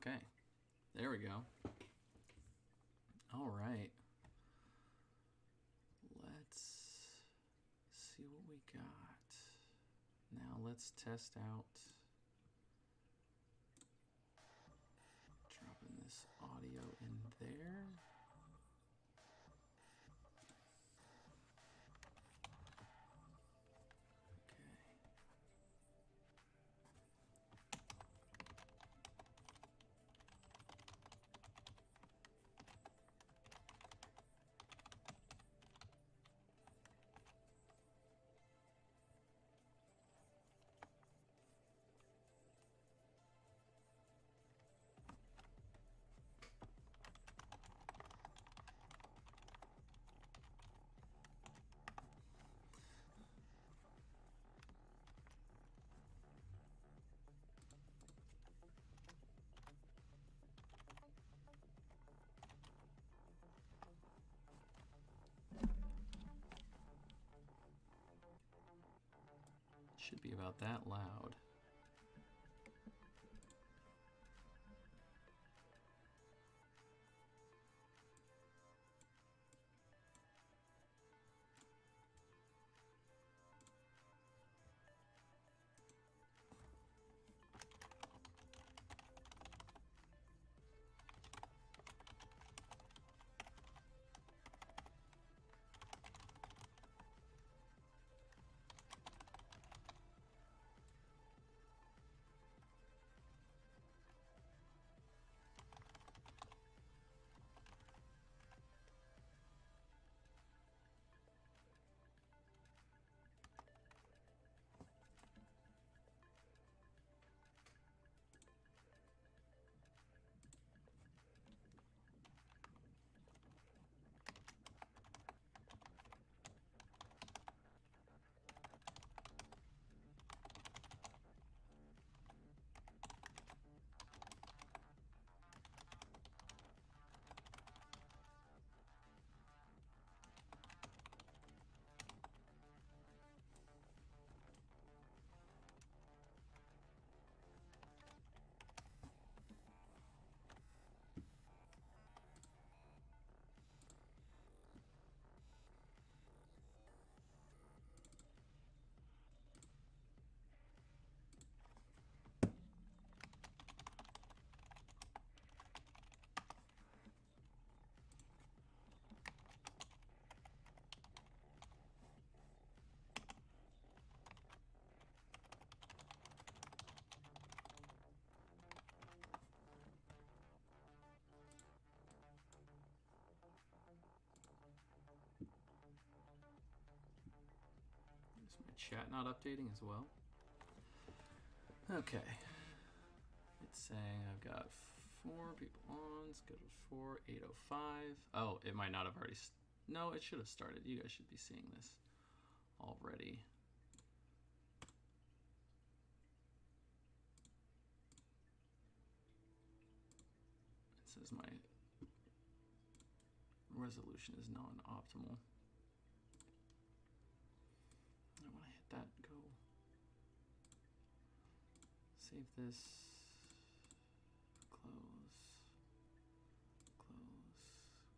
Okay, there we go. All right. Let's see what we got. Now let's test out dropping this audio in there. Should be about that loud. Is my chat not updating as well? Okay. It's saying I've got 4 people on, scheduled for 8:05. Oh, it might not have already. No, it should have started. You guys should be seeing this already. It says my resolution is non-optimal. I want to hit that go. Save this. Close. Close.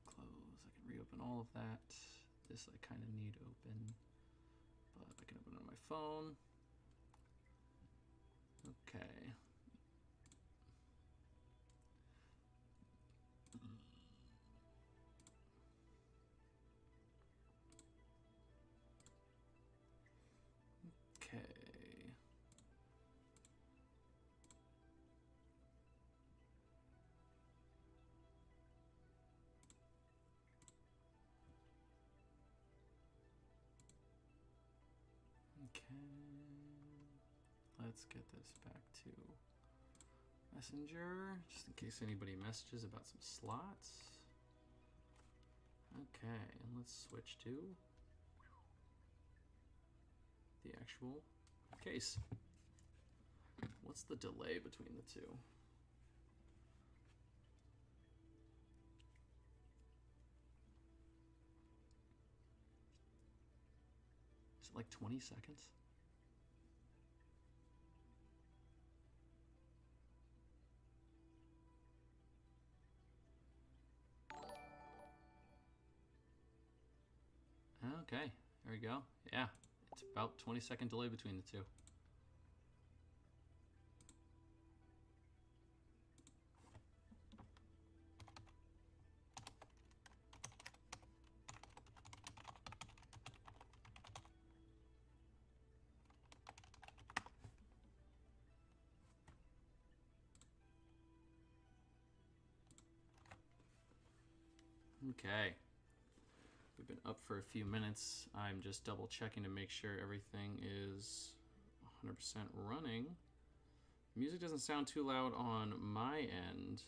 Close. I can reopen all of that. This I kind of need open, but I can open it on my phone. Okay. Okay. Okay. Let's get this back to Messenger, just in case anybody messages about some slots. Okay, and let's switch to the actual case. What's the delay between the two? Is it like 20 seconds? Okay, there we go. Yeah, it's about 20-second delay between the two. Okay. We've been up for a few minutes. I'm just double checking to make sure everything is 100% running. Music doesn't sound too loud on my end.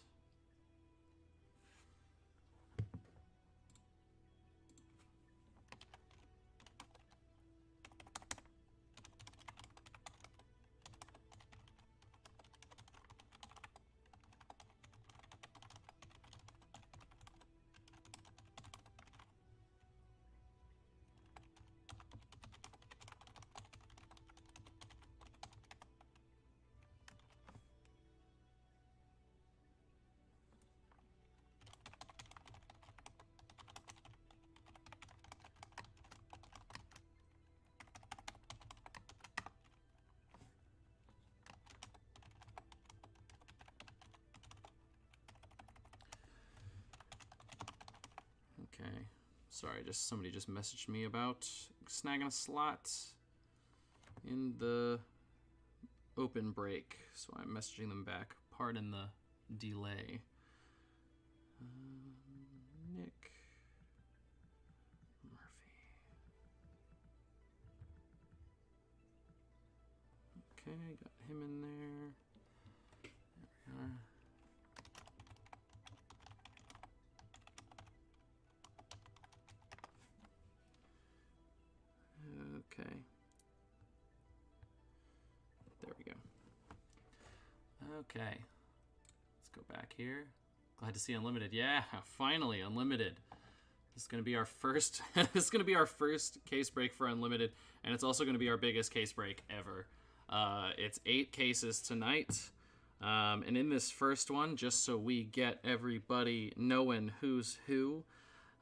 Okay, sorry, somebody just messaged me about snagging a slot in the open break, so I'm messaging them back. Pardon the delay. Nick Murphy. Okay, got him in there. There we are. Okay. There we go. Okay. Let's go back here. Glad to see Unlimited. Yeah, finally Unlimited. This is going to be our first this is going to be our first case break for Unlimited, and it's also going to be our biggest case break ever. It's 8 cases tonight. And in this first one, just so we get everybody knowing who's who,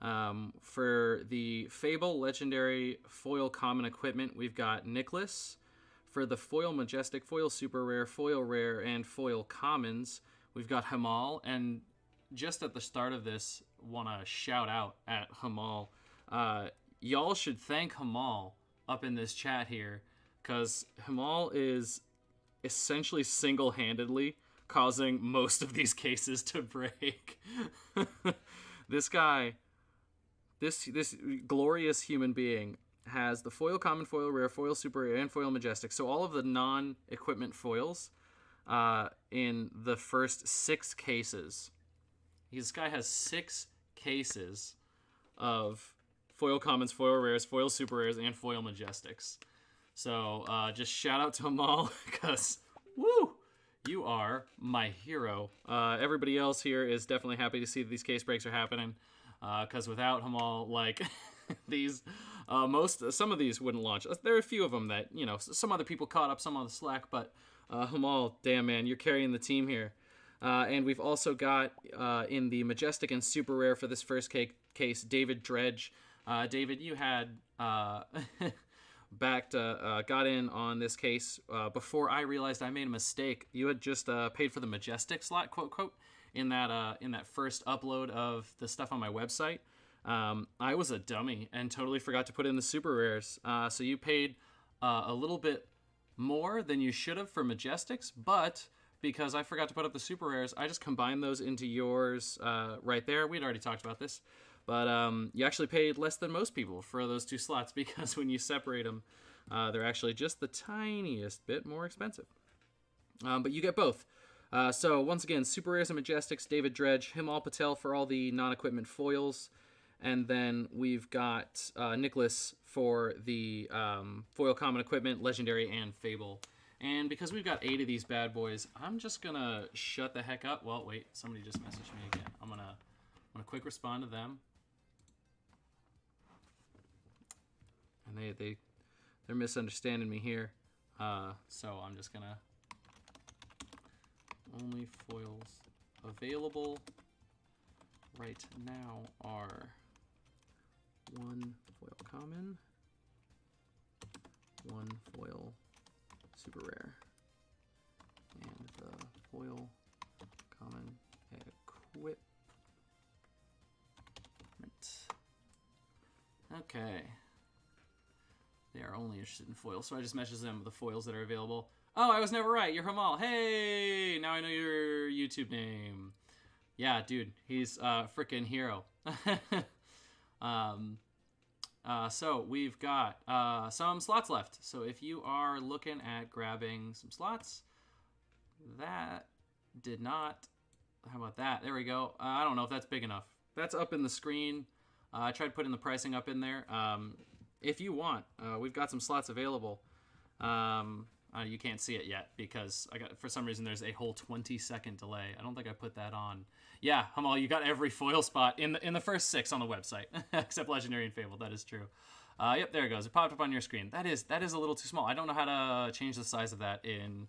for the Fable Legendary Foil Common Equipment, we've got Nicholas. For the Foil Majestic, Foil Super Rare, and Foil Commons, we've got Hamal. And just at the start of this, want to shout out at Hamal. Y'all should thank Hamal up in this chat here, because Hamal is essentially single-handedly causing most of these cases to break. This guy, this glorious human being, has the Foil Common, Foil Rare, Foil Super Rare, and Foil Majestic. So all of the non-equipment foils in the first 6 cases. This guy has 6 cases of Foil Commons, Foil Rares, Foil Super Rares, and Foil Majestics. So just shout out to Hamal, because, woo, you are my hero. Everybody else here is definitely happy to see that these case breaks are happening, because without Hamal, like, these, some of these wouldn't launch. There are a few of them that, you know, some other people caught up some on the slack, but Hamal, damn, man, you're carrying the team here. And we've also got, in the Majestic and Super Rare for this first case, David Dredge. David, you had got in on this case before I realized I made a mistake. You had just paid for the Majestic slot, quote, quote, in that first upload of the stuff on my website. I was a dummy and totally forgot to put in the Super Rares. So you paid a little bit more than you should have for Majestics, but because I forgot to put up the Super Rares, I just combined those into yours right there. We'd already talked about this. But you actually paid less than most people for those 2 slots, because when you separate them, they're actually just the tiniest bit more expensive. But you get both. So once again, Super Rares and Majestics, David Dredge, Himal Patel for all the non-equipment foils. And then we've got Nicholas for the Foil Common Equipment, Legendary, and Fable. And because we've got 8 of these bad boys, I'm just going to shut the heck up. Well, wait, somebody just messaged me again. I'm gonna quick respond to them. And they're misunderstanding me here. So I'm just gonna, only foils available right now are 1 foil common, 1 foil super rare, and the foil common equipment. Okay. They are only interested in foils, so I just messaged them with the foils that are available. Oh, I was never right. You're Hamal. Hey, now I know your YouTube name. Yeah, dude, he's a freaking hero. So we've got some slots left. So if you are looking at grabbing some slots, that did not. How about that? There we go. I don't know if that's big enough. That's up in the screen. I tried putting the pricing up in there. If you want, we've got some slots available. You can't see it yet because for some reason there's a whole 20-second delay. I don't think I put that on. Yeah, Hamal, you got every foil spot in the first 6 on the website, except Legendary and Fable. That is true. Yep, there it goes. It popped up on your screen. That is a little too small. I don't know how to change the size of that in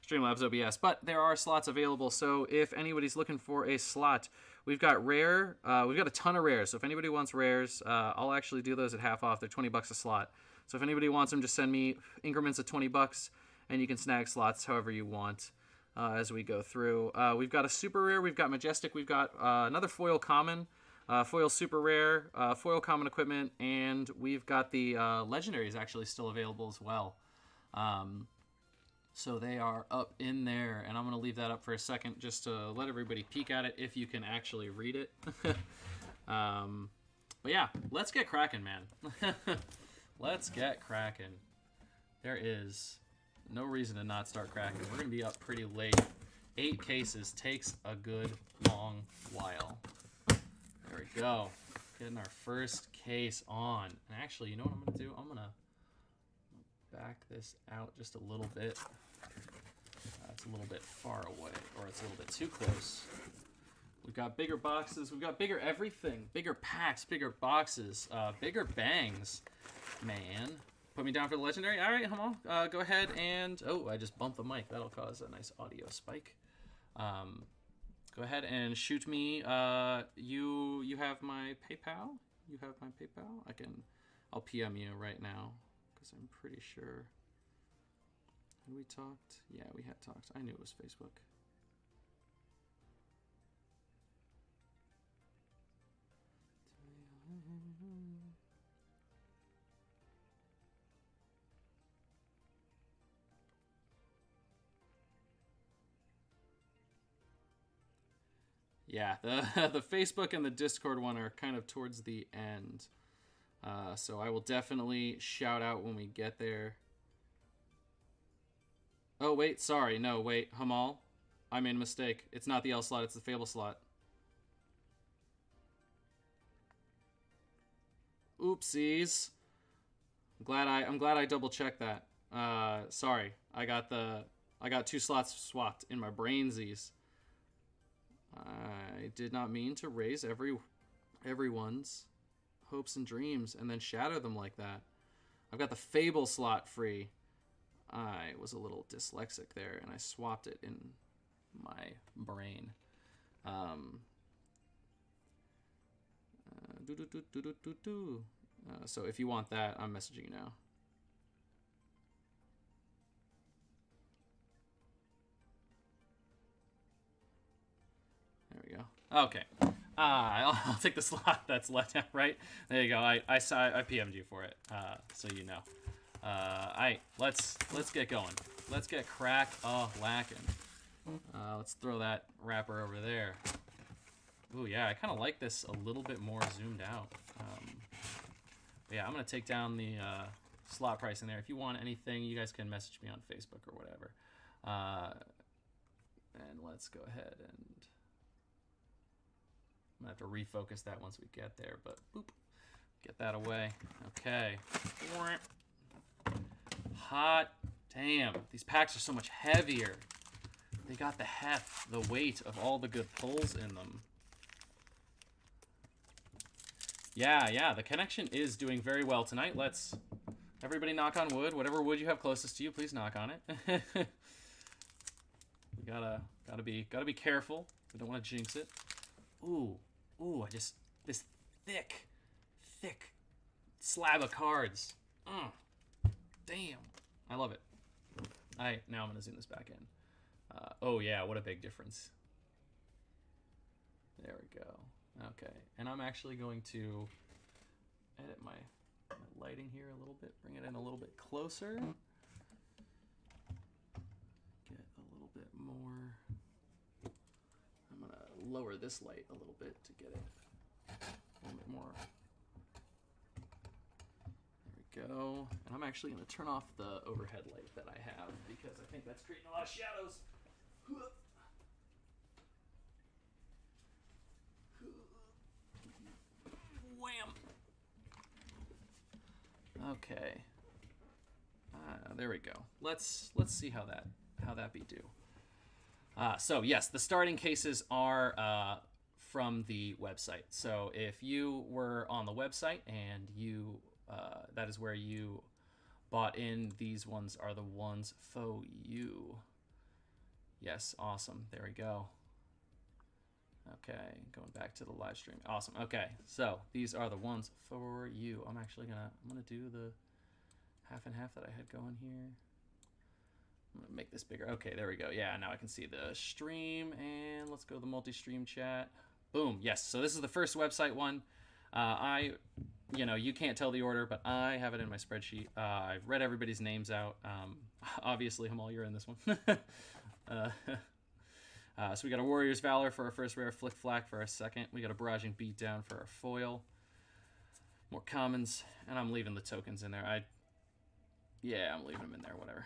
Streamlabs OBS, but there are slots available. So if anybody's looking for a slot, we've got rare. We've got a ton of rares. So if anybody wants rares, I'll actually do those at half off. They're $20 a slot. So if anybody wants them, just send me increments of $20, and you can snag slots however you want as we go through. We've got a super rare. We've got majestic. We've got another foil common, foil super rare, foil common equipment, and we've got the legendaries actually still available as well. So they are up in there, and I'm going to leave that up for a second just to let everybody peek at it if you can actually read it. But yeah, let's get cracking, man. Let's get cracking. There is no reason to not start cracking. We're going to be up pretty late. 8 cases takes a good long while. There we go. Getting our first case on. And actually, you know what I'm going to do? I'm going to back this out just a little bit. It's a little bit far away, or it's a little bit too close. We've got bigger boxes. We've got bigger everything. Bigger packs, bigger boxes, bigger bangs. Man. Put me down for the legendary. All right, Hamal. Go ahead and... Oh, I just bumped the mic. That'll cause a nice audio spike. Go ahead and shoot me. You have my PayPal? You have my PayPal? I'll PM you right now, because I'm pretty sure... Had we talked? Yeah, we had talked. I knew it was Facebook. Yeah, the Facebook and the Discord one are kind of towards the end. So I will definitely shout out when we get there. Oh, wait, sorry. No, wait, Hamal. I made a mistake. It's not the L slot, it's the Fable slot. Oopsies. I'm glad I double checked that. Sorry. I got 2 slots swapped in my brainsies. I did not mean to raise everyone's hopes and dreams and then shatter them like that. I've got the Fable slot free. I was a little dyslexic there, and I swapped it in my brain. So if you want that, I'm messaging you now. There we go. Okay. I'll take the slot that's left out, right? There you go. I PM'd you for it, so you know. Let's get going. Let's get lacking. Let's throw that wrapper over there. Ooh, yeah, I kind of like this a little bit more zoomed out. Yeah, I'm going to take down the slot pricing there. If you want anything, you guys can message me on Facebook or whatever. And let's go ahead and... I'm going to have to refocus that once we get there, but boop. Get that away. Okay. Hot damn. These packs are so much heavier. They got the heft, the weight of all the good pulls in them. Yeah, the connection is doing very well tonight. Let's everybody knock on wood. Whatever wood you have closest to you, please knock on it. We gotta be careful. We don't want to jinx it. Ooh, this thick slab of cards. Damn. I love it. Now I'm going to zoom this back in. Oh, yeah, what a big difference. There we go. Okay, and I'm actually going to edit my lighting here a little bit, bring it in a little bit closer. Get a little bit more. I'm going to lower this light a little bit to get it a little bit more. There we go. And I'm actually going to turn off the overhead light that I have because I think that's creating a lot of shadows. Wham! Okay. There we go. Let's see how that be do. So yes, the starting cases are from the website. So if you were on the website and you that is where you bought in, these ones are the ones for you. Yes, awesome. There we go. Okay, going back to the live stream. Awesome. Okay, so these are the ones for you. I'm gonna do the half and half that I had going here. I'm gonna make this bigger. Okay, there we go. Yeah, now I can see the stream, and let's go to the multi-stream chat. Boom. Yes. So this is the first website one. You can't tell the order, but I have it in my spreadsheet. I've read everybody's names out. Obviously, Hamal, you're in this one. So we got a Warrior's Valor for our first rare, Flick Flack for our second. We got a Barraging Beatdown for our foil. More commons, and I'm leaving the tokens in there. I'm leaving them in there, whatever.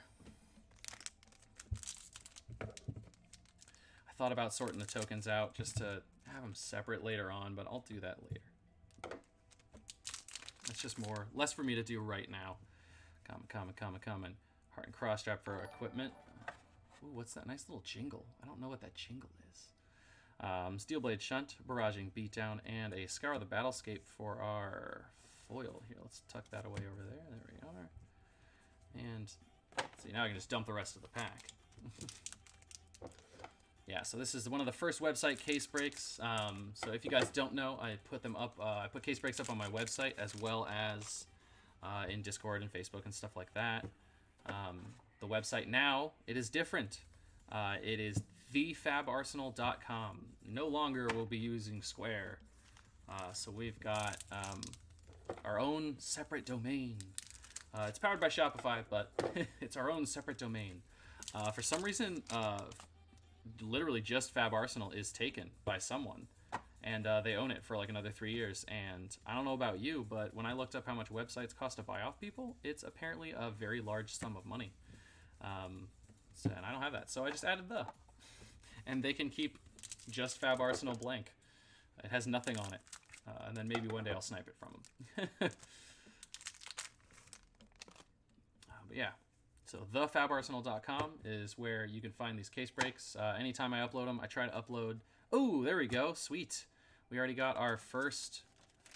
I thought about sorting the tokens out just to have them separate later on, but I'll do that later. That's just less for me to do right now. Common. Heart and Cross Strap for our equipment. Ooh, what's that nice little jingle? I don't know what that jingle is. Steel Blade Shunt, Barraging Beatdown, and a Scour the Battlescape for our foil. Here, let's tuck that away over there. There we are. And see, now I can just dump the rest of the pack. Yeah, so this is one of the first website case breaks. So if you guys don't know, I put them up. I put case breaks up on my website as well as in Discord and Facebook and stuff like that. The website now, it is different. It is thefabarsenal.com. No longer will be using Square. So we've got our own separate domain. It's powered by Shopify, but it's our own separate domain. For some reason, literally just Fab Arsenal is taken by someone. And they own it for like another 3 years. And I don't know about you, but when I looked up how much websites cost to buy off people, it's apparently a very large sum of money. And I don't have that, so I just added the. And they can keep just Fab Arsenal blank. It has nothing on it. And then maybe one day I'll snipe it from them. But yeah, so thefabarsenal.com is where you can find these case breaks. Anytime I upload them, I try to upload. Oh, there we go. Sweet. We already got our first,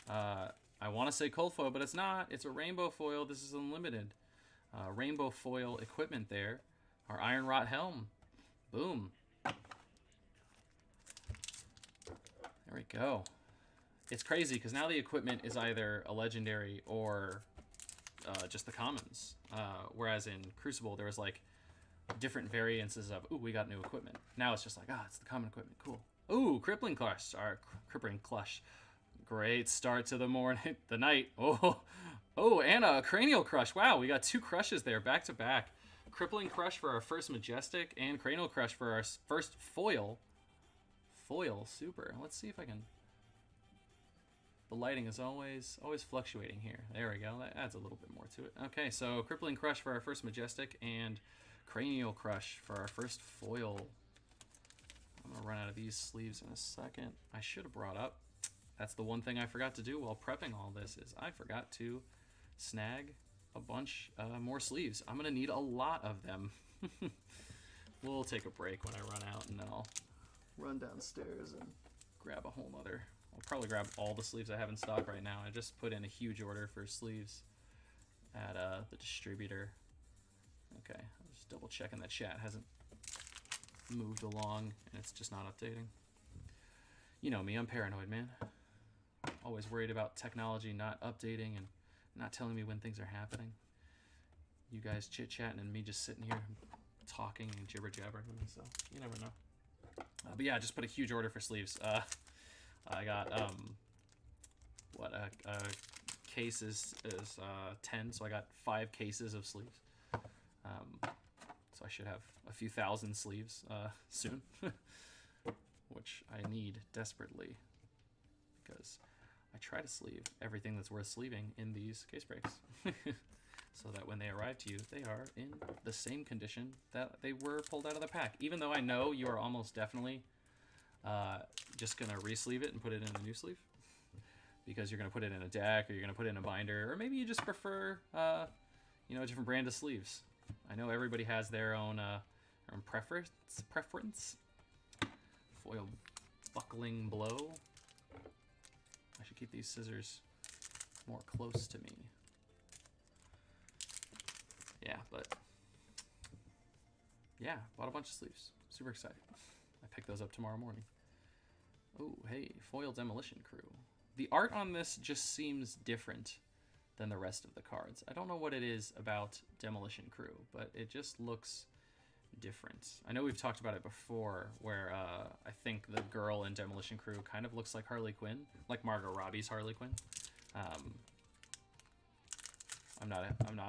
I want to say cold foil, but it's not. It's a rainbow foil. This is unlimited. Rainbow foil equipment there. Our Iron Rot helm. Boom. There we go. It's crazy because now the equipment is either a legendary or just the commons. Whereas in Crucible, there was like different variances of, ooh, we got new equipment. Now it's just like, it's the common equipment. Cool. Ooh, Crippling Clutch. Crippling Clutch. Great start to the morning, the night. Oh, and a Cranial Crush. Wow, we got 2 crushes there back to back. Crippling Crush for our first Majestic and Cranial Crush for our first foil. Foil, super. Let's see if I can. The lighting is always fluctuating here. There we go. That adds a little bit more to it. Okay, so Crippling Crush for our first Majestic and Cranial Crush for our first foil. I'm going to run out of these sleeves in a second. I should have brought up. That's the one thing I forgot to do while prepping all this is I forgot to snag a bunch more sleeves. I'm going to need a lot of them. We'll take a break when I run out, and then I'll run downstairs and grab a whole nother. I'll probably grab all the sleeves I have in stock right now. I just put in a huge order for sleeves at the distributor. Okay, I'm just double checking that chat hasn't moved along and it's just not updating. You know me, I'm paranoid, man. Always worried about technology not updating and not telling me when things are happening. You guys chit-chatting and me just sitting here talking and jibber-jabbering with myself. You never know. But yeah, just put a huge order for sleeves. I got, case is 10, so I got 5 cases of sleeves. So I should have a few thousand sleeves soon, which I need desperately because I try to sleeve everything that's worth sleeving in these case breaks so that when they arrive to you, they are in the same condition that they were pulled out of the pack. Even though I know you are almost definitely just going to re-sleeve it and put it in a new sleeve because you're going to put it in a deck or you're going to put it in a binder, or maybe you just prefer a different brand of sleeves. I know everybody has their own preference. Foil buckling blow. I should keep these scissors more close to me. Yeah, but yeah, bought a bunch of sleeves. Super excited. I pick those up tomorrow morning. Oh, hey, foil demolition crew. The art on this just seems different than the rest of the cards. I don't know what it is about Demolition Crew, but it just looks different. I know we've talked about it before, where I think the girl in Demolition Crew kind of looks like Harley Quinn, like Margot Robbie's Harley Quinn. I'm not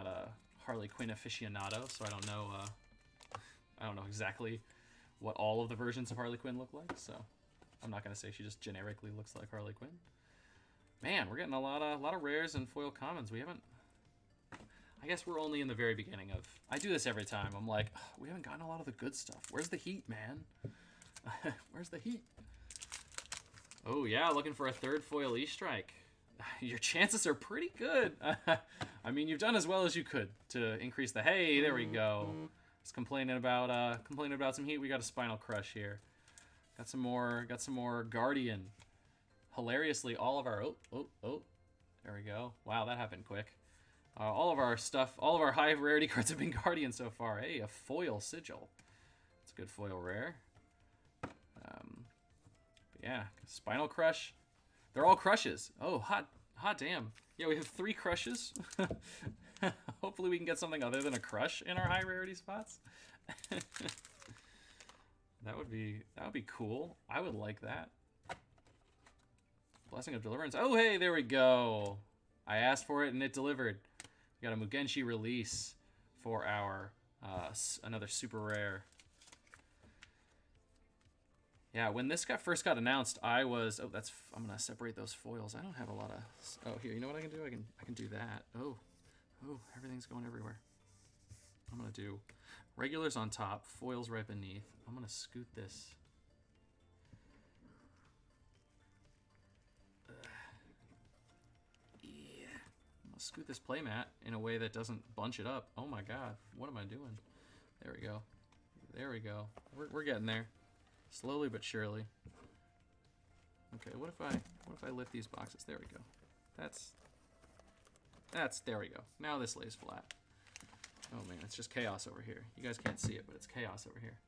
a Harley Quinn aficionado, so I don't know exactly what all of the versions of Harley Quinn look like. So I'm not gonna say she just generically looks like Harley Quinn. Man, we're getting a lot of rares and foil commons. We haven't... I guess we're only in the very beginning of... I do this every time. I'm like, we haven't gotten a lot of the good stuff. Where's the heat, man? Where's the heat? Oh, yeah, looking for a third foil E-Strike. Your chances are pretty good. I mean, you've done as well as you could to increase the... Hey, there we go. Just complaining about some heat. We got a Spinal Crush here. Got some more Guardian. Hilariously, all of our... Oh, there we go. Wow, that happened quick. All of our stuff, all of our high rarity cards have been Guardian so far. Hey, a foil sigil. It's a good foil rare. But yeah, Spinal Crush. They're all crushes. Oh, hot damn. Yeah, we have 3 crushes. Hopefully we can get something other than a crush in our high rarity spots. That would be cool. I would like that. Blessing of Deliverance. Oh, hey, there we go. I asked for it and it delivered. We got a Mugenshi release for our another super rare. Yeah, when this first got announced, I was... Oh, I'm gonna separate those foils. I don't have a lot of... Oh, here, you know what I can do? I can do that. Oh, everything's going everywhere. I'm gonna do regulars on top, foils right beneath. I'm gonna scoot this. Scoot this playmat in a way that doesn't bunch it up. Oh my god, what am I doing? There we go. There we go. We're getting there, slowly but surely. Okay, what if I lift these boxes? There we go. That's there we go. Now this lays flat. Oh man, it's just chaos over here. You guys can't see it, but it's chaos over here.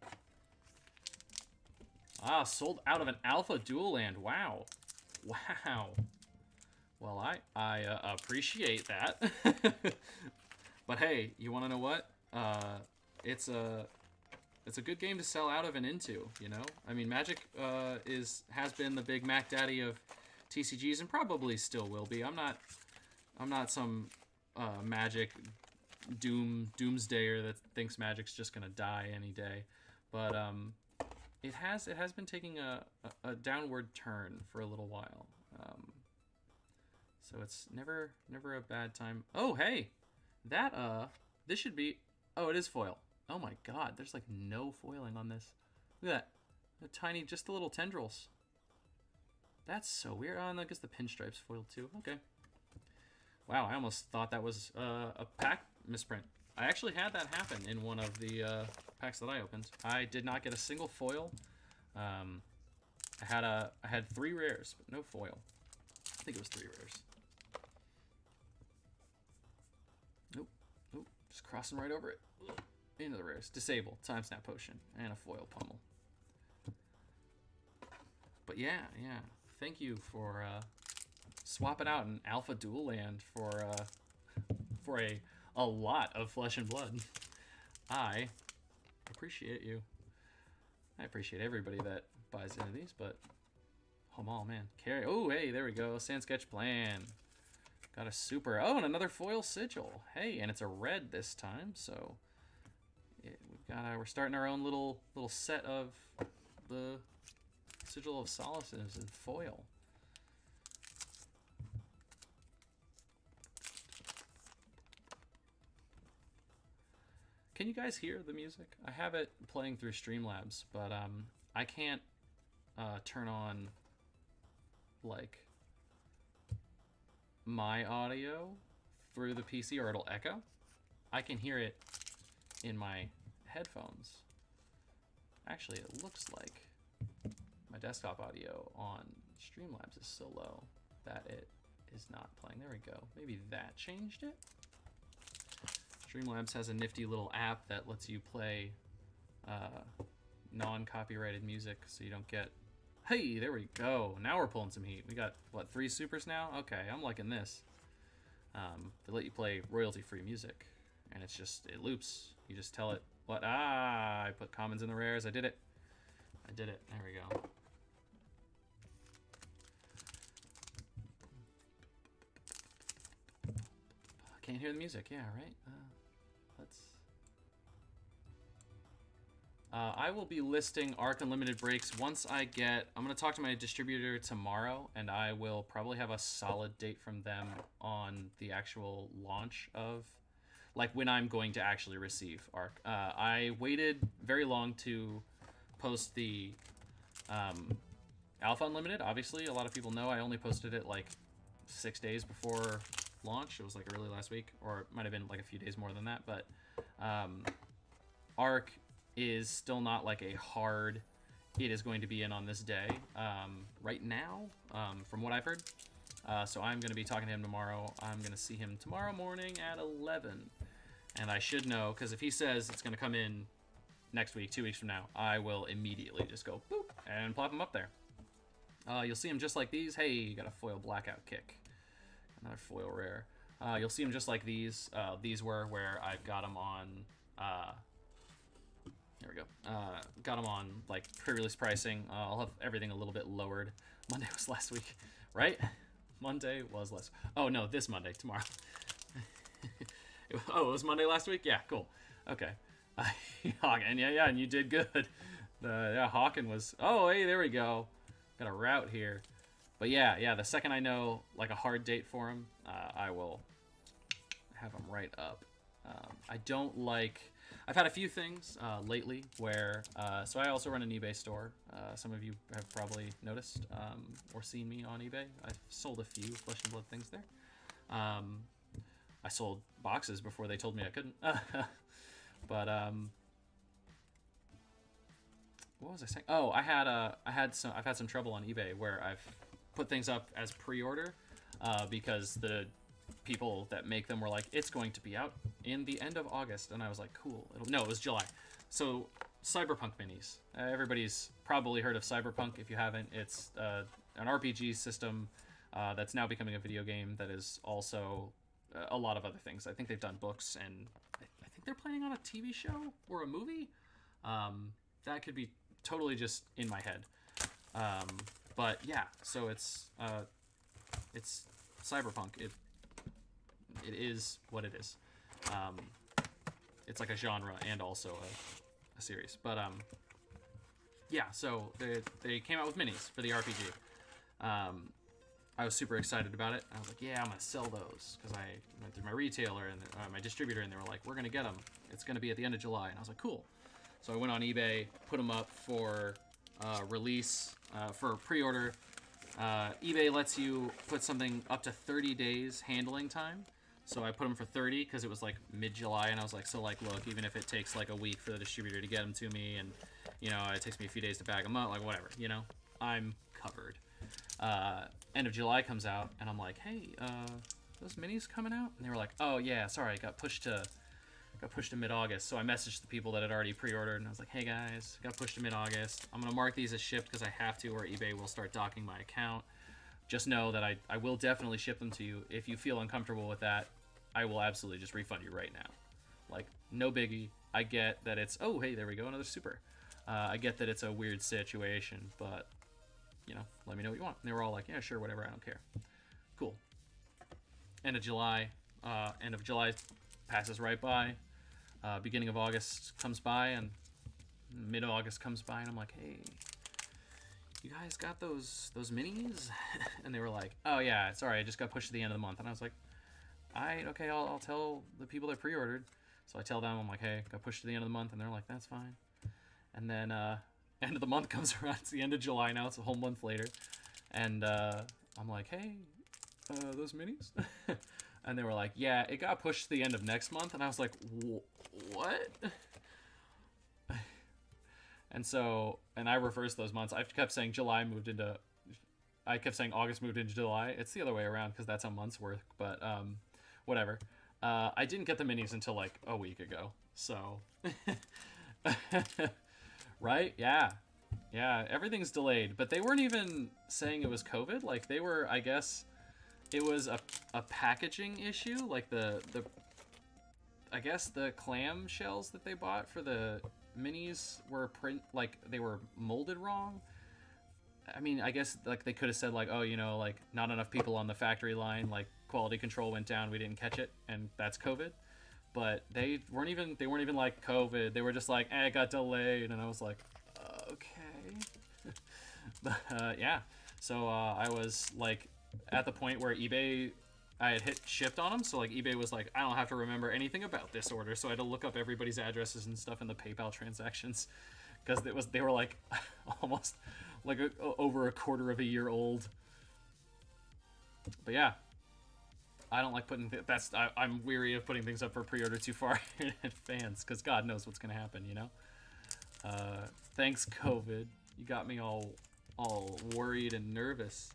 Ah, sold out of an alpha dual land. Wow. Well, I appreciate that. But hey, you want to know what? It's a good game to sell out of and into, you know? I mean, Magic has been the big Mac Daddy of TCGs and probably still will be. I'm not some Magic doomsdayer that thinks Magic's just going to die any day. But it has been taking a downward turn for a little while. So it's never a bad time. Oh, hey, this should be, oh, it is foil. Oh my god, there's like no foiling on this. Look at that, the tiny, just the little tendrils. That's so weird. Oh, and I guess the pinstripes foiled too. Okay. Wow, I almost thought that was a pack misprint. I actually had that happen in one of the packs that I opened. I did not get a single foil. I had 3 rares, but no foil. I think it was 3 rares. Nope, just crossing right over it. Into the rares. Disable, time snap potion, and a foil pummel. But yeah. Thank you for swapping out an alpha dual land for for a lot of flesh and blood. I appreciate you. I appreciate everybody that buys into these, but oh man, carry. Oh, hey, there we go. Sand sketch plan. Got a super. Oh, and another foil sigil. Hey, and it's a red this time, so we're starting our own little set of the sigil of solaces in foil. Can you guys hear the music? I have it playing through Streamlabs, but I can't turn on like my audio through the PC or it'll echo. I can hear it in my headphones. Actually, it looks like my desktop audio on Streamlabs is so low that it is not playing. There we go. Maybe that changed it? Streamlabs has a nifty little app that lets you play non-copyrighted music so you don't get... Hey, there we go. Now we're pulling some heat. We got, what, 3 supers now? Okay, I'm liking this. They let you play royalty-free music, and it's just, it loops. You just tell it, what? Ah, I put commons in the rares. I did it. I did it. There we go. Can't hear the music. Yeah, right? I will be listing Arc Unlimited breaks once I get... I'm going to talk to my distributor tomorrow, and I will probably have a solid date from them on the actual launch of... Like, when I'm going to actually receive Arc. I waited very long to post the Alpha Unlimited. Obviously, a lot of people know I only posted it, like, 6 days before launch. It was, like, early last week, or it might have been, like, a few days more than that, but Arc is still not like a hard it is going to be in on this day right now, from what I've heard. So I'm going to be talking to him tomorrow. I'm going to see him tomorrow morning at 11, and I should know, because if he says it's going to come in next week, 2 weeks from now, I will immediately just go boop and plop him up there. You'll see him just like these. Hey, you got a foil blackout kick, another foil rare. You'll see him just like these. These were where I've got them on there we go. Got them on like pre-release pricing. I'll have everything a little bit lowered. Monday was last week, right? Monday was last. Oh no, this Monday, tomorrow. Oh, it was Monday last week. Yeah, cool. Okay. Hawken, yeah, and you did good. Yeah, Hawken was. Oh, hey, there we go. Got a route here. But yeah. The second I know like a hard date for him, I will have him right up. I don't like. I've had a few things lately where, so I also run an eBay store. Some of you have probably noticed or seen me on eBay. I've sold a few Flesh and Blood things there. I sold boxes before they told me I couldn't. But what was I saying? Oh, I've had some trouble on eBay where I've put things up as pre-order because the people that make them were like, it's going to be out in the end of August, and I was like, cool. No, it was July. So Cyberpunk minis. Everybody's probably heard of Cyberpunk. If you haven't, it's an RPG system that's now becoming a video game that is also a lot of other things. I think they've done books, and I think they're planning on a TV show or a movie. That could be totally just in my head. But yeah, so it's Cyberpunk. It is what it is. It's like a genre and also a series. But yeah, so they came out with minis for the RPG. I was super excited about it. I was like, yeah, I'm gonna sell those, because I went through my retailer and my distributor, and they were like, we're gonna get them. It's gonna be at the end of July, and I was like, cool. So I went on eBay, put them up for release, for pre-order. eBay lets you put something up to 30 days handling time. So I put them for 30 because it was like mid-July, and I was like, so like, look, even if it takes like a week for the distributor to get them to me, and you know, it takes me a few days to bag them up, like whatever, you know, I'm covered. End of July comes out, and I'm like, hey, those minis coming out? And they were like, oh yeah, sorry, it got pushed to mid-August. So I messaged the people that had already pre-ordered, and I was like, hey guys, got pushed to mid-August. I'm gonna mark these as shipped because I have to, or eBay will start docking my account. Just know that I will definitely ship them to you. If you feel uncomfortable with that, I will absolutely just refund you right now. Like, no biggie. I get that it's, oh, hey, there we go, another super. I get that it's a weird situation, but, you know, let me know what you want. And they were all like, yeah, sure, whatever, I don't care. Cool. End of July passes right by. Beginning of August comes by, and mid-August comes by, and I'm like, hey, you guys got those minis? And they were like, oh yeah, sorry, I just got pushed to the end of the month. And I was like, okay, I'll tell the people that pre-ordered. So I tell them, I'm like, hey, got pushed to the end of the month, and they're like, that's fine. And then end of the month comes around. It's the end of July now. It's a whole month later, and I'm like, hey, those minis? And they were like, yeah, it got pushed to the end of next month. And I was like, what? And so, and I reversed those months. I kept saying I kept saying August moved into July. It's the other way around because that's how months work, but whatever. I didn't get the minis until like a week ago, so. Right? Yeah. Yeah, everything's delayed, but they weren't even saying it was COVID. Like, they were, I guess, it was a packaging issue. Like, I guess the clam shells that they bought for the minis were they were molded wrong. I mean, I guess, like, they could have said, like, oh, you know, like, not enough people on the factory line, like, quality control went down, we didn't catch it, and that's COVID. But they weren't even like COVID. They were just like, it got delayed, and I was like, okay. But, yeah. So I was like at the point where eBay, I had hit shipped on them. So like eBay was like, I don't have to remember anything about this order. So I had to look up everybody's addresses and stuff in the PayPal transactions, because they were like almost like over a quarter of a year old. But yeah. I don't like putting I'm weary of putting things up for pre-order too far in advance, because God knows what's gonna happen, you know. Thanks, COVID. You got me all worried and nervous.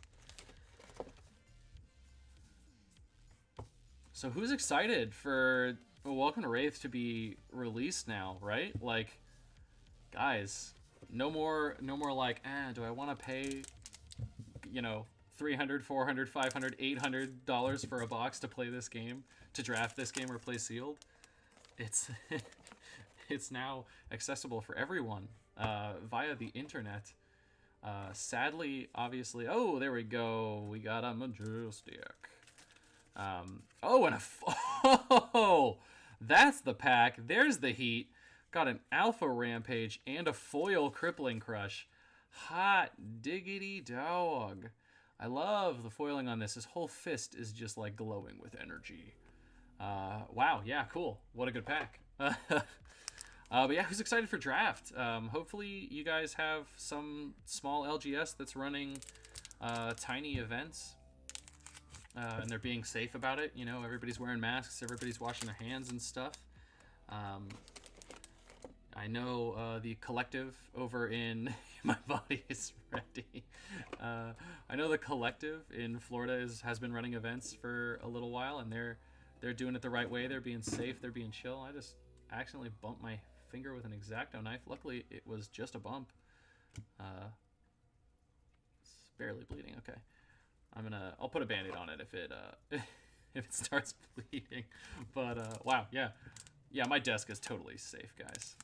So who's excited for Welcome to Rathe to be released now, right? Like, guys, no more like, do I want to pay, you know, $300, $400, $500, $800 for a box to play this game, to draft this game or play sealed? It's it's now accessible for everyone via the internet. Sadly, obviously, oh, there we go. We got a Majestic. Oh, and oh, that's the pack. There's the heat. Got an Alpha Rampage and a Foil Crippling Crush. Hot diggity dog. I love the foiling on this. His whole fist is just like glowing with energy. Wow, yeah, cool. What a good pack. But yeah, who's excited for draft? Hopefully you guys have some small LGS that's running tiny events. And they're being safe about it. You know, everybody's wearing masks. Everybody's washing their hands and stuff. I know the collective over in my body is ready. I know the collective in Florida has been running events for a little while, and they're doing it the right way. They're being safe. They're being chill. I just accidentally bumped my finger with an X-Acto knife. Luckily, it was just a bump. It's barely bleeding. Okay, I'll put a Band-Aid on it if it starts bleeding. But wow, yeah. Yeah, my desk is totally safe, guys.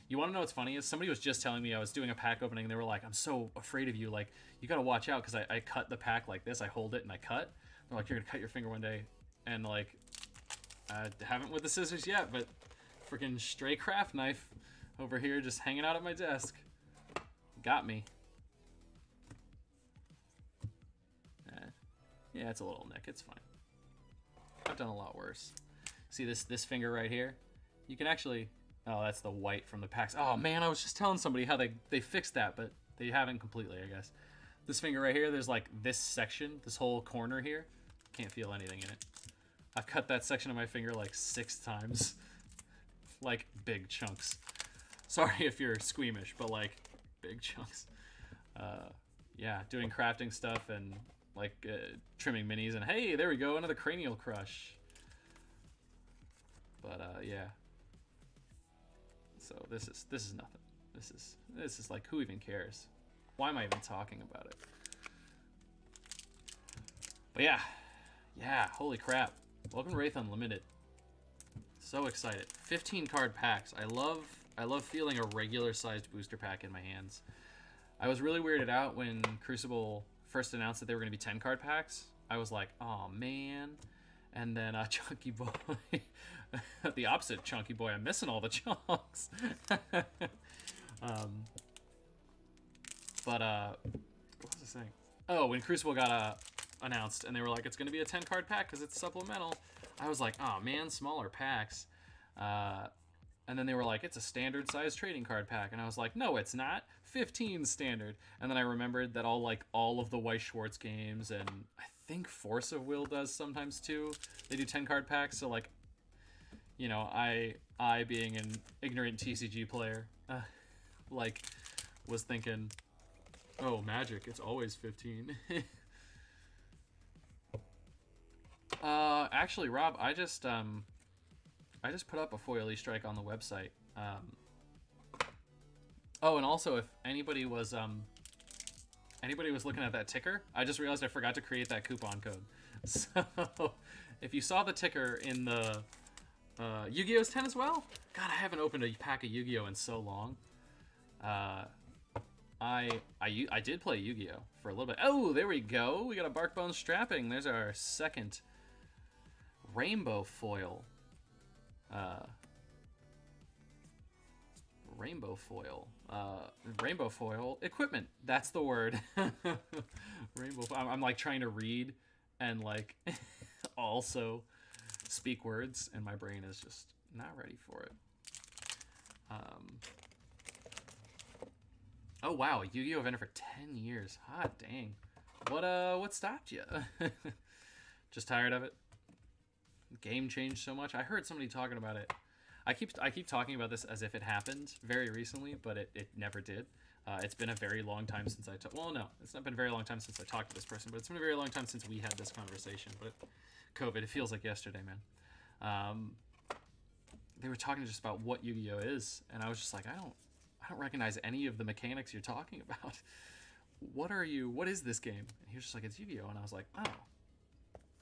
You want to know what's funny is somebody was just telling me I was doing a pack opening, and they were like, I'm so afraid of you. Like, you got to watch out, because I cut the pack like this. I hold it and I cut. They're like, you're going to cut your finger one day. And like, I haven't with the scissors yet, but freaking stray craft knife over here just hanging out at my desk. Got me. Yeah, it's a little nick. It's fine. I've done a lot worse. See this finger right here? You can actually... Oh, that's the white from the packs. Oh, man, I was just telling somebody how they fixed that, but they haven't completely, I guess. This finger right here, there's like this section, this whole corner here. Can't feel anything in it. I've cut that section of my finger like 6 times. Like, big chunks. Sorry if you're squeamish, but like, big chunks. Yeah, doing crafting stuff and like trimming minis, and hey, there we go, another cranial crush. But yeah. So this is nothing. This is like, who even cares? Why am I even talking about it? But yeah, holy crap! Welcome to Rathe Unlimited. So excited. 15 card packs. I love feeling a regular sized booster pack in my hands. I was really weirded out when Crucible first announced that they were going to be 10 card packs. I was like, oh man. And then Chunky Boy, the opposite Chunky Boy, I'm missing all the chunks. But what was I saying? Oh, when Crucible got announced and they were like, it's going to be a 10 card pack because it's supplemental, I was like, oh man, smaller packs. And then they were like, it's a standard size trading card pack. And I was like, no, it's not. 15 standard. And then I remembered that all of the Weiss Schwartz games, and I think Force of Will does sometimes too, they do 10 card packs. So like, you know, I being an ignorant TCG player, like was thinking, oh, Magic, it's always 15. Actually, Rob, I just put up a foil E-Strike on the website. Oh, and also, if anybody was looking at that ticker, I just realized I forgot to create that coupon code. So, if you saw the ticker in the Yu-Gi-Oh's 10 as well, God, I haven't opened a pack of Yu-Gi-Oh in so long. I did play Yu-Gi-Oh for a little bit. Oh, there we go. We got a Barkbone strapping. There's our second rainbow foil. Rainbow foil equipment. That's the word. I'm like trying to read and like also speak words, and my brain is just not ready for it. Oh wow, Yu-Gi-Oh! Vendor for 10 years. Hot dang. What stopped you? Just tired of it? Game changed so much. I heard somebody talking about it. I keep talking about this as if it happened very recently, but it never did. It's been a very long time since well, no, it's not been a very long time since I talked to this person, but it's been a very long time since we had this conversation. But COVID, it feels like yesterday, man. They were talking just about what Yu-Gi-Oh is, and I was just like, I don't recognize any of the mechanics you're talking about. What is this game? And he was just like, it's Yu-Gi-Oh! And I was like, oh,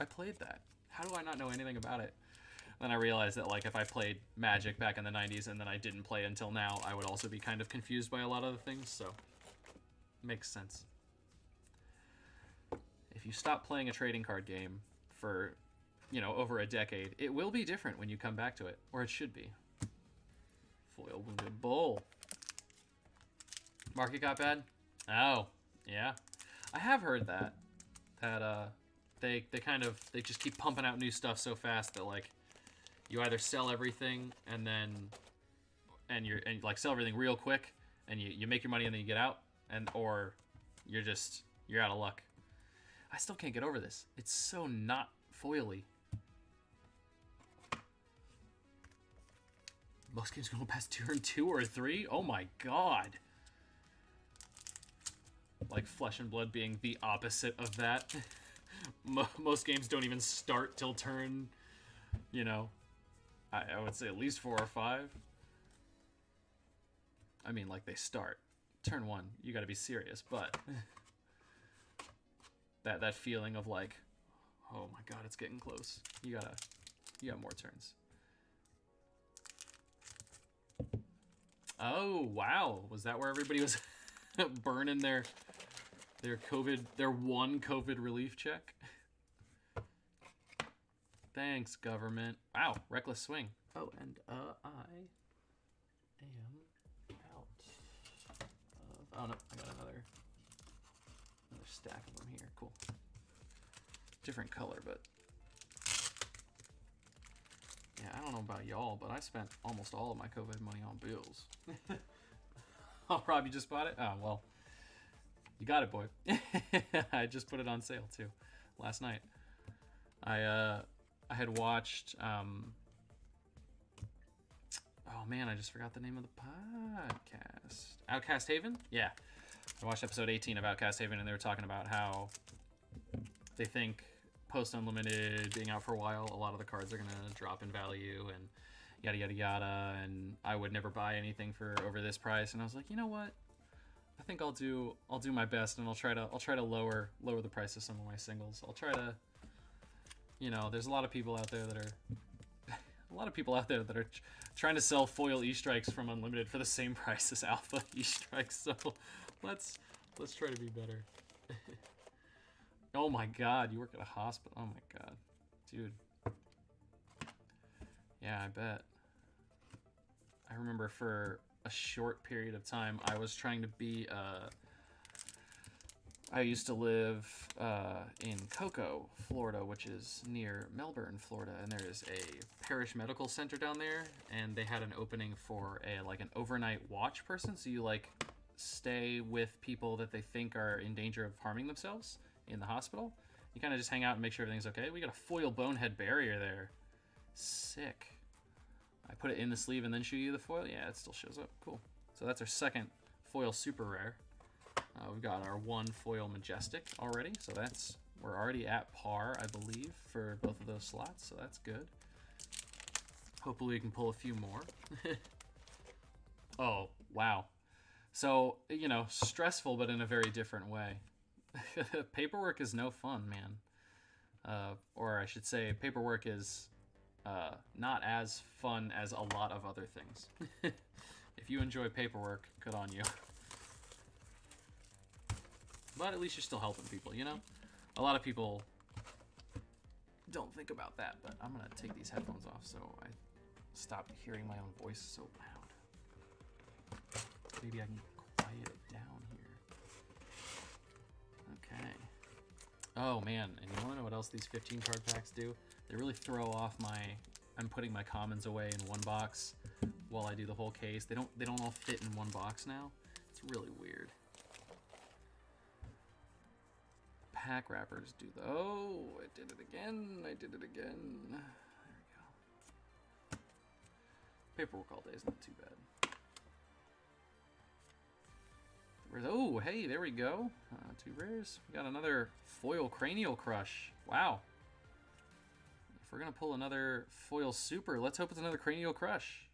I played that. How do I not know anything about it? Then I realized that like if I played Magic back in the 90s and then I didn't play until now, I would also be kind of confused by a lot of the things, so makes sense. If you stop playing a trading card game for, you know, over a decade, it will be different when you come back to it, or it should be. Foil Wounded Bull. Market got bad? Oh, yeah. I have heard that they just keep pumping out new stuff so fast that like you either sell everything and like sell everything real quick and you make your money and then you get out, or you're out of luck. I still can't get over this. It's so not foily. Most games go past turn 2 or 3? Oh my god. Like Flesh and Blood being the opposite of that. Most games don't even start till turn, you know, I would say at least 4 or 5. I mean, like, they start. Turn 1, you gotta be serious, but that feeling of like, oh my god, it's getting close. You got more turns. Oh, wow. Was that where everybody was burning their one COVID relief check? Thanks, government. Wow, reckless swing. Oh, and I am out of... Oh, no, I got another stack of them here. Cool. Different color, but... Yeah, I don't know about y'all, but I spent almost all of my COVID money on bills. Oh, Rob, you just bought it? Oh, well. You got it, boy. I just put it on sale, too, last night. I had watched... Oh, man, I just forgot the name of the podcast. Outcast Haven? Yeah. I watched episode 18 of Outcast Haven, and they were talking about how they think post-Unlimited being out for a while, a lot of the cards are going to drop in value, and yada, yada, yada, and I would never buy anything for over this price. And I was like, you know what? I think I'll do my best, and I'll try to lower the price of some of my singles. I'll try to you know, there's a lot of people out there that are trying to sell foil E-strikes from Unlimited for the same price as alpha E-strikes. So let's try to be better. Oh my God, you work at a hospital. Oh my God, dude. Yeah, I bet. I remember for a short period of time, I was trying to be. I used to live in Cocoa, Florida, which is near Melbourne, Florida, and there is a parish medical center down there, and they had an opening for an overnight watch person. So you like stay with people that they think are in danger of harming themselves in the hospital. You kind of just hang out and make sure everything's okay. We got a foil bonehead barrier there. Sick. I put it in the sleeve and then show you the foil. Yeah, it still shows up. Cool. So that's our second foil super rare. We've got our one foil majestic already, so we're already at par, I believe, for both of those slots, so that's good. Hopefully we can pull a few more. Oh, wow. So, you know, stressful, but in a very different way. Paperwork is no fun, man. Or I should say, paperwork is not as fun as a lot of other things. If you enjoy paperwork, good on you. But at least you're still helping people, you know? A lot of people don't think about that, but I'm gonna take these headphones off so I stop hearing my own voice so loud. Maybe I can quiet it down here. Okay. Oh man, and you wanna know what else these 15 card packs do? They really throw off I'm putting my commons away in one box while I do the whole case. They don't all fit in one box now. It's really weird. Pack wrappers do though. Oh, I did it again. There we go. Paperwork all day is not too bad. Oh, hey, there we go. 2 rares. We got another foil cranial crush. Wow. If we're gonna pull another foil super, let's hope it's another cranial crush.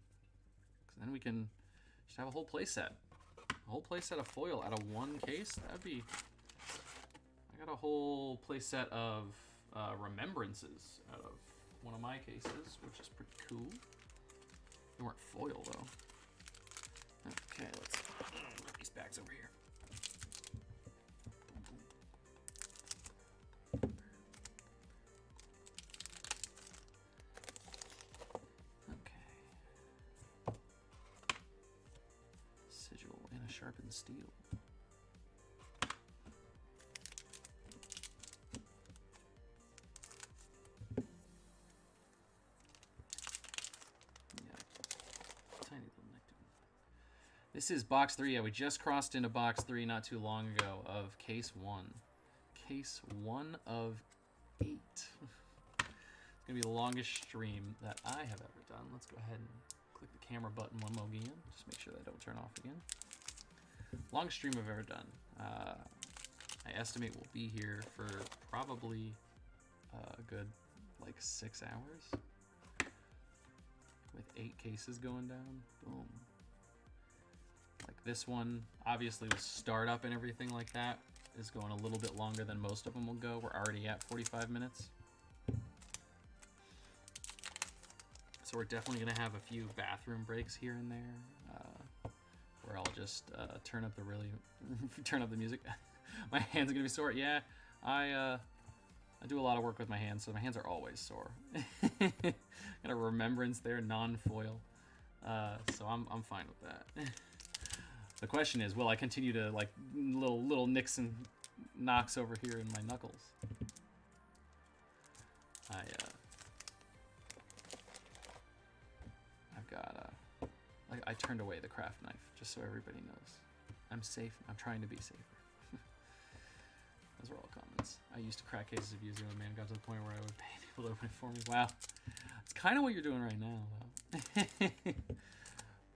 Because then we can just have a whole playset. A whole playset of foil out of one case. That'd be. I got a whole playset of remembrances out of one of my cases, which is pretty cool. They weren't foil though. Okay, let's put these bags over here. Okay. Sigil and a sharpened steel. This is box 3. Yeah, we just crossed into box 3 not too long ago of case 1. Case 1 of 8. It's going to be the longest stream that I have ever done. Let's go ahead and click the camera button one more again. Just make sure that don't turn off again. Longest stream I've ever done. I estimate we'll be here for probably a good like 6 hours. With 8 cases going down. Boom. Like this one, obviously with startup and everything like that, is going a little bit longer than most of them will go. We're already at 45 minutes. So we're definitely going to have a few bathroom breaks here and there, where I'll just turn up the music. My hands are going to be sore. Yeah, I do a lot of work with my hands, so my hands are always sore. Got a remembrance there, non-foil. So I'm fine with that. The question is, will I continue to like little nicks and knocks over here in my knuckles? I've got I turned away the craft knife just so everybody knows I'm safe. I'm trying to be safer. Those are all comments. I used to crack cases of Yuzu and man got to the point where I would pay people to open it for me. Wow, it's kind of what you're doing right now, though.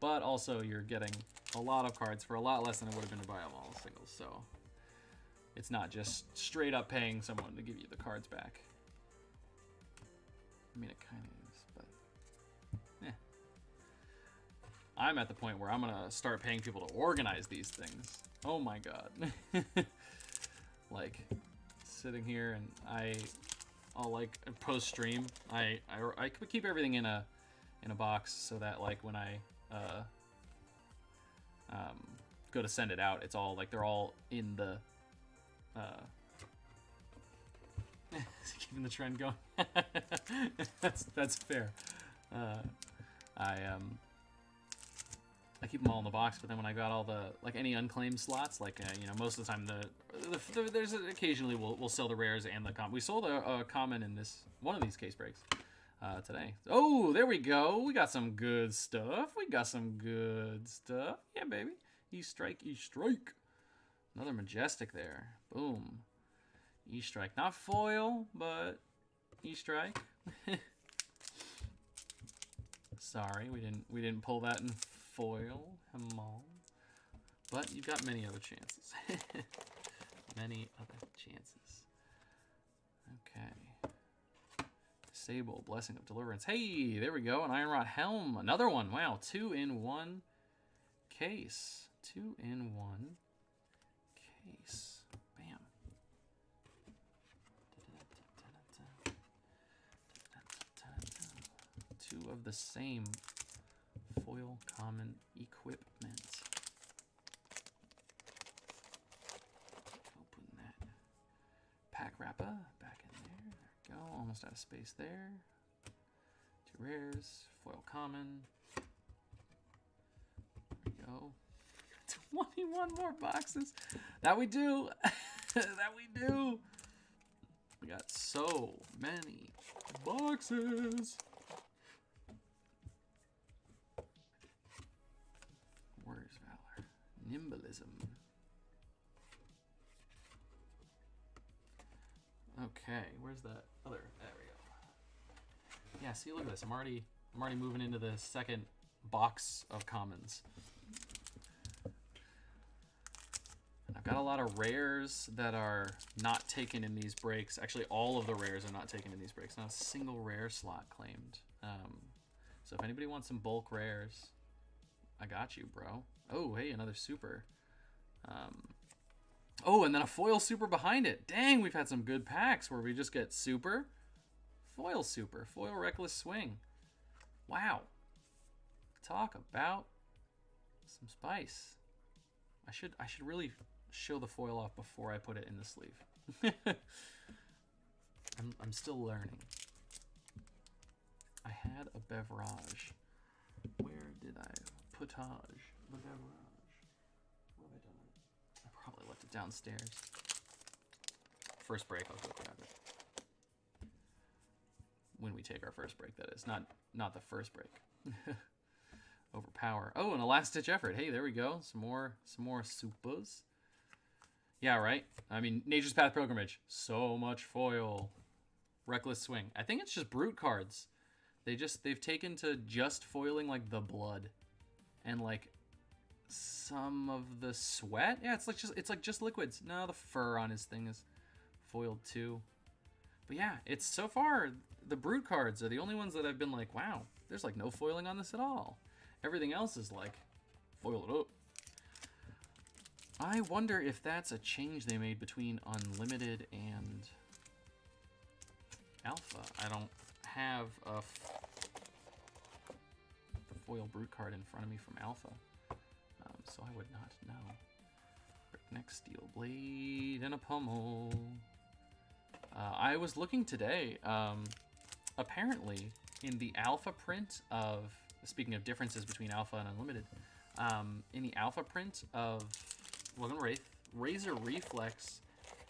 But also you're getting a lot of cards for a lot less than it would have been to buy them all singles, so it's not just straight up paying someone to give you the cards back. I mean, it kind of is, but I'm at the point where I'm gonna start paying people to organize these things. Oh my god. Like, sitting here and I'll like post stream. I keep everything in a box so that like when I go to send it out, it's all like they're all in the keeping the trend going. that's fair. I keep them all in the box, but then when I got all the like any unclaimed slots, like you know, most of the time there's occasionally we'll sell the rares and the common. We sold a common in this one of these case breaks today. Oh, there we go. We got some good stuff. Yeah, baby. E-strike. Another majestic there. Boom. E-strike. Not foil, but E-strike. Sorry, we didn't pull that in foil. Come on. But you've got many other chances. Many other chances. Okay. Sable, Blessing of Deliverance. Hey, there we go. An Iron Rod Helm. Another one. Wow, 2 in 1 case. 2 in 1 case. Bam. 2 of the same foil common equipment. Open that pack wrapper back in there. There we go. Almost out of space there. 2 rares, foil common. There we go. 21 more boxes. That we do. That we do. We got so many boxes. Warrior's Valor. Nimbalism. Okay, where's that other? There we go. Yeah, see, look at this. I'm already moving into the second box of commons. And I've got a lot of rares that are not taken in these breaks. Actually, all of the rares are not taken in these breaks. Not a single rare slot claimed. So if anybody wants some bulk rares, I got you, bro. Oh, hey, another super. Oh, and then a foil super behind it. Dang, we've had some good packs where we just get super, foil reckless swing. Wow. Talk about some spice. I should really show the foil off before I put it in the sleeve. I'm still learning. I had a beverage. Where did I potage the beverage? Where have I done it? I probably left it downstairs. First break, I'll go grab it. When we take our first break, that is. Not the first break. Overpower. Oh, an last ditch effort. Hey, there we go. Some more supers. Yeah, right. I mean, Nature's Path Pilgrimage. So much foil. Reckless Swing. I think it's just brute cards. They've taken to just foiling like the blood and like some of the sweat. Yeah, it's like just liquids. No, the fur on his thing is foiled too. But yeah, it's so far the brute cards are the only ones that I've been like, wow, there's like no foiling on this at all. Everything else is like foil it up. I wonder if that's a change they made between Unlimited and Alpha. I don't have the foil brute card in front of me from Alpha, so I would not know. Neck Steel Blade and a Pummel. I was looking today. Apparently, in the Alpha print of, speaking of differences between Alpha and Unlimited, in the Alpha print of Logan Wraith, Razor Reflex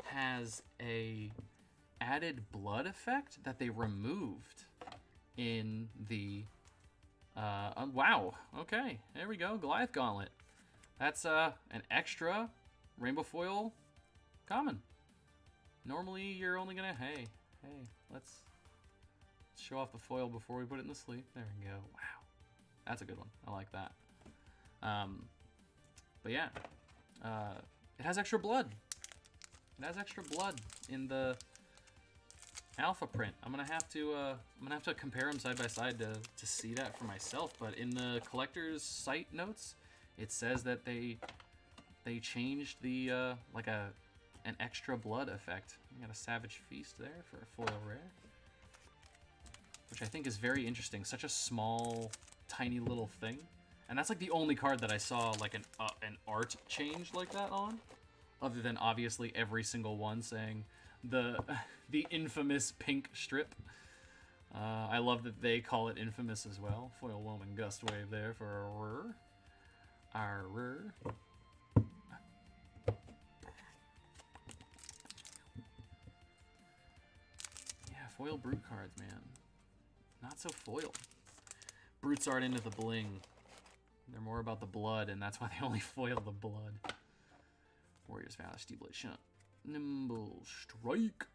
has a added blood effect that they removed in the wow, okay, there we go. Goliath Gauntlet. That's an extra rainbow foil common. Normally you're only gonna hey let's show off the foil before we put it in the sleeve. There we go. Wow, that's a good one. I like that. But yeah, it has extra blood. It has extra blood in the Alpha print. I'm gonna have to compare them side by side to see that for myself. But in the collector's site notes, it says that they changed the like a an extra blood effect. We got a Savage Feast there for a foil rare, which I think is very interesting. Such a small, tiny little thing. And that's like the only card that I saw like an art change like that on, other than obviously every single one saying the infamous pink strip. I love that they call it infamous as well. Foil Whelming Gust Wave there for a rare. Yeah, foil brute cards, man. Not so foil. Brutes aren't into the bling. They're more about the blood, and that's why they only foil the blood. Warrior's Valor, Steel Blade, Shunt, Nimble, Strike,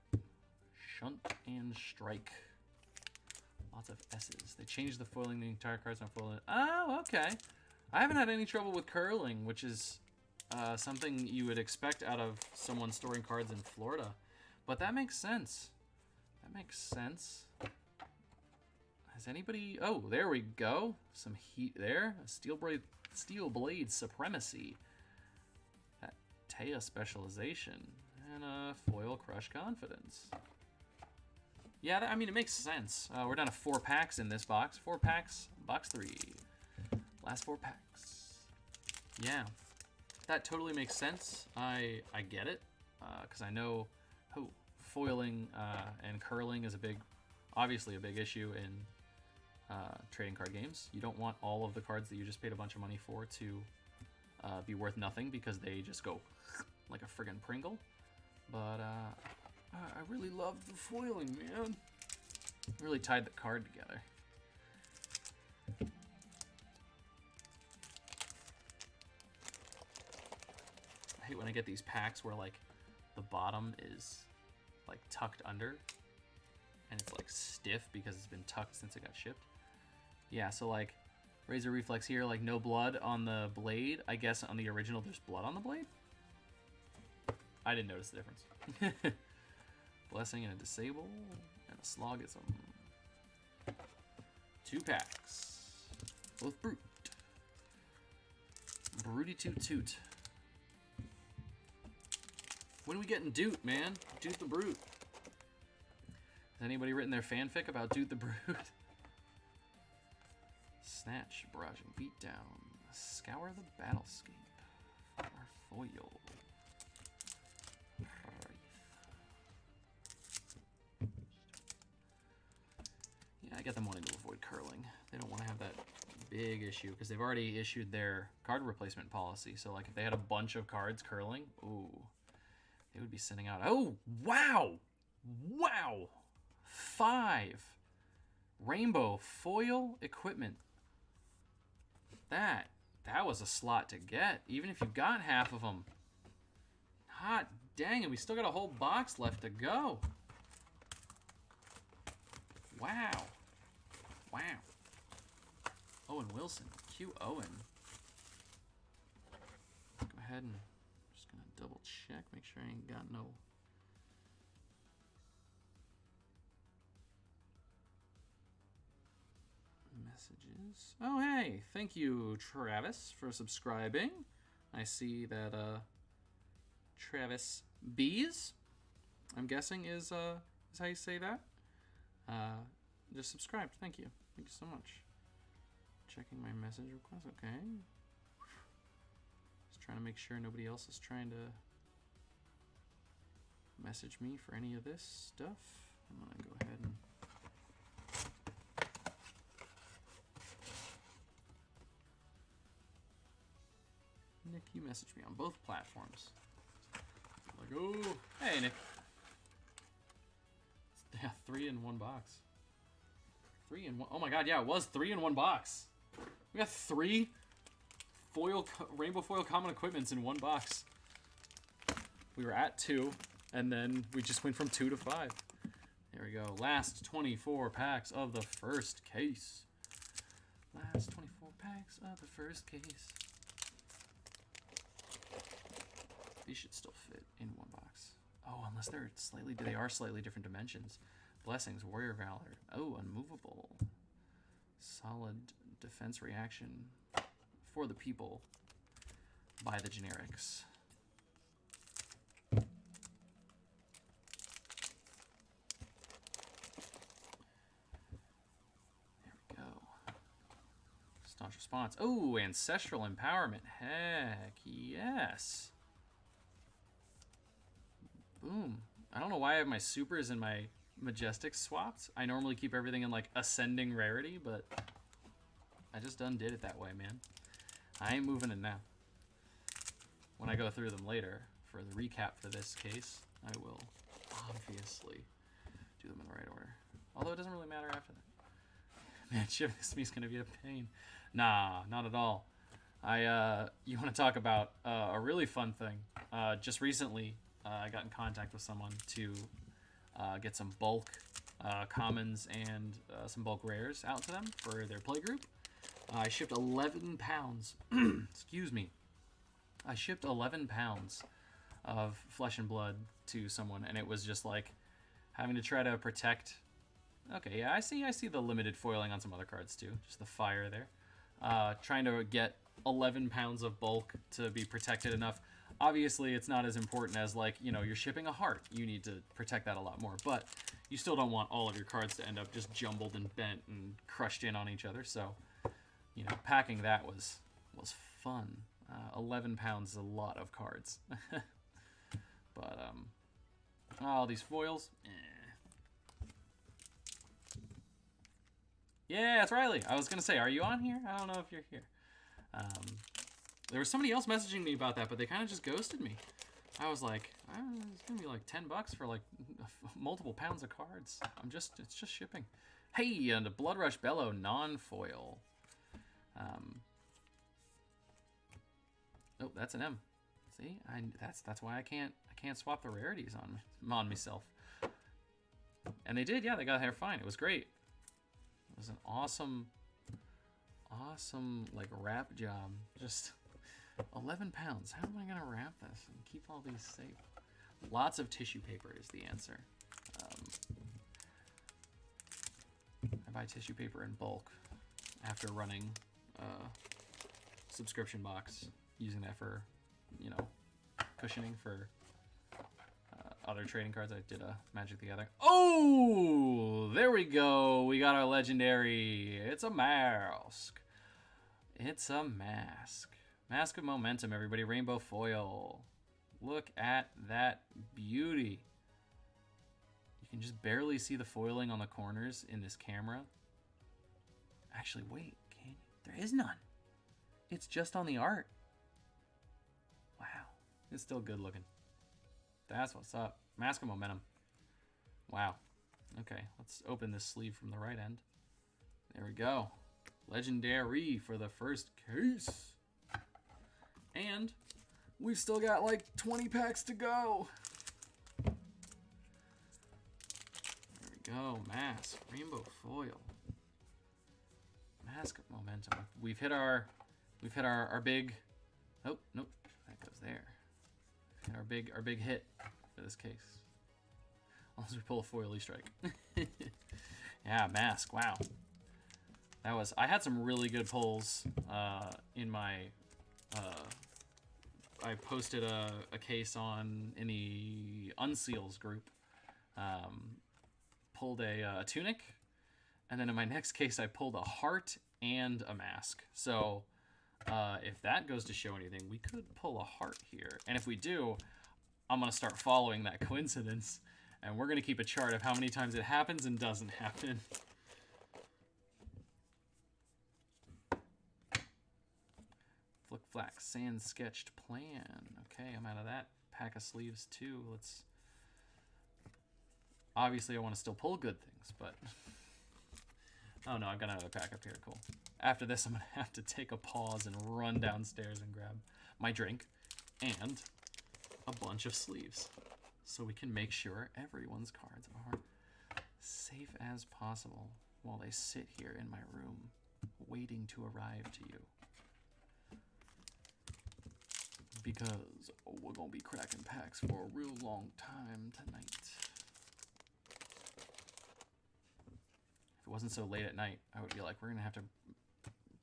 Shunt, and Strike. Lots of S's. They changed the foiling, the entire cards not foiling. Oh, okay. I haven't had any trouble with curling, which is something you would expect out of someone storing cards in Florida. But that makes sense. That makes sense. Has anybody... Oh, there we go. Some heat there. A Steel Blade Supremacy. That Taya Specialization. And a Foil Crush Confidence. Yeah, I mean, it makes sense. We're down to 4 packs in this box. 4 packs, box 3. Last 4 packs. Yeah, that totally makes sense. I get it, because I know foiling and curling is obviously a big issue in trading card games. You don't want all of the cards that you just paid a bunch of money for to be worth nothing because they just go like a friggin' Pringle. But I really love the foiling, man. Really tied the card together. I hate when I get these packs where like the bottom is like tucked under and it's like stiff because it's been tucked since it got shipped. Yeah, so like Razor Reflex here, like no blood on the blade. I guess on the original there's blood on the blade. I didn't notice the difference. Blessing and a Disable and a Slogism. 2 packs. Both Brute. Broody Toot Toot. When are we getting Doot, man? Doot the Brute. Has anybody written their fanfic about Doot the Brute? Snatch, Barraging Beatdown. Scour the Battlescape. For our foil. Yeah, I get them wanting to avoid curling. They don't want to have that big issue because they've already issued their card replacement policy. So like if they had a bunch of cards curling, ooh, they would be sending out. Oh, wow. Wow. 5 rainbow foil equipment. That was a slot to get, even if you got half of them. Hot dang it, we still got a whole box left to go. Wow. Wow. Owen Wilson. Q Owen. Go ahead and just gonna double check, make sure I ain't got no messages. Oh hey, thank you Travis for subscribing. I see that Travis Bees, I'm guessing is how you say that. Just subscribed. Thank you. Thank you so much. Checking my message request. Okay. Just trying to make sure nobody else is trying to message me for any of this stuff. I'm gonna go ahead and Nick, you messaged me on both platforms. Like, oh, hey Nick. Yeah, 3 in 1 box. 3 in 1. Oh my god, yeah, it was 3 in 1 box. We got 3 rainbow foil common equipments in 1 box. We were at 2, and then we just went from 2 to 5. There we go. Last 24 packs of the first case. Last 24 packs of the first case. These should still fit in 1 box. Oh, unless they are slightly different dimensions. Blessings, Warrior Valor. Oh, Unmovable. Solid defense reaction for the people by the generics. Launch response. Oh, ancestral empowerment. Heck yes. Boom. I don't know why I have my supers and my majestics swapped. I normally keep everything in like ascending rarity, but I just done did it that way, man. I ain't moving it now. When I go through them later for the recap for this case, I will obviously do them in the right order. Although it doesn't really matter after that. Man, shipping this to me is going to be a pain. Nah, not at all. You want to talk about a really fun thing. Just recently, I got in contact with someone to get some bulk commons and some bulk rares out to them for their play group. I shipped 11 pounds. Excuse me. I shipped 11 pounds of flesh and blood to someone, and it was just like having to try to protect. Okay, yeah, I see the limited foiling on some other cards too. Just the fire there. Trying to get 11 pounds of bulk to be protected enough. Obviously, it's not as important as, like, you know, you're shipping a heart. You need to protect that a lot more. But you still don't want all of your cards to end up just jumbled and bent and crushed in on each other. So, you know, packing that was fun. 11 pounds is a lot of cards. But, all these foils. Yeah, it's Riley. I was going to say, are you on here? I don't know if you're here. There was somebody else messaging me about that, but they kind of just ghosted me. I was like, it's going to be like $10 for like multiple pounds of cards. It's just shipping. Hey, and a Blood Rush Bellow non-foil. Oh, that's an M. See, that's why I can't swap the rarities on myself. And they did, yeah, they got there fine. It was great. It was an awesome like wrap job. Just 11 pounds. How am I gonna wrap this and keep all these safe? Lots of tissue paper is the answer. I buy tissue paper in bulk after running subscription box, using that for, you know, cushioning for other trading cards. I did a Magic the Gathering. Oh, there we go. We got our legendary. It's a mask. It's a mask. Mask of Momentum, everybody. Rainbow foil. Look at that beauty. You can just barely see the foiling on the corners in this camera. Actually, wait. Can you? There is none. It's just on the art. Wow. It's still good looking. That's what's up. Mask of Momentum. Wow. Okay, let's open this sleeve from the right end. There we go. Legendary for the first case. And we've still got like 20 packs to go. There we go. Mask. Rainbow foil. Mask of Momentum. We've hit our big. Oh, nope. That goes there. Our big hit for this case. Unless we pull a foily strike. Yeah, mask. Wow. That was. I had some really good pulls in my. I posted a case in the Unseals group. Pulled a tunic, and then in my next case I pulled a heart and a mask. So if that goes to show anything, we could pull a heart here. And if we do, I'm going to start following that coincidence. And we're going to keep a chart of how many times it happens and doesn't happen. Flick Flack, Sand Sketched Plan. Okay, I'm out of that pack of sleeves too. Obviously I want to still pull good things, but... Oh no, I've got another pack up here. Cool. After this, I'm going to have to take a pause and run downstairs and grab my drink and a bunch of sleeves so we can make sure everyone's cards are safe as possible while they sit here in my room waiting to arrive to you. Because we're going to be cracking packs for a real long time tonight. If it wasn't so late at night, I would be like, we're going to have to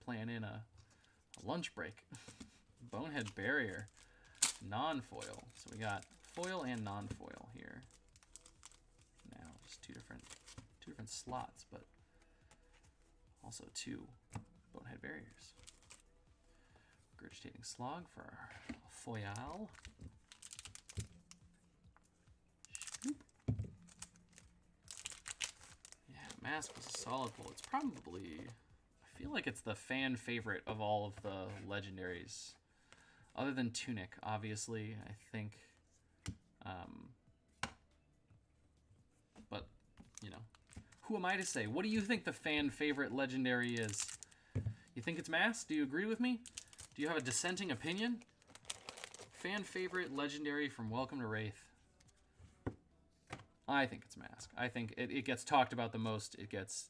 plan in a lunch break. Bonehead Barrier. Non-foil. So we got foil and non-foil here. Now, just two different slots, but also two Bonehead Barriers. Regurgitating Slog for our foil. Yeah, Mask was a solid pull. It's probably, I feel like it's the fan favorite of all of the legendaries. Other than Tunic, obviously, I think. But, you know, who am I to say? What do you think the fan favorite legendary is? You think it's Mask? Do you agree with me? Do you have a dissenting opinion? Fan favorite legendary from Welcome to Rathe. I think it's Mask. I think it gets talked about the most. It gets...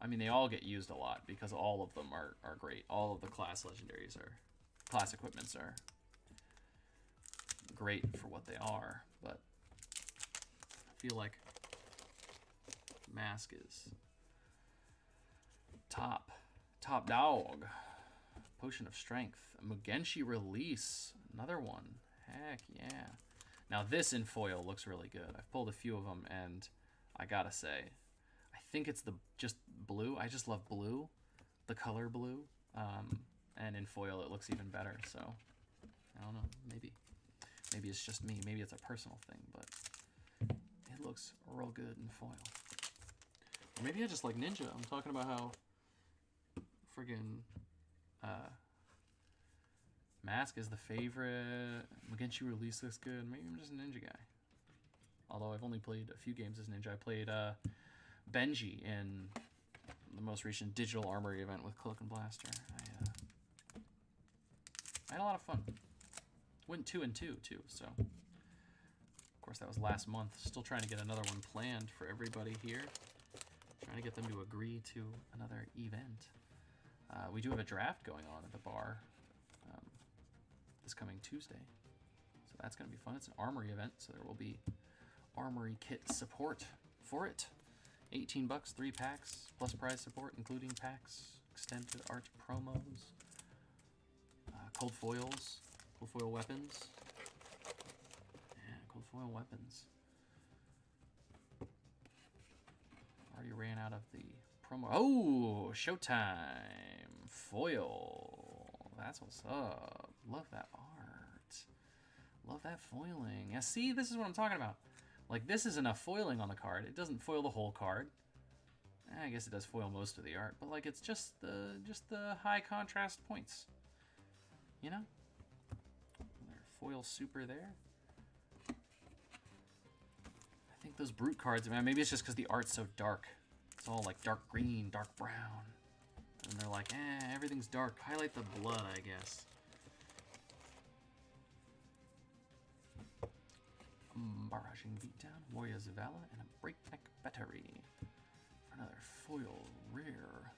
I mean, they all get used a lot because all of them are great. All of the class legendaries are... Class equipments are great for what they are, but I feel like Mask is top dog. Potion of Strength, Mugenshi Release, another one. Heck yeah! Now this in foil looks really good. I've pulled a few of them, and I gotta say, I think it's the just blue. I just love blue, the color blue. And in foil it looks even better. So I don't know. Maybe it's just me. Maybe it's a personal thing, but it looks real good in foil. Or maybe I just like Ninja. I'm talking about how friggin' Mask is the favorite. Mugenshi Release looks good. Maybe I'm just a Ninja guy. Although I've only played a few games as Ninja. I played Benji in the most recent digital Armory event with Cloak and Blaster. I had a lot of fun. Went 2-2 too, so of course that was last month. Still trying to get another one planned for everybody here. Trying to get them to agree to another event. We do have a draft going on at the bar this coming Tuesday, so that's going to be fun. It's an Armory event, so there will be Armory kit support for it. 18 bucks, 3 packs, plus prize support, including packs, extended art promos, cold foils, cold foil weapons. Yeah, cold foil weapons. Already ran out of the promo. Oh, Showtime foil. That's what's up. Love that art. Love that foiling. Yeah, see, this is what I'm talking about. Like, this is enough foiling on the card. It doesn't foil the whole card. I guess it does foil most of the art, but like, it's just the high contrast points. You know? Another foil super there. I think those brute cards, man, maybe it's just because the art's so dark. It's all like dark green, dark brown. And they're like, everything's dark. Highlight the blood, I guess. Barraging Beatdown, Warrior's Valor, and a Breakneck Battery. For another foil rare.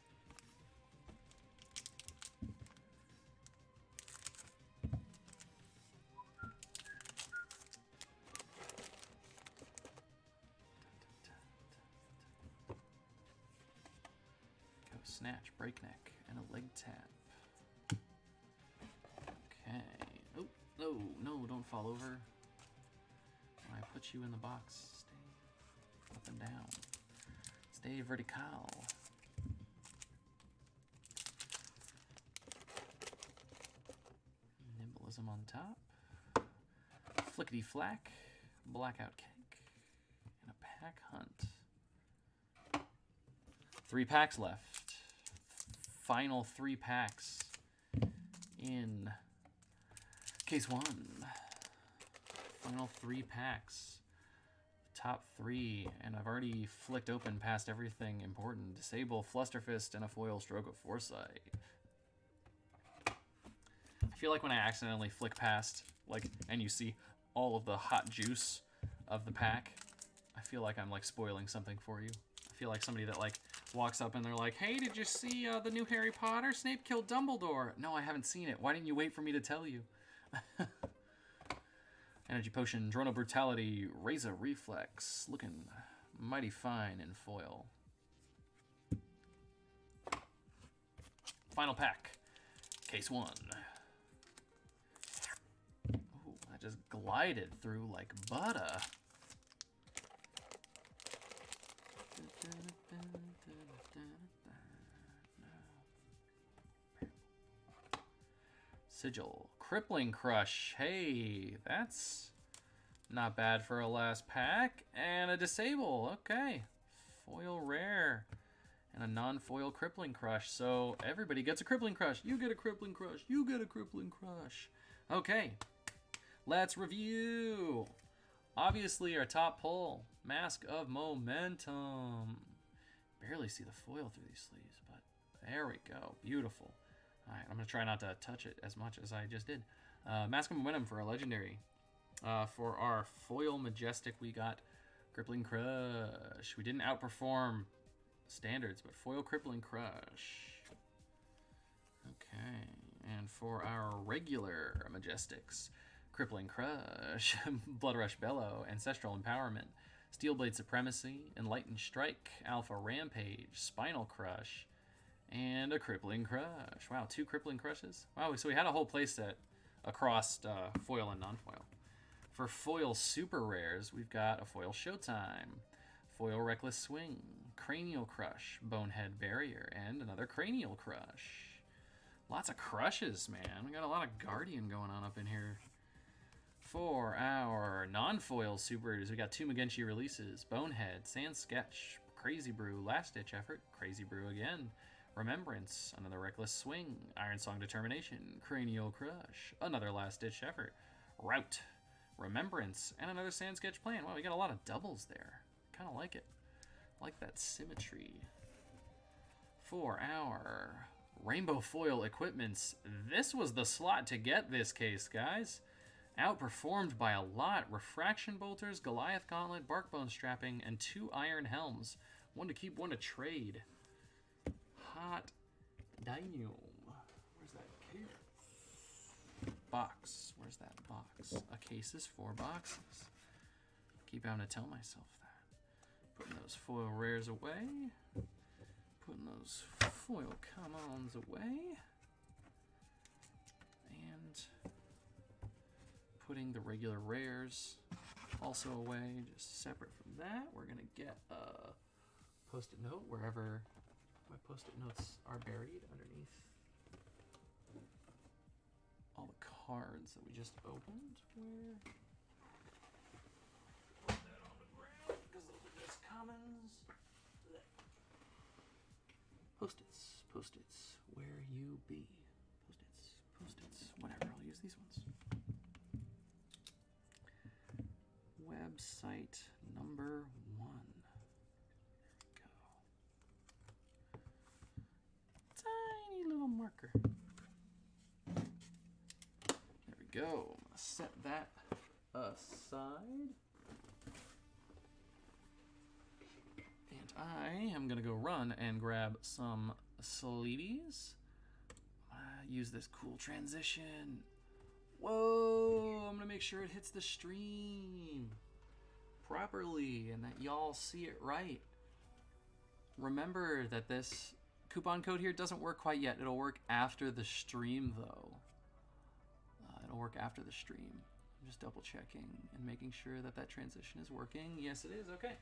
Go Snatch, Breakneck, and a Leg Tap. Okay. Oh, no, don't fall over. When I put you in the box, stay up and down. Stay vertical. Nimblism on top. Flickety Flack. Blackout Cake. And a Pack Hunt. 3 packs left. Final 3 packs in case 1. Final 3 packs. Top 3, and I've already flicked open past everything important. Disable, Flusterfist, and a foil Stroke of Foresight. I feel like when I accidentally flick past, like, and you see all of the hot juice of the pack, I feel like I'm like spoiling something for you. I feel like somebody that like walks up and they're like, "Hey, did you see the new Harry Potter? Snape killed Dumbledore." No, I haven't seen it. Why didn't you wait for me to tell you? Energy Potion, Drono Brutality, Razor Reflex, looking mighty fine in foil. Final pack, case 1. Ooh, I just glided through like butter. Sigil. Crippling Crush. Hey, that's not bad for a last pack. And a Disable. Okay. Foil rare. And a non-foil Crippling Crush. So everybody gets a Crippling Crush. You get a Crippling Crush. You get a Crippling Crush. Okay. Let's review. Obviously, our top pull. Mask of Momentum. Barely see the foil through these sleeves, but there we go. Beautiful. All right, I'm going to try not to touch it as much as I just did. Mask of Momentum for a legendary. For our foil Majestic, we got Crippling Crush. We didn't outperform standards, but foil Crippling Crush. Okay, and for our regular Majestics, Crippling Crush, Blood Rush Bellow, Ancestral Empowerment, Steelblade Supremacy, Enlightened Strike, Alpha Rampage, Spinal Crush, and a Crippling Crush. Wow, 2 Crippling Crushes. Wow, so we had a whole playset across foil and non-foil. For foil super rares, we've got a foil Showtime, foil Reckless Swing, Cranial Crush, Bonehead Barrier, and another Cranial Crush. Lots of crushes, man. We got a lot of Guardian going on up in here. For our non-foil supers, we got 2 Magenchi releases, Bonehead, Sand Sketch, Crazy Brew, Last Ditch Effort, Crazy Brew again, Remembrance, another Reckless Swing, Iron Song Determination, Cranial Crush, another Last Ditch Effort, Route, Remembrance, and another Sand Sketch Plan. Wow, we got a lot of doubles there. Kind of like it. Like that symmetry. For our Rainbow Foil Equipments, this was the slot to get this case, guys. Outperformed by a lot. Refraction Bolters, Goliath Gauntlet, Barkbone Strapping, and 2 Iron Helms. 1 to keep, 1 to trade. Hot Dino. Where's that case? Box. Where's that box? A case is 4 boxes. Keep having to tell myself that. Putting those foil rares away. Putting those foil come-ons away. And putting the regular rares also away, just separate from that. We're going to get a post-it note wherever my post-it notes are buried underneath all the cards that we just opened. Where? Put that on the ground because those are just commons. Post-its, post-its, where you be. Post-its, post-its, whatever. I'll use these ones. Website number 1. There we go. Tiny little marker. There we go. I'm gonna set that aside. And I am gonna go run and grab some sleeveys. Use this cool transition. Whoa, I'm gonna make sure it hits the stream properly and that y'all see it right. Remember that this coupon code here doesn't work quite yet. It'll work after the stream though. It'll work after the stream. I'm just double checking and making sure that that transition is working. Yes, it is. Okay.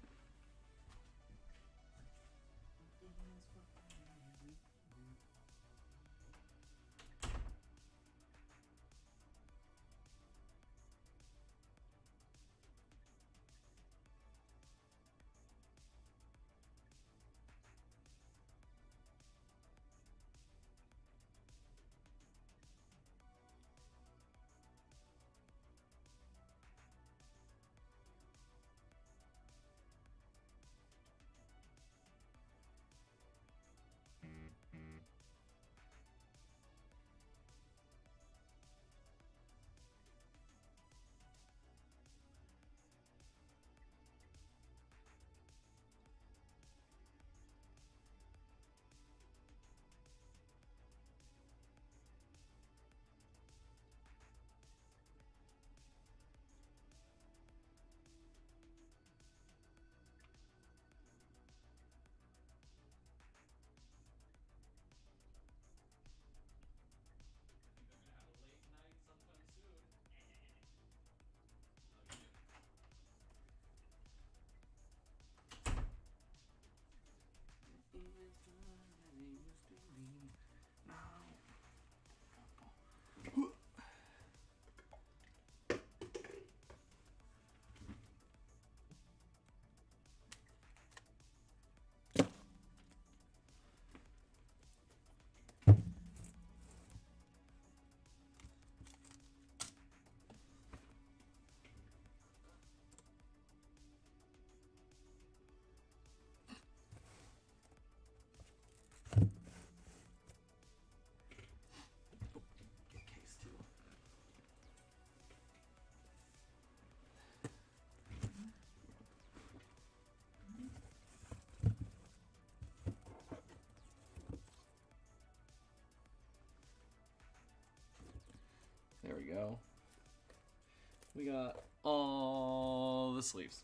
We got all the sleeves.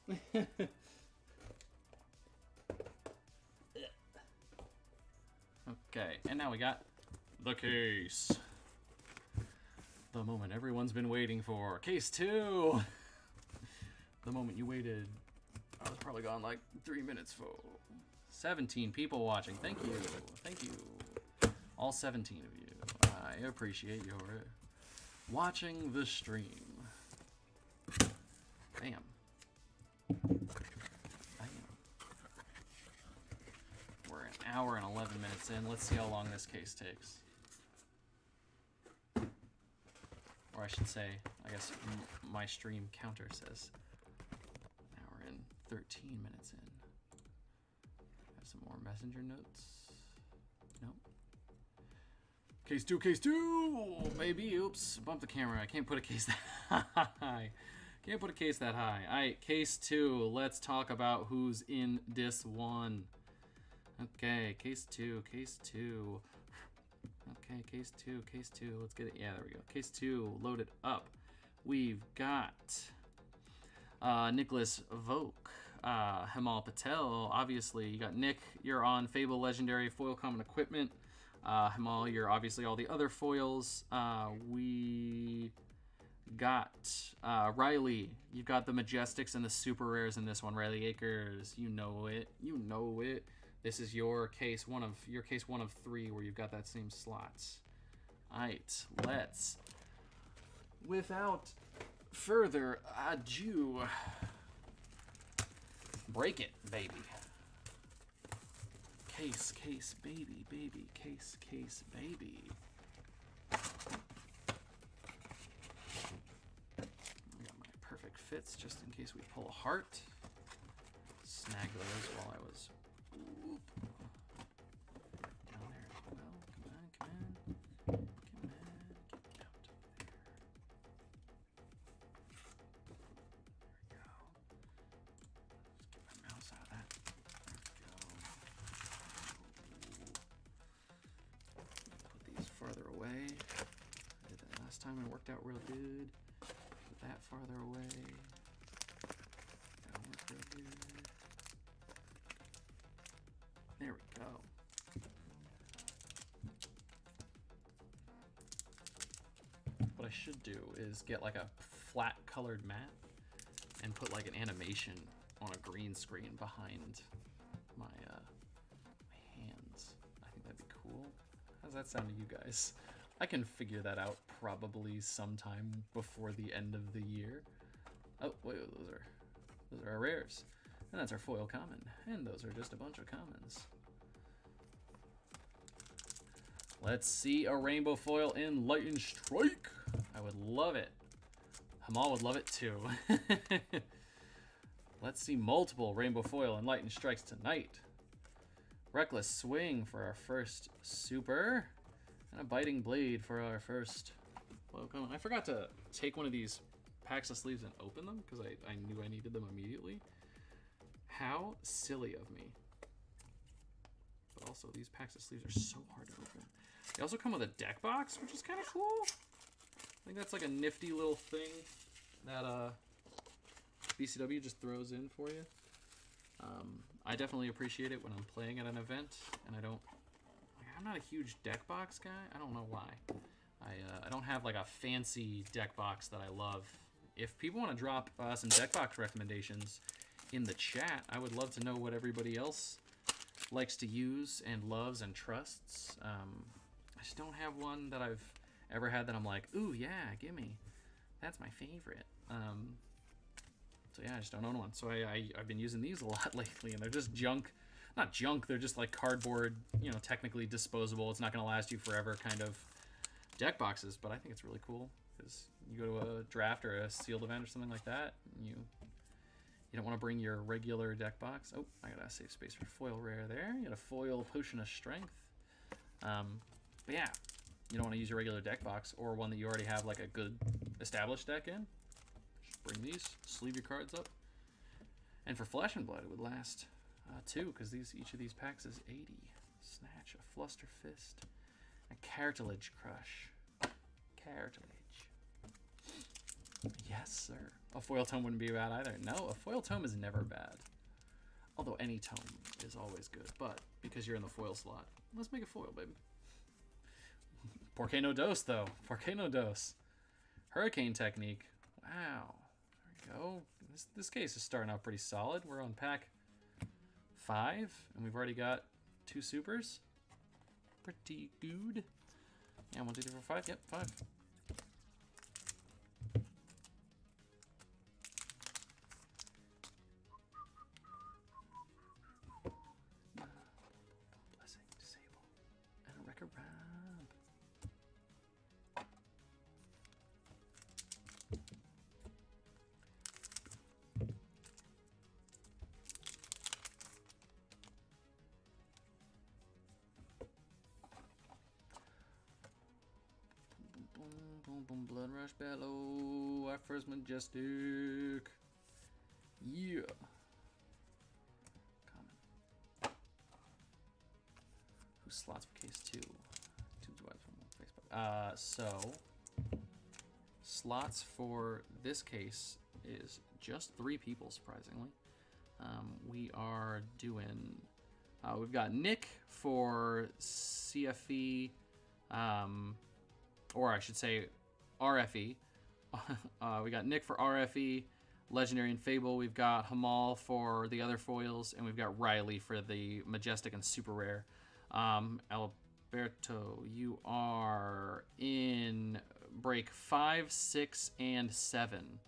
Okay, and now we got the case. The moment everyone's been waiting for. Case 2! The moment you waited. I was probably gone like 3 minutes for. 17 people watching. Thank you. Thank you. All 17 of you. I appreciate your watching the stream. Bam. We're an hour and 11 minutes in. Let's see how long this case takes. Or I should say, I guess my stream counter says now we're in 13 minutes in. Have some more messenger notes. Nope. Case 2, case 2! Maybe, oops, bump the camera. I can't put a case that high. Can't put a case that high. Alright, case 2. Let's talk about who's in this one. Okay, case 2, case 2. Okay, case 2, case 2. Let's get it. Yeah, there we go. Case 2 loaded up. We've got Nicholas Voke, Himal Patel. Obviously, you got Nick. You're on Fable Legendary Foil Common Equipment. Himal, you're obviously all the other foils. We got Riley. You've got the Majestics and the Super Rares in this one. Riley Akers. You know it. You know it. This is your case one of 3 where you've got that same slots. Alright, let's, without further ado, break it, baby. Case, baby, baby, case, baby. I got my perfect fits just in case we pull a heart. Snag those while I was. Oop. Down there as well. Come on. Get out of there. There we go. Let's get my mouse out of that. There we go. Put these farther away. I did that last time and it worked out real good. Put that farther away. That'll work real good. There we go. What I should do is get like a flat colored mat and put like an animation on a green screen behind my hands. I think that'd be cool. How's that sound to you guys? I can figure that out probably sometime before the end of the year. Oh, wait, those are our rares. And that's our foil common. And those are just a bunch of commons. Let's see a rainbow foil in Lightning Strike. I would love it. Himal would love it too. Let's see multiple rainbow foil and Lightning Strikes tonight. Reckless Swing for our first super. And a Biting Blade for our first foil common. I forgot to take one of these packs of sleeves and open them because I knew I needed them immediately. How silly of me. But also, these packs of sleeves are so hard to open. They also come with a deck box, which is kind of cool. I think that's like a nifty little thing that BCW just throws in for you. I definitely appreciate it when I'm playing at an event, and I'm not a huge deck box guy. I don't know why. I don't have like a fancy deck box that I love. If people want to drop some deck box recommendations in the chat, I would love to know what everybody else likes to use and loves and trusts. I just don't have one that I've ever had that I'm like, ooh yeah, gimme. That's my favorite. So yeah, I just don't own one. So I've been using these a lot lately, and they're just junk. Not junk, they're just like cardboard, you know, technically disposable. It's not going to last you forever kind of deck boxes, but I think it's really cool because you go to a draft or a sealed event or something like that, and you don't want to bring your regular deck box. Oh, I gotta save space for foil rare there. You got a foil Potion of Strength. But yeah, you don't want to use your regular deck box or one that you already have like a good established deck in. Just bring these, sleeve your cards up. And for Flesh and Blood, it would last 2 because each of these packs is 80. Snatch, a Fluster Fist, a Cartilage Crush. Cartilage. Yes, sir. A foil tome wouldn't be bad either. No, a foil tome is never bad. Although any tome is always good. But because you're in the foil slot, let's make a foil, baby. Por qué no dos, though? Por qué no dos? Hurricane technique. Wow. There we go. This case is starting out pretty solid. We're on pack 5, and we've already got 2 supers. Pretty good. Yeah, 1, 2, 3, 4, 5. Yep, 5. Blessing, disable, and a record ramp. Boom, boom, blood rush bellow. Our first majestic. Yeah. Common. Who slots for case 2? 2 dwives from Facebook. So slots for this case is just 3 people, surprisingly. We are doing. We've got Nick for CFE. Or I should say RFE. We got Nick for RFE, Legendary and Fable. We've got Hamal for the other foils, and we've got Riley for the Majestic and Super Rare. Alberto, you are in break 5, 6, and 7.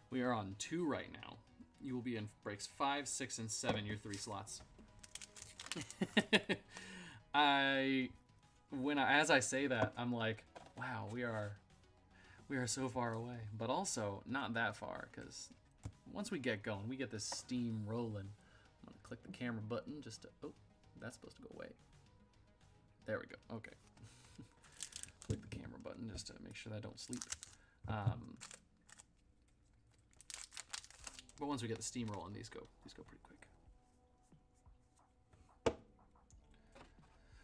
We are on 2 right now. You will be in breaks 5, 6, and 7, your 3 slots. As I say that, I'm like, wow, we are so far away, but also not that far, because once we get going, we get this steam rolling. I'm gonna click the camera button just to, oh, that's supposed to go away. There we go. Okay. Click the camera button just to make sure that I don't sleep. But once we get the steam rolling, these go pretty quick.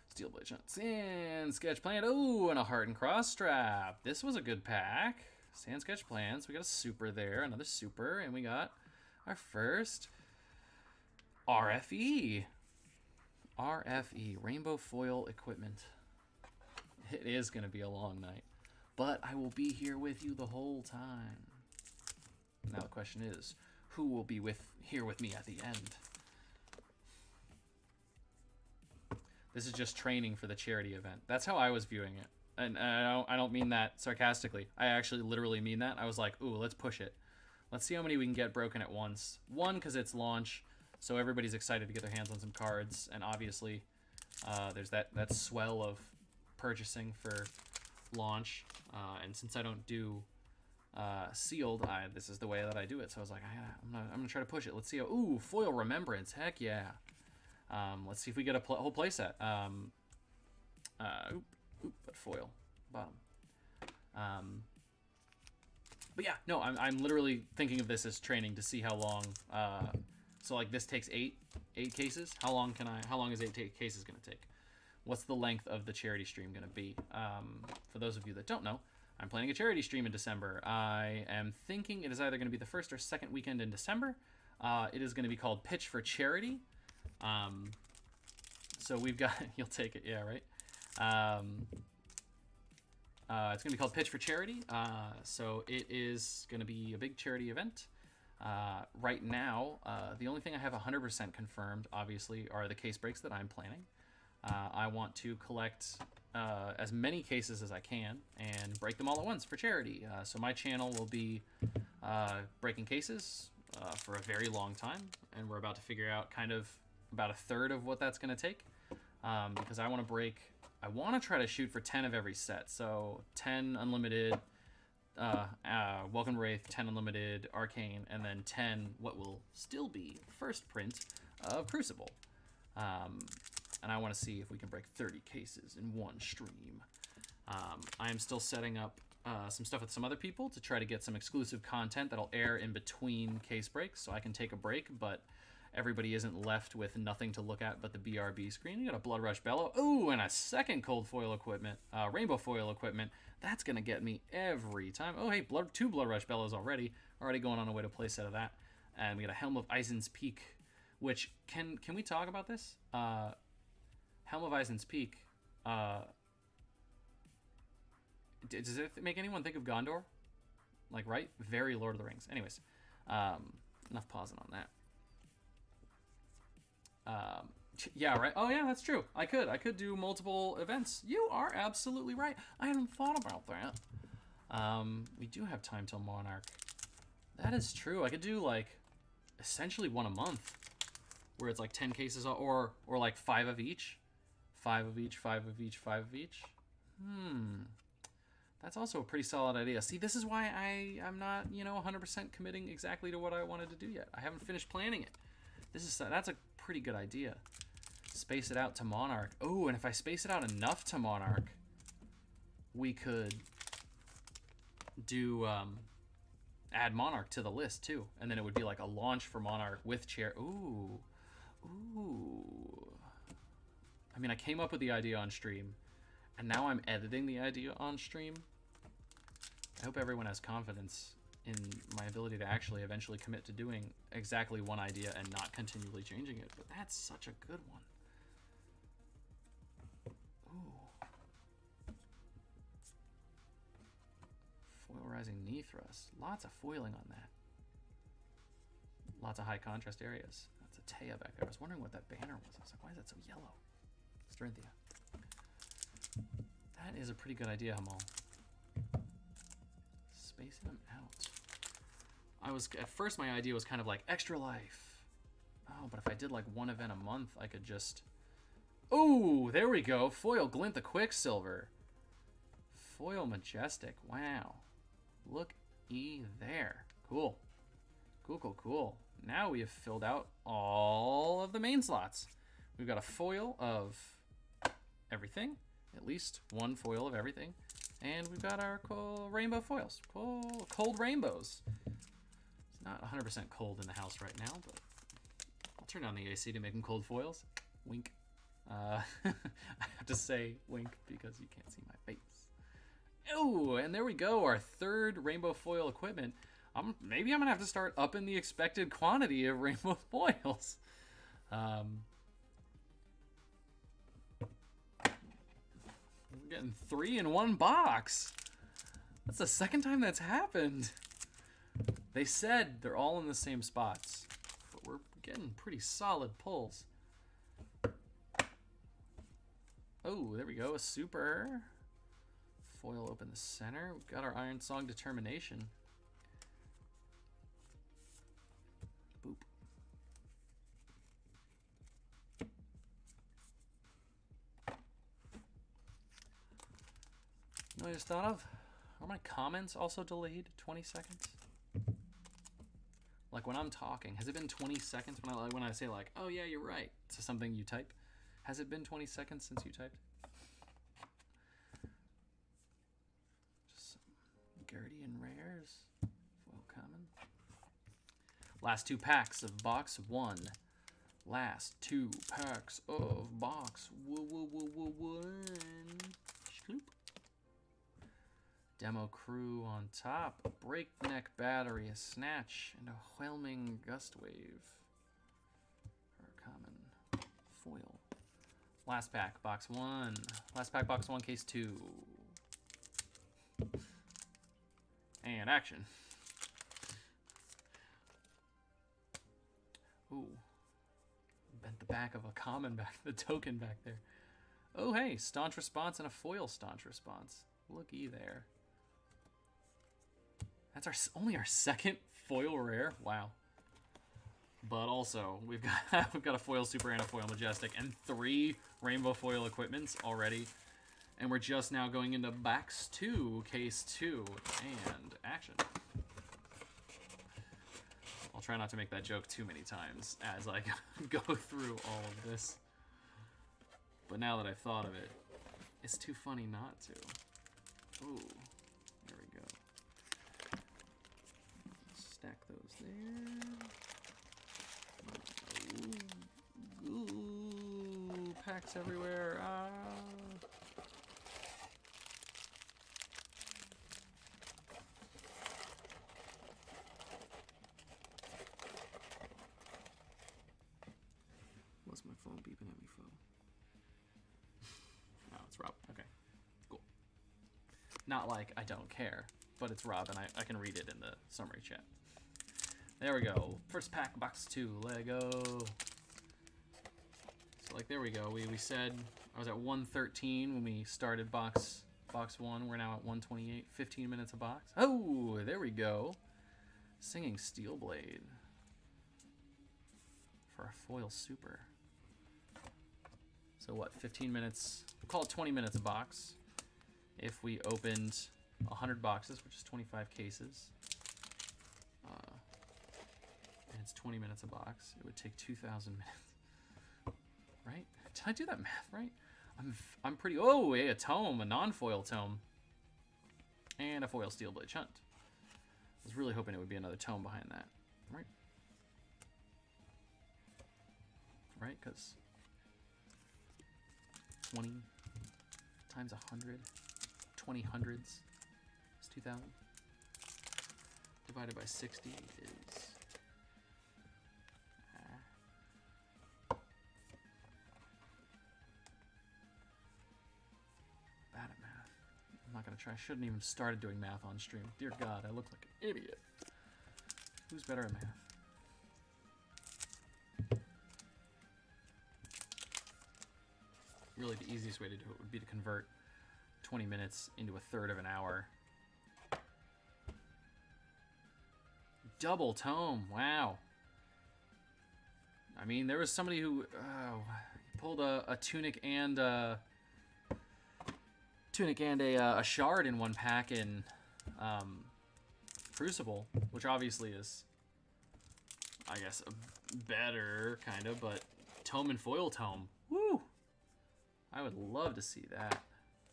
Steel blade shots and sketch plan. Oh, and a heart and cross strap. This was a good pack. Sand sketch plans. We got a super there, another super, and we got our first RFE. RFE, rainbow foil equipment. It is going to be a long night, but I will be here with you the whole time. Now the question is, who will be here with me at the end? This is just training for the charity event. That's how I was viewing it. And I don't mean that sarcastically. I actually literally mean that. I was like, ooh, let's push it. Let's see how many we can get broken at once. 1, because it's launch, so everybody's excited to get their hands on some cards. And obviously, there's that swell of purchasing for launch. And since I don't do sealed, this is the way that I do it. So I was like, I'm gonna try to push it. Let's see how. Ooh, foil remembrance. Heck yeah. Let's see if we get a whole playset. But foil bottom. But yeah, no, I'm literally thinking of this as training to see how long. So like this takes 8 cases. How long is 8 cases gonna take? What's the length of the charity stream gonna be? For those of you that don't know, I'm planning a charity stream in December. I am thinking it is either gonna be the first or second weekend in December. It is gonna be called Pitch for Charity. So we've got, you'll take it, yeah, right? It's gonna be called Pitch for Charity. So it is gonna be a big charity event. Right now, the only thing I have 100% confirmed, obviously, are the case breaks that I'm planning. I want to collect as many cases as I can and break them all at once for charity. So my channel will be breaking cases for a very long time, and we're about to figure out kind of about a third of what that's going to take, because I want to try to shoot for 10 of every set. So 10 unlimited, Welcome Rathe, 10 unlimited Arcane, and then 10 what will still be first print of Crucible. And I want to see if we can break 30 cases in one stream. I am still setting up some stuff with some other people to try to get some exclusive content that'll air in between case breaks, so I can take a break, but everybody isn't left with nothing to look at but the BRB screen. You got a Blood Rush Bellow. Ooh, and a second cold foil equipment, rainbow foil equipment. That's going to get me every time. Oh, hey, two Blood Rush Bellows already. Already going on a way to play set of that. And we got a Helm of Eisen's Peak, which, can we talk about this? Helm of Eisen's Peak, does it make anyone think of Gondor? Like, right? Very Lord of the Rings. Anyways, enough pausing on that. Yeah, right. Oh, yeah, that's true. I could do multiple events. You are absolutely right. I hadn't thought about that. We do have time till Monarch. That is true. I could do, like, essentially one a month, where it's like 10 cases, or like 5 of each. 5 of each, 5 of each, 5 of each. That's also a pretty solid idea. See, this is why I'm not, 100% committing exactly to what I wanted to do yet. I haven't finished planning it. That's a pretty good idea. Space it out to Monarch. Oh, and if I space it out enough to Monarch, we could do add Monarch to the list too, and then it would be like a launch for Monarch with chair. Ooh. I mean, I came up with the idea on stream, and now I'm editing the idea on stream. I hope everyone has confidence in my ability to actually eventually commit to doing exactly one idea and not continually changing it, but that's such a good one. Ooh. Foil rising knee thrust. Lots of foiling on that. Lots of high contrast areas. That's a Taya back there. I was wondering what that banner was. I was like, why is that so yellow? Sterinthia. That is a pretty good idea, Hamal. Spacing them out. At first my idea was kind of like extra life. Oh, but if I did like one event a month, I could just... Oh, there we go. Foil Glint the Quicksilver. Foil Majestic. Wow. Look-y there. Cool. Cool. Now we have filled out all of the main slots. We've got a foil of everything. At least one foil of everything. And we've got our rainbow foils. Cold rainbows. It's not 100% cold in the house right now, but I'll turn on the AC to make them cold foils. Wink. I have to say wink because you can't see my face. Oh, and there we go. Our third rainbow foil equipment. Maybe I'm going to have to start upping the expected quantity of rainbow foils. We're getting 3 in one box. That's the second time that's happened. They said they're all in the same spots, but we're getting pretty solid pulls. Oh, there we go. A super. Foil open the center. We've got our Iron Song Determination. Boop. You know what I just thought of? Are my comments also delayed 20 seconds? Like when I'm talking, has it been 20 seconds when I say like, oh yeah, you're right, to something you type? Has it been 20 seconds since you typed? Just some Guardian Rares. Foil common. Last 2 packs of box 1. Last 2 packs of box 1. Shloop. Demo crew on top. A breakneck battery, a snatch, and a whelming gust wave. For a common foil. Last pack, box 1. Last pack, box 1, case 2. And action. Ooh. Bent the back of a common back, the token back there. Oh, hey, staunch response and a foil staunch response. Looky there. That's only our second foil rare. Wow. But also, we've got a foil super and a foil majestic and 3 rainbow foil equipments already. And we're just now going into box 2, case 2, and action. I'll try not to make that joke too many times as I go through all of this. But now that I've thought of it, it's too funny not to. Ooh, there we go. Stack those there. Tunics everywhere. Ah. What's my phone beeping at me for? Oh, it's Rob. Okay, cool. Not like I don't care, but it's Rob, and I can read it in the summary chat. There we go. First pack, box 2. Lego. So, like, there we go. We said I was at 113 when we started box 1. We're now at 128. 15 minutes a box. Oh, there we go. Singing Steel Blade for a foil super. So what, 15 minutes, we'll call it 20 minutes a box. If we opened 100 boxes, which is 25 cases, and it's 20 minutes a box, it would take 2,000 minutes, right? Did I do that math right? I'm pretty, oh, yeah, a tome, a non-foil tome, and a foil Steel Blade Shunt. I was really hoping it would be another tome behind that, right? Right, because 20 times 100, 20 hundreds is 2,000. Divided by 60 is... bad at math. I'm not going to try. I shouldn't even started doing math on stream. Dear God, I look like an idiot. Who's better at math? Really, the easiest way to do it would be to convert 20 minutes into a third of an hour. Double tome, wow. I mean, there was somebody who pulled a tunic and a shard in one pack in Crucible, which obviously is, I guess, better kind of, but tome and foil tome, woo! I would love to see that.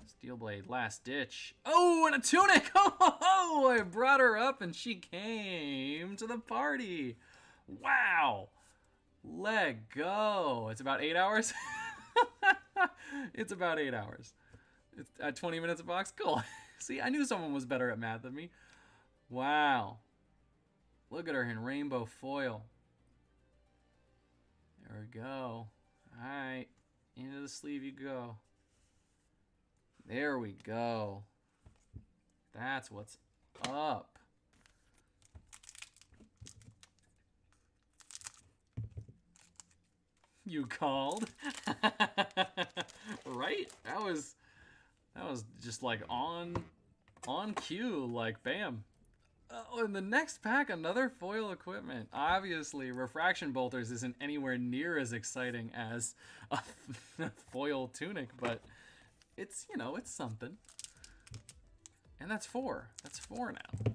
Steel Blade, last ditch. Oh, and a tunic! Oh, I brought her up and she came to the party. Wow. Let go. It's about 8 hours. It's about 8 hours. It's at 20 minutes a box. Cool. See, I knew someone was better at math than me. Wow. Look at her in rainbow foil. There we go. All right. Into the sleeve you go. There we go. That's what's up. You called? Right? That was just like on cue, like bam. Oh, in the next pack, another foil equipment. Obviously, Refraction Bolters isn't anywhere near as exciting as a foil tunic, but it's, you know, it's something. And that's 4. That's 4 now.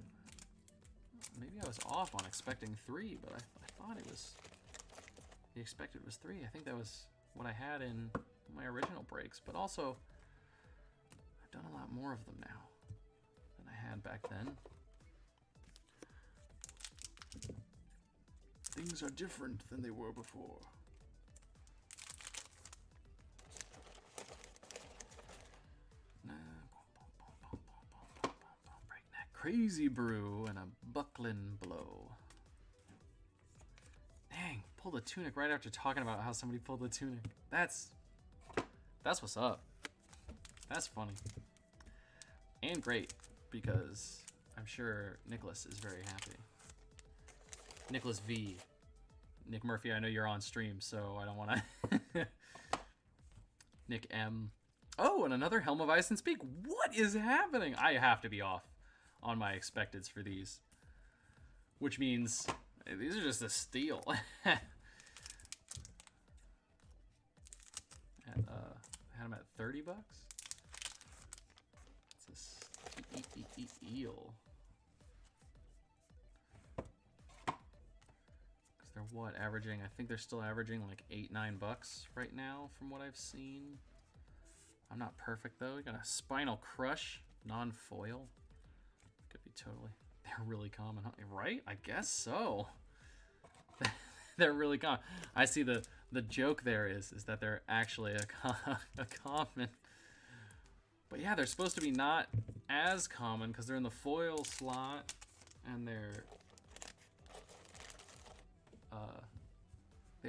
Maybe I was off on expecting 3, but I thought it was, the expected was 3. I think that was what I had in my original breaks, but also I've done a lot more of them now than I had back then. Things are different than they were before. Breakneck, Crazy Brew, and a buckling blow. Dang, pulled a tunic right after talking about how somebody pulled the tunic. That's what's up. That's funny. And great, because I'm sure Nicholas is very happy. Nicholas V. Nick Murphy, I know you're on stream, so I don't want to... Nick M. Oh, and another Helm of Ice and Speak. What is happening? I have to be off on my expecteds for these. Which means these are just a steal. Had them at 30 bucks? What's this? Eel. They're what, averaging? I think they're still averaging like $8-9 right now from what I've seen. I'm not perfect though. We got a Spinal Crush, non-foil. Could be totally. They're really common, huh? Right? I guess so. They're really common. I see the the joke there is that they're actually a common. But yeah, they're supposed to be not as common because they're in the foil slot and they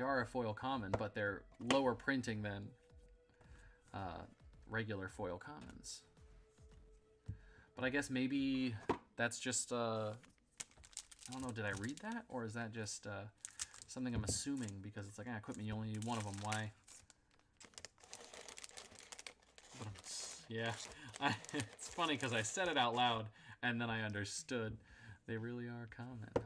are a foil common, but they're lower printing than regular foil commons. But I guess maybe that's just I don't know, did I read that? Or is that just something I'm assuming because it's like, equipment, you only need one of them, why? Yeah, it's funny because I said it out loud and then I understood. They really are common. Huh?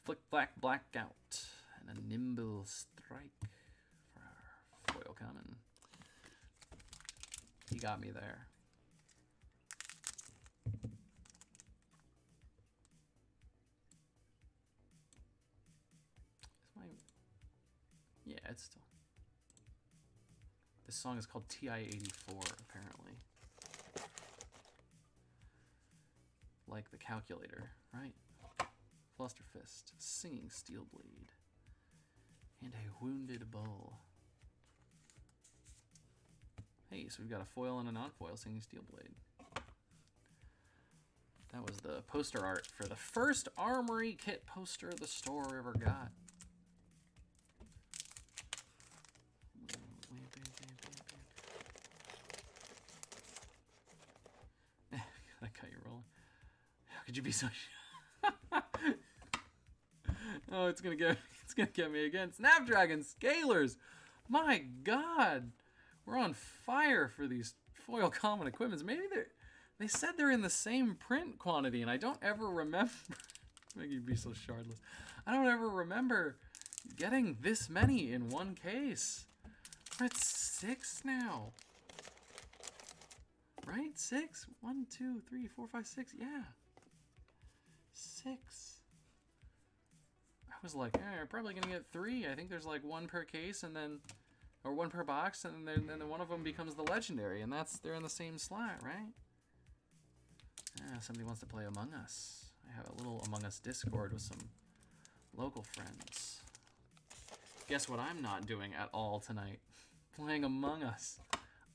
Flick Black Blackout and a Nimble Strike for our foil common. He got me there. Yeah, it's still. This song is called TI-84, apparently. Like the calculator, right? Flusterfist, Singing Steel Blade, and a Wounded Bull. Hey, so we've got a foil and a non-foil Singing Steel Blade. That was the poster art for the first Armory kit poster the store ever got. I got you rolling. How could you be so? Oh, it's gonna get me again. Snapdragon Scalers. My God, we're on fire for these foil common equipments. Maybe they said they're in the same print quantity, and I don't ever remember. Make you be so shardless. I don't ever remember getting this many in one case. We're at 6 now. Right? 6? 1, 2, 3, 4, 5, 6. Yeah. 6. I was like, we're probably going to get 3. I think there's like 1 per case and then, or 1 per box, and then one of them becomes the legendary, and they're in the same slot, right? Somebody wants to play Among Us. I have a little Among Us Discord with some local friends. Guess what I'm not doing at all tonight? Playing Among Us.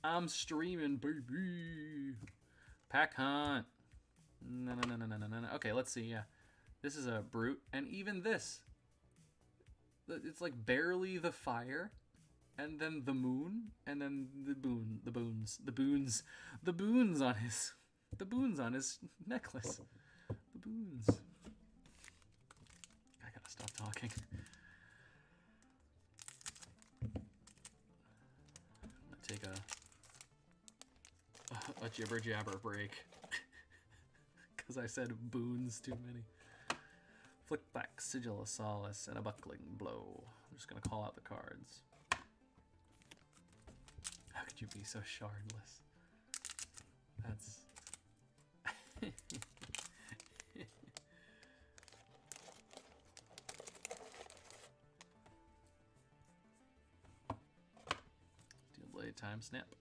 I'm streaming, baby. Pack hunt. No. Okay, let's see. Yeah, this is a brute, and even this, it's like barely the fire, and then the moon, and then the boons on his necklace. The boons. I gotta stop talking. I'm gonna take a jibber jabber break because I said boons too many. Flick back, Sigil of Solace, and a buckling blow. I'm just gonna call out the cards. How could you be so shardless? That's Steel Blade time snap.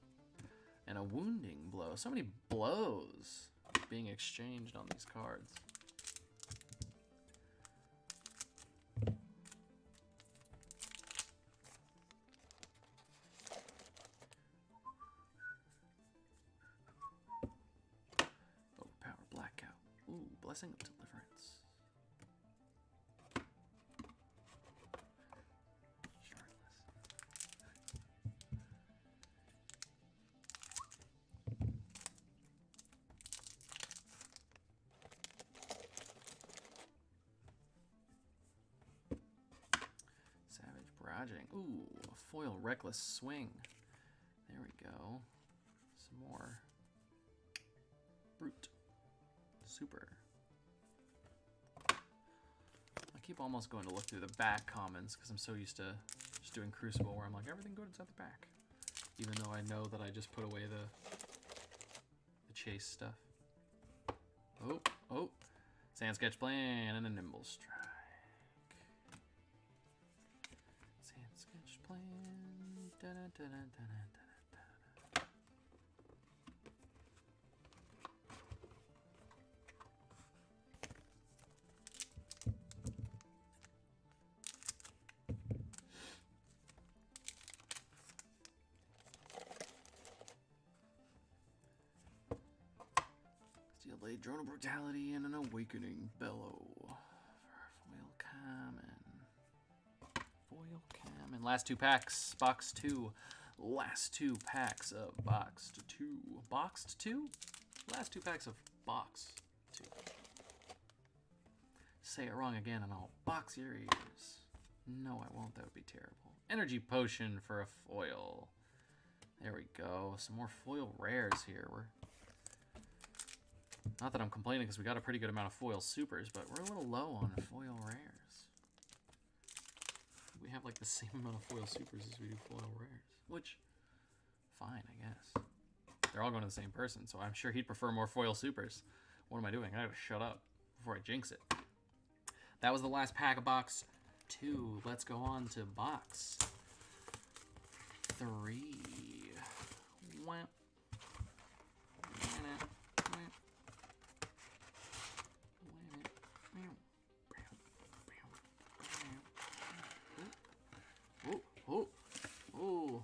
And a wounding blow. So many blows being exchanged on these cards. Overpower Blackout. Ooh, Blessing of Deliverance. Ooh, a foil Reckless Swing. There we go. Some more. Brute. Super. I keep almost going to look through the back commons because I'm so used to just doing Crucible where I'm like, everything goes at the back. Even though I know that I just put away the chase stuff. Oh. Sand Sketch Plan and a Nimble Strike. Blade, Drone of Brutality, and an Awakening Bellow. Foil common. Foil common. Last 2 packs. Box 2. Last 2 packs of boxed 2. Boxed 2? Last 2 packs of box 2. Say it wrong again and I'll box your ears. No, I won't. That would be terrible. Energy Potion for a foil. There we go. Some more foil rares here. Not that I'm complaining because we got a pretty good amount of foil supers, but we're a little low on foil rares. We have like the same amount of foil supers as we do foil rares, which, fine, I guess. They're all going to the same person, so I'm sure he'd prefer more foil supers. What am I doing? I gotta shut up before I jinx it. That was the last pack of box 2. Let's go on to box 3. Wow. Oh,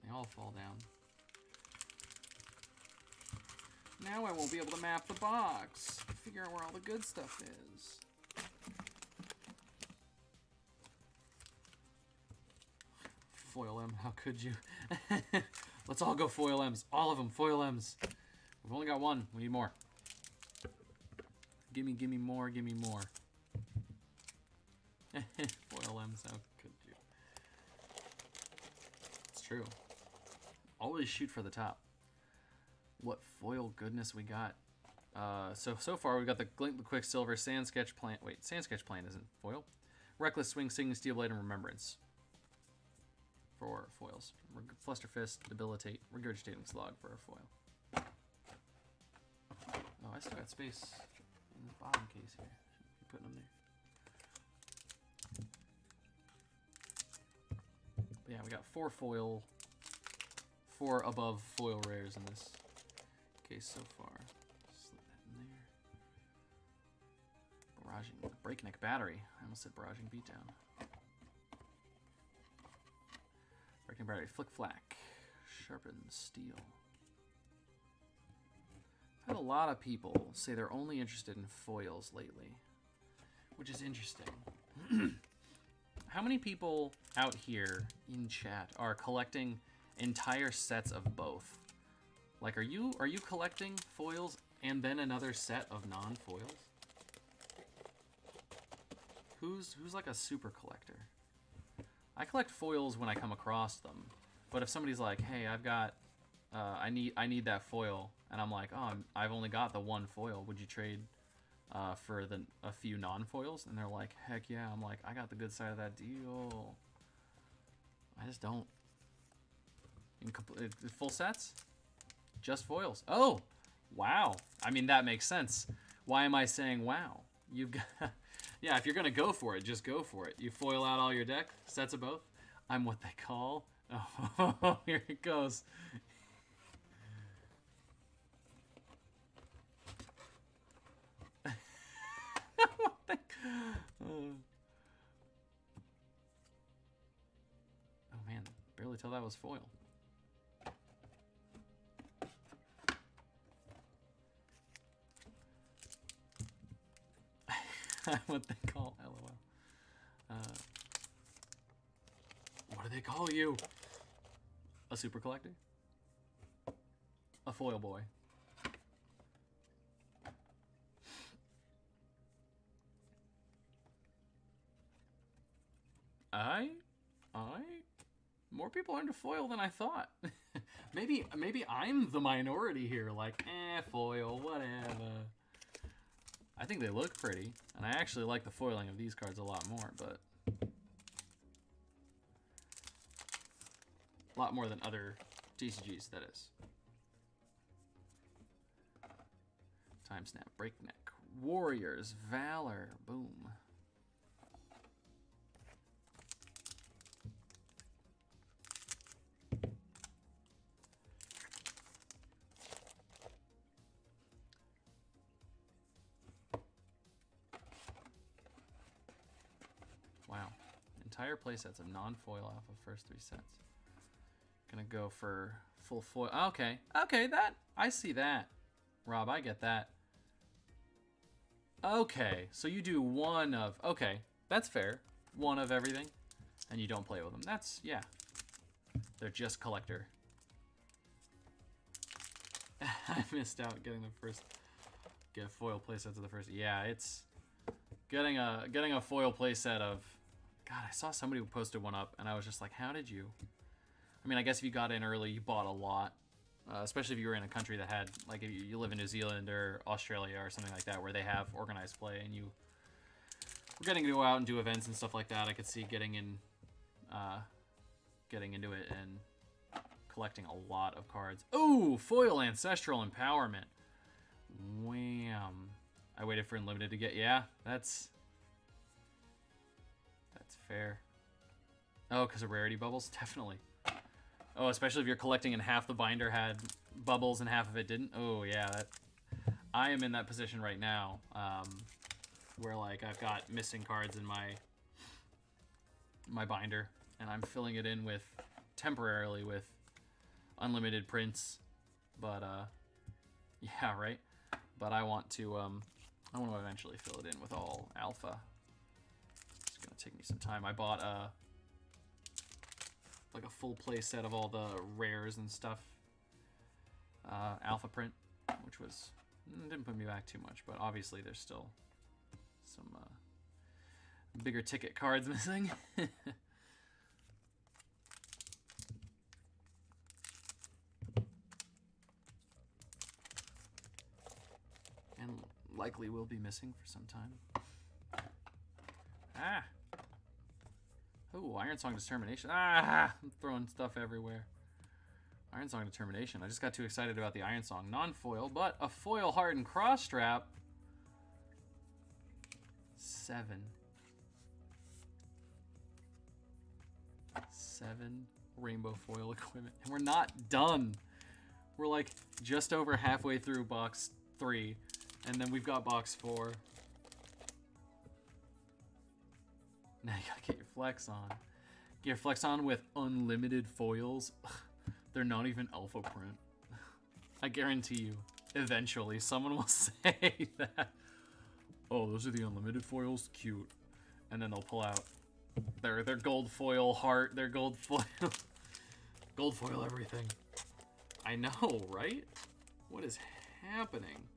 they all fall down. Now I won't be able to map the box. Figure out where all the good stuff is. Foil M, how could you? Let's all go foil M's. All of them, foil M's. We've only got one. We need more. Gimme more, gimme more. Foil M's, how could you? It's true. Always shoot for the top. What foil goodness we got. So far we've got the Glint the Quicksilver, Sand Sketch Plant. Wait, Sand Sketch Plant isn't foil. Reckless Swing, Singing Steel Blade, and Remembrance. For foils. Fluster Fist, Debilitate, Regurgitating Slog for a foil. Oh, I still got space in the bottom case here. Should be putting them there. But yeah, we got 4 foil, 4 above foil rares in this case so far. Slip that in there. Barraging, Breakneck Battery. I almost said Barraging Beatdown. Breaking Battery, Flick Flack, Sharpen Steel. I've had a lot of people say they're only interested in foils lately, which is interesting. How many people out here in chat are collecting entire sets of both? Like, are you collecting foils and then another set of non-foils? Who's like a super collector? I collect foils when I come across them, but if somebody's like, "Hey, I've got, I need that foil," and I'm like, "Oh, I've only got the one foil. Would you trade for a few non-foils?" And they're like, "Heck yeah!" I'm like, "I got the good side of that deal." I just don't. Full sets, just foils. Oh, wow. I mean, that makes sense. Why am I saying wow? You've got. Yeah, if you're going to go for it, just go for it. You foil out all your deck, sets of both. I'm what they call... Oh, here it goes. Oh, man, barely tell that was foil. What they call LOL. What do they call you? A super collector? A foil boy? More people are into foil than I thought. maybe I'm the minority here. Like, foil, whatever. I think they look pretty, and I actually like the foiling of these cards a lot more, but a lot more than other TCGs, that is. Time Snap, Breakneck, Warriors, Valor, boom. Wow. Entire playsets of non-foil off of first 3 sets. Gonna go for full foil. Okay. Okay, that I see that. Rob, I get that. Okay, so you do one of... Okay, that's fair. One of everything. And you don't play with them. That's... Yeah. They're just collector. I missed out getting the first... Get foil playsets of the first... Yeah, it's... Getting a foil playset of... God, I saw somebody who posted one up, and I was just like, how did you... I mean, I guess if you got in early, you bought a lot. Especially if you were in a country that had... Like, if you live in New Zealand or Australia or something like that, where they have organized play, and you were getting to go out and do events and stuff like that, I could see getting into it and collecting a lot of cards. Ooh, foil Ancestral Empowerment. Wham. I waited for Unlimited to get... Yeah, that's fair. Oh, because of rarity bubbles? Definitely. Oh, especially if you're collecting and half the binder had bubbles and half of it didn't. Oh, yeah. I am in that position right now, where, like, I've got missing cards in my binder, and I'm filling it in with, temporarily, with unlimited prints. But, yeah, right? But I want to eventually fill it in with all alpha. It's gonna take me some time. I bought like a full play set of all the rares and stuff. Alpha print, which was didn't put me back too much, but obviously there's still some bigger ticket cards missing. And likely will be missing for some time. Ah! Oh, Iron Song Determination. Ah! I'm throwing stuff everywhere. Iron Song Determination. I just got too excited about the Iron Song. Non-foil, but a foil hardened cross strap. 7. 7 rainbow foil equipment. And we're not done. We're like just over halfway through box 3. And then we've got box 4. Now you gotta get your flex on. Get your flex on with unlimited foils. They're not even alpha print. I guarantee you, eventually someone will say that. Oh, those are the unlimited foils? Cute. And then they'll pull out their gold foil heart, their gold foil. Gold foil everything. I know, right? What is happening?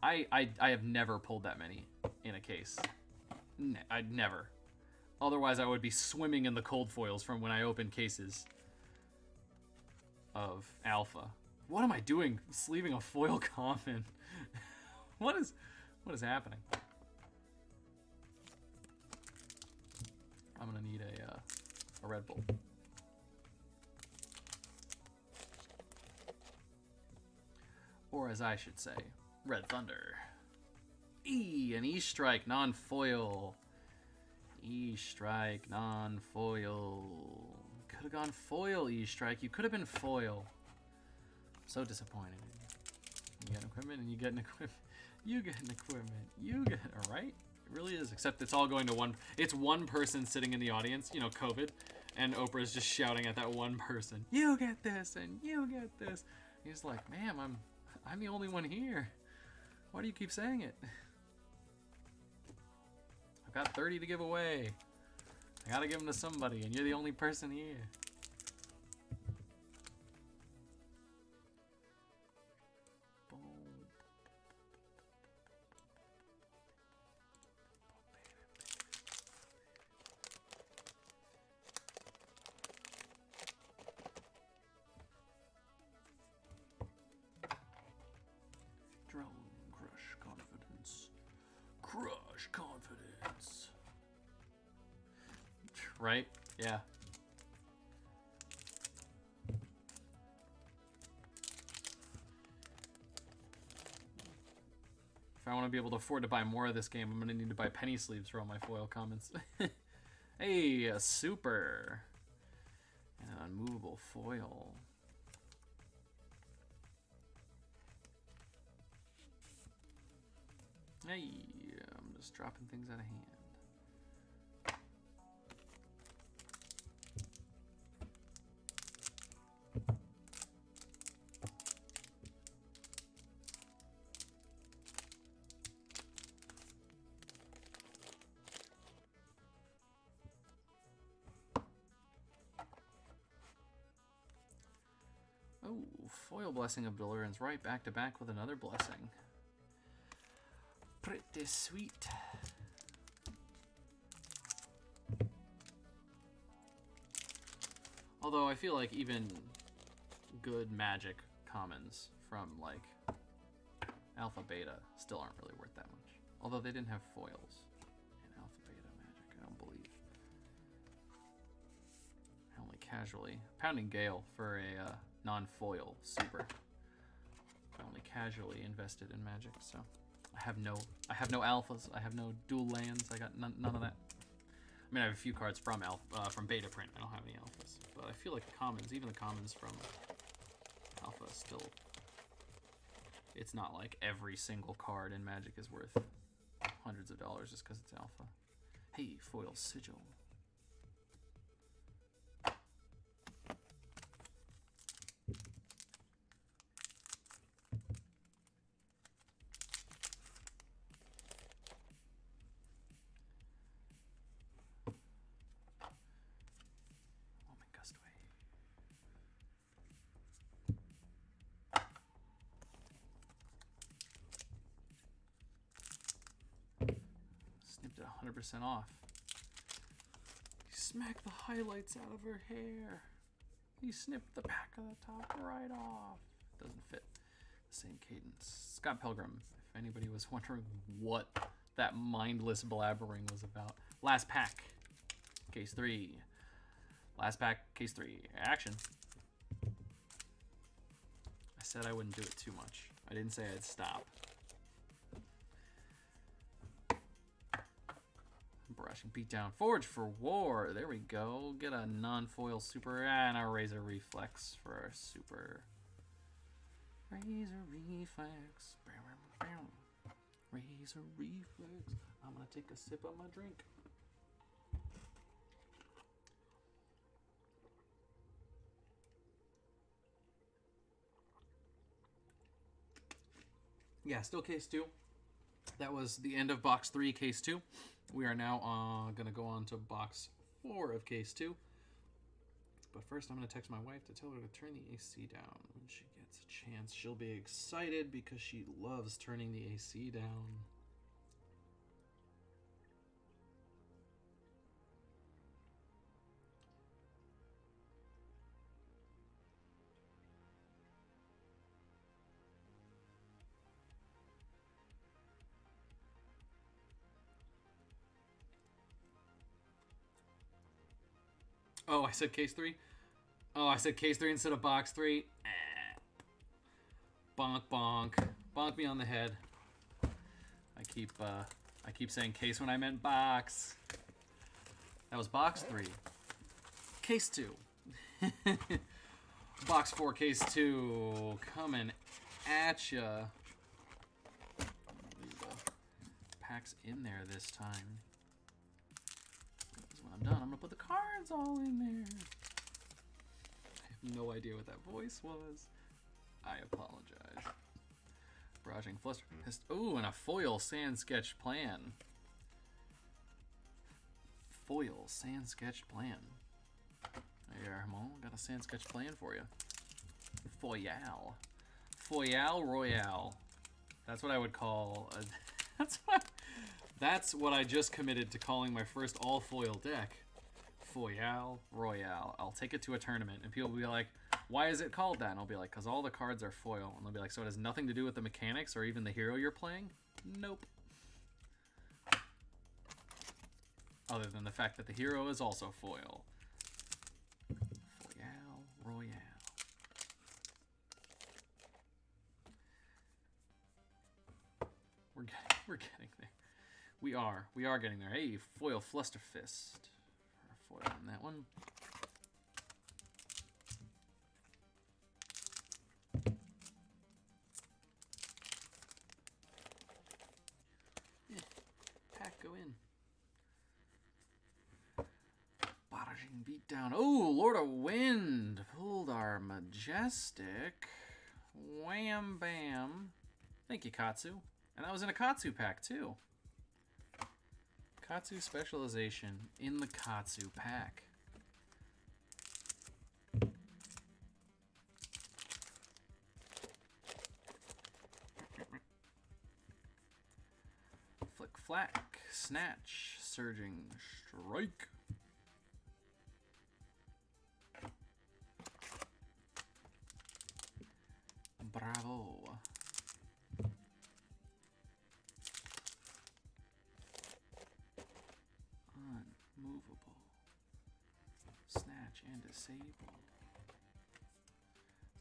I have never pulled that many in a case. I'd never. Otherwise, I would be swimming in the cold foils from when I open cases of alpha. What am I doing? Sleeving a foil common. What is happening? I'm gonna need a Red Bull. Or as I should say, Red Thunder. An E-Strike non-foil. E-Strike non-foil. Could have gone foil E-Strike. You could have been foil. So disappointed. You get equipment and you get an equipment. You get an equipment. You get... Alright? It really is. Except it's all going to one... It's one person sitting in the audience. You know, COVID. And Oprah's just shouting at that one person. You get this and you get this. And he's like, ma'am, I'm the only one here. Why do you keep saying it? I've got 30 to give away. I gotta give them to somebody, and you're the only person here. Drone crush confidence. Crush confidence. Right? Yeah. If I want to be able to afford to buy more of this game, I'm going to need to buy penny sleeves for all my foil comments. Hey, a super. And an unmovable foil. Hey, I'm just dropping things out of hand. Ooh, foil blessing of Deliverance right back to back with another blessing. Pretty sweet. Although I feel like even good Magic commons from like Alpha Beta still aren't really worth that much. Although they didn't have foils in Alpha Beta Magic, I don't believe. I only casually Pounding Gale for a non-foil super. I only casually invested in Magic, so I have no alphas. I have no dual lands. I got none of that. I mean, I have a few cards from beta print. I don't have any alphas, but I feel like the commons, even the commons from alpha, still. It's not like every single card in Magic is worth hundreds of dollars just because it's alpha. Hey, foil sigil. Snipped it 100% off. He smacked the highlights out of her hair. He snipped the back of the top right off. Doesn't fit the same cadence. Scott Pilgrim, if anybody was wondering what that mindless blabbering was about. Last pack, case 3. Last pack, case 3. Action. I said I wouldn't do it too much. I didn't say I'd stop. Brushing beat down. Forge for War. There we go. Get a non-foil super and a Razor Reflex for our super. Razor Reflex. Razor Reflex. I'm gonna take a sip of my drink. Yeah, still case 2. That was the end of box 3, case 2. We are now going to go on to box 4 of case 2. But first I'm going to text my wife to tell her to turn the AC down. When she gets a chance, she'll be excited because she loves turning the AC down. Oh, I said case 3? Oh, I said case 3 instead of box 3? Bonk, bonk. Bonk me on the head. I keep saying case when I meant box. That was box 3. Case 2. Box 4, case 2. Coming at ya. Leave the packs in there this time. When I'm done, I'm gonna put the cards all in there. I have no idea what that voice was. I apologize. Barraging Fluster. Ooh, and a foil sand sketch plan. Foil sand sketch plan. There, Mo, got a sand sketch plan for you. Foil. Foil Royale. That's what I would call. That's what I just committed to calling my first all-foil deck. Foil Royale. I'll take it to a tournament, and people will be like, why is it called that? And I'll be like, because all the cards are foil. And they'll be like, so it has nothing to do with the mechanics or even the hero you're playing? Nope. Other than the fact that the hero is also foil. Foil Royale. We're getting there. We are getting there. Hey, foil Fluster Fist. Foil on that one. Yeah, pack go in. Barraging Beatdown. Oh, Lord of Wind. Pulled our Majestic. Wham bam. Thank you, Katsu. And that was in a Katsu pack, too. Katsu Specialization in the Katsu pack. Flak, Snatch, Surging Strike. Bravo. Unmovable. Snatch and disable.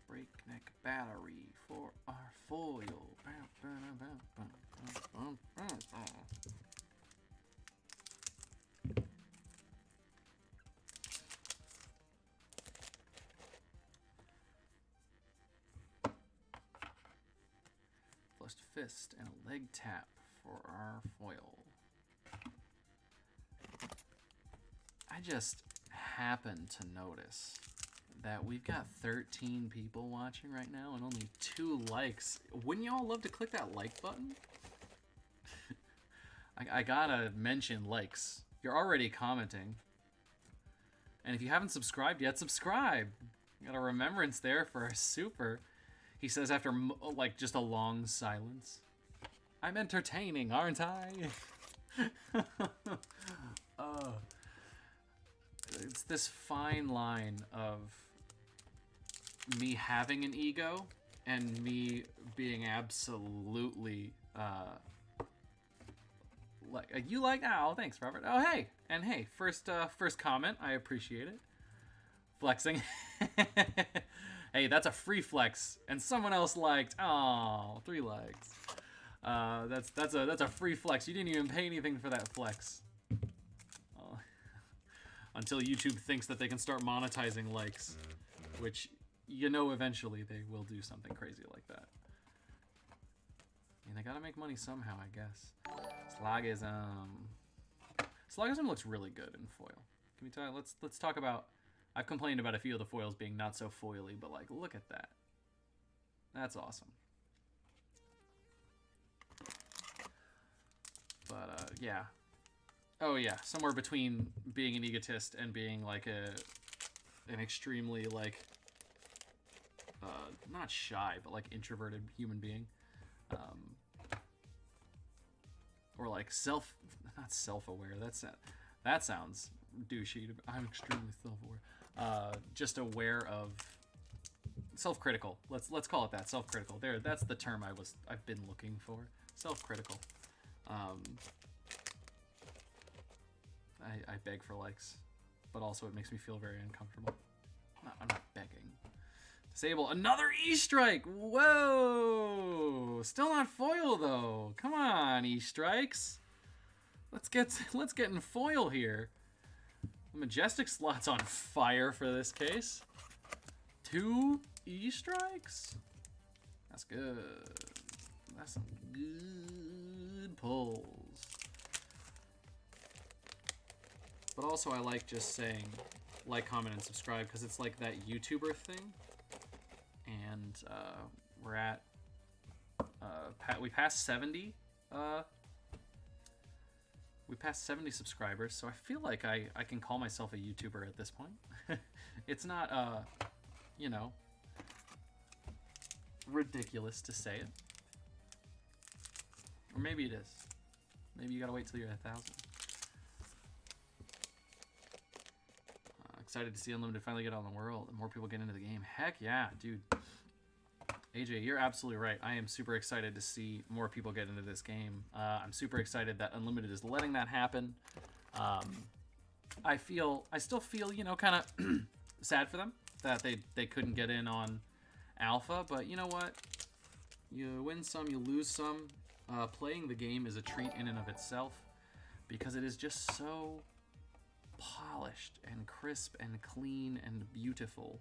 Breakneck battery for our foil. Flushed fist and a leg tap for our foil. I just happened to notice that we've got 13 people watching right now and only 2 likes. Wouldn't y'all love to click that like button? I gotta mention likes. You're already commenting. And if you haven't subscribed yet, subscribe. Got a remembrance there for our super. He says after like just a long silence, I'm entertaining, aren't I? It's this fine line of me having an ego and me being absolutely like you like, oh thanks Robert, oh hey, and hey, first comment, I appreciate it. Flexing. Hey, that's a free flex, and someone else liked. Oh, 3 likes. That's a free flex. You didn't even pay anything for that flex. Oh. Until YouTube thinks that they can start monetizing likes, which you know eventually they will do something crazy like that. And they gotta make money somehow, I guess. Slogism looks really good in foil. Can we talk? Let's talk about. I've complained about a few of the foils being not so foily, but like, look at that. That's awesome. But yeah. Oh yeah, somewhere between being an egotist and being like an extremely like not shy, but like introverted human being. Or like not self-aware. That sounds douchey. I'm extremely self-aware. Just aware of self-critical. Let's call it that. Self-critical. There, that's the term I've been looking for. Self-critical. I beg for likes, but also it makes me feel very uncomfortable. I'm not begging. Disable another E-strike. Whoa! Still not foil though. Come on, E-strikes. Let's get in foil here. The Majestic slot's on fire for this case. 2 E-strikes? That's good. That's some good pulls. But also I like just saying like, comment, and subscribe because it's like that YouTuber thing. And we're at... we passed 70. We passed 70 subscribers, so I feel like I can call myself a YouTuber at this point. It's not, you know, ridiculous to say it. Or maybe it is. Maybe you gotta wait till you're at 1,000. Excited to see Unlimited finally get on the world and more people get into the game. Heck yeah, dude. AJ, you're absolutely right. I am super excited to see more people get into this game. I'm super excited that Unlimited is letting that happen. I still feel, you know, kind of sad for them that they couldn't get in on Alpha, but you know what? You win some, you lose some. Playing the game is a treat in and of itself because it is just so polished and crisp and clean and beautiful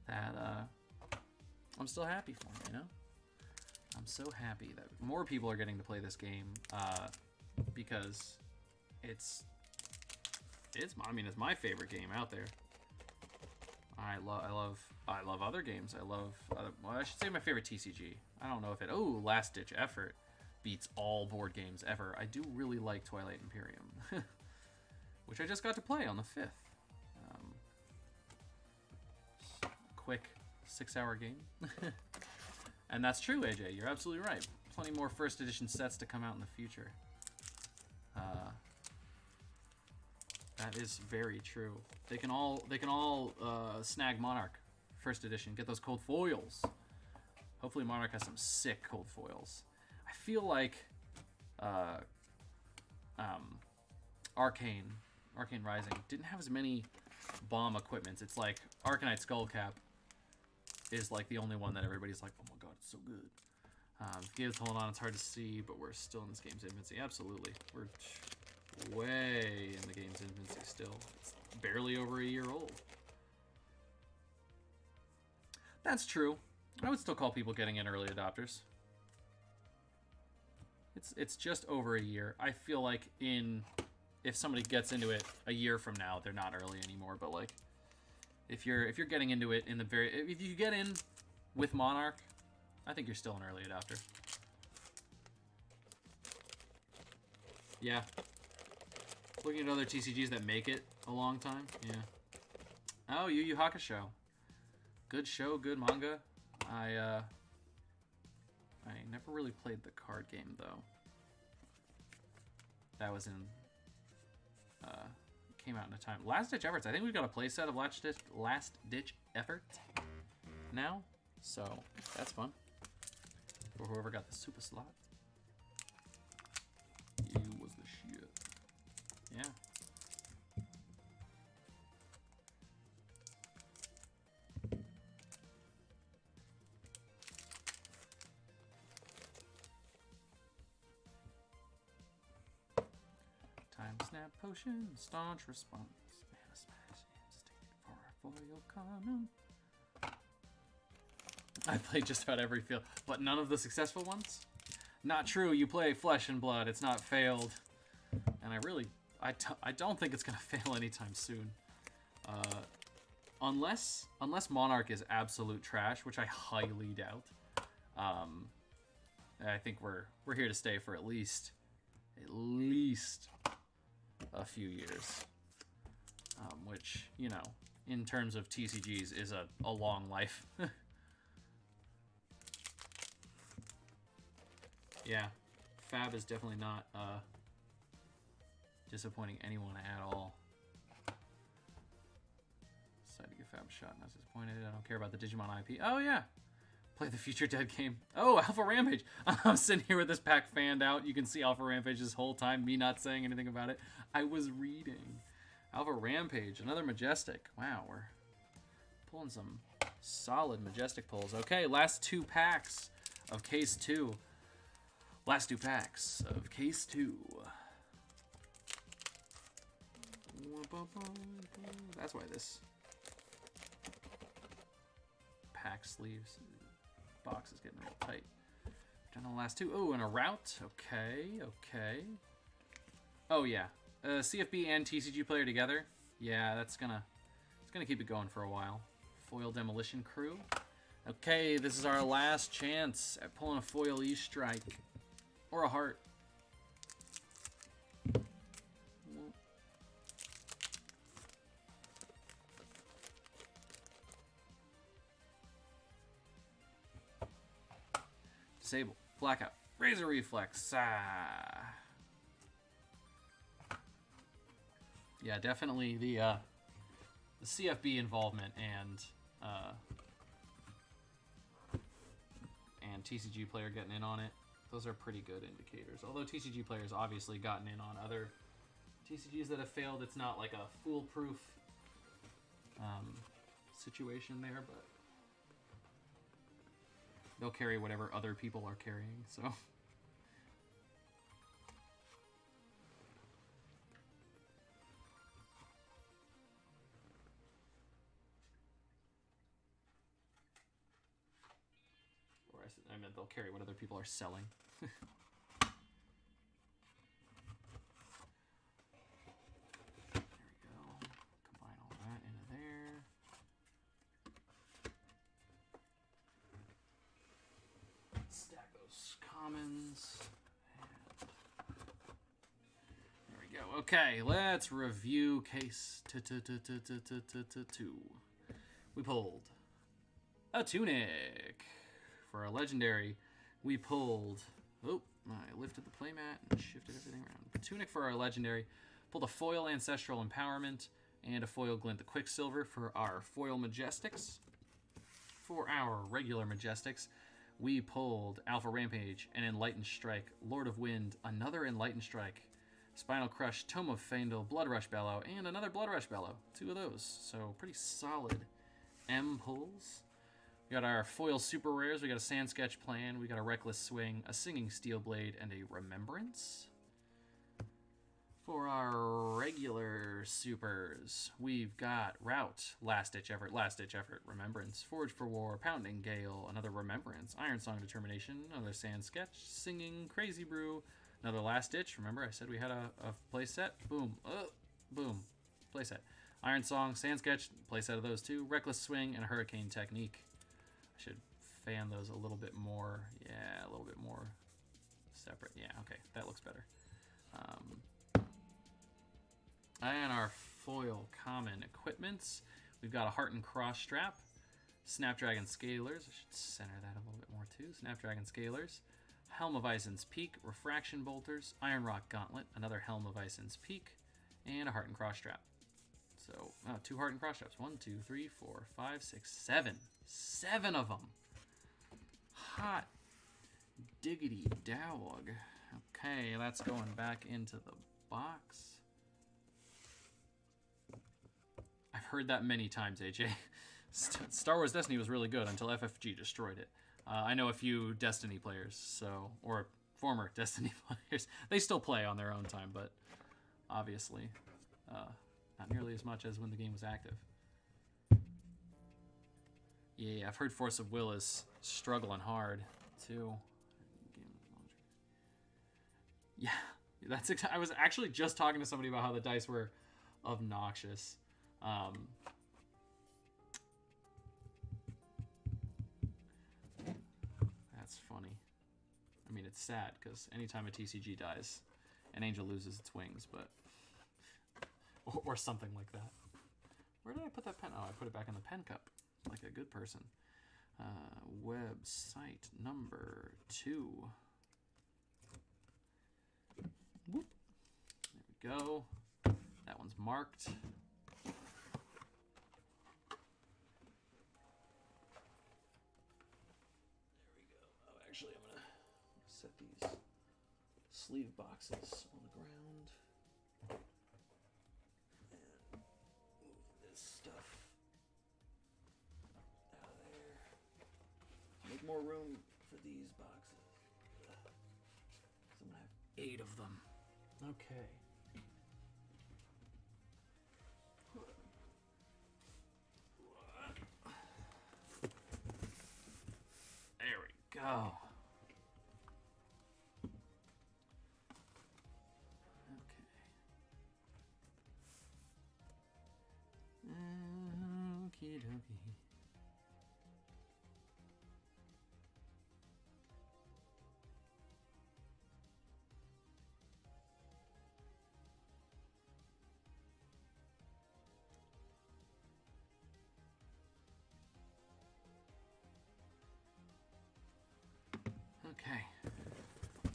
that I'm still happy for them, you know? I'm so happy that more people are getting to play this game because it's my favorite game out there. I love other games. Well, I should say my favorite TCG. I don't know if Last Ditch Effort beats all board games ever. I do really like Twilight Imperium, which I just got to play on the 5th. Quick 6-hour game. And that's true, AJ. You're absolutely right. Plenty more first edition sets to come out in the future. That is very true. They can all snag Monarch first edition. Get those cold foils. Hopefully Monarch has some sick cold foils. I feel like Arcane Rising didn't have as many bomb equipments. It's like Arcanite Skullcap is like the only one that everybody's like, oh my god, it's so good. Gabe's holding on, it's hard to see, but we're still in this game's infancy. Absolutely. We're way in the game's infancy still. It's barely over a year old. That's true. I would still call people getting in early adopters. It's just over a year. I feel like if somebody gets into it a year from now, they're not early anymore. But like, if you're getting into it if you get in with Monarch, I think you're still an early adopter. Yeah. Looking at other TCGs that make it a long time. Yeah. Oh, Yu Yu Hakusho. Good show, good manga. I never really played the card game though. That was in came out in a time. Last Ditch Efforts. I think we've got a playset of Last Ditch Effort now. So that's fun. For whoever got the super slot. You was the shit. Yeah. Time snap potion, staunch response. Mana smash instinct for a foil common. I played just about every field, but none of the successful ones? Not true, you play Flesh and Blood, it's not failed. And I don't think it's gonna fail anytime soon. Unless Monarch is absolute trash, which I highly doubt. I think we're here to stay for at least a few years. Which, you know, in terms of TCGs is a long life. Yeah, Fab is definitely not disappointing anyone at all. Decided to give Fab a shot, not disappointed. I don't care about the Digimon IP. Oh yeah, play the Future Dead game. Oh, Alpha Rampage. I'm sitting here with this pack fanned out. You can see Alpha Rampage this whole time, me not saying anything about it. I was reading. Alpha Rampage, another Majestic. Wow, we're pulling some solid Majestic pulls. Okay, last two packs of Case 2. Last two packs of Case 2. That's why this pack sleeves box is getting real tight. Done the last two. Oh, and a route. Okay, okay. Oh yeah, CFB and TCG player together. Yeah, it's gonna keep it going for a while. Foil Demolition Crew. Okay, this is our last chance at pulling a foil E-Strike. Or a heart. Disable. Blackout. Razor Reflex. Yeah, definitely the CFB involvement and TCG player getting in on it. Those are pretty good indicators. Although TCG players obviously gotten in on other TCGs that have failed, it's not like a foolproof situation there, but they'll carry whatever other people are carrying, so. Or I meant they'll carry what other people are selling. There we go. Combine all that into there. Stack those commons. And there we go. Okay, let's review case 2. We pulled a tunic. For a legendary, we pulled I lifted the playmat and shifted everything around. Tunic for our legendary. Pulled a foil Ancestral Empowerment and a foil Glint the Quicksilver for our foil Majestics. For our regular Majestics, we pulled Alpha Rampage and Enlightened Strike, Lord of Wind, another Enlightened Strike, Spinal Crush, Tome of Fandel, Blood Rush Bellow, and another Blood Rush Bellow. 2 of those. So pretty solid M pulls. We got our foil super rares. We got a Sand Sketch Plan. We got a Reckless Swing, a Singing Steel Blade, and a Remembrance. For our regular supers, we've got Route, Last Ditch Effort, Remembrance, Forge for War, Pounding Gale, another Remembrance, Iron Song Determination, another Sand Sketch, Singing, Crazy Brew, another Last Ditch. Remember, I said we had a play set? Boom. Boom. Play set. Iron Song, Sand Sketch, play set of those two, Reckless Swing, and Hurricane Technique. I should fan those a little bit more. Yeah, a little bit more separate. Yeah, okay, that looks better. And our foil common equipments. We've got a Heart and Cross Strap, Snapdragon Scalers. I should center that a little bit more too. Snapdragon Scalers, Helm of Ison's Peak, Refraction Bolters, Iron Rock Gauntlet, another Helm of Ison's Peak, and a Heart and Cross Strap. So, 2 Heart and Cross Straps. 1, 2, 3, 4, 5, 6, 7. 7 of them. Hot diggity dog. Okay, that's going back into the box. I've heard that many times, AJ. Star Wars Destiny was really good until FFG destroyed it. I know a few Destiny players, or former Destiny players. They still play on their own time, but obviously not nearly as much as when the game was active. Yeah, I've heard Force of Will is struggling hard too. Yeah, I was actually just talking to somebody about how the dice were obnoxious. That's funny. I mean, it's sad because anytime a TCG dies, an angel loses its wings, but or something like that. Where did I put that pen? Oh, I put it back in the pen cup, like a good person. Website number 2. Whoop. There we go. That one's marked. Actually, I'm going to set these sleeve boxes on the ground and move this stuff out of there. Make more room for these boxes. So I'm going to have 8 of them. Okay. There we go. Okie dokie. Okay.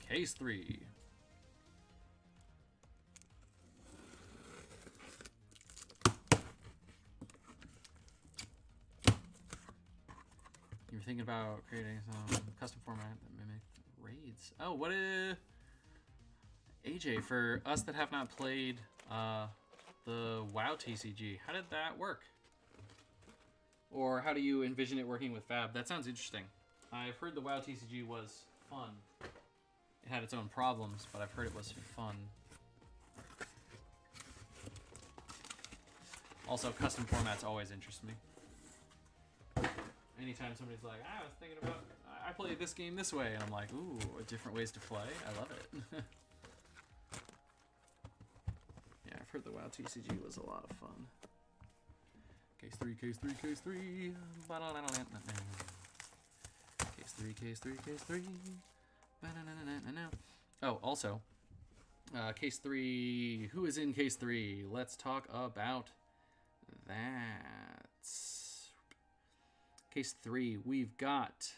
Case 3. You were thinking about creating some custom format that mimic raids. Oh, what a AJ, for us that have not played the WoW TCG, how did that work? Or how do you envision it working with Fab? That sounds interesting. I've heard the WoW TCG was fun. It had its own problems, but I've heard it was fun. Also, custom formats always interest me. Anytime somebody's like, I was thinking about, I played this game this way, and I'm like, ooh, different ways to play. I love it. Yeah, I've heard the WoW TCG was a lot of fun. Case 3, case 3, case 3. Case 3, case 3, case 3. Oh, also, case 3. Who is in case 3? Let's talk about that. Case 3, we've got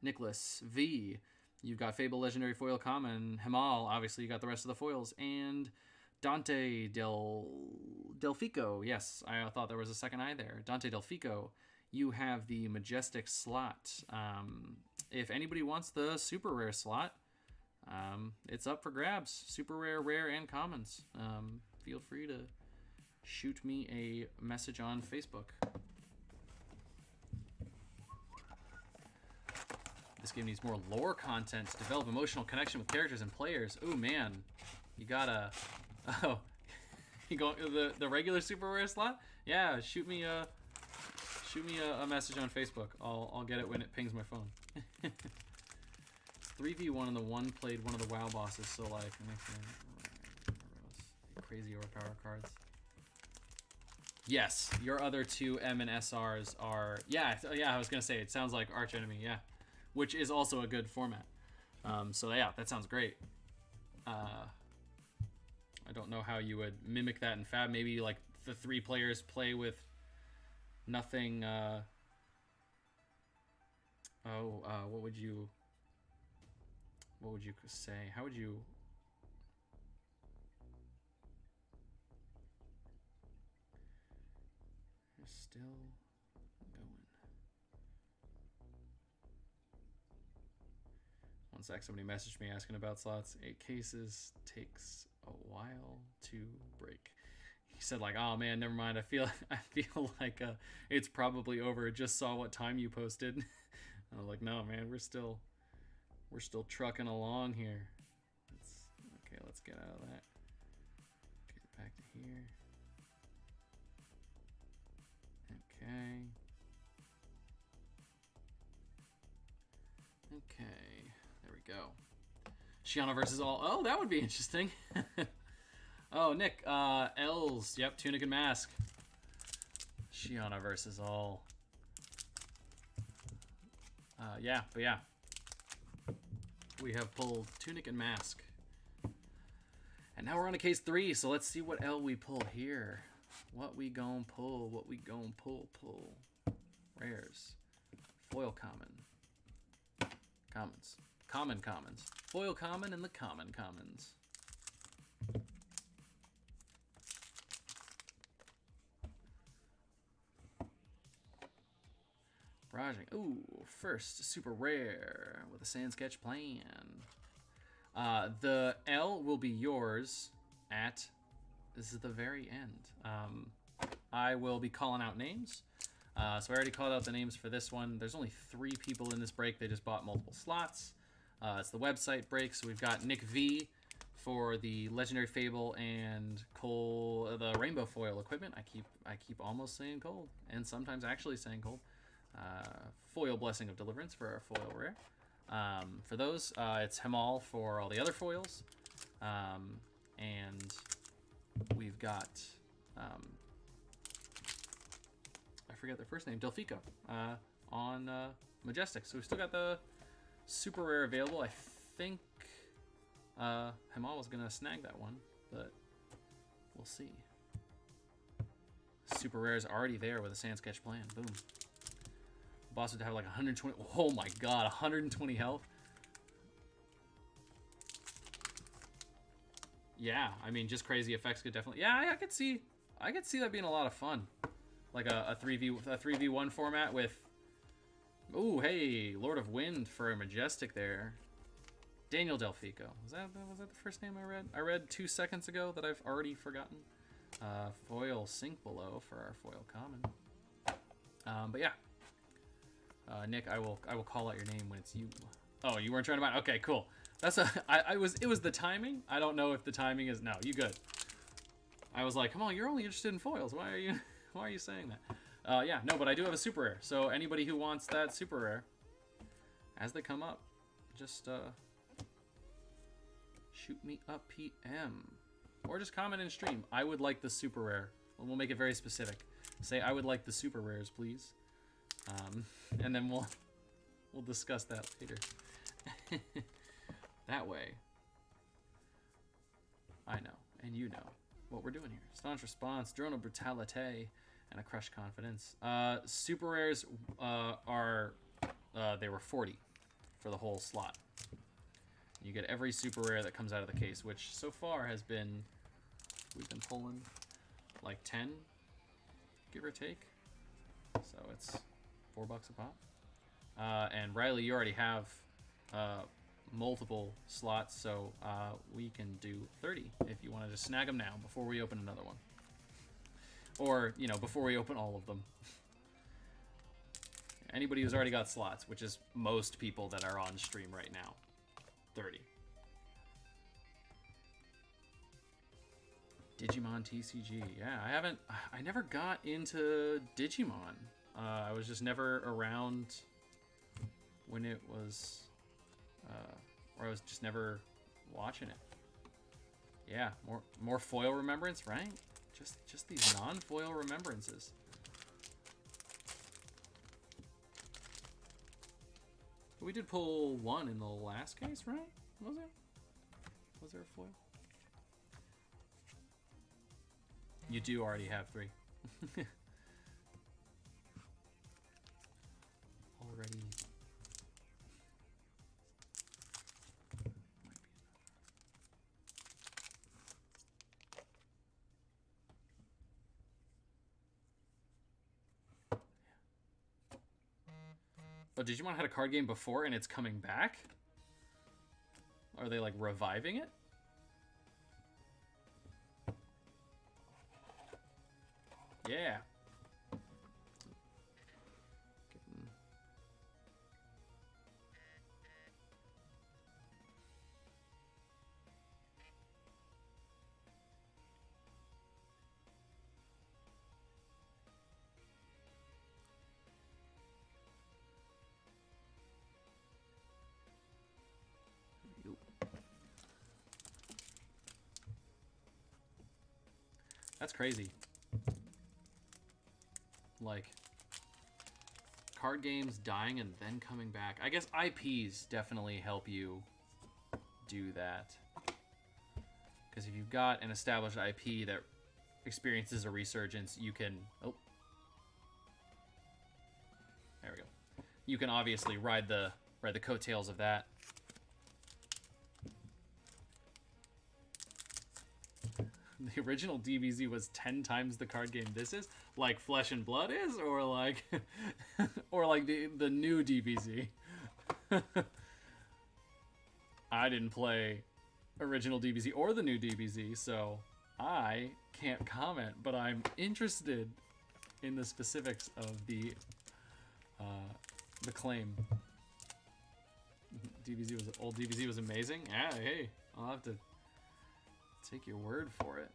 Nicholas V. You've got Fable Legendary Foil Common, Himal, obviously you got the rest of the foils, and Dante Delfico. Yes, I thought there was a second eye there. Dante Delfico. You have the Majestic slot. If anybody wants the super rare slot, it's up for grabs. Super rare, rare, and commons. Feel free to shoot me a message on Facebook. This game needs more lore content to develop emotional connection with characters and players. Ooh, man. You gotta... Oh. You go the regular super rare slot? Yeah, shoot me a message on Facebook. I'll get it when it pings my phone. 3v1 and the one played one of the WoW bosses, so like crazy overpower cards. Yes, your other two M and SRs are yeah, I was gonna say it sounds like Arch Enemy, yeah. Which is also a good format. So yeah, that sounds great. I don't know how you would mimic that in Fab. Maybe like the 3 players play with nothing. What would you say? How would you? You're still going. One sec. Somebody messaged me asking about slots. 8 cases takes a while to break. He said like, oh man, never mind. I feel like it's probably over. Just saw what time you posted. I was like, no man, we're still trucking along here. Let's get out of that. Get back to here. Okay, there we go. Shiana versus all. Oh, that would be interesting. Oh, Nick, L's. Yep, Tunic and Mask. Shiana versus all. Yeah. We have pulled Tunic and Mask. And now we're on to case 3, so let's see what L we pull here. What we gon' pull, pull. Rares. Foil common. Commons. Commons. Foil common and the commons. Barraging. Ooh, first super rare with a sand sketch plan. The L will be yours at, this is the very end. I will be calling out names. So I already called out the names for this one. There's only 3 people in this break. They just bought multiple slots. It's the website break. So we've got Nick V for the Legendary Fable and Cole, the Rainbow Foil equipment. I keep almost saying cold and sometimes actually saying cold. Foil Blessing of Deliverance for our foil rare. For those, it's Himal for all the other foils. And we've got, I forget their first name, Delfico, on Majestic. So we've still got the super rare available. I think Himal was going to snag that one, but we'll see. Super rare is already there with a sand sketch plan. Boom. Boss would have like 120. Oh my god, 120 health. Yeah, I mean, just crazy effects could definitely. Yeah, I could see that being a lot of fun, like a 3v1 format with. Ooh, hey, Lord of Wind for a Majestic there. Daniel Delfico. Was that the first name I read? I read 2 seconds ago that I've already forgotten. Foil Sink Below for our foil common. But yeah. Nick, I will call out your name when it's you. Oh, you weren't trying to buy. Okay, cool. That's it was the timing. I don't know if the timing is no. You good? I was like, come on, you're only interested in foils. Why are you saying that? Yeah, no, but I do have a super rare. So anybody who wants that super rare, as they come up, just shoot me a PM or just comment in stream. I would like the super rare. We'll make it very specific. Say I would like the super rares, please. And then we'll discuss that later. That way, I know, and you know, what we're doing here. Staunch Response, Drone of Brutalite, and a Crushed Confidence. Super rares are, they were 40 for the whole slot. You get every super rare that comes out of the case, which so far has been, we've been pulling like 10, give or take. So it's $4 a pop. And Riley, you already have multiple slots, so we can do 30 if you want to just snag them now before we open another one. Or, you know, before we open all of them. Anybody who's already got slots, which is most people that are on stream right now. 30. Digimon TCG. Yeah, I never got into Digimon. I was just never around when it was, or I was just never watching it. Yeah, more foil remembrance, right? Just these non-foil remembrances. We did pull one in the last case, right? Was it? Was there a foil? You do already have 3. Already. Oh, Digimon had a card game before and it's coming back? Are they like reviving it? Yeah. That's crazy. Like, card games dying and then coming back. I guess IPs definitely help you do that. Because if you've got an established IP that experiences a resurgence, you can... Oh. There we go. You can obviously ride the coattails of that. The original DBZ was 10 times the card game this is, like Flesh and Blood is, or like, or like the new DBZ. I didn't play original DBZ or the new DBZ, so I can't comment. But I'm interested in the specifics of the claim. Old DBZ was amazing. Yeah, hey, I'll have to take your word for it.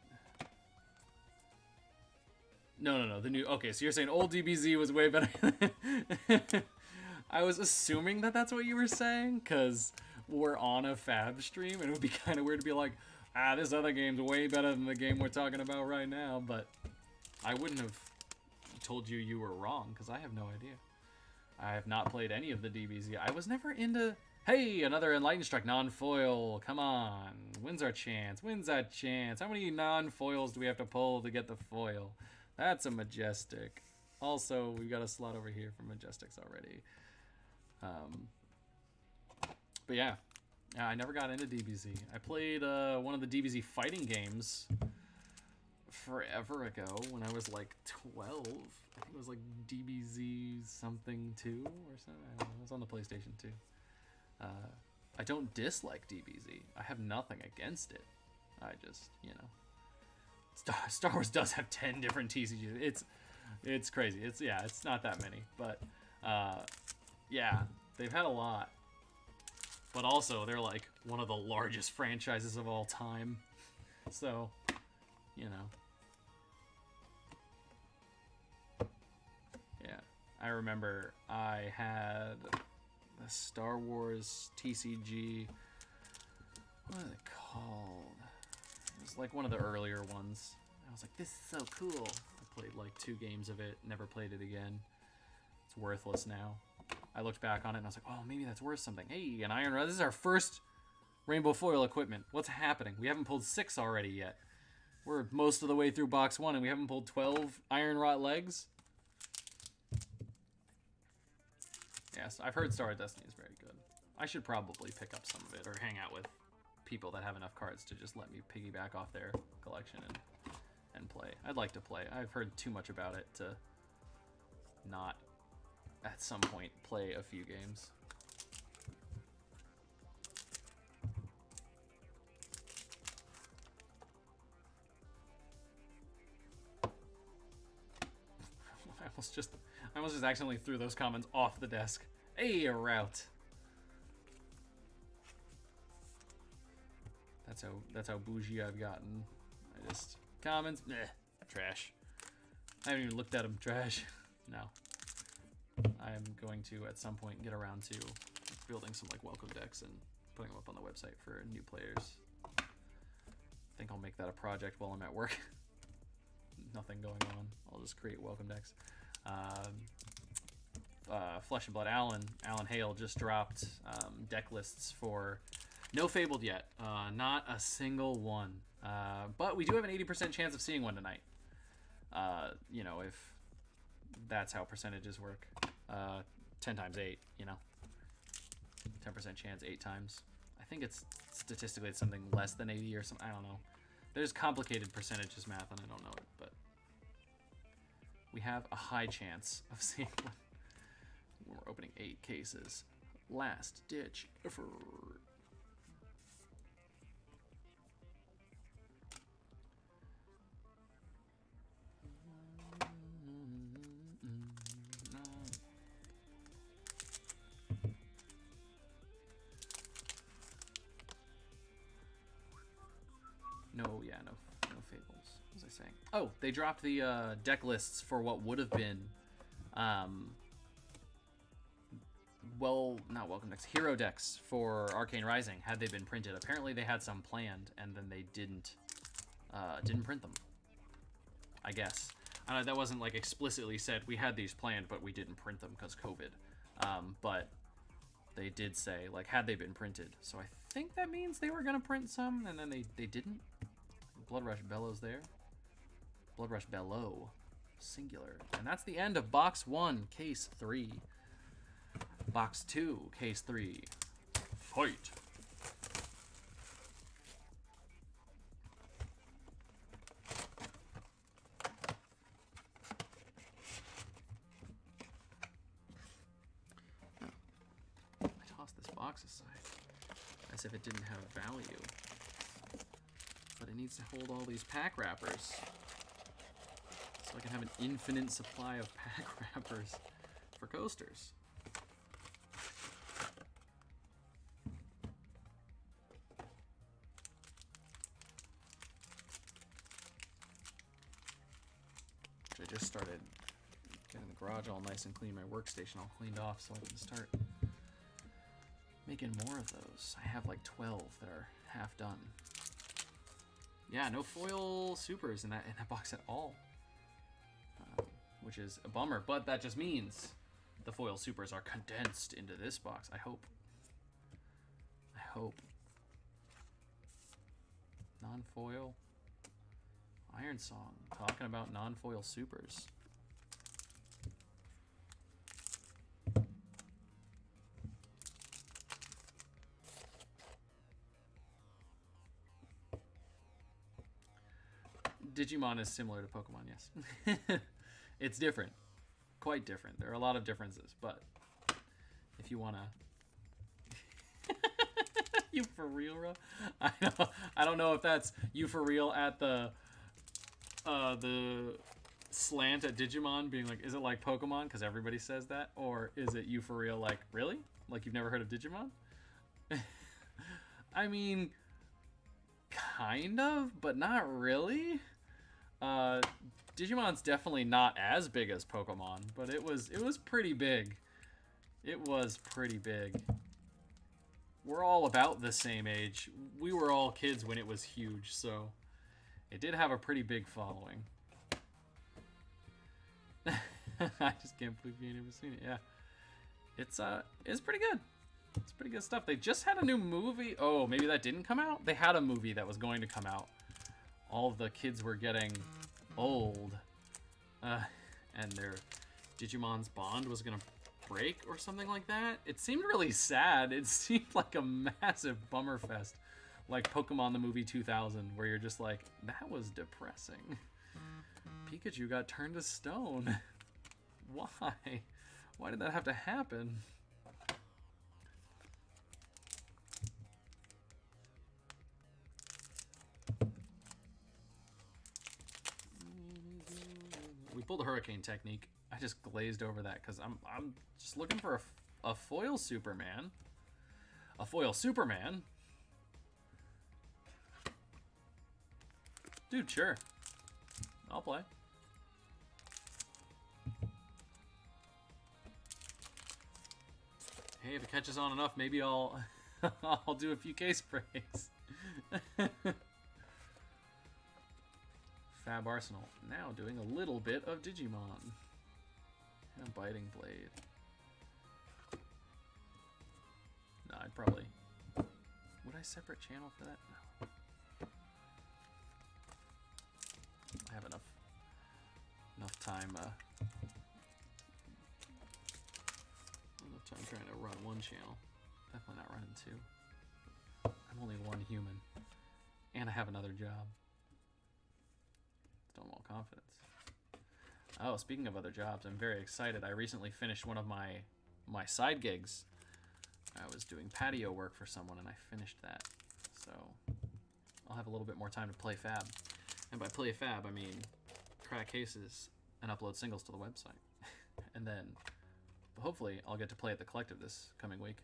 No, the new... Okay, so you're saying old DBZ was way better. I was assuming that that's what you were saying, because we're on a Fab stream, and it would be kind of weird to be like, this other game's way better than the game we're talking about right now, but I wouldn't have told you were wrong, because I have no idea. I have not played any of the DBZ. I was never into... Hey, another Enlightened Strike non-foil. Come on. When's our chance? When's that chance? How many non-foils do we have to pull to get the foil? That's a Majestic. Also, we've got a slot over here for Majestics already. But yeah. I never got into DBZ. I played one of the DBZ fighting games forever ago when I was like 12. I think it was like DBZ something 2 or something. I don't know. It was on the PlayStation 2. I don't dislike DBZ. I have nothing against it. I just, you know, Star Wars does have 10 different TCGs. It's crazy. It's not that many, but yeah, they've had a lot. But also, they're like one of the largest franchises of all time. So, you know. Yeah, I remember I had the Star Wars TCG. What is it called? It was like one of the earlier ones. I was like, this is so cool. I played like 2 games of it, never played it again. It's worthless now. I looked back on it and I was like, oh, maybe that's worth something. Hey, an Iron Rod. This is our first Rainbow Foil equipment. What's happening? We haven't pulled 6 already yet. We're most of the way through box 1 and we haven't pulled 12 Iron Rot legs. Yes, I've heard Star Wars Destiny is very good. I should probably pick up some of it or hang out with people that have enough cards to just let me piggyback off their collection and play. I'd like to play. I've heard too much about it to not at some point play a few games. I almost just accidentally threw those comments off the desk. Hey, a route. That's how bougie I've gotten. I just comments, meh, trash. I haven't even looked at them. Trash. No. I am going to at some point get around to building some like welcome decks and putting them up on the website for new players. I think I'll make that a project while I'm at work. Nothing going on. I'll just create welcome decks. Flesh and Blood Alan Hale just dropped deck lists for no Fabled yet. Not a single one. But we do have an 80% chance of seeing one tonight. You know, if that's how percentages work. 10 times 8, you know. 10% chance 8 times. I think it's statistically it's something less than 80 or something. I don't know. There's complicated percentages math and I don't know it, but we have a high chance of seeing one. We're opening 8 cases. Last ditch effort. No Fables. What was I saying? Oh, they dropped the deck lists for what would have been, well, not welcome decks, hero decks for Arcane Rising had they been printed. Apparently they had some planned and then they didn't print them. I guess. I know that wasn't like explicitly said we had these planned, but we didn't print them because COVID. But they did say like had they been printed. So I think that means they were gonna print some and then they didn't. Blood Rush Bellows there. Blood Rush Bellow. Singular. And that's the end of box 1, case 3. Box 2, case 3. Fight! I tossed this box aside as if it didn't have value. But it needs to hold all these pack wrappers. So I can have an infinite supply of pack wrappers for coasters. I just started getting the garage all nice and clean, my workstation all cleaned off so I can start making more of those. I have like 12 that are half done. Yeah, no foil supers in that box at all, which is a bummer. But that just means the foil supers are condensed into this box. I hope. Non-foil Iron Song. Talking about non-foil supers. Digimon is similar to Pokemon, yes. It's different. Quite different. There are a lot of differences, but if you want to... You for real, bro? I don't know if that's you for real at the slant at Digimon being like, is it like Pokemon? Because everybody says that. Or is it you for real like, really? Like you've never heard of Digimon? I mean, kind of, but not really. Digimon's definitely not as big as Pokemon, but it was pretty big. It was pretty big. We're all about the same age. We were all kids when it was huge, so it did have a pretty big following. I just can't believe you ain't ever seen it. Yeah, it's pretty good. It's pretty good stuff. They just had a new movie. Oh, maybe that didn't come out? They had a movie that was going to come out. All of the kids were getting old. And their Digimon's bond was going to break or something like that. It seemed really sad. It seemed like a massive bummer fest, like Pokemon the movie 2000, where you're just like, that was depressing. Pikachu got turned to stone. Why? Why did that have to happen? We pulled a hurricane technique. I just glazed over that because I'm just looking for a foil Superman. A foil Superman? Dude, sure. I'll play. Hey, if it catches on enough, maybe I'll I'll do a few case breaks. Fab Arsenal. Now doing a little bit of Digimon. And a Biting Blade. No, I'd probably... Would I separate channel for that? No. I have enough time, enough time trying to run one channel. Definitely not running two. I'm only one human. And I have another job. Stonewall confidence. Oh, speaking of other jobs, I'm very excited. I recently finished one of my side gigs. I was doing patio work for someone, and I finished that. So I'll have a little bit more time to play Fab. And by play Fab, I mean crack cases and upload singles to the website. And then hopefully I'll get to play at the Collective this coming week.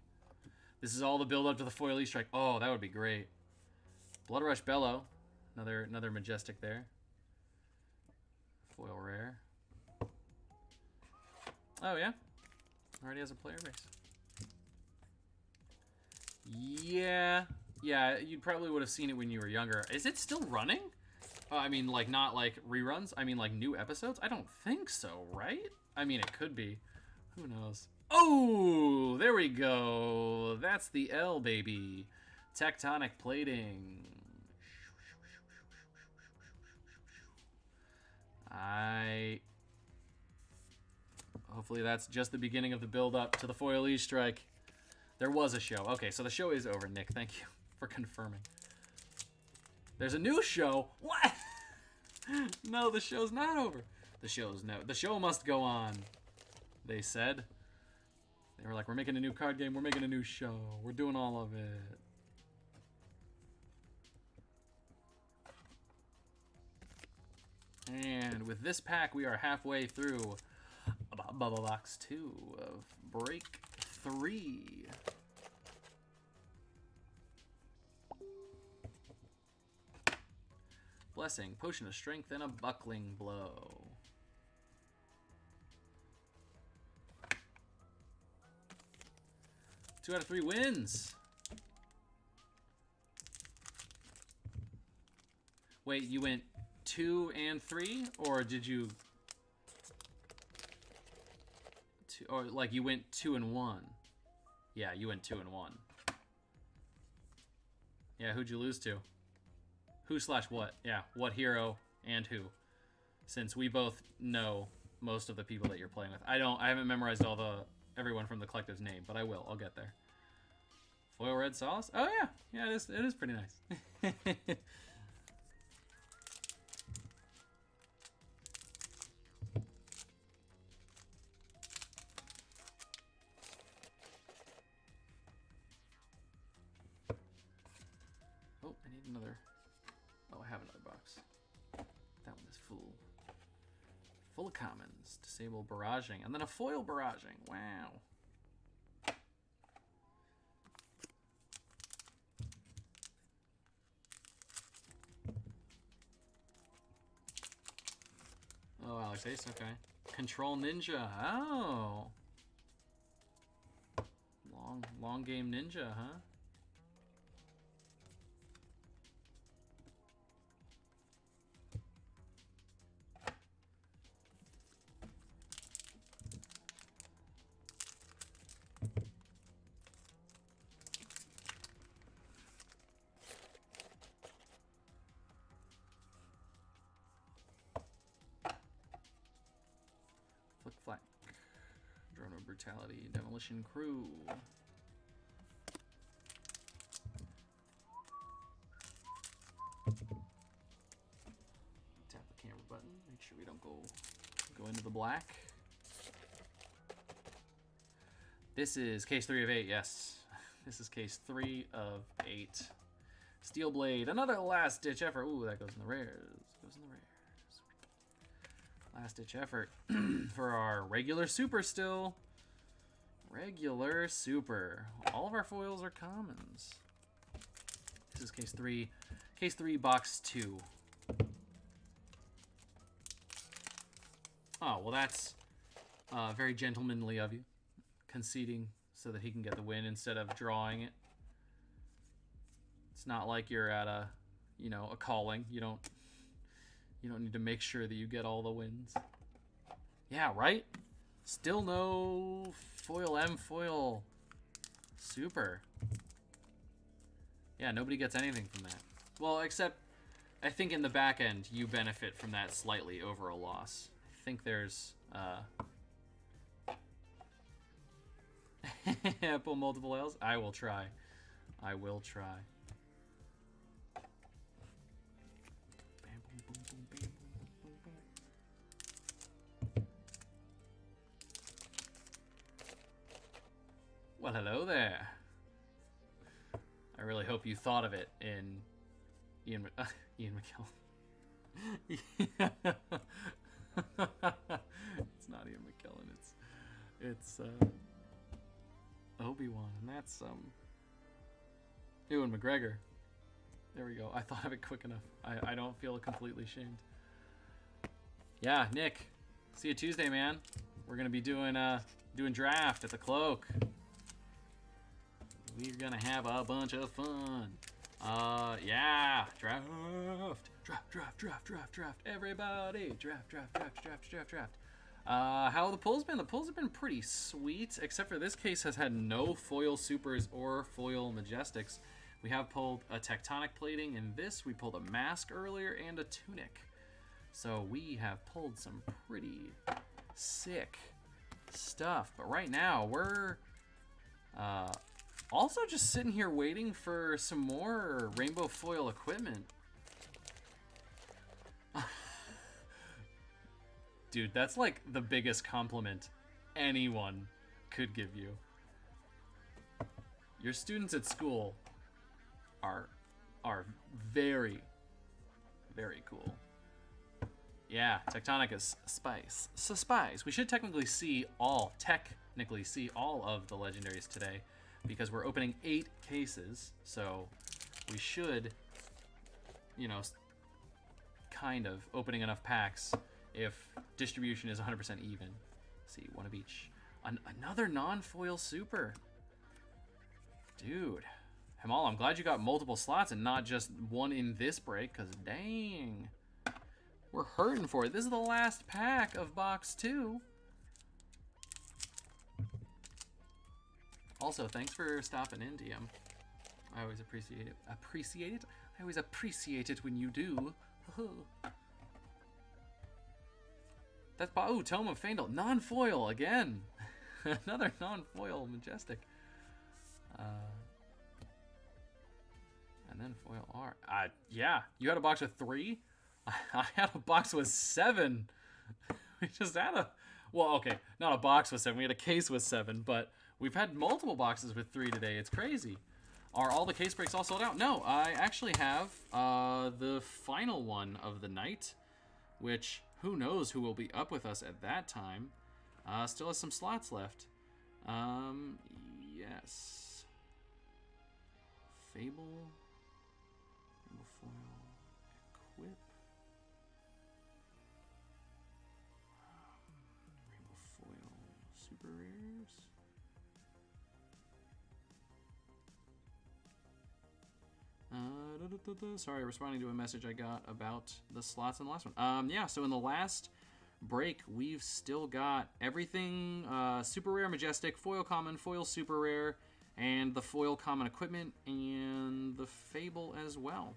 This is all the build up to the foil E-Strike. Oh, that would be great. Blood Rush Bellow. Another majestic there. Foil rare. Oh, yeah? Already has a player base. Yeah, you probably would have seen it when you were younger. Is it still running? I mean, like, not like reruns? I mean, like, new episodes? I don't think so, right? I mean, it could be. Who knows? Oh, there we go. That's the L, baby. Tectonic plating. Hopefully that's just the beginning of the build-up to the foil E-Strike. There was a show. Okay, so the show is over, Nick. Thank you for confirming. There's a new show. What? No, the show's not over. The show must go on. They said. They were like, we're making a new card game. We're making a new show. We're doing all of it. And with this pack, we are halfway through Bubble Box 2 of Break 3. Blessing, Potion of Strength, and a Buckling Blow. Two out of 3 wins. Wait, you went 2 and 3, or did you? Or like you went 2 and 1? Yeah, you went 2 and 1. Yeah, who'd you lose to? Who / what? Yeah, what hero and who? Since we both know most of the people that you're playing with. I haven't memorized everyone from the Collective's name, but I will. I'll get there. Foil Red Sauce? Oh yeah. Yeah, it is pretty nice. Oh, I need another. Oh, I have another box. That one is full. Full of commons. Disable barraging. And then a foil barraging. Wow. Oh, Alex Ace, okay. Control Ninja. Oh. Long game ninja, huh? Flick Flack. Drone Brutality, Demolition Crew. Tap the camera button, make sure we don't go into the black. This is case 3 of 8, yes. This is case 3 of 8. Steel Blade, another last ditch effort. Ooh, that goes in the rares. Last ditch effort for our regular super still. Regular super. All of our foils are commons. This is case 3. Case 3, box 2. Oh, well that's very gentlemanly of you. Conceding so that he can get the win instead of drawing it. It's not like you're at a, you know, a calling. You don't need to make sure that you get all the wins. Yeah, right? Still no foil M foil super. Yeah, nobody gets anything from that. Well, except I think in the back end you benefit from that slightly over a loss. I think there's pull multiple L's. I will try. I will try. Well, hello there. I really hope you thought of it in Ian McKellen. It's not Ian McKellen. It's Obi-Wan, and that's Ewan McGregor. There we go. I thought of it quick enough. I don't feel completely shamed. Yeah, Nick. See you Tuesday, man. We're gonna be doing draft at the Cloak. We're gonna have a bunch of fun. Yeah, draft. Everybody, draft. How the pulls been? The pulls have been pretty sweet, except for this case has had no foil supers or foil majestics. We have pulled a tectonic plating in this. We pulled a mask earlier and a tunic. So we have pulled some pretty sick stuff. But right now we're also just sitting here waiting for some more rainbow foil equipment. Dude, that's like the biggest compliment anyone could give you. Your students at school are very, very cool. Yeah, tectonic is spice. So spice. We should technically see all of the legendaries today, because we're opening 8 cases, so we should, you know, kind of opening enough packs if distribution is 100% even. Let's see, one of each. Another non-foil super. Dude. Hamal, I'm glad you got multiple slots and not just one in this break, because dang. We're hurting for it. This is the last pack of box 2. Also, thanks for stopping in, DM. I always appreciate it. I always appreciate it when you do. That's Tome of Faendal. Non-foil again. Another non-foil majestic. And then foil R. Yeah, you had a box with 3? I had a box with 7. We just had well, okay, not a box with 7. We had a case with 7, but we've had multiple boxes with 3 today. It's crazy. Are all the case breaks all sold out? No, I actually have the final one of the night, which who knows who will be up with us at that time. Still has some slots left. Yes. Fable. Rainbow foil. Equip. Rainbow foil. Super rares. Sorry, responding to a message I got about the slots in the last one. Yeah, so in the last break, we've still got everything super rare, majestic, foil common, foil super rare, and the foil common equipment, and the Fable as well.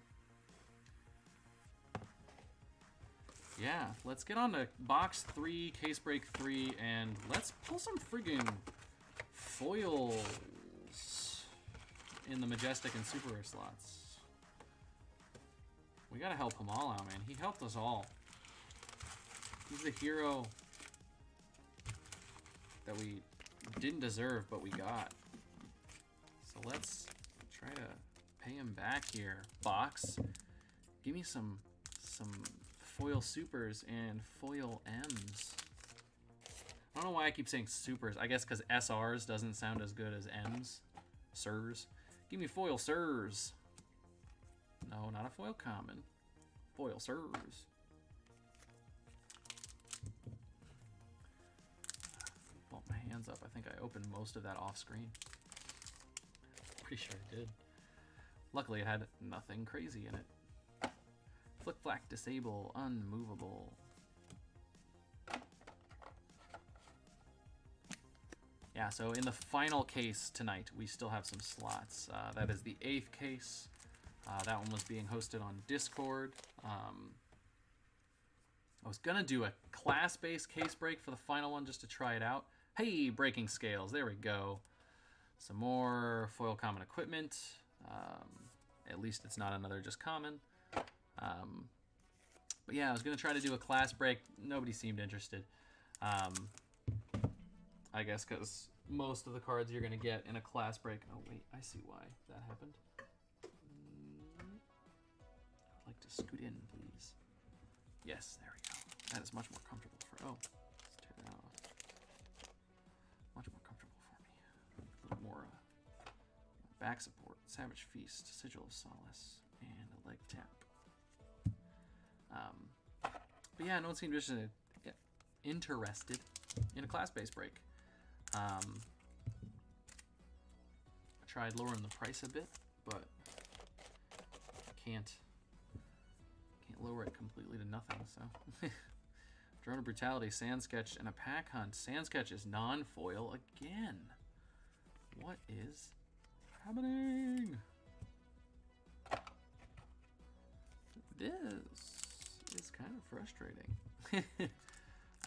Yeah, let's get on to box 3, case break 3, and let's pull some friggin' foils in the Majestic and Super Rare slots. We gotta help him all out, man. He helped us all. He's the hero that we didn't deserve, but we got. So let's try to pay him back here. Box, give me some foil supers and foil M's. I don't know why I keep saying supers. I guess because SRs doesn't sound as good as M's. Sirs. Give me foil sirs. No, not a foil common. Foil sirs. Bump my hands up. I think I opened most of that off screen. Pretty sure I did. Luckily, it had nothing crazy in it. Flick flack, disable, unmovable. Yeah, so in the final case tonight, we still have some slots. That is the 8th case. That one was being hosted on Discord. I was gonna do a class-based case break for the final one just to try it out. Hey, breaking scales, there we go. Some more foil common equipment. At least it's not another just common. But yeah, I was gonna try to do a class break. Nobody seemed interested. I guess because most of the cards you're gonna get in a class break. Oh wait, I see why that happened. I'd like to scoot in, please. Yes, there we go. That is much more comfortable for. Oh, let's tear that off. Much more comfortable for me. A little more back support. Savage Feast, Sigil of Solace, and a leg tap. But yeah, no one seemed interested in a class-based break. I tried lowering the price a bit, but can't lower it completely to nothing. So, Drone of Brutality, Sand Sketch, and a Pack Hunt. Sand Sketch is non-foil again. What is happening? This is kind of frustrating. I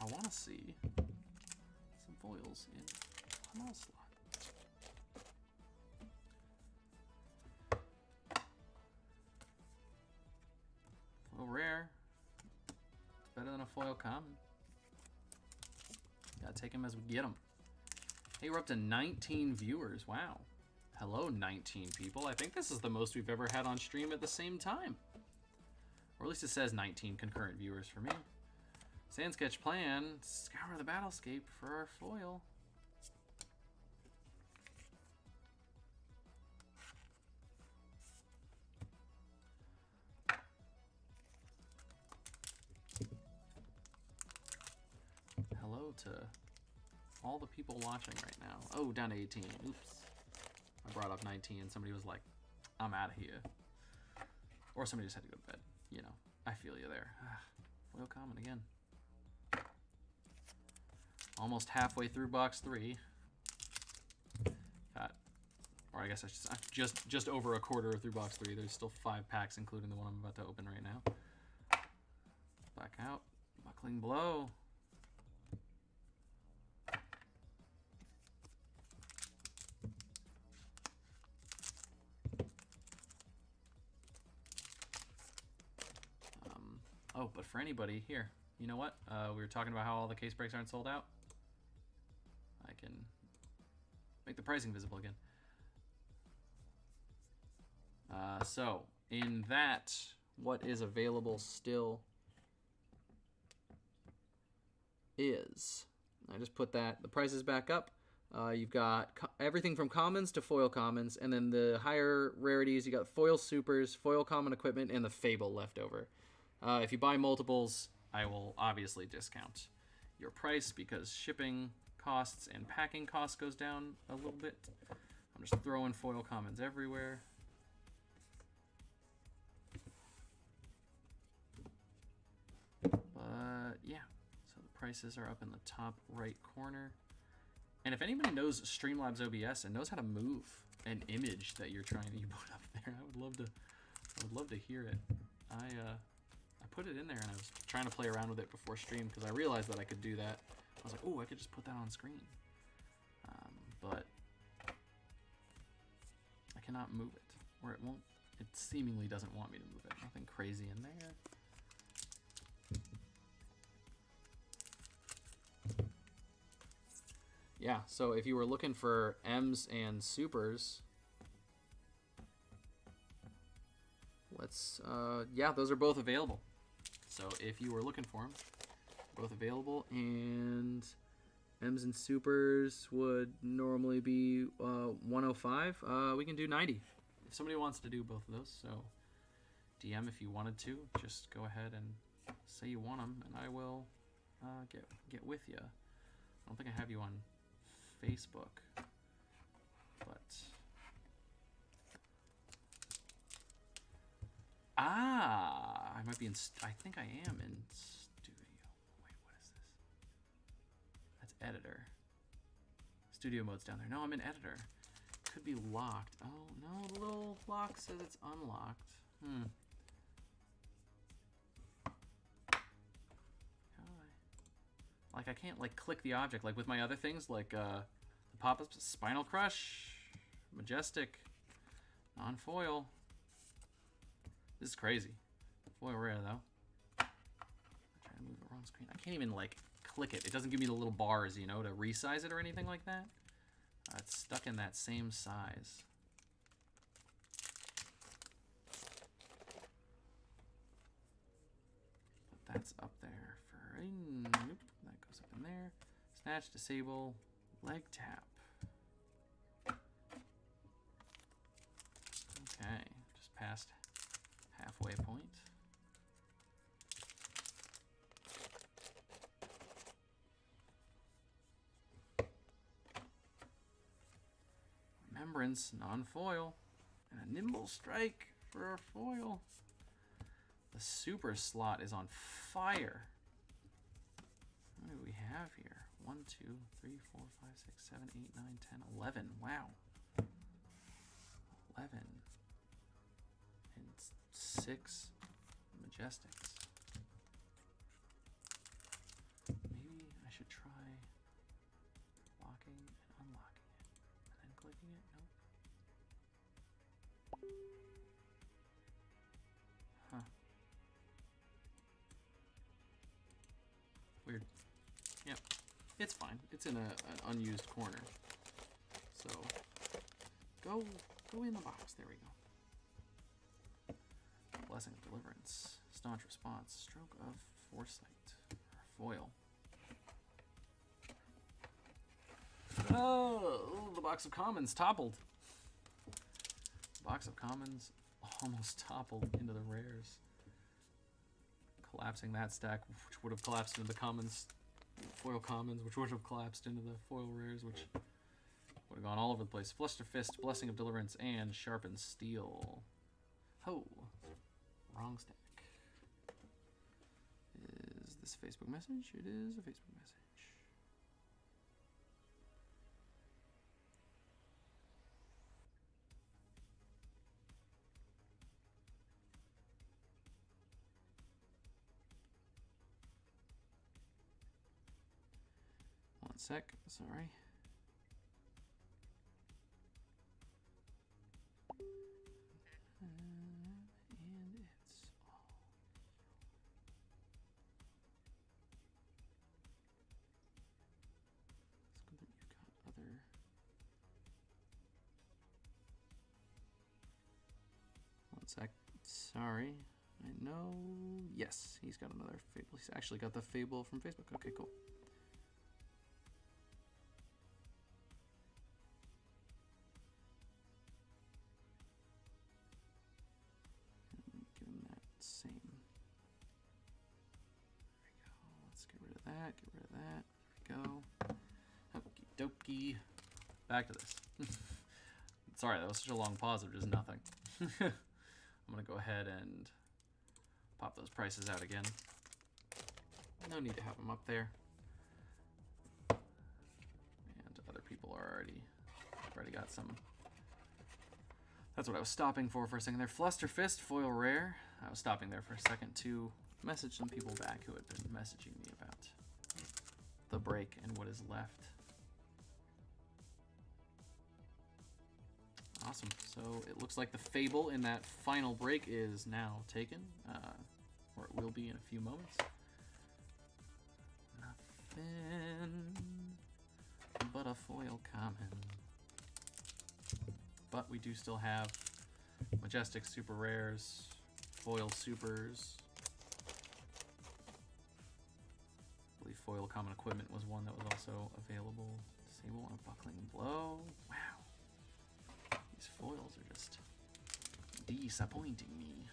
want to see some foils in an all slot. Foil rare. It's better than a foil common. Gotta take them as we get them. Hey, we're up to 19 viewers. Wow. Hello, 19 people. I think this is the most we've ever had on stream at the same time. Or at least it says 19 concurrent viewers for me. Sand Sketch plan, scour the battlescape for our foil. Hello to all the people watching right now. Oh, down to 18. Oops. I brought up 19 and somebody was like, I'm out of here. Or somebody just had to go to bed. You know, I feel you there. Foil common again. Almost halfway through box 3. Or I guess I'm just over a quarter through box 3. There's still 5 packs, including the one I'm about to open right now. Back out. Buckling blow. Oh, but for anybody here, you know what? We were talking about how all the case breaks aren't sold out. I can make the pricing visible again. So, in that, what is available still is, I just put that, the prices back up. You've got everything from commons to foil commons, and then the higher rarities, you got foil supers, foil common equipment, and the Fable left over. If you buy multiples, I will obviously discount your price because shipping costs and packing costs goes down a little bit. I'm just throwing foil commons everywhere. But yeah, so the prices are up in the top right corner. And if anybody knows Streamlabs OBS and knows how to move an image that you're trying to put up there, I would love to hear it. I put it in there and I was trying to play around with it before stream because I realized that I could do that. I was like, oh, I could just put that on screen. But I cannot move it, or it won't. It seemingly doesn't want me to move it. Nothing crazy in there. Yeah, so if you were looking for M's and Supers, yeah, those are both available. So if you were looking for them, both available, and M's and Supers would normally be 105. We can do 90 if somebody wants to do both of those. So DM if you wanted to. Just go ahead and say you want them, and I will get with you. I don't think I have you on Facebook, but I might be in. I think I am in studio. Wait, what is this? That's editor. Studio mode's down there. No, I'm in editor. Could be locked. Oh no, the little lock says it's unlocked. How do I? Like I can't like click the object like with my other things like the pop-ups, Spinal Crush, Majestic, non-foil. This is crazy. Foil rare though. I'm trying to move the wrong screen. I can't even like click it. It doesn't give me the little bars, you know, to resize it or anything like that. It's stuck in that same size. But that's up there for nope, that goes up in there. Snatch, disable, leg tap. Okay, just past halfway point. Remembrance, non-foil, and a nimble strike for a foil. The super slot is on fire. What do we have here? 1, 2, 3, 4, 5, 6, 7, 8, 9, 10, 11. Wow. 11. And 6 Majestics. Maybe I should try locking and unlocking it. And then clicking it? Nope. Huh. Weird. Yep. It's fine. It's in an unused corner. So go in the box. There we go. Blessing of Deliverance. Staunch Response. Stroke of Foresight. Foil. Oh, the box of commons toppled. The box of commons almost toppled into the rares. Collapsing that stack, which would have collapsed into the commons, foil commons, which would have collapsed into the foil rares, which would have gone all over the place. Fluster Fist, Blessing of Deliverance, and Sharpened Steel. Ho! Wrong stack. Is this a Facebook message? It is a Facebook message. One sec, sorry. And it's all. It's good that you've got other. One sec, sorry. I know. Yes, he's got another Fable. He's actually got the Fable from Facebook. Okay, cool. Give him that same. There we go. Let's get rid of that. Get rid of that. There we go. Okie dokie. Back to this. Sorry, that was such a long pause of just nothing. I'm going to go ahead and pop those prices out again. No need to have them up there. And other people are already got some. That's what I was stopping for a second there. Fluster Fist, foil rare. I was stopping there for a second to message some people back who had been messaging me about the break and what is left. Awesome. So it looks like the Fable in that final break is now taken, or it will be in a few moments. Nothing but a foil common. But we do still have Majestic Super Rares, Foil Supers. I believe Foil Common Equipment was one that was also available. Disable on a Buckling Blow. Wow. These foils are just disappointing me.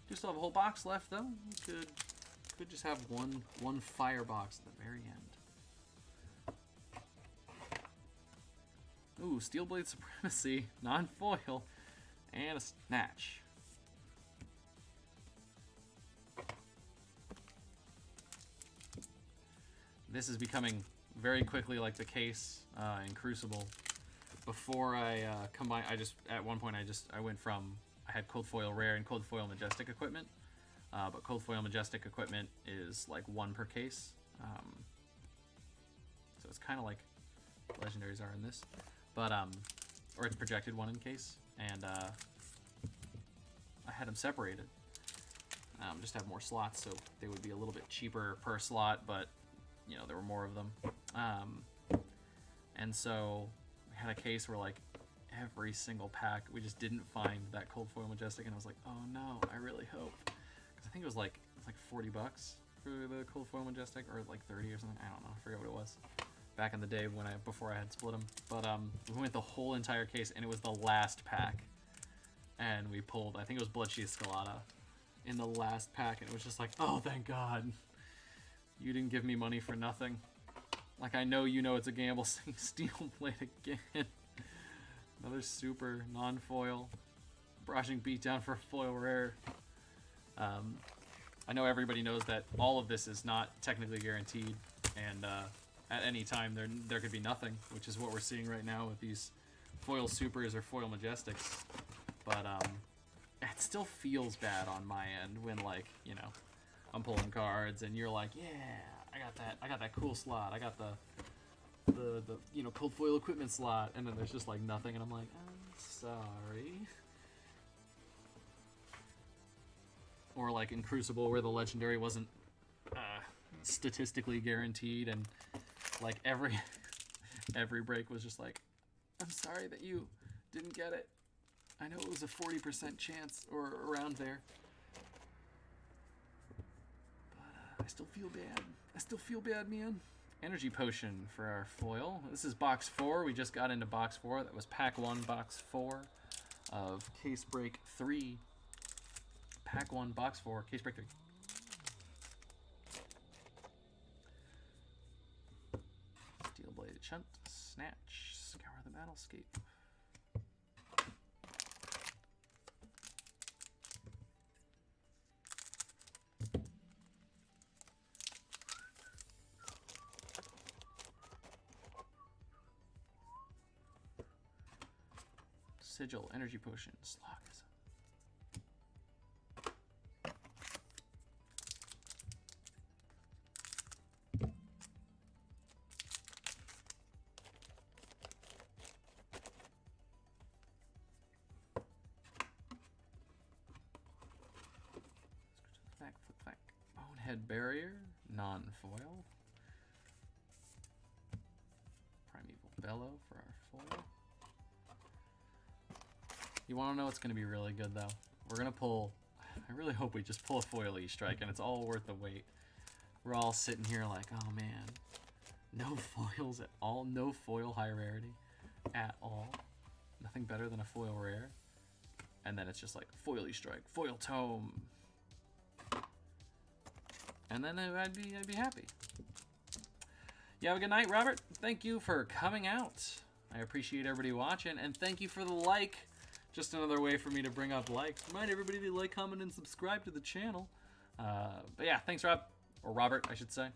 Do still have a whole box left though. We could just have one fire box at the very end. Ooh, Steelblade Supremacy, non-foil, and a Snatch. This is becoming very quickly like the case in Crucible. Before I combined, at one point I went from, I had Cold Foil Rare and Cold Foil Majestic equipment, but Cold Foil Majestic equipment is like 1 per case, so it's kind of like Legendaries are in this, but or it's projected 1 in case, and I had them separated, just have more slots, so they would be a little bit cheaper per slot, but you know there were more of them, and so we had a case where like every single pack we just didn't find that Cold Foil Majestic, and I was like, oh no, I really hope, because I think it was like $40 for the Cold Foil Majestic, or like 30 or something, I don't know, I forget what it was back in the day when before I had split them, but we went the whole entire case and it was the last pack, and we pulled, I think it was Bloodsheath Scalata in the last pack, and it was just like, oh thank God you didn't give me money for nothing. Like, I know you know it's a gamble. Steelblade again. Another super non-foil. Barraging Beatdown for a foil rare. I know everybody knows that all of this is not technically guaranteed, and at any time there could be nothing, which is what we're seeing right now with these foil supers or foil majestics. But it still feels bad on my end when, like, you know, I'm pulling cards and you're like, yeah, I got that cool slot, I got the you know, Cold Foil Equipment slot, and then there's just like nothing, and I'm like, I'm sorry. Or like in Crucible where the legendary wasn't statistically guaranteed, and like every break was just like, I'm sorry that you didn't get it. I know it was a 40% chance or around there. I still feel bad. I still feel bad, man. Energy Potion for our foil. This is box 4. We just got into box 4. That was pack 1, box 4 of Case Break 3. Pack 1, box 4, Case Break 3. Steel-Bladed Shunt, Snatch, Scour the Battlescape. Sigil, Energy Potion, Slogism. Flick, flick, flick. Bonehead Barrier, non-foil. Primeval Bellow for our foil. You want to know what's going to be really good, though? We're going to pull, I really hope we just pull a foil E-Strike, and it's all worth the wait. We're all sitting here like, oh man, no foils at all, no foil high rarity at all. Nothing better than a foil rare. And then it's just like, foil E-Strike, foil Tome. And then I'd be happy. You have a good night, Robert. Thank you for coming out. I appreciate everybody watching, and thank you for the like. Just another way for me to bring up likes. Remind everybody to like, comment, and subscribe to the channel. But yeah, thanks, Rob. Or Robert, I should say.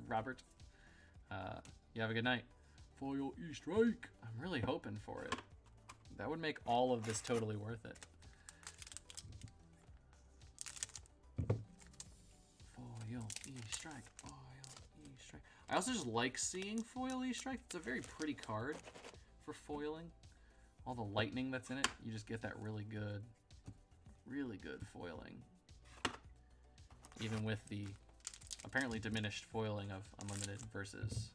Robert. You have a good night. Foil E-Strike. I'm really hoping for it. That would make all of this totally worth it. strike, foil E strike. I also just like seeing foil E strike. It's a very pretty card for foiling. All the lightning that's in it, you just get that really good foiling. Even with the apparently diminished foiling of Unlimited versus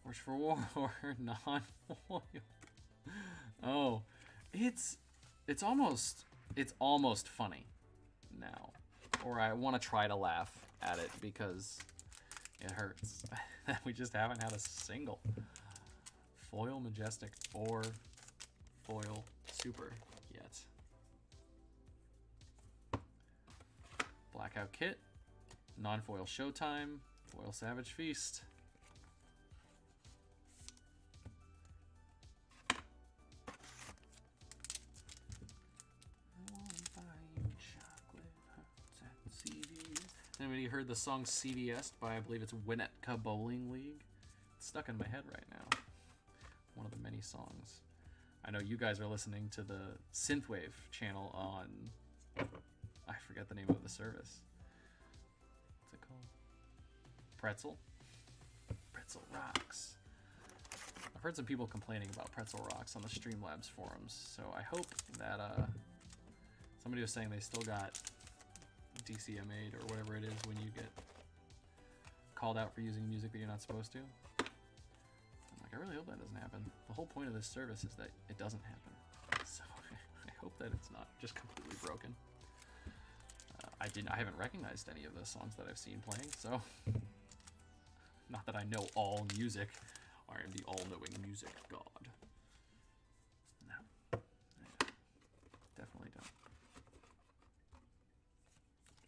Force for War, non-foil. Oh, it's almost funny now, or I want to try to laugh at it because it hurts that we just haven't had a single foil Majestic or foil Super yet. Blackout Kit, non-foil Showtime, foil Savage Feast. Anybody heard the song CDS by, I believe it's Winnetka Bowling League? It's stuck in my head right now. One of the many songs. I know you guys are listening to the Synthwave channel on, I forget the name of the service. What's it called? Pretzel? Pretzel Rocks. I've heard some people complaining about Pretzel Rocks on the Streamlabs forums, so I hope that somebody was saying they still got DCMA'd or whatever it is when you get called out for using music that you're not supposed to. I'm like, I really hope that doesn't happen. The whole point of this service is that it doesn't happen. So I hope that it's not just completely broken. I haven't recognized any of the songs that I've seen playing, so not that I know all music. I am the all-knowing music god. No, definitely don't.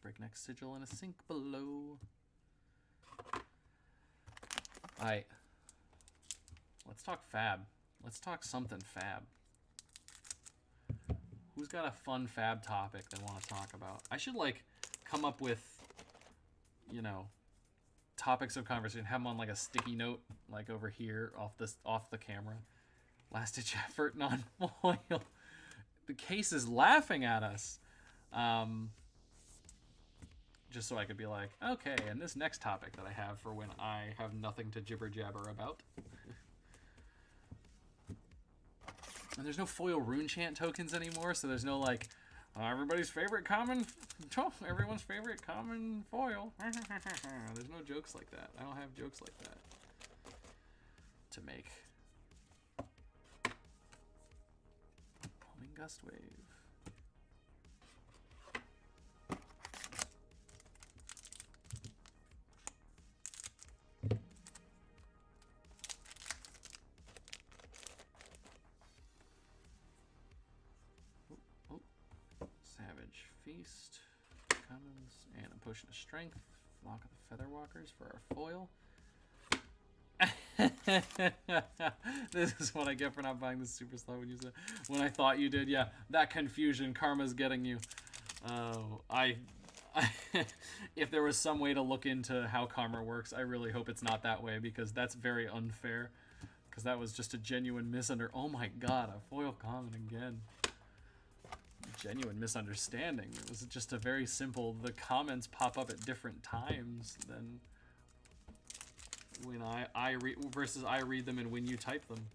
Breakneck Sigil and a Sink Below. Alright. Let's talk fab. Let's talk something fab. Who's got a fun fab topic they want to talk about? I should, like, come up with, you know, topics of conversation. Have them on, like, a sticky note, like, over here off the camera. Last ditch effort, non-foil. The case is laughing at us. Just so I could be like, okay, and this next topic that I have for when I have nothing to jibber-jabber about. And there's no foil rune chant tokens anymore, so there's no, like, everybody's favorite common, everyone's favorite common foil. There's no jokes like that. I don't have jokes like that to make. Homing Gust Wave. Feast, commons, and a potion of strength. Flock of the Featherwalkers for our foil. This is what I get for not buying this super slow when I thought you did. Yeah, that confusion, karma's getting you. If there was some way to look into how karma works, I really hope it's not that way, because that's very unfair. Because that was just a genuine misunderstanding. Oh my god, a foil common again. Genuine misunderstanding. It was just a very simple, the comments pop up at different times than when I read them and when you type them.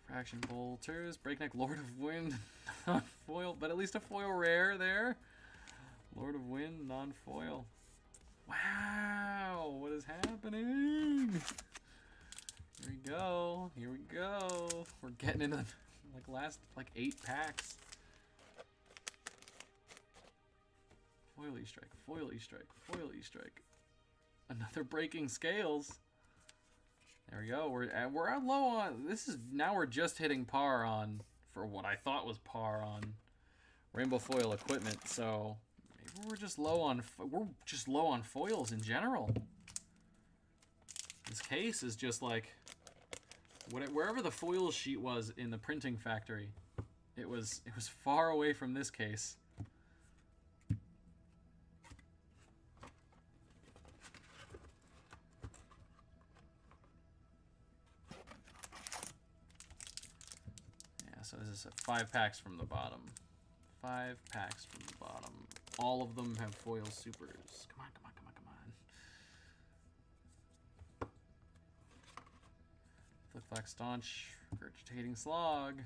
Fraction Bolters, Breakneck Lord of Wind, non-foil, but at least a foil rare there. Lord of Wind, non-foil. Wow, what is happening? Here we go, here we go. We're getting into the last 8 packs. Foil E-Strike, foil E-Strike, foil E-Strike. Another Breaking Scales. There we go. We're low on. Now we're just hitting par on, for what I thought was par on Rainbow Foil equipment. So maybe we're just low on foils in general. This case is just like, wherever the foil sheet was in the printing factory, it was far away from this case. So this is 5 packs from the bottom. 5 packs from the bottom. All of them have foil supers. Come on, come on, come on, come on. Flick Flack Staunch, Regurgitating Slog.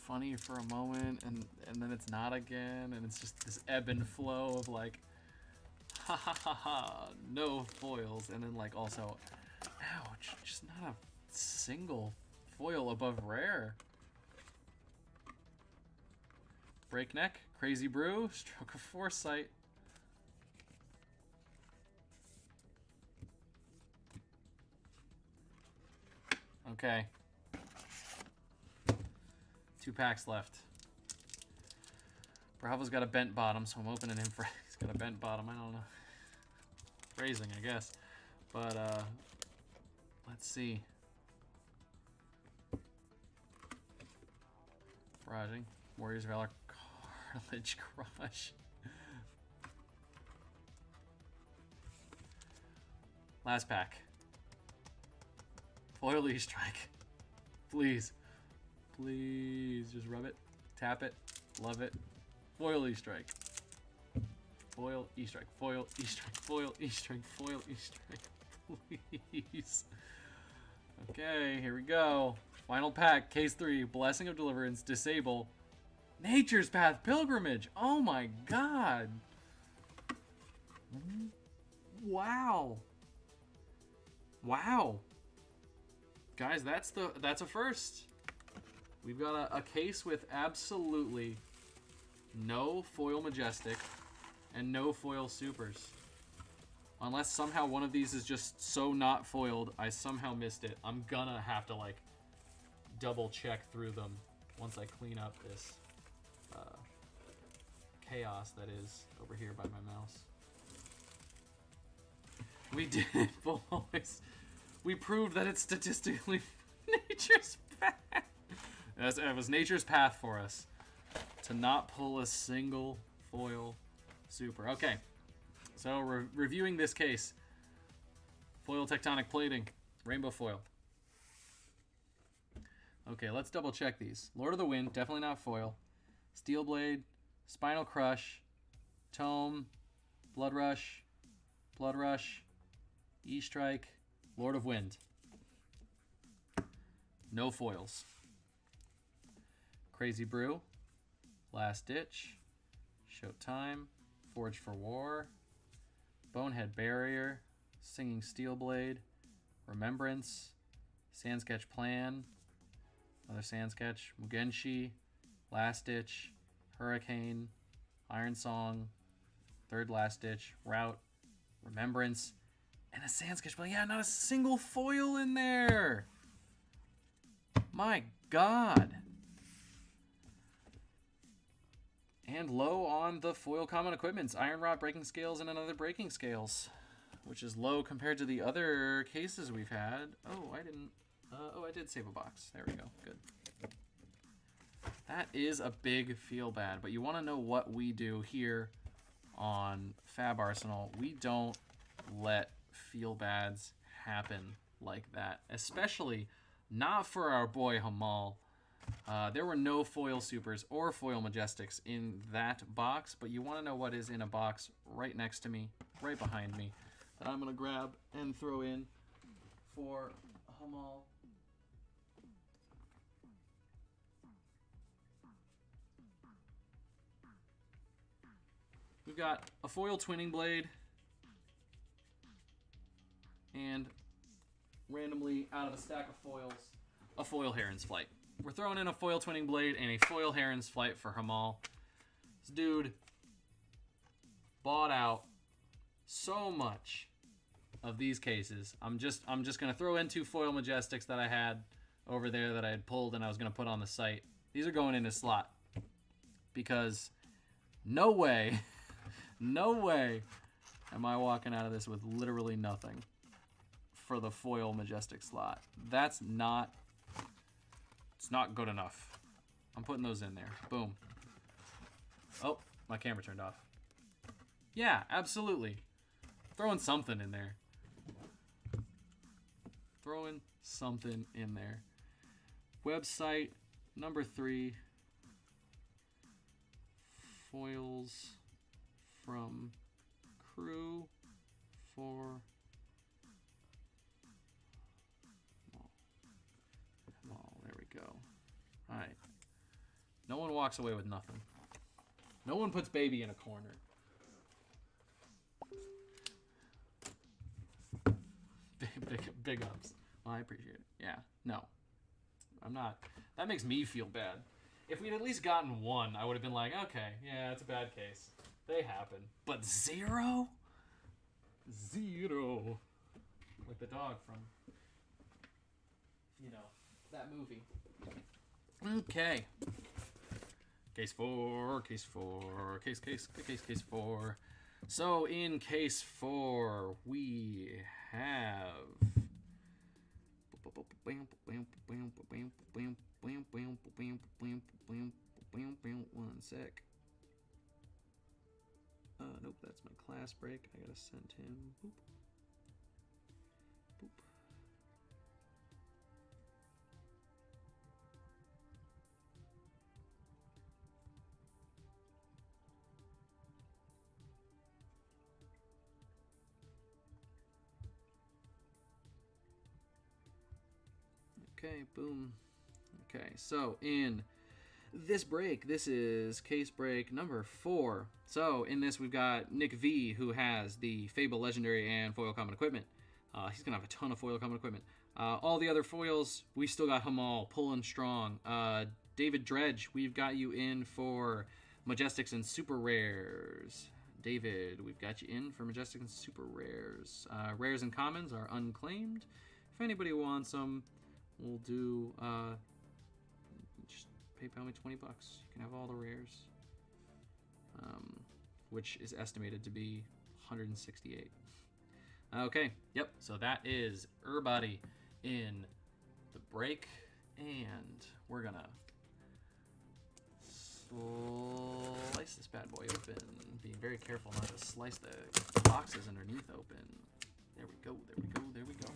Funny for a moment, and then it's not again, and it's just this ebb and flow of like, ha ha ha ha, no foils, and then like also, ouch, just not a single foil above rare. Breakneck, Crazy Brew, Stroke of Foresight. Okay. 2 packs left. Bravo's got a bent bottom, so I'm opening him for... He's got a bent bottom, I don't know. Phrasing, I guess. But, let's see. Barraging. Warriors Valor, Cartilage Crush. Last pack. Foil E-Strike. Please. Please, just rub it, tap it, love it. Foil E-Strike. Foil E-Strike, foil E-Strike, foil E-Strike, foil E-Strike, please. Okay, here we go. Final pack, case 3, Blessing of Deliverance, Disable, Nature's Path Pilgrimage. Oh my god. Wow. Wow. Guys, that's a first. We've got a case with absolutely no foil Majestic and no foil Supers. Unless somehow one of these is just so not foiled, I somehow missed it. I'm gonna have to like double check through them once I clean up this chaos that is over here by my mouse. We did it, boys. We proved that it's statistically nature's path. It was nature's path for us to not pull a single foil super. Okay, so reviewing this case. Foil Tectonic Plating, Rainbow Foil. Okay, let's double check these. Lord of the Wind, definitely not foil. Steel Blade, Spinal Crush, Tome, Blood Rush, E-Strike, Lord of Wind. No foils. Crazy Brew, Last Ditch, Showtime, Forge for War, Bonehead Barrier, Singing Steel Blade, Remembrance, Sand Sketch Plan, another Sand Sketch, Mugenshi, Last Ditch, Hurricane, Iron Song, Third Last Ditch, Route, Remembrance, and a Sand Sketch Plan. Yeah, not a single foil in there. My God. And low on the foil common equipments. Iron Rod, Breaking Scales, and another Breaking Scales, which is low compared to the other cases we've had. Oh, I didn't. I did save a box. There we go. Good. That is a big feel bad, but you want to know what we do here on Fab Arsenal. We don't let feel bads happen like that, especially not for our boy Hamal. There were no foil supers or foil majestics in that box, but you want to know what is in a box right next to me, right behind me, that I'm going to grab and throw in for Hamal. We've got a foil Twinning Blade and randomly out of a stack of foils, a foil Heron's Flight. We're throwing in a foil Twinning Blade and a foil Heron's Flight for Hamal. This dude bought out so much of these cases. I'm just gonna throw in 2 foil Majestics that I had over there that I had pulled and I was gonna put on the site. These are going in his slot because no way, no way am I walking out of this with literally nothing for the foil Majestic slot? That's not... It's not good enough. I'm putting those in there. Boom. Oh, my camera turned off. Yeah, absolutely. Throwing something in there. Throwing something in there. Website number 3. Foils from crew for... Oh, there we go. All right. No one walks away with nothing. No one puts baby in a corner. Big ups. Well, I appreciate it. Yeah. No. I'm not. That makes me feel bad. If we'd at least gotten one, I would have been like, okay, yeah, it's a bad case. They happen. But 0? 0. Like the dog from, you know, that movie. Okay. Case 4, case 4, case 4. So in case 4, we have... One sec. Nope, that's my class break. I gotta send him. Boop. Boop. Okay, boom. Okay, so in this break, this is case break number 4. So in this, we've got Nick V, who has the Fable Legendary and foil common equipment. He's gonna have a ton of foil common equipment. All the other foils, we still got them all pulling strong. David Dredge, we've got you in for Majestics and Super Rares. David, we've got you in for Majestics and Super Rares. Rares and Commons are unclaimed. If anybody wants them, we'll do... just PayPal me $20. You can have all the rares. Which is estimated to be 168. Okay, yep, so that is everybody in the break, and we're gonna slice this bad boy open, being very careful not to slice the boxes underneath open. There we go, there we go, there we go.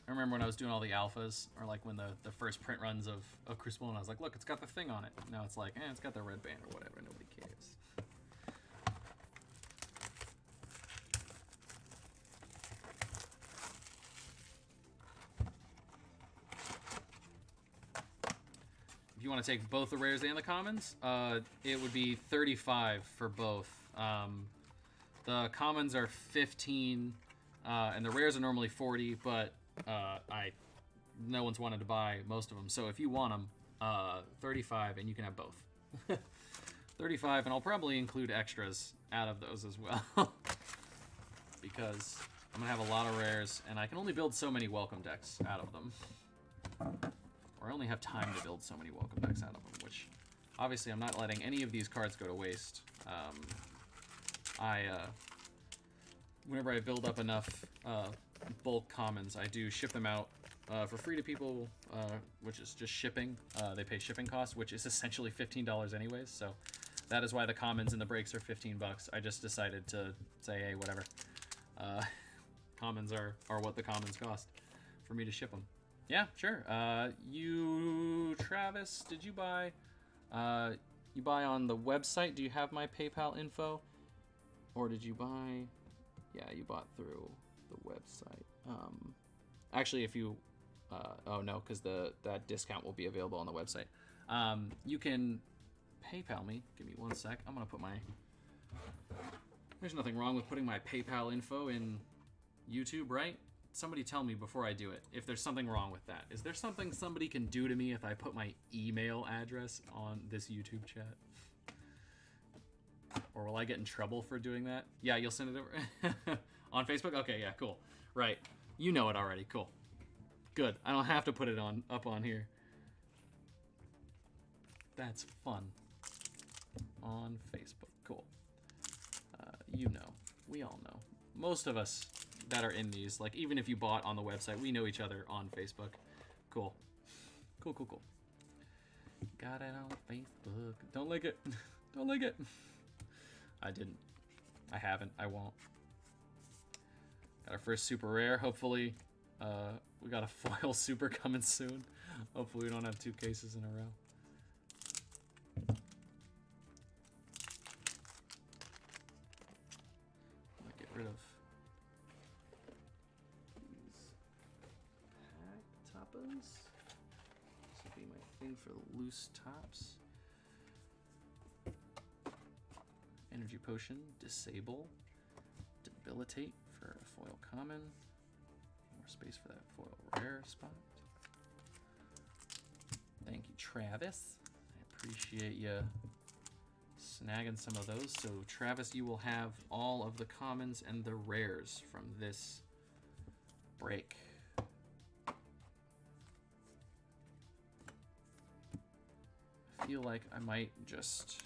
I remember when I was doing all the alphas, or like when the first print runs of Crucible, and I was like, look, it's got the thing on it. Now it's like, it's got the red band or whatever, nobody cares. If you want to take both the rares and the commons, it would be 35 for both. The commons are 15, and the rares are normally 40, but no one's wanted to buy most of them. So if you want them, 35, and you can have both. 35, and I'll probably include extras out of those as well. Because I'm going to have a lot of rares, and I can only build so many welcome decks out of them. Or I only have time to build so many welcome decks out of them, which obviously I'm not letting any of these cards go to waste. Whenever I build up enough bulk commons, I do ship them out for free to people, which is just shipping. They pay shipping costs, which is essentially $15 anyways, so that is why the commons and the breaks are 15 bucks. I just decided to say, hey, whatever. Commons are what the commons cost for me to ship them. Yeah, sure. Travis, did you buy? You buy on the website? Do you have my PayPal info? Or did you buy? Yeah, you bought through the website. Actually, if you, oh no, because that discount will be available on the website. You can PayPal me. Give me 1 sec. I'm gonna put my. There's nothing wrong with putting my PayPal info in YouTube, right? Somebody tell me before I do it if there's something wrong with that. Is there something somebody can do to me if I put my email address on this YouTube chat? Or will I get in trouble for doing that? Yeah, you'll send it over on Facebook? Okay, yeah, cool. Right. You know it already. Cool. Good. I don't have to put it up on here. That's fun. On Facebook. Cool. You know. We all know. Most of us that are in these, like even if you bought on the website, we know each other on Facebook. Cool. Cool, cool, cool. Got it on Facebook. Don't lick it. Don't lick it. I didn't. I haven't. I won't. Got our first super rare. Hopefully, we got a foil super coming soon. Hopefully we don't have 2 cases in a row. I'm gonna get rid of these pack toppers. This will be my thing for the loose tops. Energy potion, disable, debilitate for a foil common. More space for that foil rare spot. Thank you, Travis. I appreciate you snagging some of those. So Travis, you will have all of the commons and the rares from this break. I feel like I might just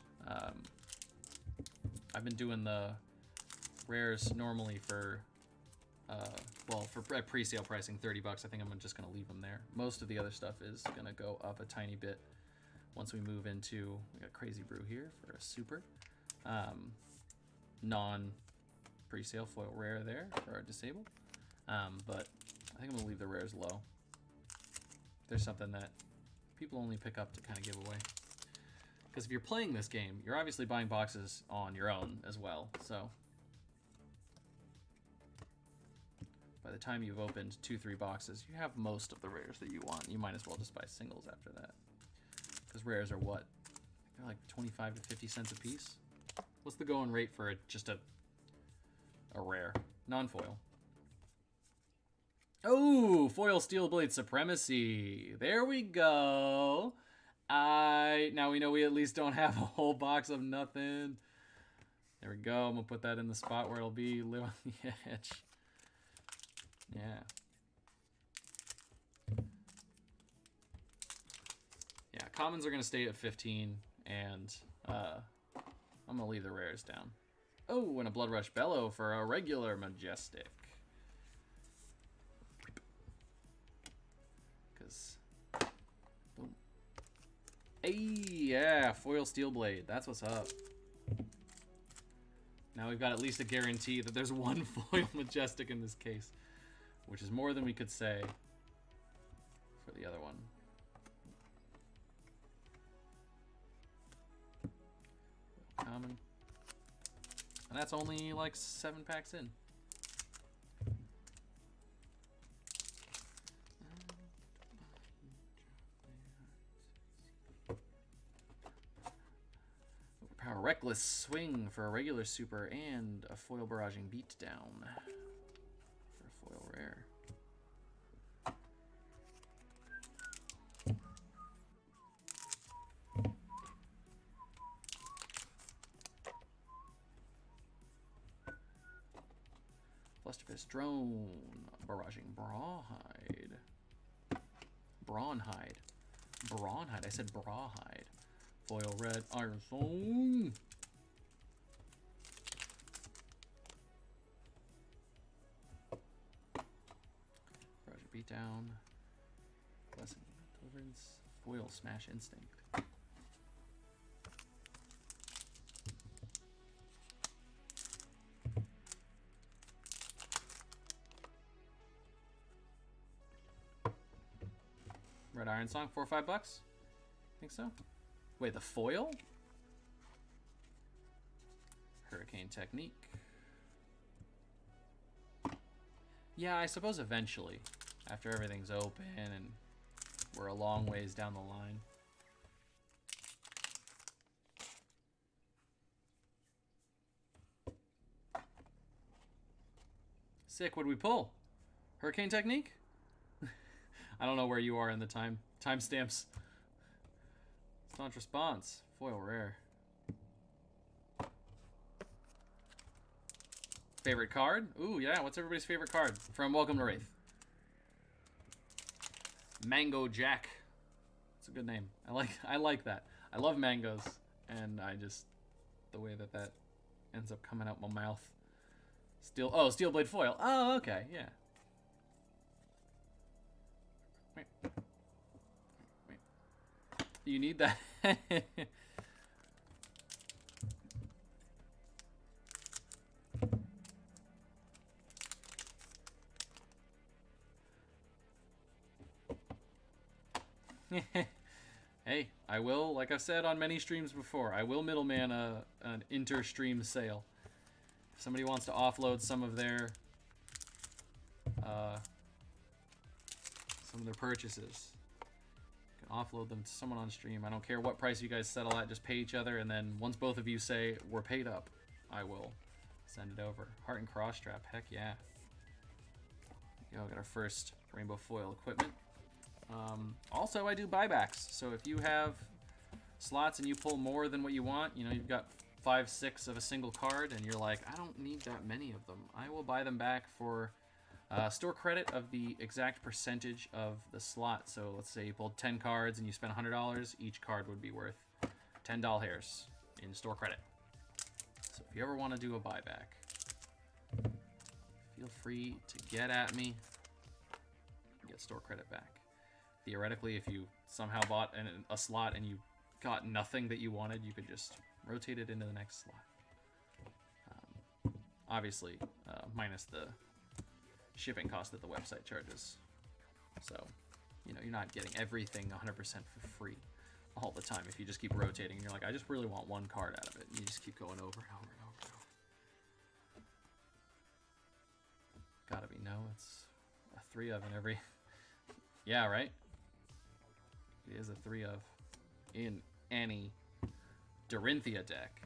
I've been doing the rares normally for, well, for pre-sale pricing, $30. I think I'm just going to leave them there. Most of the other stuff is going to go up a tiny bit once we move into, we got Crazy Brew here for a super. Non-pre-sale foil rare there for our disable. But I think I'm going to leave the rares low. There's something that people only pick up to kind of give away. Because if you're playing this game, you're obviously buying boxes on your own as well, so by the time you've opened 2-3 boxes, you have most of the rares that you want. You might as well just buy singles after that. Because rares are what? They're like 25 to 50 cents a piece. What's the going rate for just a rare? Non-foil. Oh, foil steel blade supremacy. There we go. Now we know we at least don't have a whole box of nothing. There we go. I'm gonna put that in the spot where it'll be, live on the edge. Yeah. Yeah, commons are gonna stay at 15, and I'm gonna leave the rares down. Oh, and a Blood Rush Bellow for a regular Majestic. Because, boom. Hey, yeah, foil steel blade. That's what's up. Now we've got at least a guarantee that there's one foil Majestic in this case, which is more than we could say for the other one. Common. And that's only like 7 packs in. Power Reckless Swing for a regular super and a foil barraging beatdown for a foil rare. Flusterfist Drone, barraging Brawhide. Brawnhide. Brawnhide, I said Brawhide. Foil red Iron Phone. Barraging Beatdown. Blessing Deliverance. Foil Smash Instinct. Red Iron Song, 4 or $5? Think so? Wait, the foil? Hurricane Technique. Yeah, I suppose eventually, after everything's open and we're a long ways down the line. Sick, what'd we pull? Hurricane Technique? I don't know where you are in the timestamps. Staunch Response, foil rare. Favorite card? Ooh, yeah. What's everybody's favorite card from Welcome to Rathe? Mango Jack. It's a good name. I like that. I love mangoes, and I just the way that ends up coming out my mouth. Steel blade foil. Oh, okay, yeah. Wait. You need that. Hey, I will, like I've said on many streams before, I will middleman an inter-stream sale. If somebody wants to offload some of their purchases, you can offload them to someone on stream. I don't care what price you guys settle at, just pay each other, and then once both of you say we're paid up, I will send it over. Heart and cross strap, heck yeah. There you go, got our first rainbow foil equipment. Also, I do buybacks. So if you have slots and you pull more than what you want, you know, you've got 5, 6 of a single card, and you're like, I don't need that many of them. I will buy them back for store credit of the exact percentage of the slot. So let's say you pulled 10 cards and you spent $100. Each card would be worth $10 in store credit. So if you ever want to do a buyback, feel free to get at me. Get store credit back. Theoretically, if you somehow bought a slot and you got nothing that you wanted, you could just rotate it into the next slot. Obviously, minus the shipping cost that the website charges. So, you know, you're not getting everything 100% for free all the time. If you just keep rotating and you're like, I just really want one card out of it, and you just keep going over and over and over and over. Gotta be, no, it's a 3 of in every... Yeah, right? It is a 3 of in any Dorinthia deck.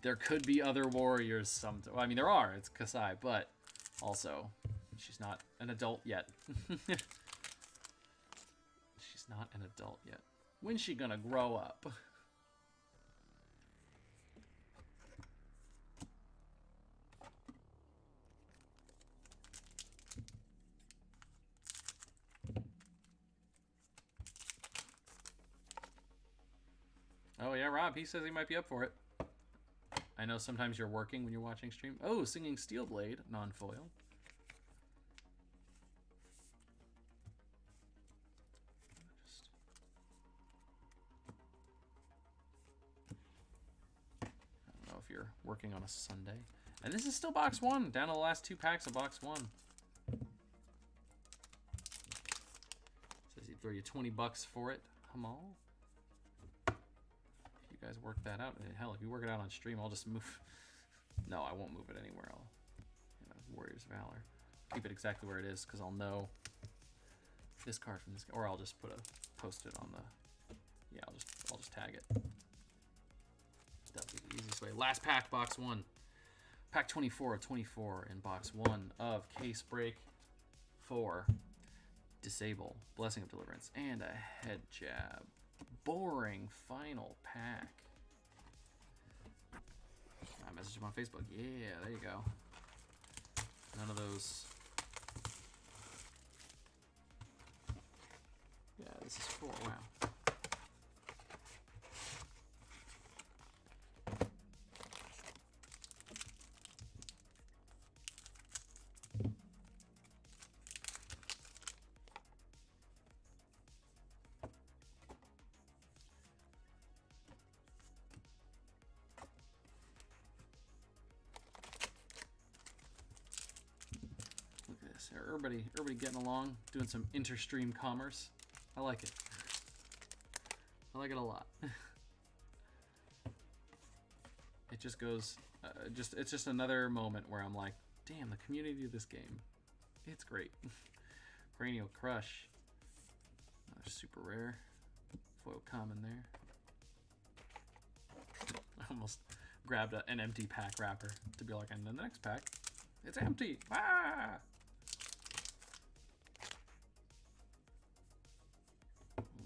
There could be other warriors well, I mean, there are. It's Kasai, but also, she's not an adult yet. She's not an adult yet. When's she gonna grow up? Oh yeah, Rob, he says he might be up for it. I know sometimes you're working when you're watching stream. Oh, singing Steel Blade, non-foil. I don't know if you're working on a Sunday. And this is still box 1, down to the last 2 packs of box 1. Says he'd throw you $20 for it. Hamal. You guys work that out. Hell, if you work it out on stream, I'll just move. No, I won't move it anywhere. I'll, you know, Warriors of Valor. Keep it exactly where it is, because I'll know this card from this, or I'll just put a post-it on the. Yeah, I'll just tag it. That'll be the easiest way. Last pack, box 1. Pack 24 of 24 in box 1 of Case Break 4. Disable, Blessing of Deliverance, and a head jab. Boring final pack. I messaged him on Facebook. Yeah, there you go. None of those. Yeah, this is 4. Wow. Everybody getting along, doing some inter-stream commerce. I like it. I like it a lot. It just goes, it's just another moment where I'm like, damn, the community of this game, it's great. Cranial Crush, another super rare, foil common there. I almost grabbed an empty pack wrapper to be like, and then the next pack, it's empty. Ah!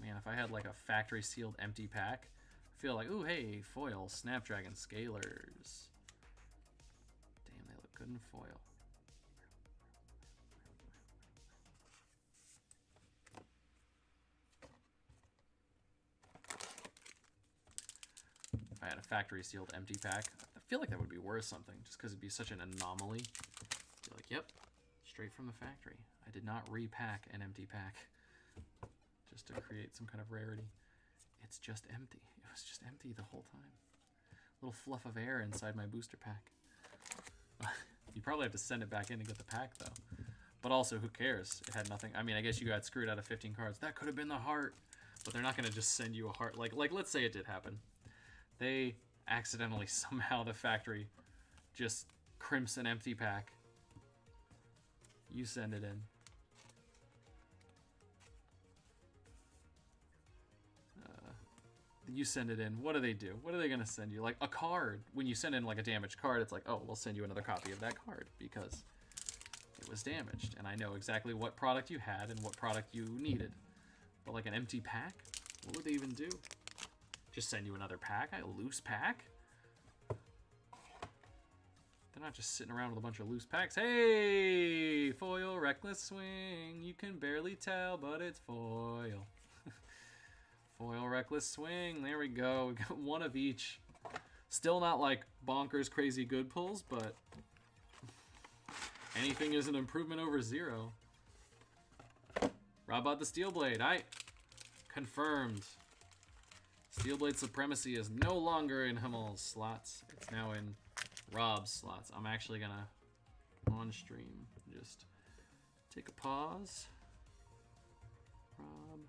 Man, if I had like a factory sealed empty pack, I feel like, ooh, hey, foil, Snapdragon, Scalers. Damn, they Couldn't foil. If I had a factory sealed empty pack, I feel like that would be worth something, just because it'd be such an anomaly. Be like, yep, straight from the factory. I did not repack an empty pack just to create some kind of rarity. It's just empty. It was just empty the whole time. Little fluff of air inside my booster pack. You probably have to send it back in to get the pack, though. But also, who cares? It had nothing. I mean, I guess you got screwed out of 15 cards. That could have been the heart. But they're not going to just send you a heart. Like, let's say it did happen. They accidentally, somehow, the factory just crimps an empty pack. You send it in. You send it in. What do they do? What are they going to send you? Like a card. When you send in like a damaged card, it's like, oh, we'll send you another copy of that card because it was damaged. And I know exactly what product you had and what product you needed. But like an empty pack? What would they even do? Just send you another pack? A loose pack? They're not just sitting around with a bunch of loose packs. Hey! Foil, reckless swing. You can barely tell, but it's foil. Foil, reckless swing. There we go. We got one of each. Still not like bonkers crazy good pulls, but anything is an improvement over 0. Rob bought the Steel Blade. Confirmed. Steel Blade supremacy is no longer in Hammel's slots. It's now in Rob's slots. I'm actually gonna, on stream, just take a pause. Rob.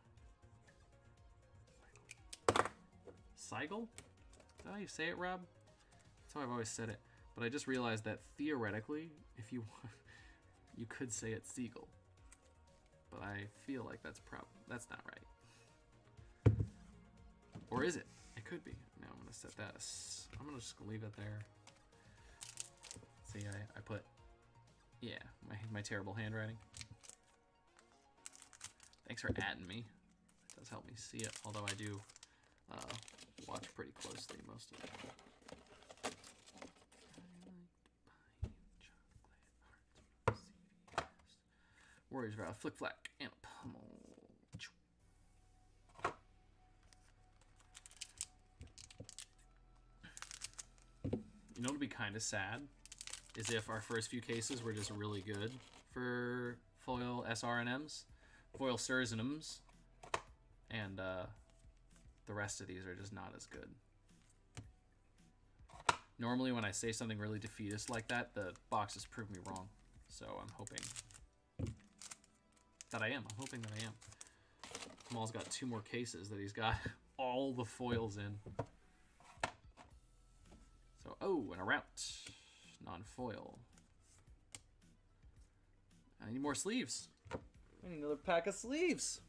Seigel? Is that how you say it, Rob? That's how I've always said it. But I just realized that theoretically, if you you could say it Siegel. But I feel like that's not right. Or is it? It could be. Now I'm gonna set that. I'm gonna just leave it there. See, I put, yeah, my terrible handwriting. Thanks for adding me. It does help me see it, although I do watch pretty closely most of it. Warriors Vow, Flick Flack, and a Pummel. You know what would be kind of sad is if our first few cases were just really good for foil SRNMs, foil Surzinums, and the rest of these are just not as good. Normally when I say something really defeatist like that, the boxes prove me wrong. So I'm hoping that I am. I'm hoping that I am. Kamal's got 2 more cases that he's got all the foils in. So, oh, and a route. Non-foil. I need more sleeves. I need another pack of sleeves.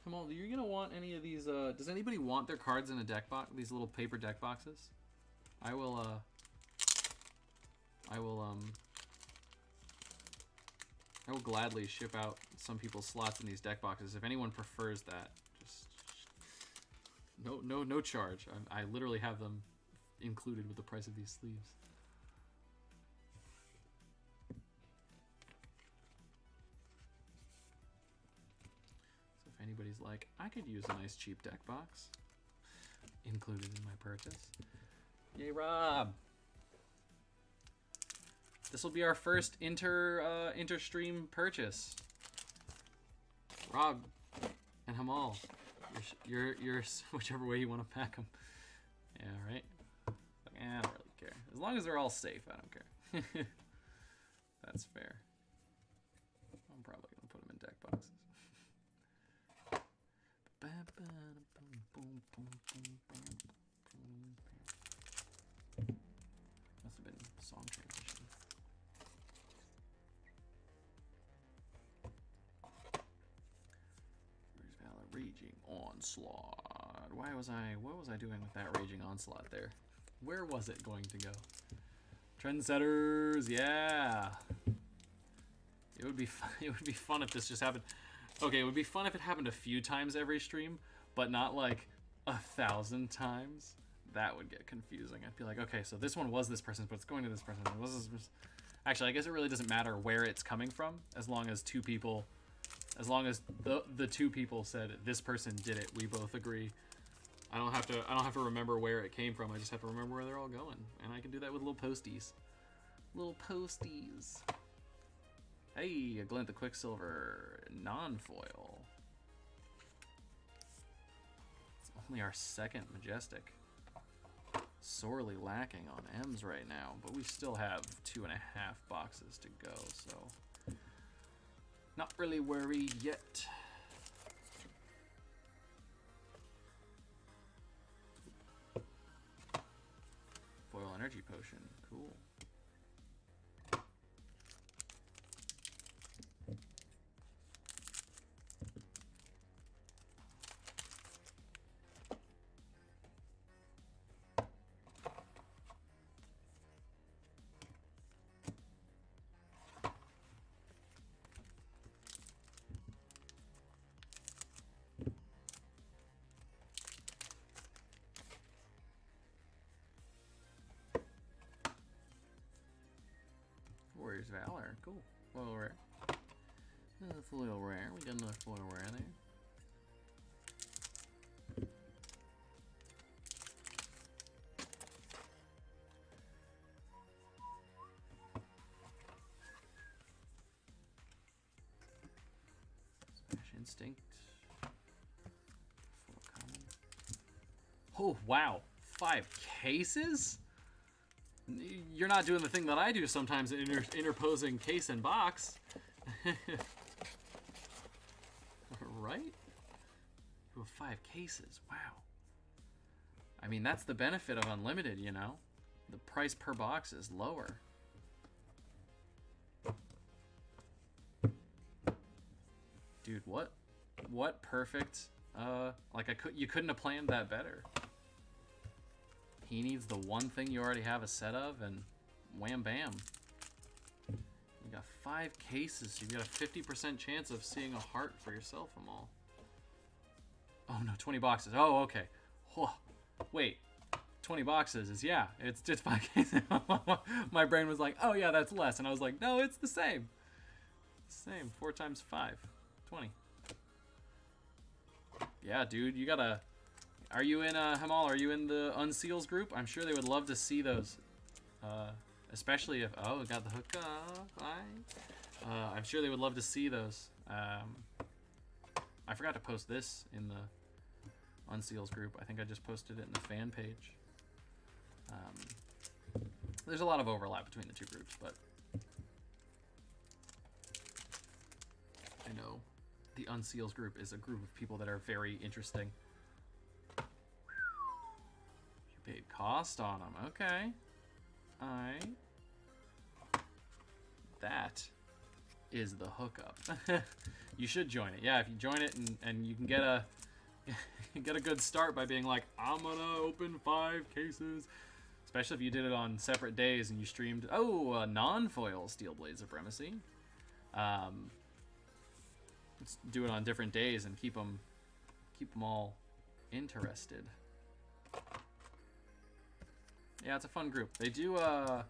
Kamal, you're gonna want any of these? Does anybody want their cards in a deck box? These little paper deck boxes? I will gladly ship out some people's slots in these deck boxes. If anyone prefers that, just no charge. I literally have them included with the price of these sleeves. Anybody's like, I could use a nice cheap deck box included in my purchase. Yay, Rob! This will be our first inter-stream purchase. Rob and Hamal, you're whichever way you want to pack them. Yeah, right. I don't really care as long as they're all safe. I don't care. That's fair. I'm probably gonna put them in deck boxes. Must have been song transition. Where's Valor? Raging Onslaught. What was I doing with that Raging Onslaught there? Where was it going to go? Trendsetters, yeah. It would be fun. It would be fun if this just happened. Okay, it would be fun if it happened a few times every stream, but not like 1,000 times. That would get confusing. I'd be like, okay, so this one was this person's, but it's going to this person. It was this person. Actually, I guess it really doesn't matter where it's coming from, as long as two people, as long as the two people said this person did it. We both agree. I don't have to remember where it came from. I just have to remember where they're all going, and I can do that with little posties. Little posties. Hey, a glint of Quicksilver, non-foil. It's only our second Majestic. Sorely lacking on M's right now, but we still have 2.5 boxes to go, so not really worried yet. Foil Energy Potion, cool. Warrior's Valor, cool. Foil rare. Foil rare. We got another foil rare there. Smash Instinct. Full common. Oh wow! 5 cases? You're not doing the thing that I do sometimes, interposing case and box. Right? You have 5 cases. Wow. I mean, that's the benefit of Unlimited, you know? The price per box is lower. Dude, what perfect, like you couldn't have planned that better. He needs the one thing you already have a set of, and wham bam. You got 5 cases, so you've got a 50% chance of seeing a heart for yourself from all. Oh no, 20 boxes. Oh, okay. Oh, wait, 20 boxes is, yeah, it's just 5 cases. My brain was like, oh yeah, that's less. And I was like, no, it's the same. Same, 4 times 5, 20. Yeah, dude, you gotta... Are you in, Hamal, are you in the Unseals group? I'm sure they would love to see those. Especially if, oh, we got the hookup, I'm sure they would love to see those. I forgot to post this in the Unseals group. I think I just posted it in the fan page. There's a lot of overlap between the two groups, but I know the Unseals group is a group of people that are very interesting. Paid cost on them. Okay. That is the hookup. You should join it. Yeah, if you join it and you can get a get a good start by being like, I'm gonna open 5 cases. Especially if you did it on separate days and you streamed non-foil Steel Blade Supremacy. Let's do it on different days and keep them all interested. Yeah, it's a fun group. They do a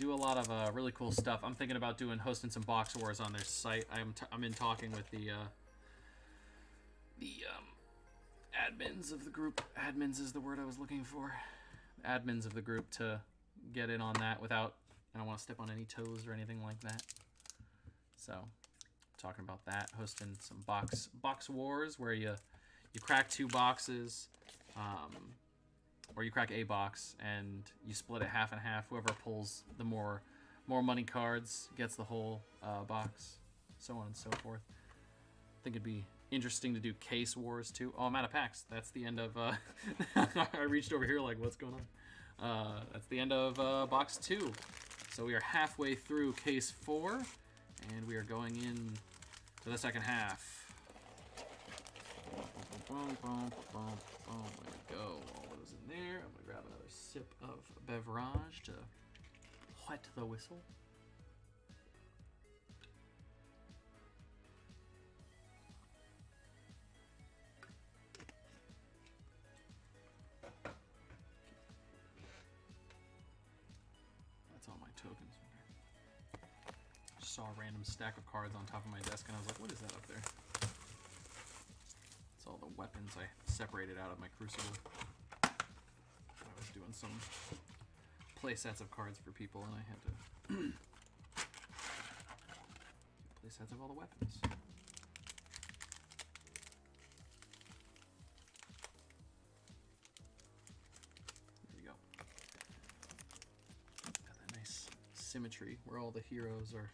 lot of really cool stuff. I'm thinking about hosting some box wars on their site. I'm in talking with the admins of the group. Admins is the word I was looking for. Admins of the group to get in on that without, I don't want to step on any toes or anything like that. So, talking about that, hosting some box wars where you crack 2 boxes. Or you crack a box and you split it half and half. Whoever pulls the more money cards gets the whole box, so on and so forth. I think it'd be interesting to do case wars too. Oh, I'm out of packs. That's the end of. I reached over here like, what's going on? That's the end of box 2. So we are halfway through case 4, and we are going in to the second half. boom, boom, boom, boom. There we go. All those in there. I'm gonna grab another sip of beverage to wet the whistle. That's all my tokens. Just saw a random stack of cards on top of my desk and I was like, what is that up there? It's all the weapons I separated out of my crucible. I was doing some play sets of cards for people and I had to do play sets of all the weapons. There we go. Got that nice symmetry where all the heroes are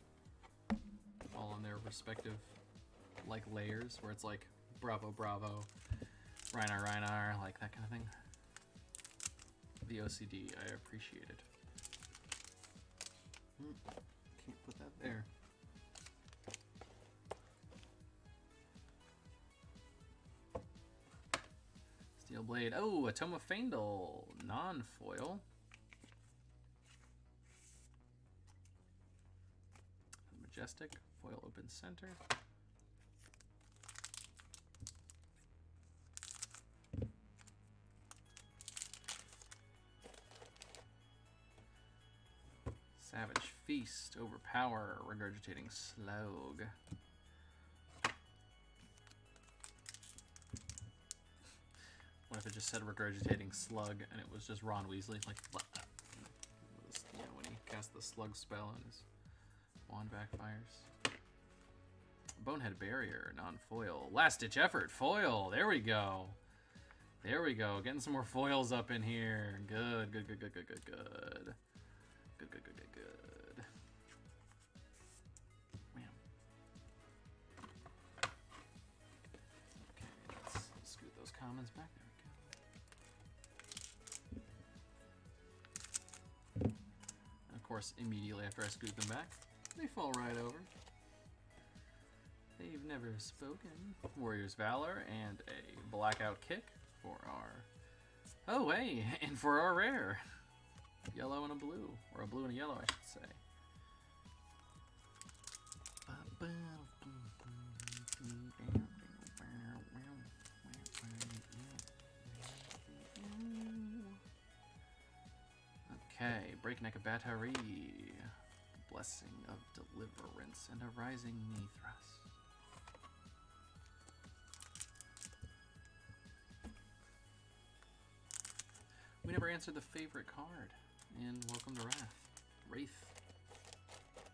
all on their respective like layers, where it's like Bravo, Bravo, Reinar, Reinar, like that kind of thing. The OCD, I appreciate it. Can't put that there. Steel Blade. Oh, a Tome of Faendal. Non-foil. Majestic. Foil open center. Savage Feast, Overpower, Regurgitating Slug. What if it just said Regurgitating Slug and it was just Ron Weasley? Like, yeah, when he cast the slug spell and his wand backfires. Bonehead Barrier, non-foil. Last Ditch Effort, foil. There we go. There we go. Getting some more foils up in here. Good, good, good, good, good, good, good. Good, good, good, good, good. Man. Okay, let's scoot those commons back. There we go. And of course, immediately after I scoot them back, they fall right over. They've never spoken. Warrior's Valor and a Blackout Kick for our... Oh, hey, and for our rare. Yellow and a blue, or a blue and a yellow, I should say. Okay, Breakneck Battery, Blessing of Deliverance, and a Rising Knee Thrust. We never answered the favorite card. And welcome to Rathe. Rathe.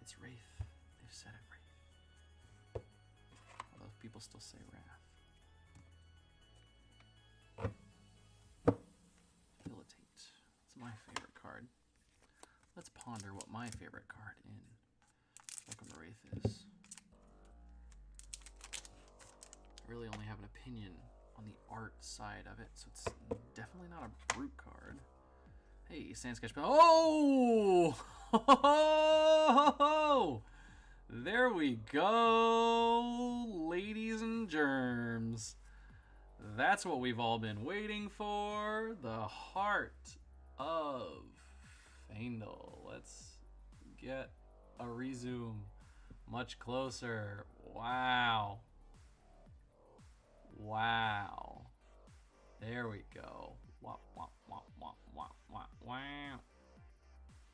It's Rathe. They've said it Rathe. Although people still say Wrath. Debilitate. It's my favorite card. Let's ponder what my favorite card in Welcome to Rathe is. I really only have an opinion on the art side of it, so it's definitely not a brute card. Hey, Sand Sketch. Oh! There we go, ladies and germs. That's what we've all been waiting for. The Heart of Faendal. Let's get a resume much closer. Wow. Wow. There we go. Wah, wah, wah, wah, wah, wah, wah.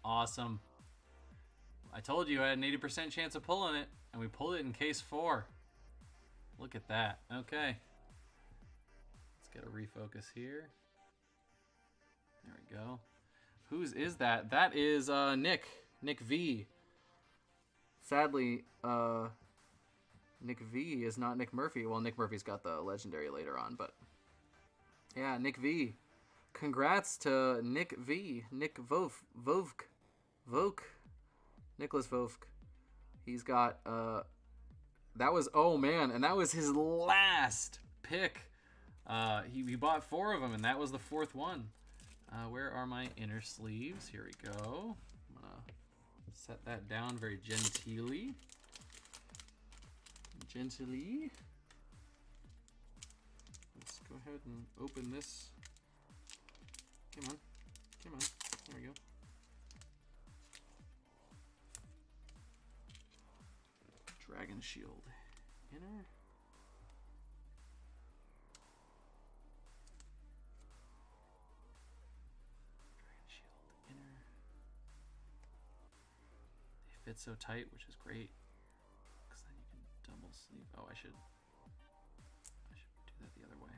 Awesome. I told you I had an 80% chance of pulling it, and we pulled it in case 4. Look at that. Okay. Let's get a refocus here. There we go. Whose is that? That is Nick. Nick V. Sadly, Nick V is not Nick Murphy. Well, Nick Murphy's got the legendary later on, but yeah, Nick V. Congrats to Nick V. Nick Vovk. Nicholas Vovk. He's got, that was, oh man, and that was his last pick. He bought 4 of them, and that was the 4th one. Where are my inner sleeves? Here we go. I'm gonna set that down very genteelly. Let's go ahead and open this. Come on. Come on. There we go. Dragon Shield. Inner. Dragon Shield. Inner. They fit so tight, which is great. Because then you can double sleeve. Oh, I should do that the other way.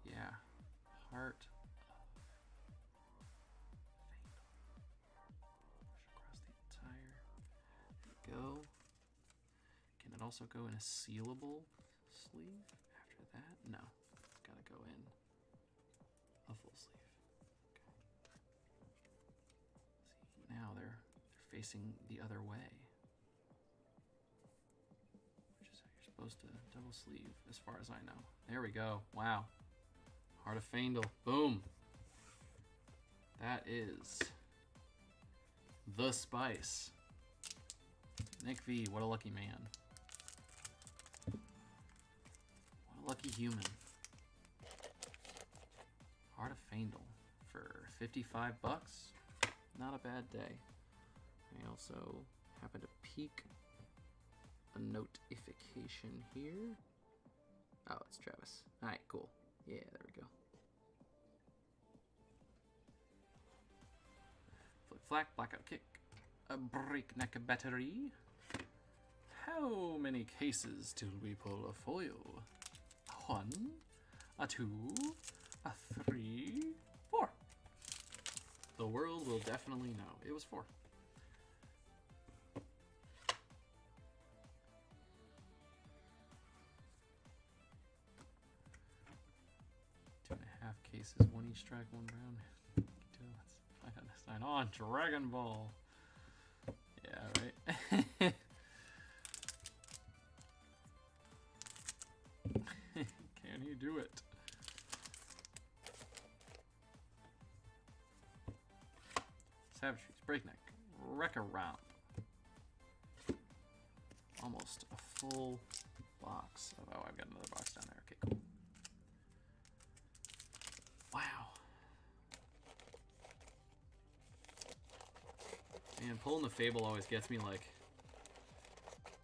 Yeah. Heart of Vandal. Push across the entire. There we go. Can it also go in a sealable sleeve after that? No. Gotta go in a full sleeve. Okay. See, now they're facing the other way. Which is how you're supposed to double sleeve, as far as I know. There we go. Wow. Heart of Vandal. Boom. That is the spice. Nick V, what a lucky man. What a lucky human. Heart of Vandal for 55 bucks. Not a bad day. I also happen to peek a notification here. Oh, it's Travis. Alright, cool. Yeah, there we go. Flick flack, blackout kick, a breakneck battery. How many cases till we pull a foil? 1, a 2, a 3, 4. The world will definitely know. It was 4. 2.5 cases, 1 each strike, 1 brown. I gotta sign on. Dragon Ball. Yeah, right. Can he do it? Savage Trees, Breakneck, Wreck-A-Round. Almost a full box of, oh, I've got another box down there. Okay, cool. Wow. Man, pulling the Fable always gets me, like,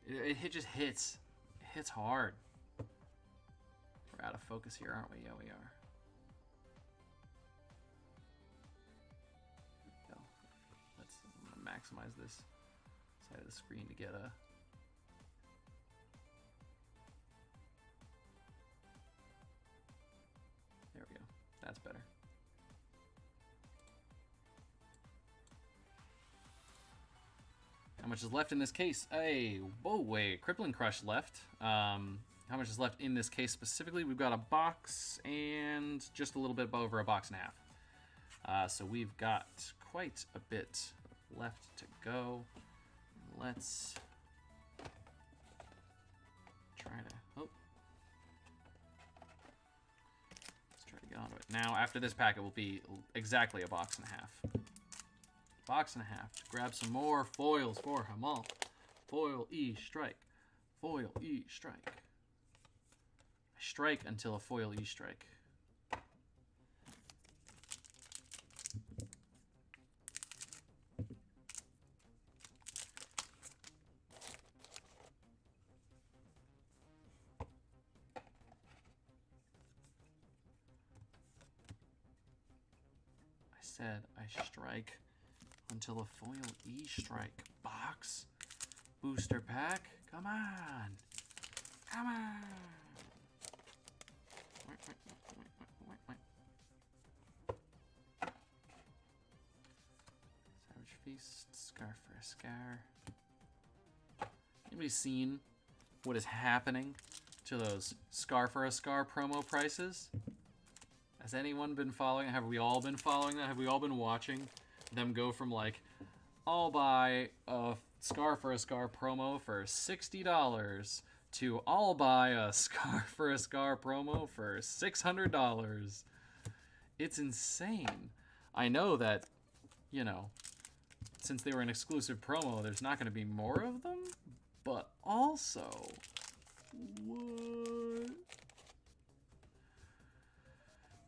it just hits. It hits hard. We're out of focus here, aren't we? Yeah, we are. Go. Let's maximize this side of the screen to get a... There we go. That's better. How much is left in this case? Hey, whoa, wait. Crippling Crush left. How much is left in this case specifically? We've got a box and just a little bit over a box and a half. So we've got quite a bit left to go. Let's try to... Oh. Let's try to get onto it. Now, after this packet will be exactly a box and a half. Box and a half. Grab some more foils for Hamal. Foil E strike. Foil E strike. I strike until a foil E strike. I said I strike until a foil E strike. Box. Booster pack. Come on. Come on. Wait. Savage Feast. Scar for a Scar. Anybody seen what is happening to those Scar for a Scar promo prices? Has anyone been following? Have we all been following that? Have we all been watching them go from like, I'll buy a Scar for a Scar promo for $60 to I'll buy a Scar for a Scar promo for $600. It's insane. I know that, you know, since they were an exclusive promo, there's not going to be more of them, but also What?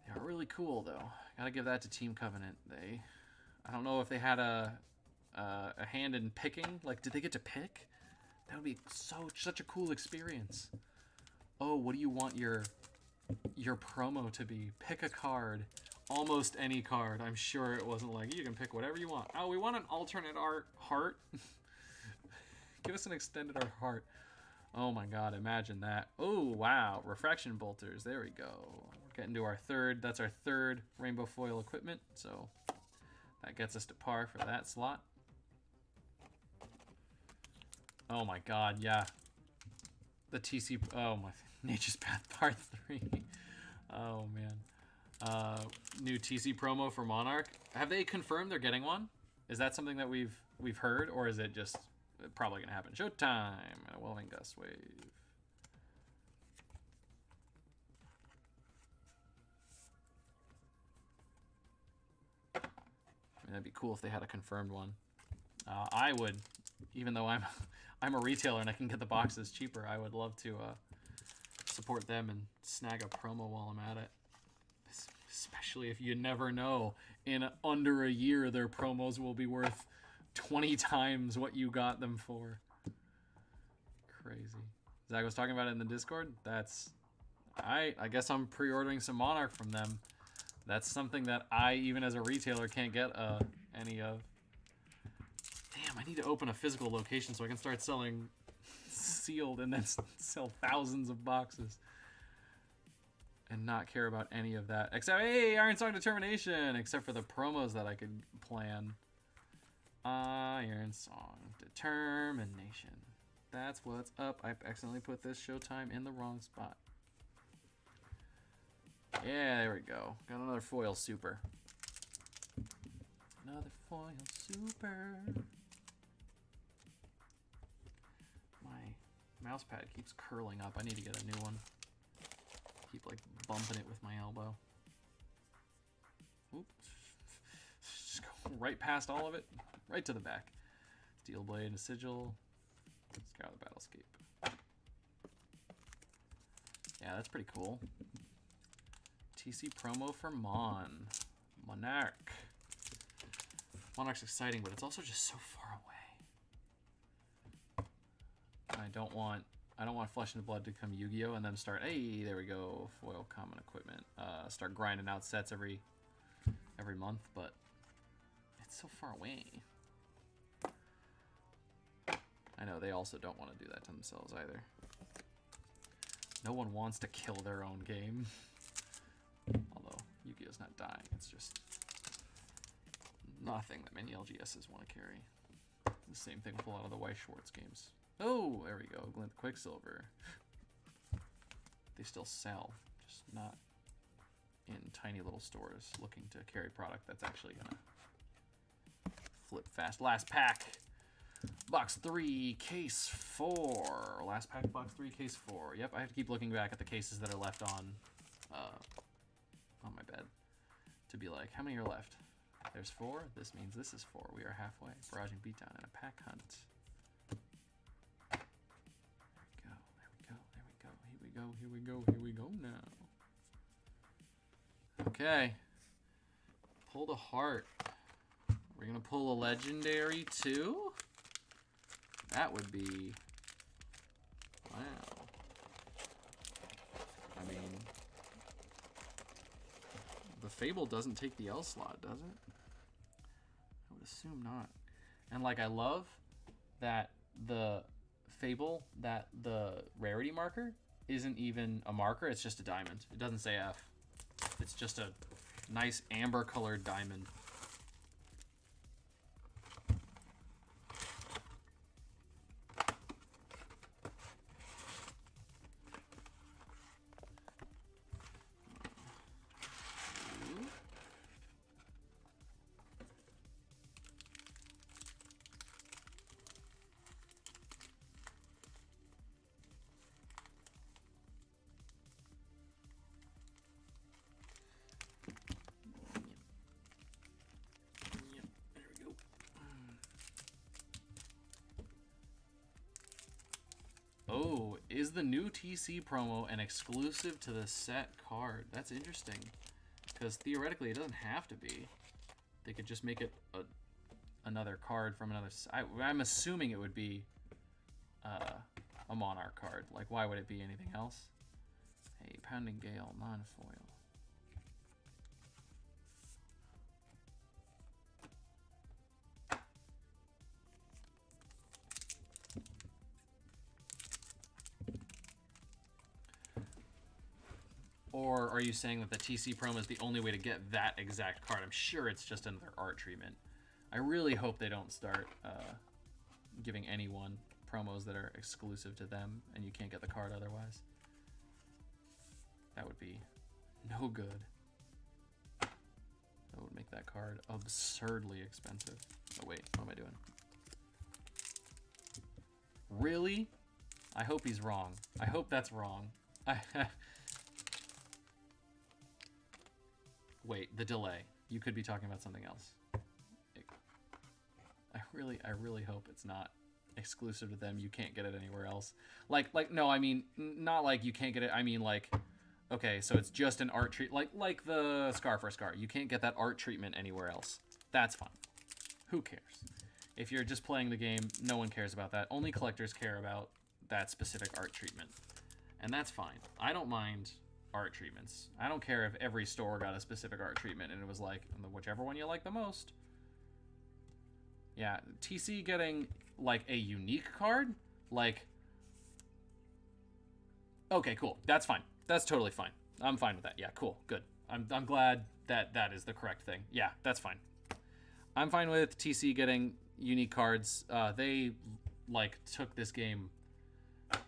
They are really cool, though. Gotta give that to Team Covenant. I don't know if they had a hand in picking. Like, did they get to pick? That would be such a cool experience. Oh, what do you want your promo to be? Pick a card. Almost any card. I'm sure it wasn't like, you can pick whatever you want. Oh, we want an alternate art heart. Give us an extended art heart. Oh my god, imagine that. Oh, wow. Refraction bolters. There we go. We're getting to our third. That's our third rainbow foil equipment. So that gets us to par for that slot. Oh my god, yeah. The TC... Oh my... Nature's Path Part 3. Oh, man. New TC promo for Monarch. Have they confirmed they're getting one? Is that something that we've heard, or is it just probably going to happen? Showtime! And a Welving Gust Wave. I mean, that'd be cool if they had a confirmed one. I would, even though I'm a retailer and I can get the boxes cheaper, I would love to support them and snag a promo while I'm at it. Especially if you never know, in under a year their promos will be worth 20 times what you got them for. Crazy. Zach was talking about it in the Discord. I guess I'm pre-ordering some Monarch from them. That's something that I, even as a retailer, can't get any of. Damn, I need to open a physical location so I can start selling sealed and then sell thousands of boxes. And not care about any of that. Except, hey, Iron Song Determination! Except for the promos that I could plan. Iron Song Determination. That's what's up. I accidentally put this Showtime in the wrong spot. Yeah, there we go. Got another foil super. Another foil super. My mouse pad keeps curling up. I need to get a new one. Keep like bumping it with my elbow. Oops. Just go right past all of it. Right to the back. Steel Blade and a Sigil. Scour the Battlescape. Yeah, that's pretty cool. TC promo for Monarch. Monarch's exciting, but it's also just so far away. I don't want Flesh and Blood to come Yu-Gi-Oh! And then start, hey, there we go, foil common equipment. Start grinding out sets every month, but it's so far away. I know, they also don't want to do that to themselves either. No one wants to kill their own game. Although, Yu-Gi-Oh's not dying, it's just nothing that many LGSs want to carry. The same thing with a lot of the Weiss Schwartz games. Oh, there we go, Glint Quicksilver. They still sell, just not in tiny little stores looking to carry product that's actually gonna flip fast. Last pack, box 3, case 4. Last pack, box 3, case 4. Yep, I have to keep looking back at the cases that are left on my bed to be like, how many are left? There's 4. This means this is 4. We are halfway. Barraging Beatdown and a pack hunt. Here we go now. Okay. Pulled a heart. We're gonna pull a legendary too? That would be... Wow. I mean... The Fable doesn't take the L slot, does it? I would assume not. And like, I love that the Fable, that the rarity marker isn't even a marker, it's just a diamond. It doesn't say F. It's just a nice amber colored diamond. Is the new TC promo an exclusive to the set card? That's interesting. Because theoretically, it doesn't have to be. They could just make it another card from another... I'm assuming it would be a Monarch card. Like, why would it be anything else? Hey, Pounding Gale, non-foil. Or are you saying that the TC promo is the only way to get that exact card? I'm sure it's just another art treatment. I really hope they don't start giving anyone promos that are exclusive to them and you can't get the card otherwise. That would be no good. That would make that card absurdly expensive. Oh wait, what am I doing? Really? I hope he's wrong. I hope that's wrong. Wait, the delay. You could be talking about something else. I really hope it's not exclusive to them. You can't get it anywhere else. Like no, I mean not like you can't get it. I mean like, okay, so it's just an art treat, like the Scar for Scar. You can't get that art treatment anywhere else. That's fine. Who cares? If you're just playing the game, no one cares about that. Only collectors care about that specific art treatment, and that's fine. I don't mind art treatments. I don't care if every store got a specific art treatment and it was like whichever one you like the most. Yeah, TC getting like a unique card, like, okay, cool. That's fine. That's totally fine. I'm fine with that. Yeah, cool, good. I'm glad that that is the correct thing. Yeah, that's fine. I'm fine with TC getting unique cards. They like took this game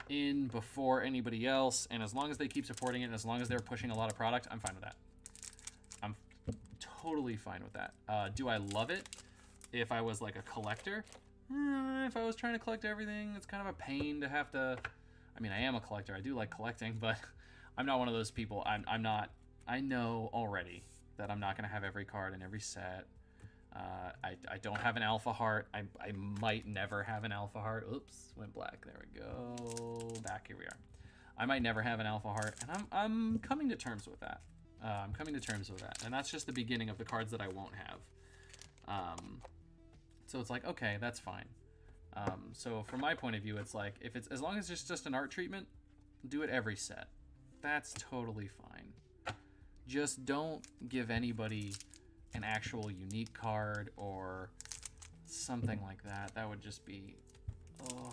in before anybody else, and as long as they keep supporting it and as long as they're pushing a lot of product, I'm fine with that. I'm totally fine with that. Do I love it if I was like a collector? If I was trying to collect everything, it's kind of a pain to have to... I mean, I am a collector. I do like collecting, but I'm not one of those people. I'm not... I know already that I'm not going to have every card in every set. I don't have an Alpha Heart. I might never have an Alpha Heart. Oops, went black. There we go. Back, here we are. I might never have an Alpha Heart, and I'm coming to terms with that. I'm coming to terms with that, and that's just the beginning of the cards that I won't have. So it's like, okay, that's fine. So from my point of view, it's like, if it's as long as it's just an art treatment, do it every set. That's totally fine. Just don't give anybody an actual unique card or something like that. That would just be, oh,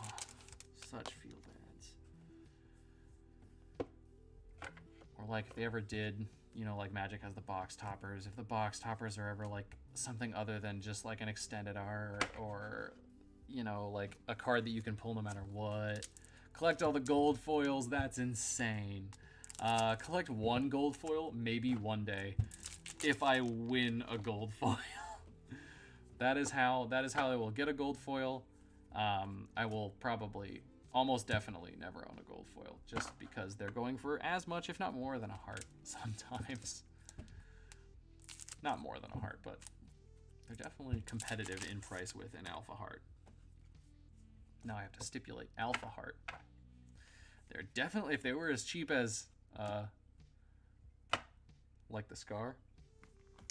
such feel bads. Or like if they ever did, you know, like Magic has the box toppers. If the box toppers are ever like something other than just like an extended art or, you know, like a card that you can pull no matter what. Collect all the gold foils. That's insane. Collect one gold foil, maybe one day, if I win a gold foil. that is how I will get a gold foil. I will probably, almost definitely, never own a gold foil, just because they're going for as much, if not more, than a heart sometimes. Not more than a heart, but they're definitely competitive in price with an Alpha Heart. Now I have to stipulate Alpha Heart. They're definitely, if they were as cheap as like the Scar.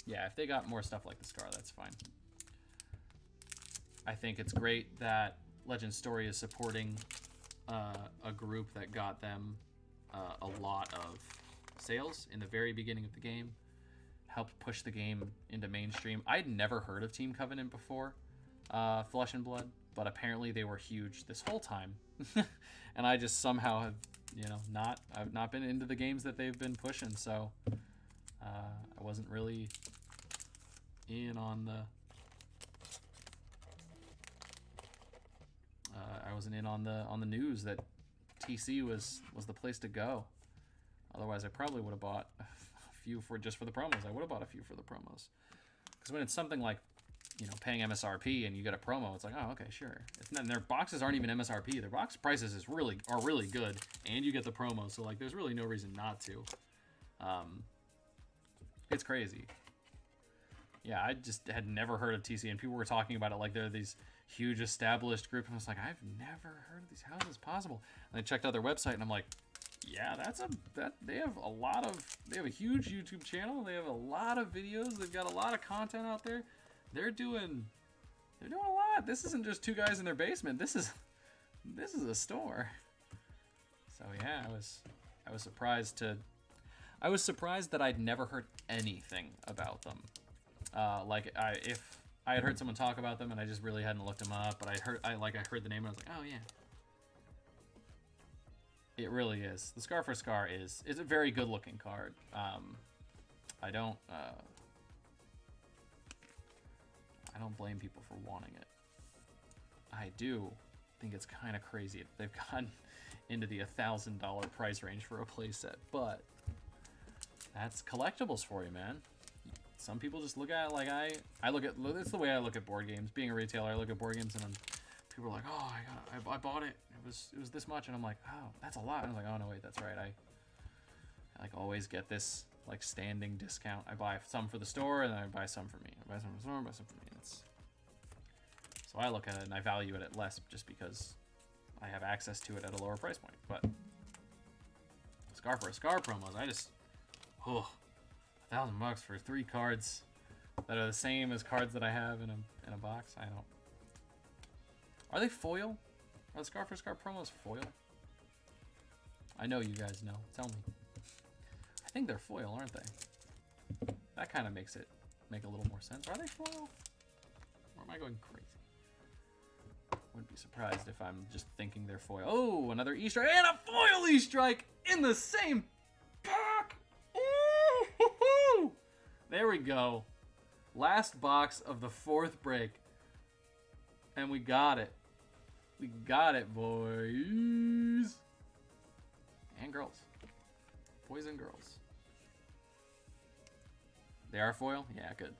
Yeah, if they got more stuff like the Scar, that's fine. I think it's great that Legend Story is supporting a group that got them a lot of sales in the very beginning of the game. Helped push the game into mainstream. I'd never heard of Team Covenant before Flesh and Blood, but apparently they were huge this whole time. And I just somehow have, you know, I've not been into the games that they've been pushing, so I wasn't really in on the on the news that TC was the place to go. Otherwise, I probably would have bought a few for the promos. I would have bought a few for the promos. Because when it's something like, you know, paying MSRP and you get a promo, it's like, oh, okay, sure. It's not, and their boxes aren't even MSRP. Their box prices are really good, and you get the promo. So like, there's really no reason not to. It's crazy. Yeah, I just had never heard of TC, and people were talking about it like they're these huge established group, and I was like, I've never heard of these. How is this possible? And I checked out their website, and I'm like, yeah, they have a huge YouTube channel. They have a lot of videos. They've got a lot of content out there. They're doing a lot. This isn't just two guys in their basement. This is a store. So yeah, I was surprised that I'd never heard anything about them. If I had heard someone talk about them and I just really hadn't looked them up, but I heard the name and I was like, oh yeah. It really is. The Scar for Scar is a very good looking card. I don't blame people for wanting it. I do think it's kind of crazy if they've gotten into the $1,000 price range for a playset, but that's collectibles for you, man. Some people just look at it like I look at. It's the way I look at board games. Being a retailer, I look at board games and people are like, "Oh, I bought it. It was this much," and I'm like, "Oh, that's a lot." And I'm like, "Oh no, wait, that's right. I like always get this like standing discount. I buy some for the store and then I buy some for me. I buy some for the store, I buy some for me." So I look at it and I value it at less just because I have access to it at a lower price point. But Scar for a Scar promos, $1,000 for 3 cards that are the same as cards that I have in a box. I don't. Are they foil? Are the Scar for Scar promos foil? I know you guys know. Tell me. I think they're foil, aren't they? That kind of makes it make a little more sense. Are they foil? Or am I going crazy? Wouldn't be surprised if I'm just thinking they're foil. Oh, another E-Strike and a foil E-Strike in the same pack. Ooh, there we go. Last box of the 4th break. And we got it. We got it, boys. And girls. Boys and girls. They are foil? Yeah, good.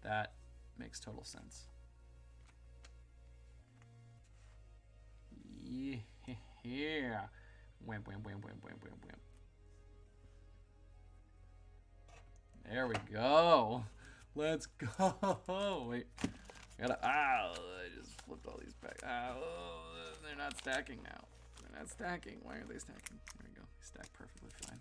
That makes total sense. Yeah. Wham, wham, wham, wham, wham, wham, wham. There we go. Let's go. Wait. I just flipped all these back. They're not stacking now. They're not stacking. Why are they stacking? There we go. They stack perfectly fine.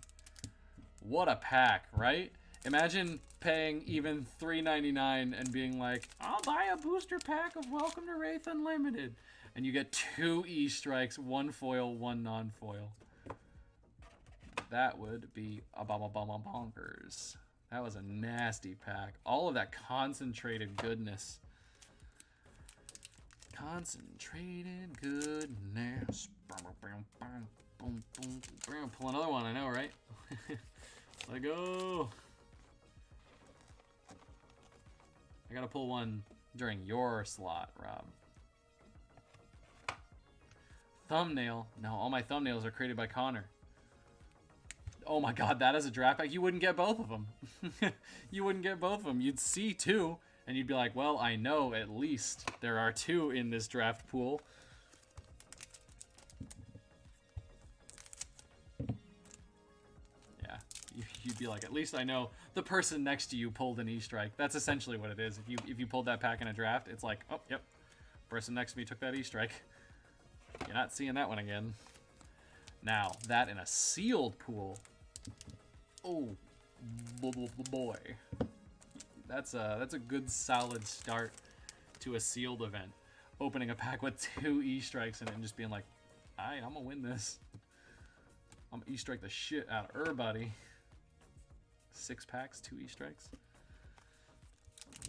What a pack, right? Imagine paying even $3.99 and being like, I'll buy a booster pack of Welcome to Rathe Unlimited. And you get 2 E-Strikes, 1 foil, 1 non-foil. That would be a bonkers. That was a nasty pack. All of that concentrated goodness. Concentrated goodness. Pull another one, I know, right? Let go. I gotta pull one during your slot, Rob. Thumbnail. No, all my thumbnails are created by Connor. Oh my god, that is a draft pack. You wouldn't get both of them. You wouldn't get both of them. You'd see 2, and you'd be like, well, I know at least there are 2 in this draft pool. Yeah, you'd be like, at least I know the person next to you pulled an E-Strike. That's essentially what it is. If you pulled that pack in a draft, it's like, oh, yep, person next to me took that E-Strike. You're not seeing that one again. Now, that in a sealed pool. Oh, boy. That's a good solid start to a sealed event. Opening a pack with 2 E-Strikes in it and just being like, alright, I'm gonna win this. I'm gonna E-Strike the shit out of everybody. 6 packs, 2 E-Strikes.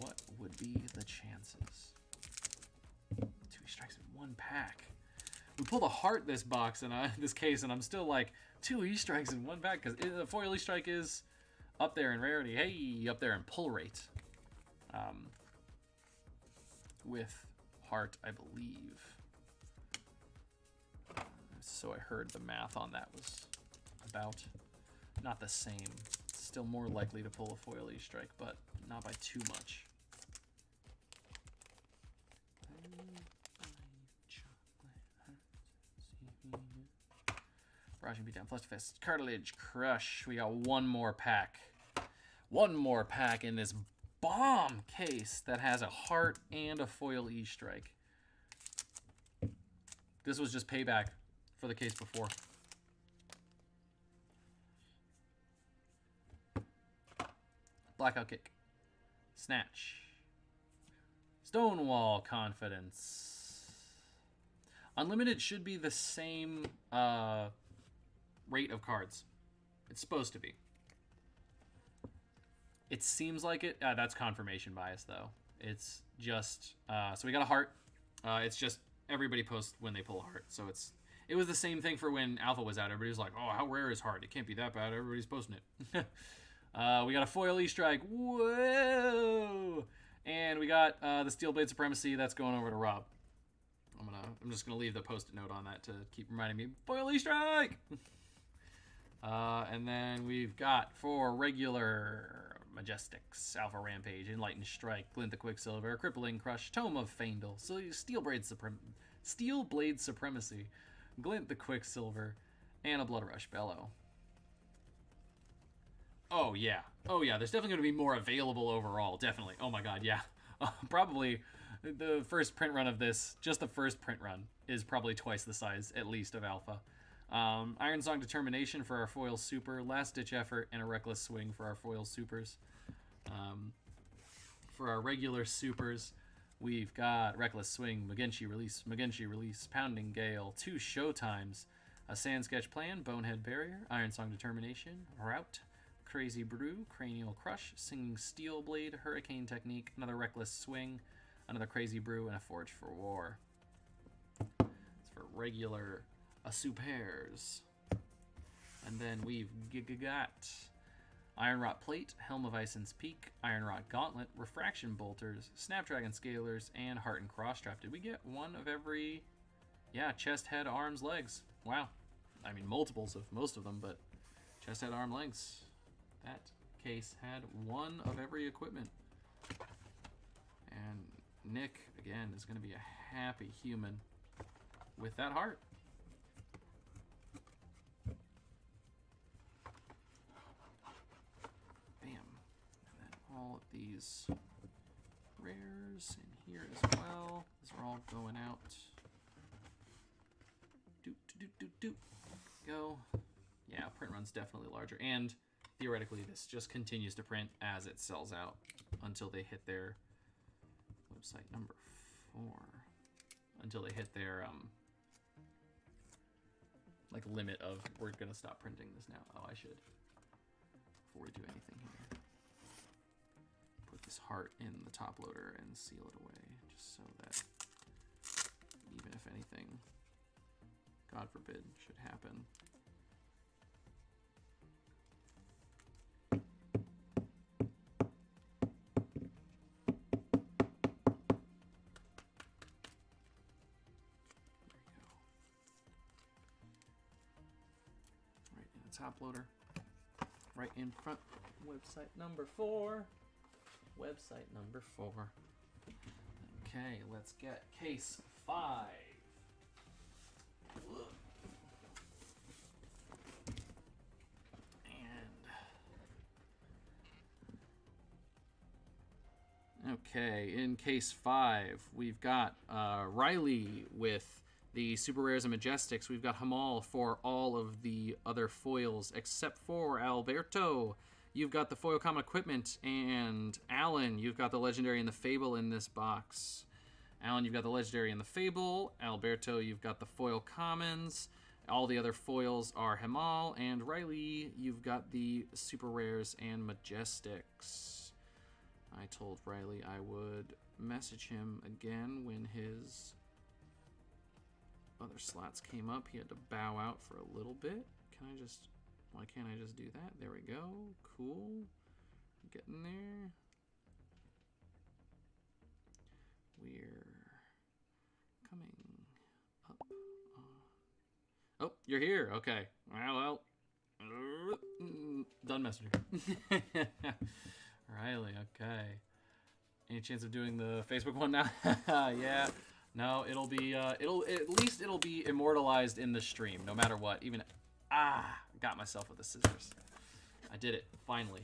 What would be the chances? 2 E-Strikes in 1 pack. We pulled a heart this box and this case, and I'm still like 2 E-Strikes in 1 pack because the foil E-Strike is up there in rarity. Hey, up there in pull rate. With heart, I believe. So I heard the math on that was about not the same. Still more likely to pull a foil E-Strike, but not by too much. Brushing beat down, flush fist, cartilage, crush. We got 1 more pack. 1 more pack in this bomb case that has a heart and a foil E-strike. This was just payback for the case before. Blackout Kick. Snatch. Stonewall Confidence. Unlimited should be the same rate of cards. It's supposed to be. It seems like it. That's confirmation bias, though. It's just... so we got a heart. It's just everybody posts when they pull a heart. So it was the same thing for when Alpha was out. Everybody was like, oh, how rare is heart? It can't be that bad. Everybody's posting it. We got a foil E-strike. Whoa! And we got the Steel Blade Supremacy. That's going over to Rob. I'm just gonna leave the post-it note on that to keep reminding me. Foil E-strike! And then we've got for regular Majestics, Alpha Rampage, Enlightened Strike, Glint the Quicksilver, Crippling Crush, Tome of Faendal, Steel Blade Supremacy, Glint the Quicksilver, and a Blood Rush Bellow. Oh yeah, there's definitely going to be more available overall, definitely. Oh my god, yeah. Probably the first print run of this, just the first print run, is probably twice the size, at least, of Alpha. Iron Song Determination for our foil super, Last Ditch Effort, and a Reckless Swing for our foil supers. For our regular supers, we've got Reckless Swing, Magenshi Release, Pounding Gale, 2 Showtimes, a Sand Sketch Plan, Bonehead Barrier, Iron Song Determination, Route, Crazy Brew, Cranial Crush, Singing Steel Blade, Hurricane Technique, another Reckless Swing, another Crazy Brew, and a Forge for War. It's for regular supers. And then we've got Iron Rot Plate, Helm of Ison's Peak, Iron Rot Gauntlet, Refraction Bolters, Snapdragon Scalers, and Heart and Cross Strap. Did we get one of every... Yeah, chest, head, arms, legs. Wow. I mean, multiples of most of them, but chest, head, arm, legs. That case had one of every equipment. And Nick, again, is going to be a happy human with that heart. Bam. And then all of these rares in here as well. These are all going out. Go. Yeah, print run's definitely larger. And theoretically, this just continues to print as it sells out until they hit their website number 4. Until they hit their like limit of we're gonna stop printing this now. Oh, I should, before we do anything here, put this heart in the top loader and seal it away, just so that even if anything, God forbid, should happen. Top loader right in front. Website number 4. Website number 4. Okay, let's get case 5. And okay, in case 5, we've got Riley with the Super Rares and Majestics. We've got Hamal for all of the other foils, except for Alberto. You've got the foil common equipment, and Alan, you've got the Legendary and the Fable in this box. Alan, you've got the Legendary and the Fable. Alberto, you've got the foil commons. All the other foils are Hamal, and Riley, you've got the Super Rares and Majestics. I told Riley I would message him again when his other slots came up. He had to bow out for a little bit. Why can't I just do that? There we go. Cool. Getting there. We're coming up. Oh, you're here. Okay. Well. Done messenger. Riley, okay. Any chance of doing the Facebook one now? Yeah. No, it'll be at least it'll be immortalized in the stream, no matter what. Even got myself with the scissors. I did it finally.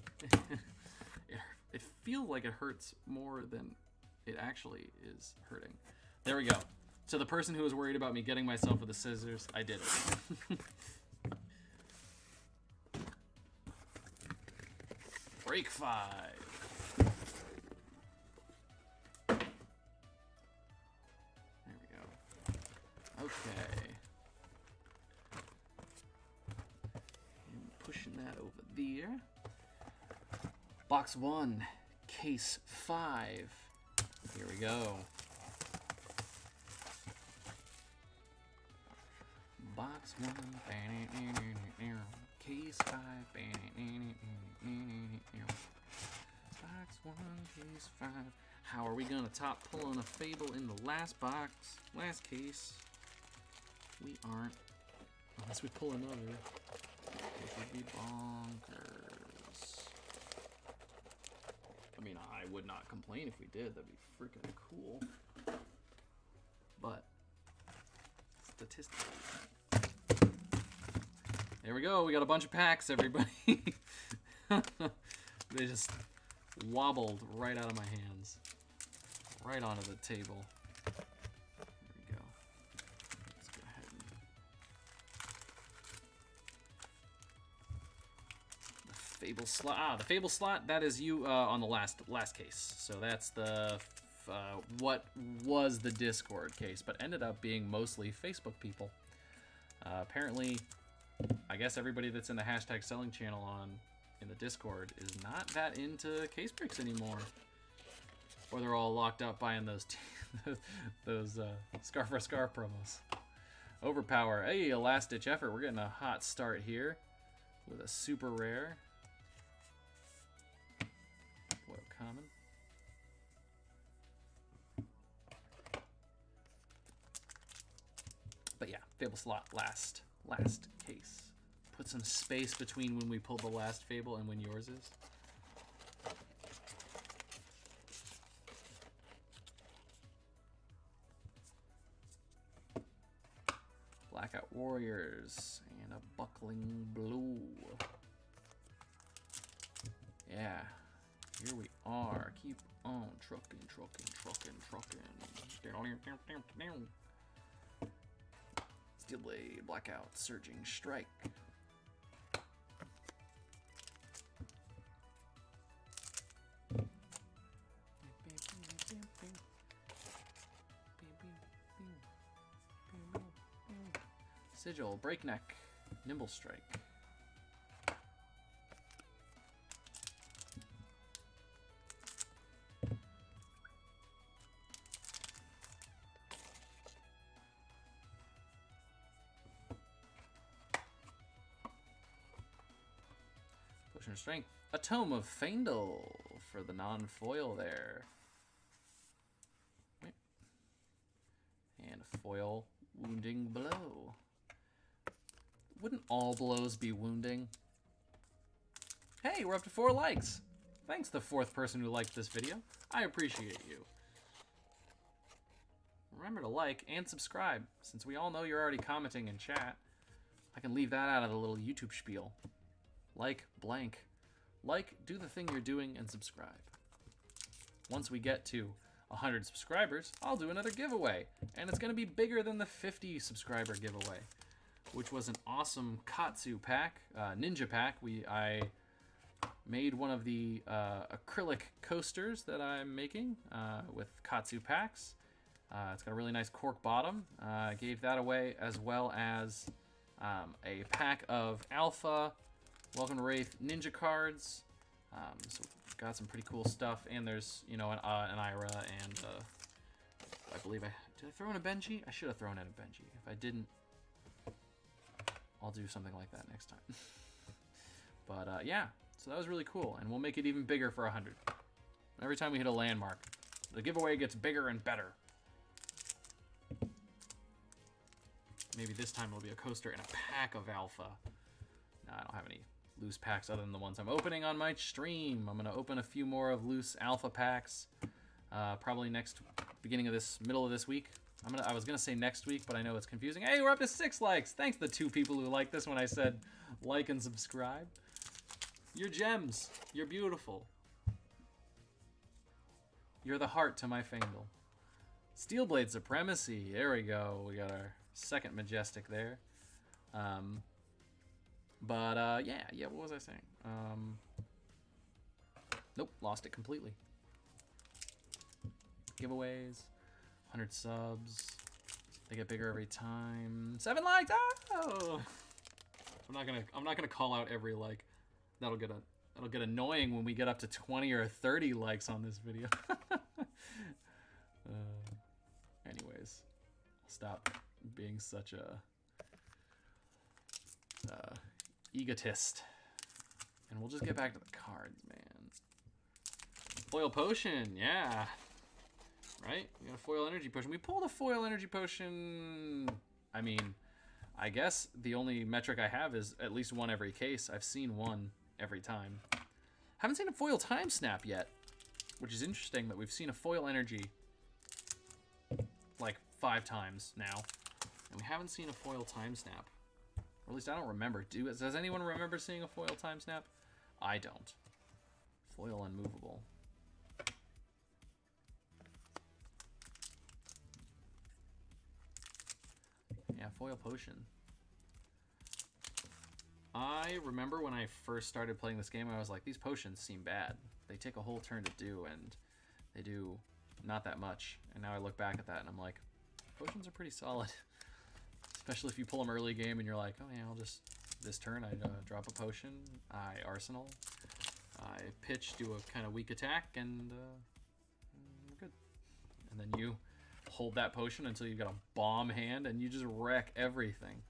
it feels like it hurts more than it actually is hurting. There we go. So the person who was worried about me getting myself with the scissors, I did it. Break 5. There we go. Okay. And pushing that over there. Box 1, case 5. Here we go. Box 1, case 5. Box 1, case 5. How are we gonna top pulling a Fable in the last box, last case? We aren't, unless we pull another. It would be bonkers. I mean, I would not complain if we did. That'd be freaking cool. But statistically. There we go. We got a bunch of packs, everybody. They just wobbled right out of my hands. Right onto the table. There we go. Let's go ahead and... The Fable slot. Ah, the Fable slot, that is you on the last case. So that's the... what was the Discord case, but ended up being mostly Facebook people. Apparently... I guess everybody that's in the hashtag selling channel in the Discord is not that into case breaks anymore. Or they're all locked up buying those those Scar for Scar promos. Overpower. Hey, a last ditch effort. We're getting a hot start here with a super rare. Foil common. But yeah, Fable slot last case. Put some space between when we pulled the last Fable and when yours is. Blackout Warriors and a Buckling Blue. Yeah, here we are. Keep on trucking. Steel Blade, Blackout, Surging Strike. Sigil, Breakneck, Nimble Strike. Potion of Strength, a Tome of Faendal for the non-foil there. And a foil Wounding Blow. Wouldn't all blows be wounding? Hey, we're up to 4 likes. Thanks, the 4th person who liked this video. I appreciate you. Remember to like and subscribe. Since we all know you're already commenting in chat, I can leave that out of the little YouTube spiel. Like blank. Like, do the thing you're doing, and subscribe. Once we get to 100 subscribers, I'll do another giveaway. And it's going to be bigger than the 50 subscriber giveaway, which was an awesome Katsu pack, ninja pack. I made one of the acrylic coasters that I'm making with Katsu packs. It's got a really nice cork bottom. I gave that away, as well as a pack of Alpha Welcome to Rathe ninja cards. So we've got some pretty cool stuff, and there's, you know, an Ira, and I believe did I throw in a Benji? I should have thrown in a Benji. If I didn't, I'll do something like that next time. But yeah, so that was really cool, and we'll make it even bigger for 100. Every time we hit a landmark, the giveaway gets bigger and better. Maybe this time it'll be a coaster and a pack of Alpha. No, I don't have any loose packs other than the ones I'm opening on my stream. I'm gonna open a few more of loose Alpha packs, probably middle of this week. I was gonna say next week, but I know it's confusing. Hey, we're up to 6 likes. Thanks to 2 people who liked this when I said like and subscribe. You're gems. You're beautiful. You're the heart to my Fandle. Steelblade Supremacy. There we go. We got our second Majestic there. Yeah, what was I saying? Nope, lost it completely. Giveaways, 100 subs. They get bigger every time. 7 likes. Oh! I'm not gonna call out every like. That'll get annoying when we get up to 20 or 30 likes on this video. Anyways, I'll stop being such a egotist, and we'll just get back to the cards, man. Foil potion, yeah. Right? We got a foil energy potion. We pulled a foil energy potion. I mean, I guess the only metric I have is at least one every case. I've seen one every time. Haven't seen a foil time snap yet, which is interesting that we've seen a foil energy like 5 times now, and we haven't seen a foil time snap. Or at least I don't remember. Does anyone remember seeing a foil time snap? I don't. Foil unmovable. Yeah, foil potion. I remember when I first started playing this game, I was like, these potions seem bad. They take a whole turn to do, and they do not that much. And now I look back at that, and I'm like, potions are pretty solid. Especially if you pull them early game, and you're like, oh yeah, I'll just, this turn, I drop a potion, I arsenal, I pitch, do a kind of weak attack, and we're good. And then you hold that potion until you've got a bomb hand, and you just wreck everything.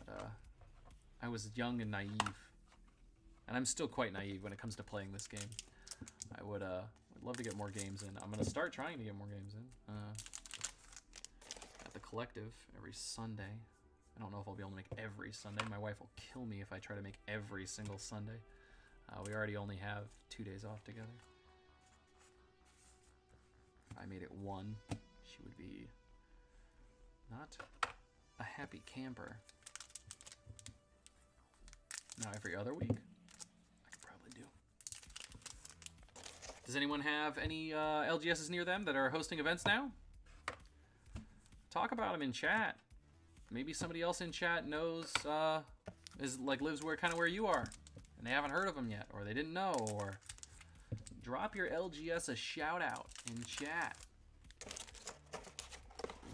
But I was young and naive, and I'm still quite naive when it comes to playing this game. I would love to get more games in. I'm gonna start trying to get more games in. At the collective every Sunday. I don't know if I'll be able to make every Sunday. My wife will kill me if I try to make every single Sunday. We already only have 2 days off together. If I made it one, she would be not a happy camper. Now every other week, I could probably do. Does anyone have any LGSs near them that are hosting events now? Talk about them in chat. Maybe somebody else in chat knows, lives where you are, and they haven't heard of them yet, or they didn't know, or drop your LGS a shout out in chat.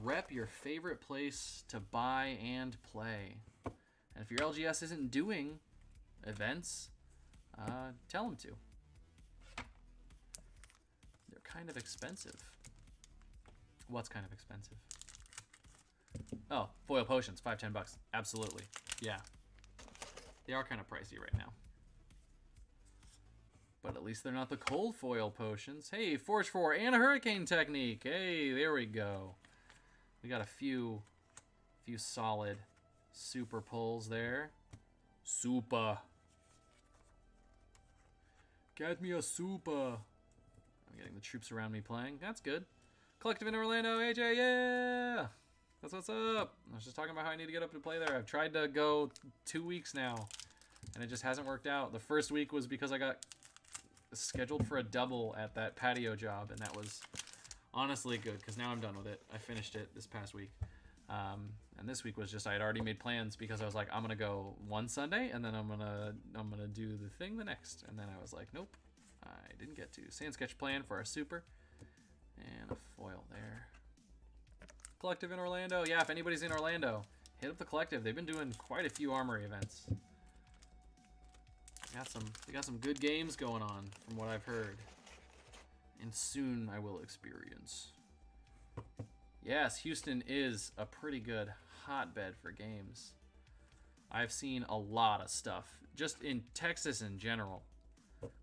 Rep your favorite place to buy and play. And if your LGS isn't doing events, tell them to. They're kind of expensive. What's kind of expensive? Oh, foil potions, $5-10. Absolutely. Yeah. They are kind of pricey right now. But at least they're not the cold foil potions. Hey, Forge 4 and a Hurricane Technique. Hey, there we go. We got a few solid super pulls there. Super. Get me a super. I'm getting the troops around me playing. That's good. Collective in Orlando, AJ, yeah! That's what's up. I was just talking about how I need to get up to play there. I've tried to go 2 weeks now, and it just hasn't worked out. The first week was because I got scheduled for a double at that patio job, and that was honestly good, because now I'm done with it. I finished it this past week. And this week was just I had already made plans because I was like, I'm gonna go one Sunday, and then I'm gonna do the thing the next. And then I was like, nope, I didn't get to. Sand sketch plan for our super, and a foil there. Collective in Orlando. Yeah, if anybody's in Orlando, hit up the collective. They've been doing quite a few Armory events. They got some good games going on from what I've heard. And soon I will experience. Yes, Houston is a pretty good hotbed for games. I've seen a lot of stuff just in Texas in general,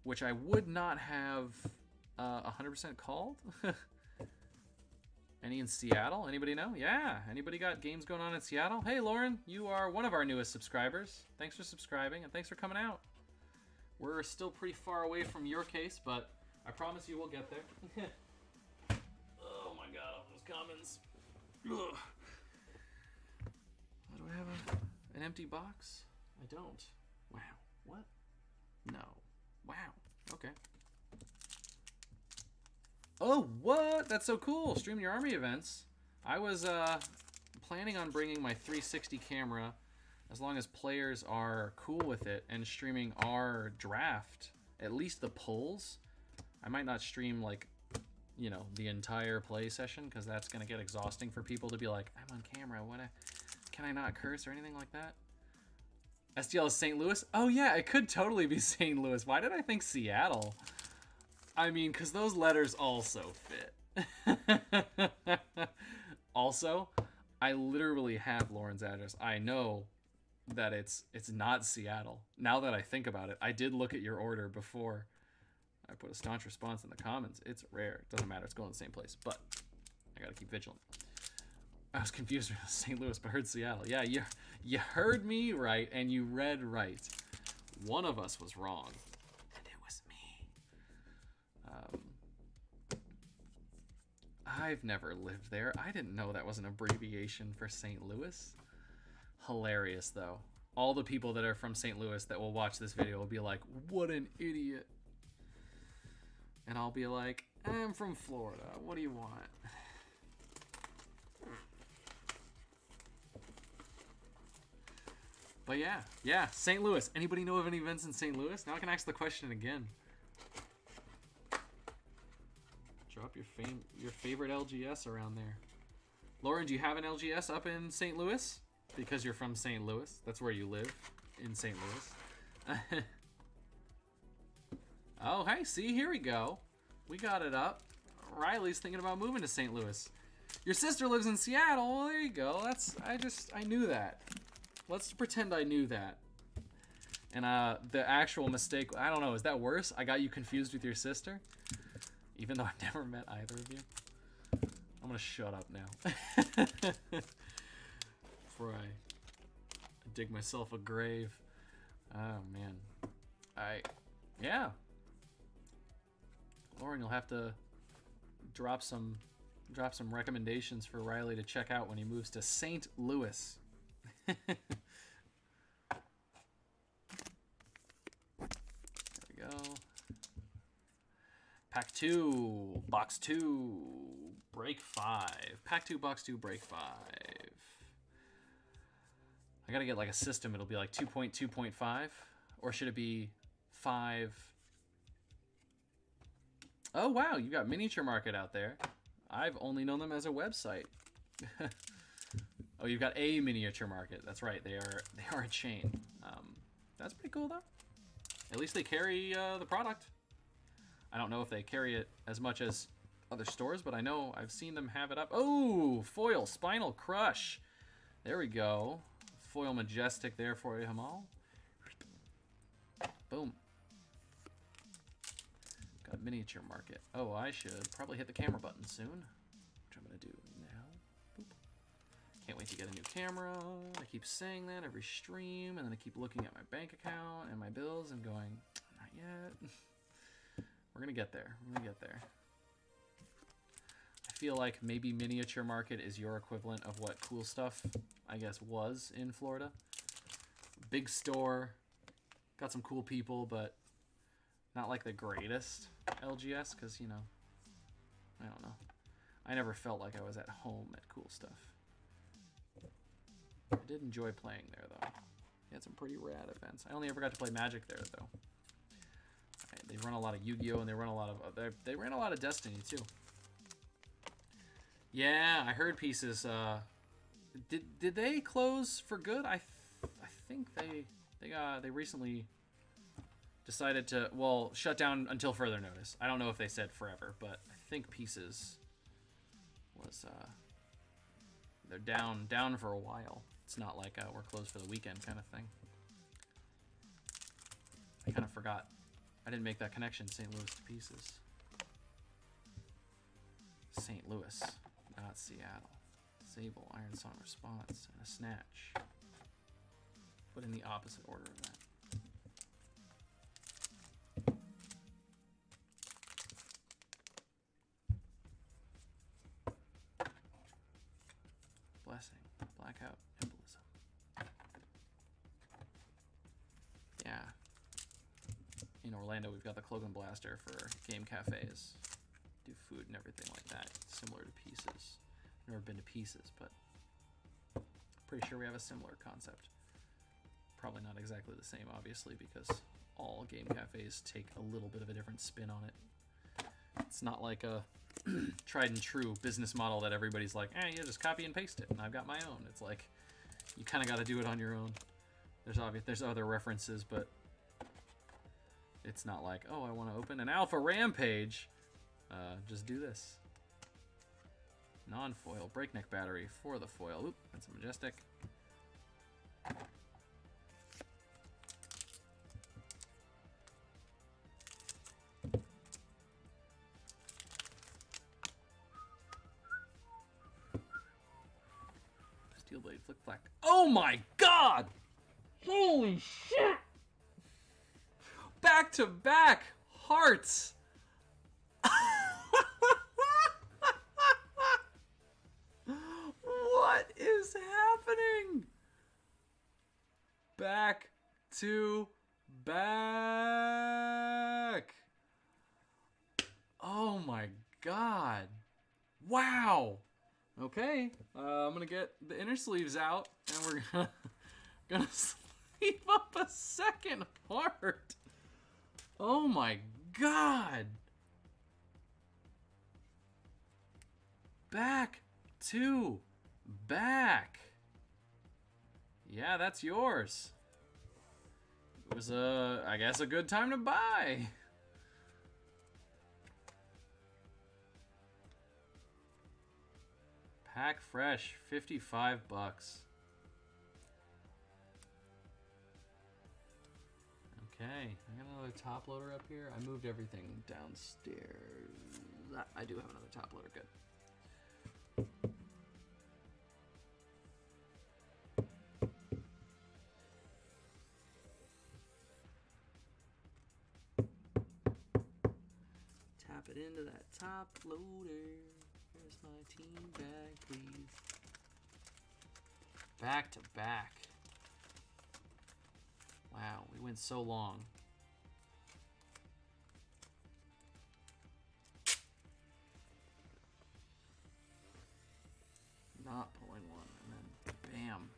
which I would not have 100% called. Any in Seattle? Anybody know? Yeah. Anybody got games going on in Seattle? Hey, Lauren, you are one of our newest subscribers. Thanks for subscribing, and thanks for coming out. We're still pretty far away from your case, but I promise you we'll get there. Oh my god, all those commons. Ugh. Do I have an empty box? I don't. Wow. What? No. Wow. Okay. Oh, what? That's so cool. Stream your Armory events. I was planning on bringing my 360 camera as long as players are cool with it and streaming our draft, at least the pulls. I might not stream, like, you know, the entire play session because that's going to get exhausting for people to be like, I'm on camera. Can I not curse or anything like that? SDL is St. Louis? Oh, yeah, it could totally be St. Louis. Why did I think Seattle? I mean, because those letters also fit. Also, I literally have Lauren's address. I know that it's not Seattle. Now that I think about it, I did look at your order before I put a staunch response in the comments. It's rare. It doesn't matter. It's going to the same place. But I got to keep vigilant. I was confused with St. Louis, but heard Seattle. Yeah, you heard me right, and you read right. One of us was wrong, and it was me. I've never lived there. I didn't know that was an abbreviation for St. Louis. Hilarious, though. All the people that are from St. Louis that will watch this video will be like, what an idiot. And I'll be like, I'm from Florida. What do you want? But yeah, St. Louis. Anybody know of any events in St. Louis? Now I can ask the question again. Drop your favorite LGS around there. Lauren, do you have an LGS up in St. Louis? Because you're from St. Louis. That's where you live, in St. Louis. Oh, hey, see, here we go. We got it up. Riley's thinking about moving to St. Louis. Your sister lives in Seattle. Well, there you go. I knew that. Let's pretend I knew that. And the actual mistake, I don't know, is that worse? I got you confused with your sister? Even though I've never met either of you. I'm gonna shut up now. Before I dig myself a grave. Oh man. Yeah. Lauren, you'll have to drop some recommendations for Riley to check out when he moves to St. Louis. There we go. Pack 2, Box 2, Break 5. Pack 2, Box 2, Break 5. I gotta get like a system. It'll be like 2.2.5, or should it be 5? Oh wow, you got Miniature Market out there. I've only known them as a website. Oh, you've got a Miniature Market. That's right. They are a chain. That's pretty cool though. At least they carry the product. I don't know if they carry it as much as other stores, but I know I've seen them have it up. Oh, foil Spinal Crush. There we go. Foil Majestic there for you, Hamal. Boom. Got Miniature Market. Oh, I should probably hit the camera button soon, which I'm going to do now. Boop. Can't wait to get a new camera. I keep saying that every stream, and then I keep looking at my bank account and my bills and going, not yet. We're going to get there. We're going to get there. I feel like maybe Miniature Market is your equivalent of what Cool Stuff, I guess, was in Florida. Big store. Got some cool people, but not like the greatest LGS, because, you know, I don't know. I never felt like I was at home at Cool Stuff. I did enjoy playing there, though. We had some pretty rad events. I only ever got to play Magic there, though. They run a lot of Yu-Gi-Oh! And they run a lot of they ran a lot of Destiny too. Yeah, I heard Pieces. Did they close for good? I think they recently decided to shut down until further notice. I don't know if they said forever, but I think Pieces was they're down for a while. It's not like we're closed for the weekend kind of thing. I kind of forgot. I didn't make that connection, St. Louis to Pieces. St. Louis, not Seattle. Sable, Iron Song Response, and a Snatch. But in the opposite order of that. Blessing, Blackout, Embolism. Yeah. in Orlando, we've got the Clogan Blaster for game cafes. Do food and everything like that, similar to Pieces. I've never been to Pieces, but pretty sure we have a similar concept. Probably not exactly the same, obviously, because all game cafes take a little bit of a different spin on it. It's not like a tried and true business model that everybody's like, you just copy and paste it, and I've got my own. It's like, you kind of got to do it on your own. There's other references, but it's not like, oh, I want to open an Alpha Rampage. Just do this. Non-foil, breakneck battery for the foil. Oop, that's a Majestic. Steel blade, flick flack. Oh my god! Holy shit! Back to back hearts! What is happening? Back to back. Oh my god. Wow. Okay. I'm gonna get the inner sleeves out and we're gonna sleeve up a second heart. Oh my god. Back to back. Yeah, that's yours. It was I guess a good time to buy. Pack fresh, 55 bucks. Okay, I got another top loader up here. I moved everything downstairs. I do have another top loader, good. Tap it into that top loader. Where's my team bag, please? Back to back. Wow, we went so long. Not pulling one, and then bam.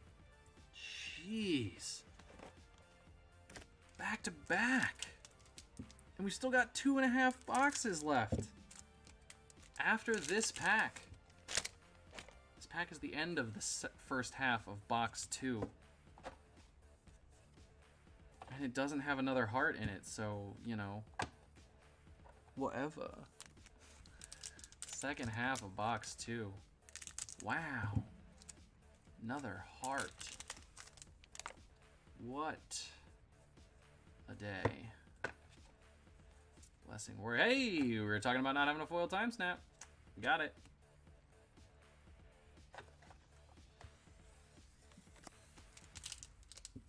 Jeez. Back to back. And we still got 2.5 boxes left. After this pack. This pack is the end of the first half of box 2. And it doesn't have another heart in it, so, you know, whatever. Second half of box 2. Wow. Another heart. What a day. Blessing. Hey, we were talking about not having a foil time snap. Got it.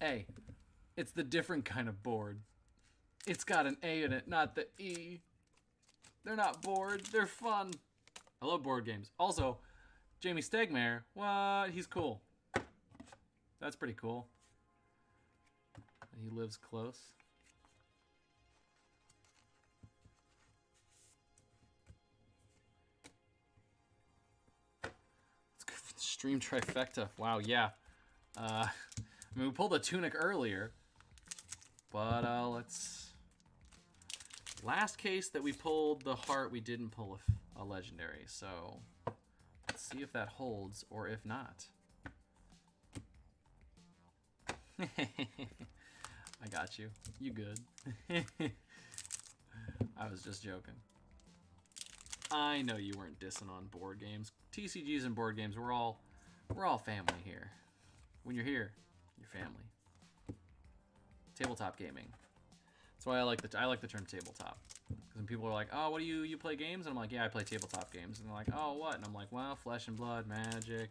A. It's the different kind of board. It's got an A in it, not the E. They're not bored. They're fun. I love board games. Also, Jamie Stegmaier, what? He's cool. That's pretty cool. He lives close. Let's go for the stream trifecta. Wow, yeah. I mean, we pulled a tunic earlier, but let's... Last case that we pulled the heart, we didn't pull a legendary, so let's see if that holds or if not. I got you. You good. I was just joking. I know you weren't dissing on board games. TCGs and board games, we're all family here. When you're here, you're family. Tabletop gaming. That's why I like the term tabletop. Because when people are like, "Oh, what do you play games?" and I'm like, "Yeah, I play tabletop games." And they're like, "Oh, what?" And I'm like, "Well, Flesh and Blood, Magic.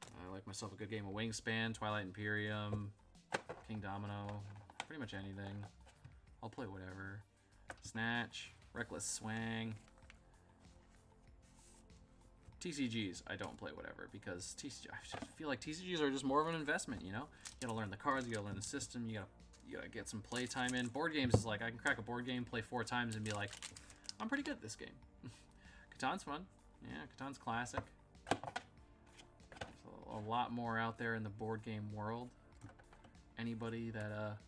I like myself a good game of Wingspan, Twilight Imperium, King Domino, pretty much anything. I'll play whatever. Snatch, Reckless Swang." TCGs, I don't play whatever because I feel like TCGs are just more of an investment, you know? You gotta learn the cards, you gotta learn the system, you you gotta get some play time in. Board games is like, I can crack a board game, play 4 times, and be like, I'm pretty good at this game. Catan's fun. Yeah, Catan's classic. There's a lot more out there in the board game world. Anybody that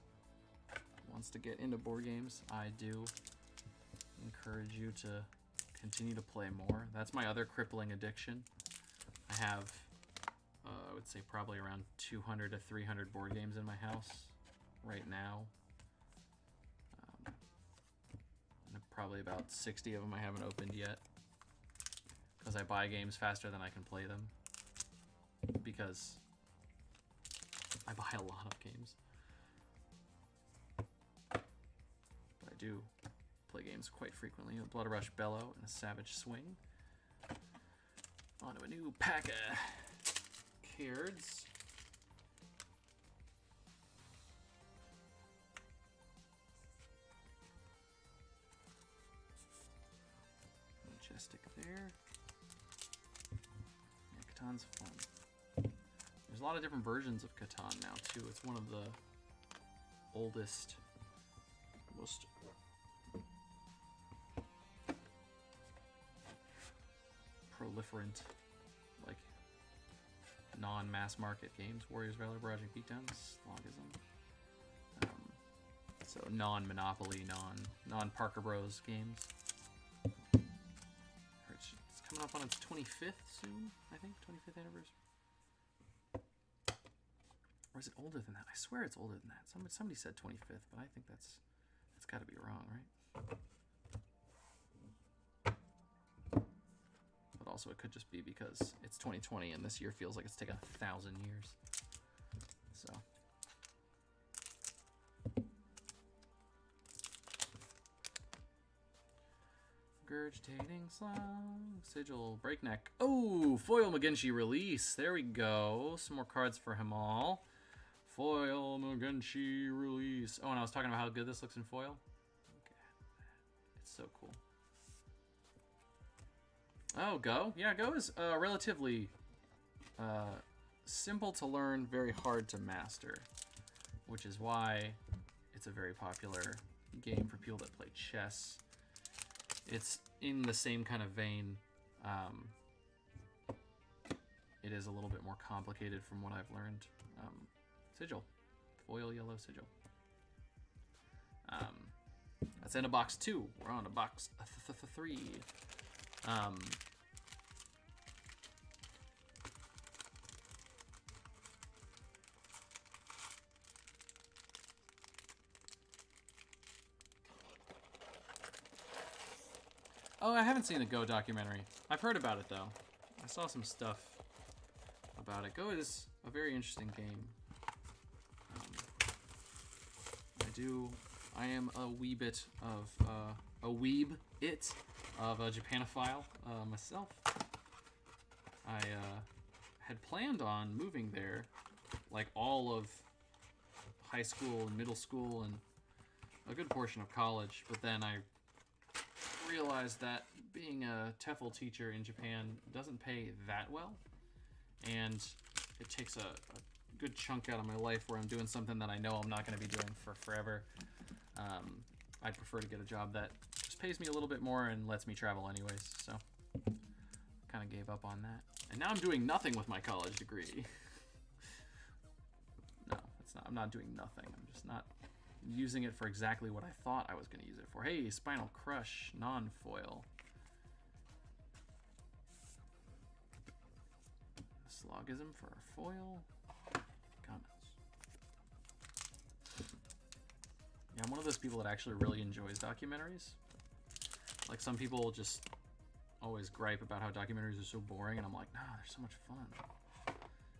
wants to get into board games, I do encourage you to continue to play more. That's my other crippling addiction. I have, I would say probably around 200 to 300 board games in my house right now. And probably about 60 of them I haven't opened yet. Because I buy games faster than I can play them. Because I buy a lot of games. But I do play games quite frequently. A Blood Rush Bellow and a Savage Swing. On to a new pack of cards. Majestic there. Yeah, Catan's fun. There's a lot of different versions of Catan now too. It's one of the oldest, most proliferant, like, non-mass market games. Warriors, Valor, Barraging Beatdowns, Slogism. So non-Monopoly, non-Parker Bros games. It's coming up on its 25th soon, I think, 25th anniversary. Or is it older than that? I swear it's older than that. Somebody said 25th, but I think that's got to be wrong, right? But also it could just be because it's 2020 and this year feels like it's taken 1,000 years. So. Regurgitating Slug, Sigil, Breakneck. Oh, Foil Magenshi Release. There we go. Some more cards for him all. Foil Magenshi Release. Oh, and I was talking about how good this looks in foil. Okay. It's so cool. Oh, Go. Yeah, Go is relatively simple to learn, very hard to master, which is why it's a very popular game for people that play chess. It's in the same kind of vein. It is a little bit more complicated from what I've learned. Sigil. Foil yellow sigil. That's in a box 2. We're on a box 3. Oh, I haven't seen the Go documentary. I've heard about it, though. I saw some stuff about it. Go is a very interesting game. I am a wee bit of a weeb-it of a Japanophile myself. I had planned on moving there, like all of high school and middle school and a good portion of college, but then I realized that being a TEFL teacher in Japan doesn't pay that well, and it takes a good chunk out of my life where I'm doing something that I know I'm not going to be doing for forever. I'd prefer to get a job that just pays me a little bit more and lets me travel anyways, so kind of gave up on that. And now I'm doing nothing with my college degree. No, it's not. I'm not doing nothing. I'm just not using it for exactly what I thought I was going to use it for. Hey, Spinal Crush, non-foil. Slogism for our foil. Comments. Yeah, I'm one of those people that actually really enjoys documentaries. Like, some people just always gripe about how documentaries are so boring, and I'm like, nah, they're so much fun.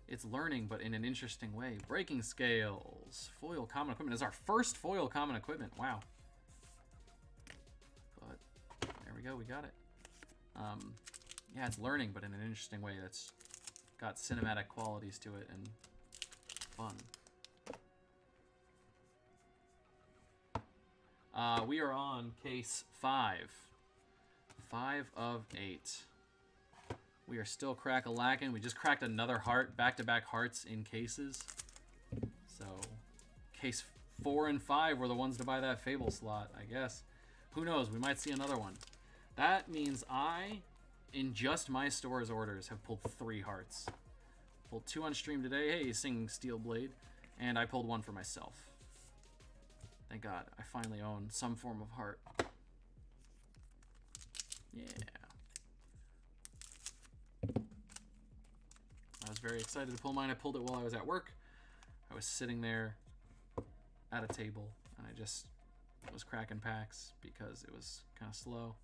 It's learning, but in an interesting way. Breaking Scales. Foil common equipment is our first foil common equipment. Wow. But there we go. We got it. Yeah, it's learning, but in an interesting way. That's got cinematic qualities to it and fun. We are on case 5. 5 of 8. We are still crack-a-lacking. We just cracked another heart, back-to-back hearts in cases. So, case 4 and 5 were the ones to buy that Fable slot, I guess. Who knows? We might see another one. That means I, in just my store's orders, have pulled 3 hearts. Pulled 2 on stream today. Hey, Singing Steel Blade. And I pulled 1 for myself. Thank God. I finally own some form of heart. Yeah. I was very excited to pull mine. I pulled it while I was at work. I was sitting there at a table, and I just was cracking packs because it was kind of slow.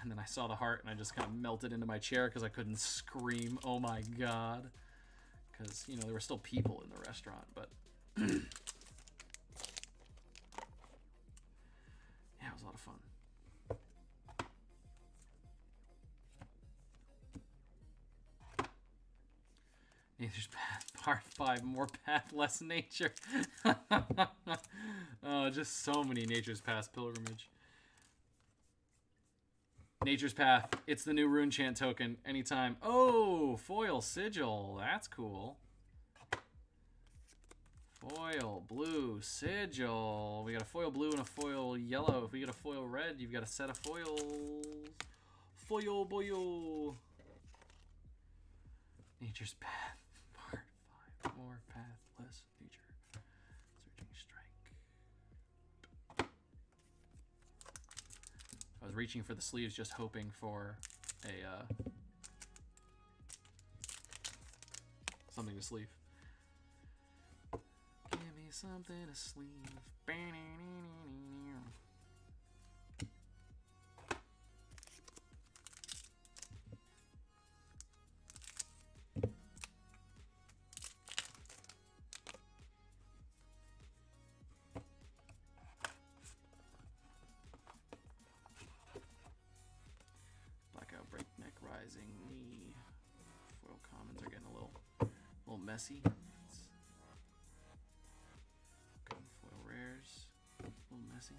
And then I saw the heart, and I just kind of melted into my chair because I couldn't scream, oh my God. Because, you know, there were still people in the restaurant, but... yeah, it was a lot of fun. Nature's Path, Part 5, more path, less nature. Oh, just so many Nature's Path pilgrimage. Nature's Path, it's the new rune chant token. Anytime. Oh, foil sigil. That's cool. Foil blue sigil. We got a foil blue and a foil yellow. If we get a foil red, you've got a set of foils. Foil boyo. Nature's Path. Part 5. More path, less nature. Searching strike. I was reaching for the sleeves, just hoping for a something to sleeve. Give me something to sleeve. Foil commons are getting a little messy. Foil rares, a little messy.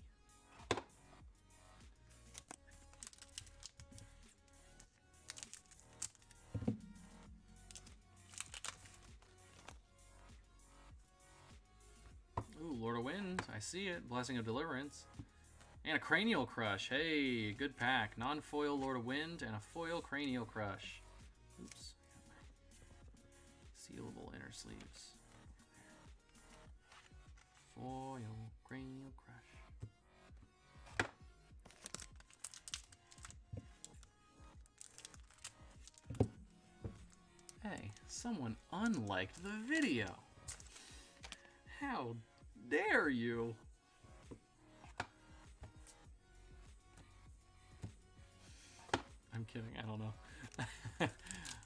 Ooh, Lord of Winds, I see it. Blessing of Deliverance. And a Cranial Crush. Hey, good pack. Non-foil Lord of Wind and a foil Cranial Crush. Oops. Sealable inner sleeves. Foil Cranial Crush. Hey, someone unliked the video. How dare you? I'm kidding, I don't know.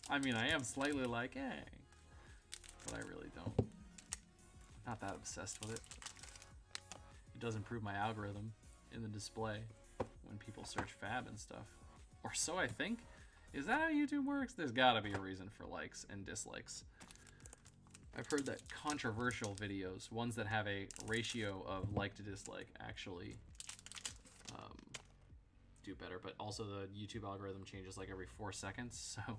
I mean, I am slightly like, hey, but I really don't. I'm not that obsessed with it. It does improve my algorithm in the display when people search fab and stuff. Or so I think. Is that how YouTube works? There's gotta be a reason for likes and dislikes. I've heard that controversial videos, ones that have a ratio of like to dislike, actually do better, but also the YouTube algorithm changes like every 4 seconds, so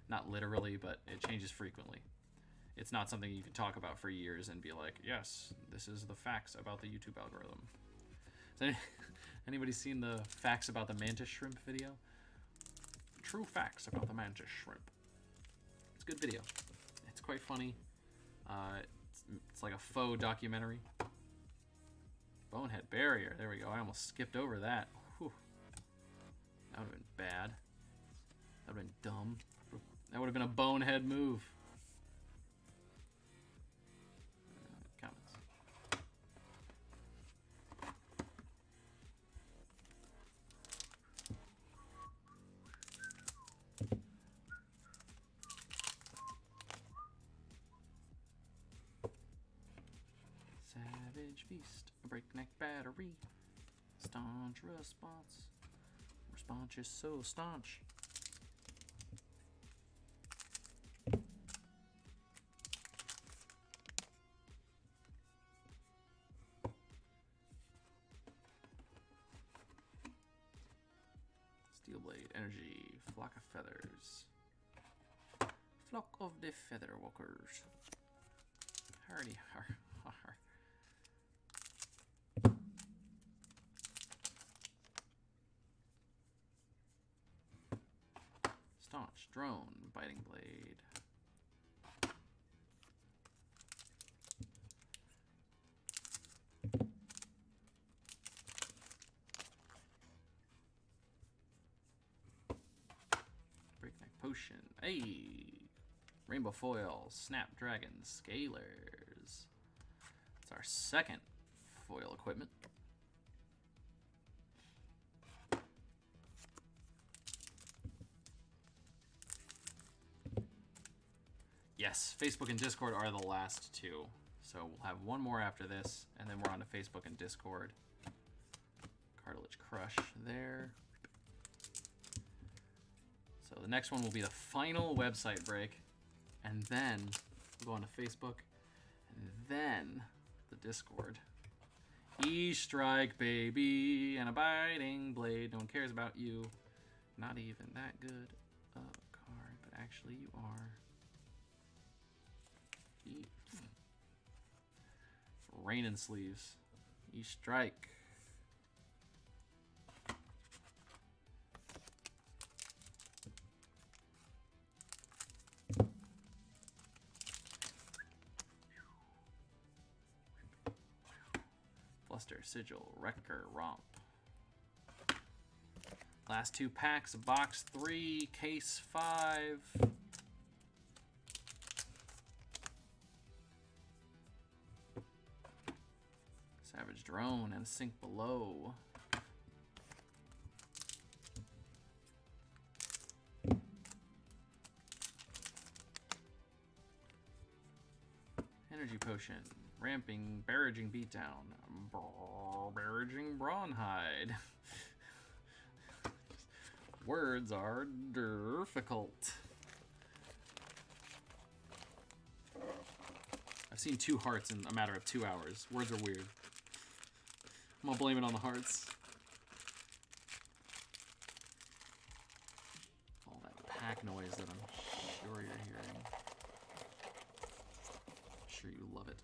not literally, but it changes frequently. It's not something you can talk about for years and be like, yes, this is the facts about the YouTube algorithm. Has anybody seen the facts about the mantis shrimp video? True facts about the mantis shrimp. It's a good video. It's quite funny. It's like a faux documentary. Bonehead barrier. There we go. I almost skipped over that. Whew. That would have been bad. That would have been dumb. That would have been a bonehead move. Comments. Savage Feast. A breakneck battery. Staunch response. Response is so staunch. Steel blade, energy, flock of feathers. Flock of the feather walkers. Hardy har har. Staunch, Drone, Biting Blade. Breakneck Potion. Hey! Rainbow Foil, Snapdragon, Scalers. That's our second foil equipment. Yes, Facebook and Discord are the last two. So we'll have one more after this, and then we're on to Facebook and Discord. Cartilage Crush there. So the next one will be the final website break, and then we'll go on to Facebook, and then the Discord. E-Strike, baby, and a biting blade. No one cares about you. Not even that good of a card, but actually you are. Rain and Sleeves. E-Strike. Fluster, Sigil, Wrecker, Romp. Last two packs, box 3, case 5. Savage Drone and Sink Below. Energy Potion. Ramping, Barraging Beatdown. Barraging Brawnhide. Words are difficult. I've seen 2 hearts in a matter of 2 hours. Words are weird. I'm gonna blame it on the hearts. All that pack noise that I'm sure you're hearing. I'm sure you love it.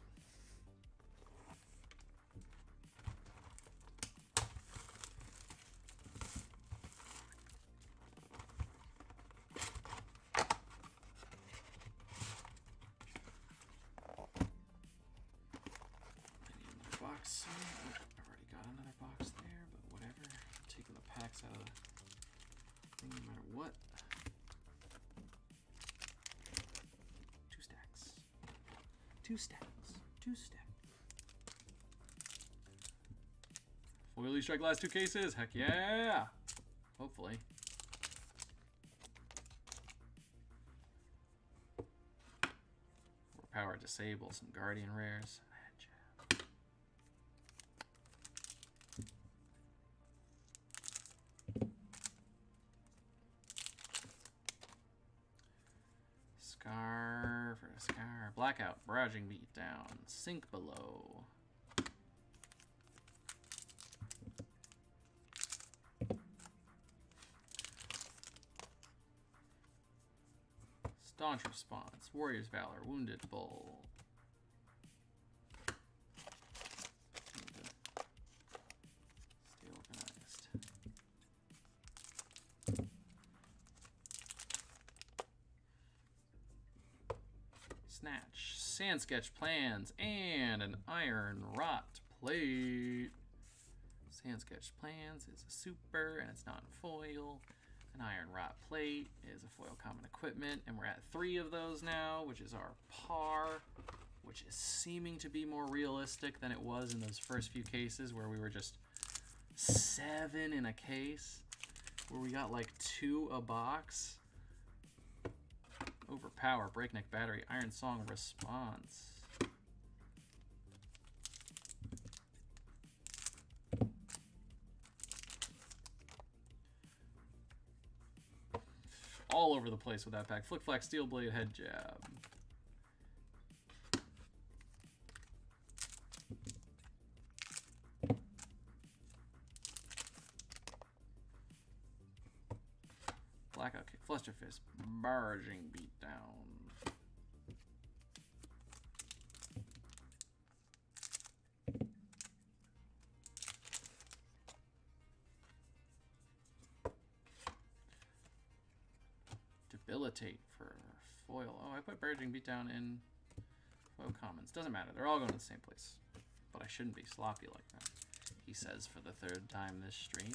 Box. I've already got another box there, but whatever. I'm taking the packs out of the thing no matter what. 2 stacks. 2 stacks. 2 stacks. Foil E-Strike last 2 cases. Heck yeah! Hopefully. Power Disable, some Guardian Rares. Scar for a Scar. Blackout, Barraging Beatdown, Sink Below. Staunch Response, Warrior's Valor, Wounded Bull. Stay organized. Snatch, Sand Sketch Plans, and an Iron Rot Plate. Sand Sketch Plans is a super, and it's not in foil. An Iron Rot Plate is a foil common equipment, and we're at 3 of those now, which is our par, which is seeming to be more realistic than it was in those first few cases where we were just 7 in a case, where we got like 2 a box. Overpower, Breakneck Battery, Iron Song Response. All over the place with that pack. Flick Flack, Steel Blade, Head Jab. Blackout Kick, Fluster Fist, Barraging Beatdown. Debilitate for foil. Oh, I put Barraging Beatdown in foil commons. Doesn't matter. They're all going to the same place. But I shouldn't be sloppy like that. He says for the 3rd time this stream.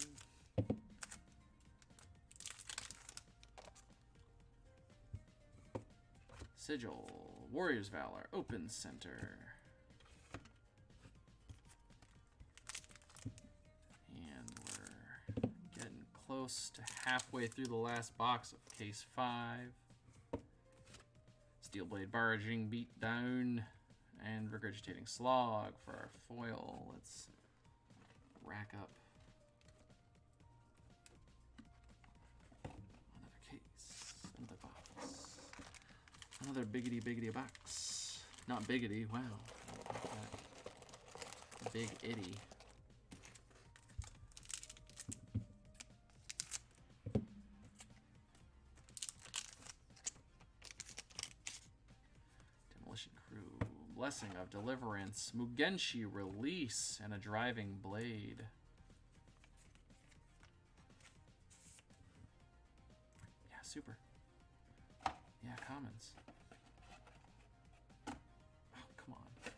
Sigil. Warrior's Valor. Open Center. And we're getting close to halfway through the last box of Case 5. Steelblade Barraging Beatdown. And Regurgitating Slog for our foil. Let's rack up another case, another box, another biggity box. Not biggity, wow. Big itty. Demolition Crew. Blessing of Deliverance, Mugenshi Release, and a Driving Blade. Yeah, super. Yeah, commons. Oh, come on.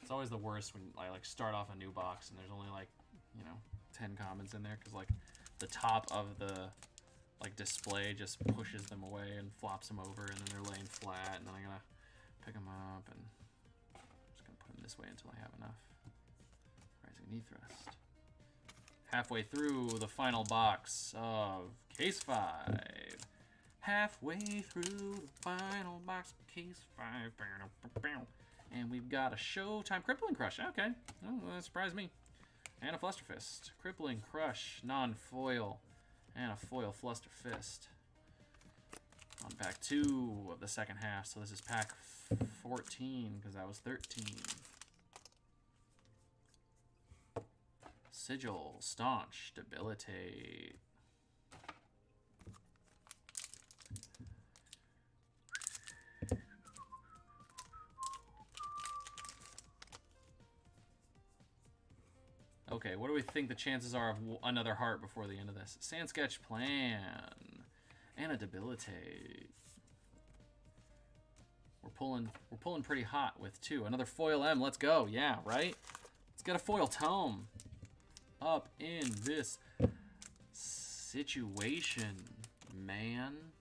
It's always the worst when I like start off a new box and there's only like, 10 commons in there, because like the top of the like display just pushes them away and flops them over, and then they're laying flat, and then I'm gonna pick them up, and I'm just gonna put them this way until I have enough. Rising Knee Thrust. Halfway through the final box of Case 5. Halfway through the final box of Case 5. And we've got a Showtime Crippling Crush. Okay, oh, that surprised me. And a Flusterfist. Crippling Crush, non-foil. And a foil Flusterfist. On pack 2 of the second half. So this is pack 14, because that was 13. Sigil, Staunch, Debilitate. Okay, what do we think the chances are of another heart before the end of this? Sand Sketch Plan. And a Debilitate. We're pulling pretty hot with 2. Another foil M, let's go. Yeah, right? Let's get a foil tome up in this situation, man.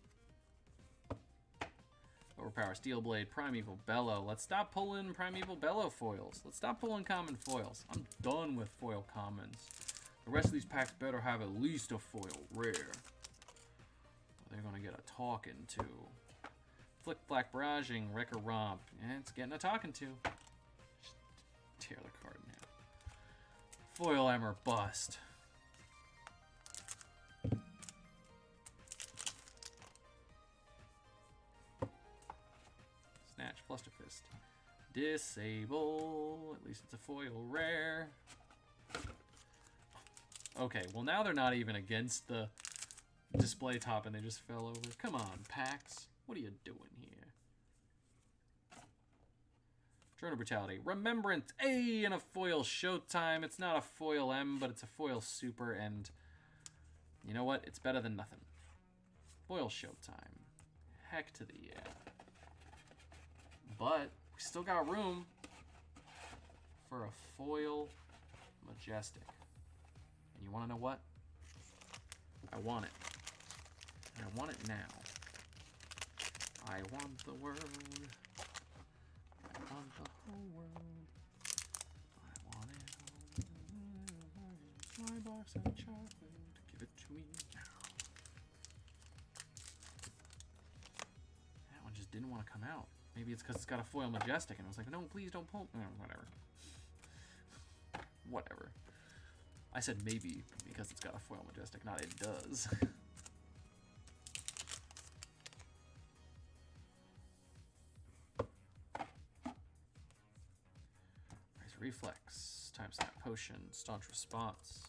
Overpower, Steelblade, Primeval Bellow. Let's stop pulling Primeval Bellow foils. Let's stop pulling common foils. I'm done with foil commons. The rest of these packs better have at least a foil rare. They're going to get a talking to. Flick Flack Barraging, Wrecker Romp. And it's getting a talking to. Just tear the card in half. Foil Emmer Bust. Snatch, Flusterfist. Disable. At least it's a foil rare. Okay, well now they're not even against the display top and they just fell over. Come on, packs. What are you doing here? Drone of Brutality. Remembrance. A and a foil Showtime. It's not a foil M, but it's a foil Super, and you know what? It's better than nothing. Foil Showtime. Heck to the yeah. But we still got room for a foil Majestic. And you want to know what? I want it. And I want it now. I want the world. I want the whole world. I want it all. My box of chocolate. Give it to me now. That one just didn't want to come out. Maybe it's because it's got a foil Majestic, and I was like, no, please don't pull. Whatever. Whatever. I said maybe because it's got a foil Majestic, not it does. Price Reflex, Time Snap Potion, Staunch Response.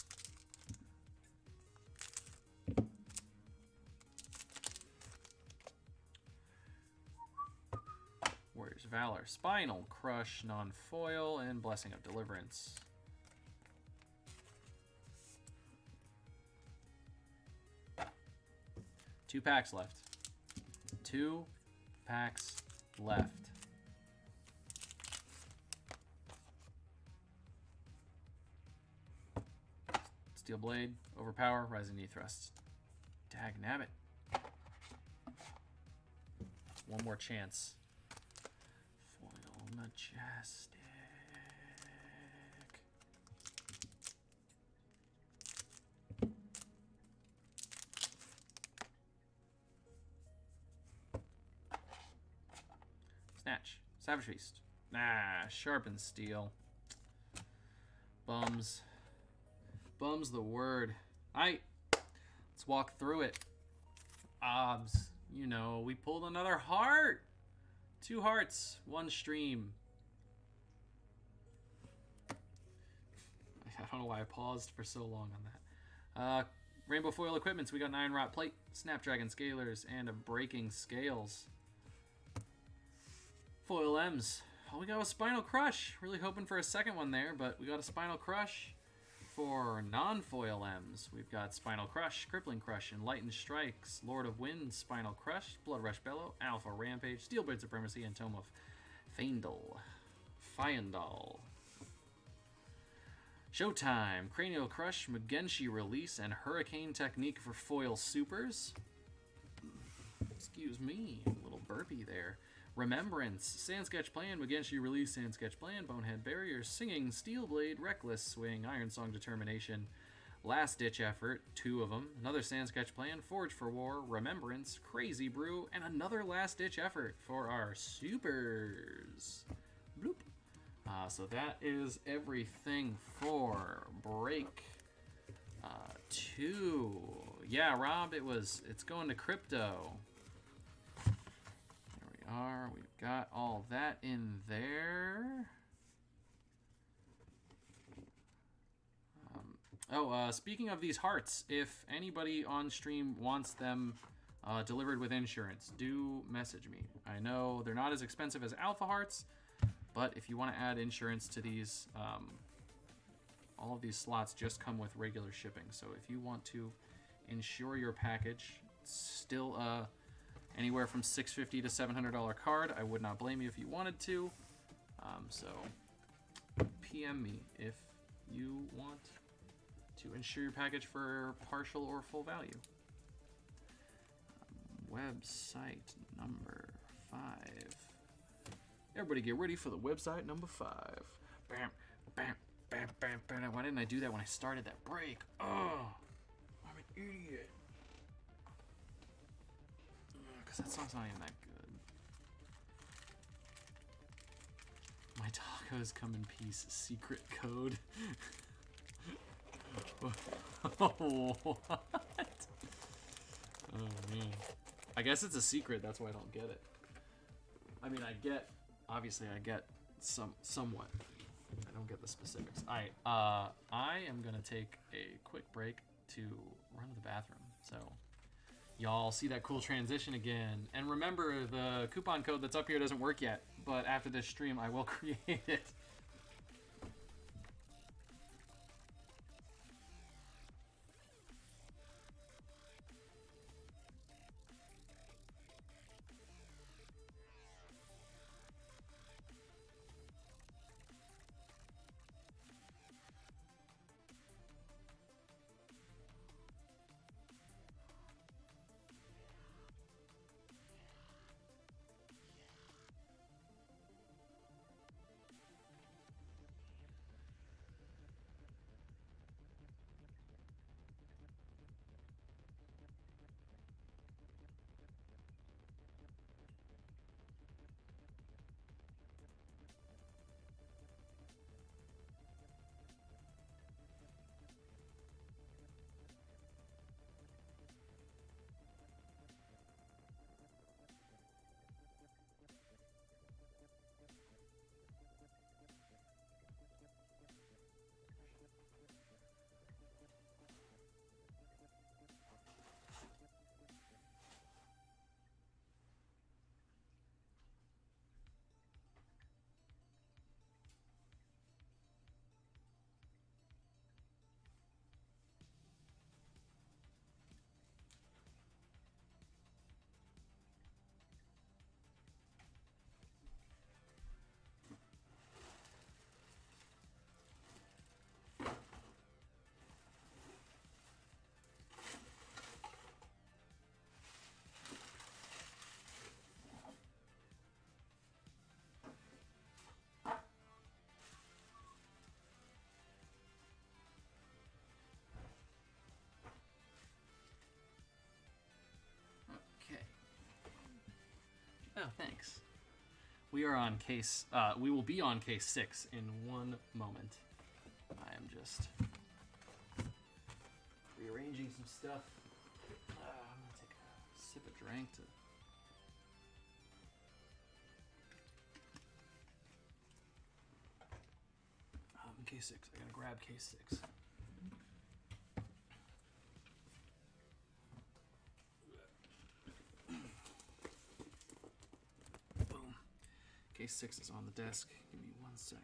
Warrior's Valor, Spinal Crush, non-foil, and Blessing of Deliverance. Two packs left. 2 packs left. Steel Blade, Overpower, Rising Knee Thrust. Dag nabbit. One more chance. Foil Majestic. Snatch. Savage Feast. Nah, Sharpened Steel. Bums. Bums the word. Let's walk through it. Obs. You know, we pulled another heart. 2 hearts, 1 stream. I don't know why I paused for so long on that. Rainbow Foil Equipments. We got an Iron Rot Plate, Snapdragon Scalers, and a Breaking Scales. Foil M's. All we got was Spinal Crush. Really hoping for a second one there, but we got a Spinal Crush. For non-foil M's, we've got Spinal Crush, Crippling Crush, Enlightened Strikes, Lord of Winds, Spinal Crush, Blood Rush Bellow, Alpha Rampage, Steelblade Supremacy, and Tome of Fyendal. Showtime, Cranial Crush, Mugenshi Release, and Hurricane Technique for foil supers. Excuse me, a little burpee there. Remembrance, Sand Sketch Plan, Mugenshi Release, Sand Sketch Plan, Bonehead Barrier, Singing, Steel Blade, Reckless Swing, Iron Song Determination, Last Ditch Effort, 2 of them, another Sand Sketch Plan, Forge for War, Remembrance, Crazy Brew, and another Last Ditch Effort for our supers. Bloop. So that is everything for break 2. Yeah, Rob, it's going to crypto. We've got all that in there. Speaking of these hearts, if anybody on stream wants them delivered with insurance, do message me. I know they're not as expensive as Alpha Hearts, but if you want to add insurance to these, all of these slots just come with regular shipping. So if you want to insure your package, still anywhere from $650 to $700 card. I would not blame you if you wanted to. So PM me if you want to insure your package for partial or full value. Website number 5. Everybody get ready for the website number 5. Bam, bam, bam, bam, bam. Why didn't I do that when I started that break? Oh, I'm an idiot. Because that song's not even that good. My tacos come in peace. Secret code. What? Oh, man. I guess it's a secret. That's why I don't get it. I mean, obviously I get somewhat. I don't get the specifics. I am going to take a quick break to run to the bathroom. So y'all see that cool transition again. And remember, the coupon code that's up here doesn't work yet, but after this stream, I will create it. Oh, thanks. We are on case. We will be on case 6 in one moment. I am just rearranging some stuff. I'm gonna take a sip of drink to. Case 6. I gotta grab case 6. Boom. Case 6 is on the desk. Give me one sec.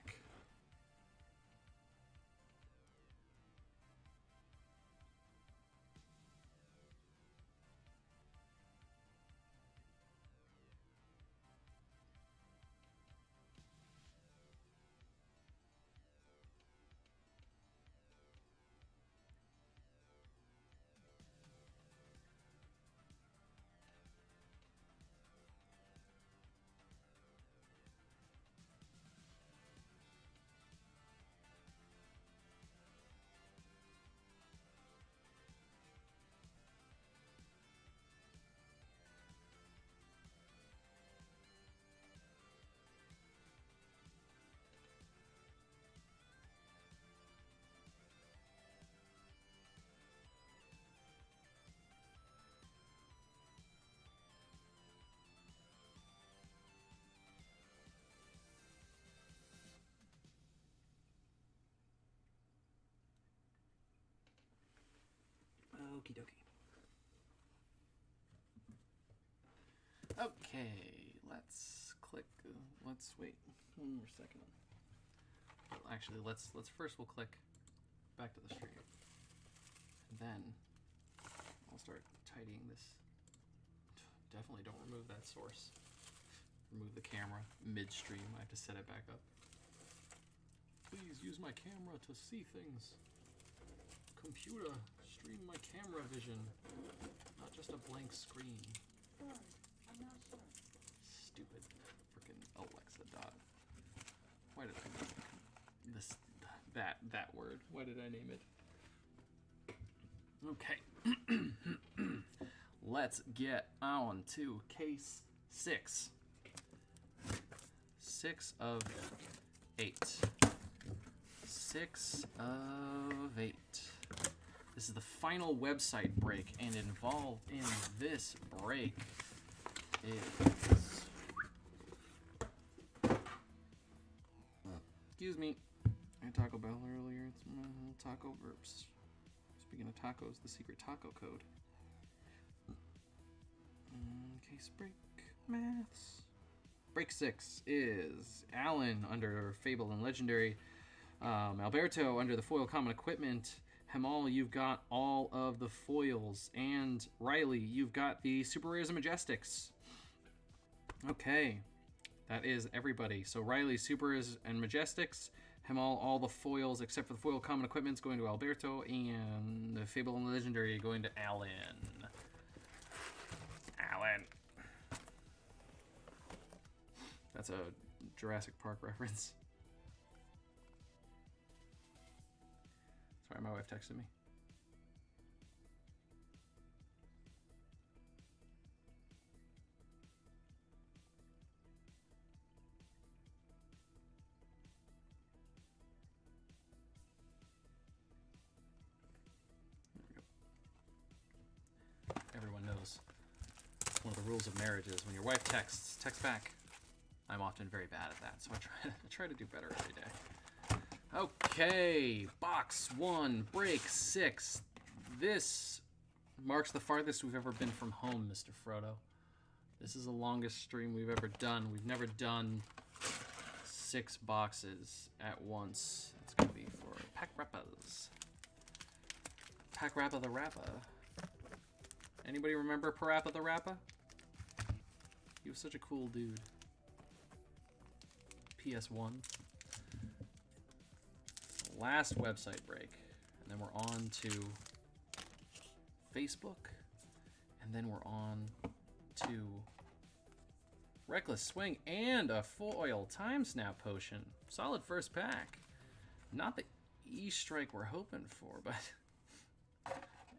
Okie dokie. Okay, let's click. Let's wait one more second. Well, actually, let's first we'll click back to the stream, and then I'll start tidying this. Definitely don't remove that source. Remove the camera midstream. I have to set it back up. Please use my camera to see things. Computer, stream my camera vision, not just a blank screen. Sure, I'm not sure. Stupid freaking Alexa dot. Why did I name this that word? Why did I name it? Okay. Let's get on to case 6. 6 of 8. 6 of 8. This is the final website break, and involved in this break is... Excuse me. I had Taco Bell earlier. It's my little taco verbs. Speaking of tacos, the secret taco code. Case break. Maths. Break 6 is Alan under Fable and Legendary. Alberto under the foil common equipment. Hemal, you've got all of the foils. And Riley, you've got the super rares and majestics. Okay. That is everybody. So Riley, super rares and majestics. Hemal, all the foils except for the foil common equipment's going to Alberto. And the Fable and Legendary going to Alan. Alan. That's a Jurassic Park reference. Sorry, my wife texted me. There we go. Everyone knows one of the rules of marriage is when your wife texts, text back. I'm often very bad at that, so I try to do better every day. Okay, box 1, break 6. This marks the farthest we've ever been from home, Mr. Frodo. This is the longest stream we've ever done. We've never done 6 boxes at once. It's gonna be for Pack Rappas. Pack Rappa the Rappa. Anybody remember Parappa the Rappa? He was such a cool dude. PS1. Last website break. And then we're on to Facebook. And then we're on to Reckless Swing and a foil time snap potion. Solid first pack. Not the E-Strike we're hoping for, but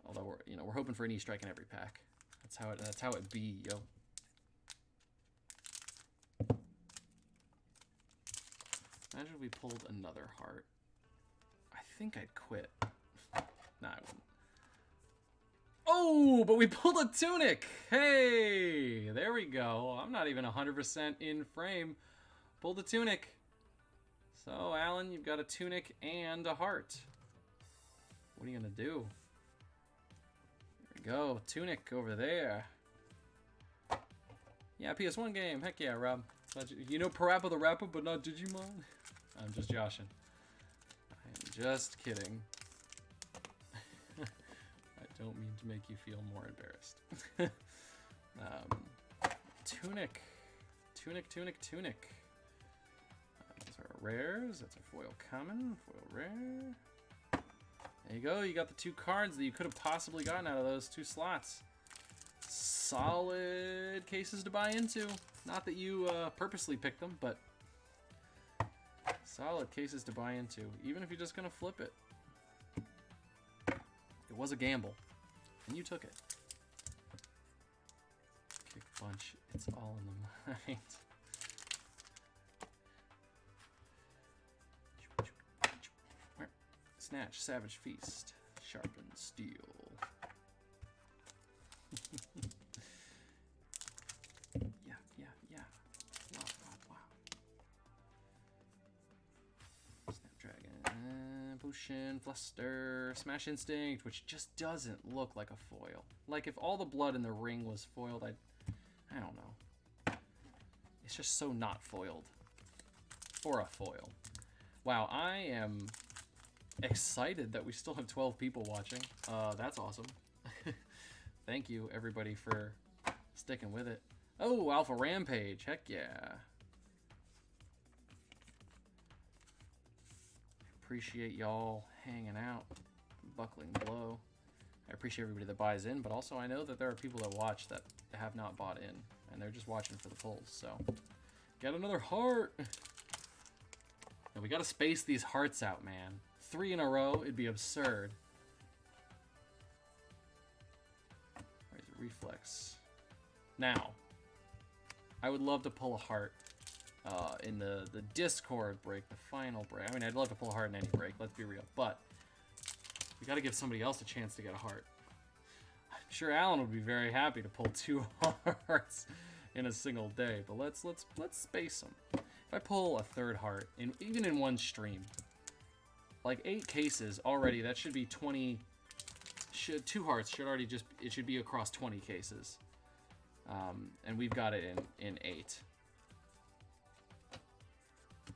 although we're hoping for an E-Strike in every pack. That's how it be, yo. Imagine if we pulled another heart. I think I'd quit. Nah, I wouldn't. Oh, but we pulled a tunic. Hey, there we go. I'm not even 100% in frame. Pulled a tunic. So, Alan, you've got a tunic and a heart. What are you going to do? There we go. Tunic over there. Yeah, PS1 game. Heck yeah, Rob. You know Parappa the Rapper, but not Digimon? I'm just joshing. I am just kidding. I don't mean to make you feel more embarrassed. Tunic. Tunic. Those are rares. That's a foil common, foil rare. There you go. You got the 2 cards that you could have possibly gotten out of those 2 slots. Solid cases to buy into. Not that you purposely picked them, but solid cases to buy into, even if you're just going to flip it. It was a gamble, and you took it. Kick bunch, it's all in the mind. Snatch, Savage Feast, Sharpen Steel. Yeah. Wow. Snapdragon, Potion, Fluster, Smash Instinct, which just doesn't look like a foil. Like if all the blood in the ring was foiled, I don't know. It's just so not foiled. For a foil. Wow, I am excited that we still have 12 people watching. That's awesome. Thank you, everybody, for sticking with it. Oh, Alpha Rampage. Heck yeah. Appreciate y'all hanging out. Buckling Blow. I appreciate everybody that buys in, but also I know that there are people that watch that have not bought in, and they're just watching for the pulls, so. Get another heart! And we gotta space these hearts out, man. 3 in a row, it'd be absurd. Where's the reflex? Now, I would love to pull a heart in the Discord break, the final break. I mean, I'd love to pull a heart in any break, let's be real. But we got to give somebody else a chance to get a heart. I'm sure Alan would be very happy to pull 2 hearts in a single day. But let's space them. If I pull a 3rd heart, even in one stream, like 8 cases already, that should be 20. 2 hearts should already it should be across 20 cases. And we've got it in 8.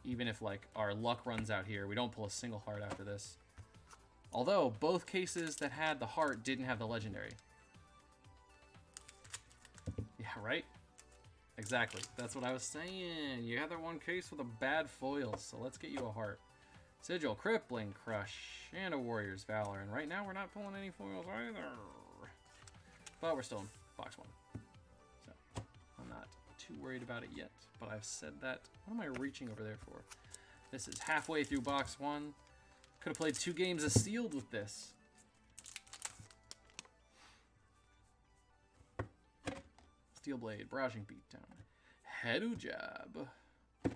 Even if like our luck runs out here, we don't pull a single heart after this. Although both cases that had the heart didn't have the legendary. Yeah, right? Exactly. That's what I was saying. You had that one case with a bad foil, so let's get you a heart. Sigil, Crippling Crush, and a Warrior's Valor. And right now we're not pulling any foils either. But we're still in box 1. So I'm not too worried about it yet. But I've said that. What am I reaching over there for? This is halfway through box 1. Could have played 2 games of Sealed with this. Steel Blade, Barraging Beatdown, Headu Jab. I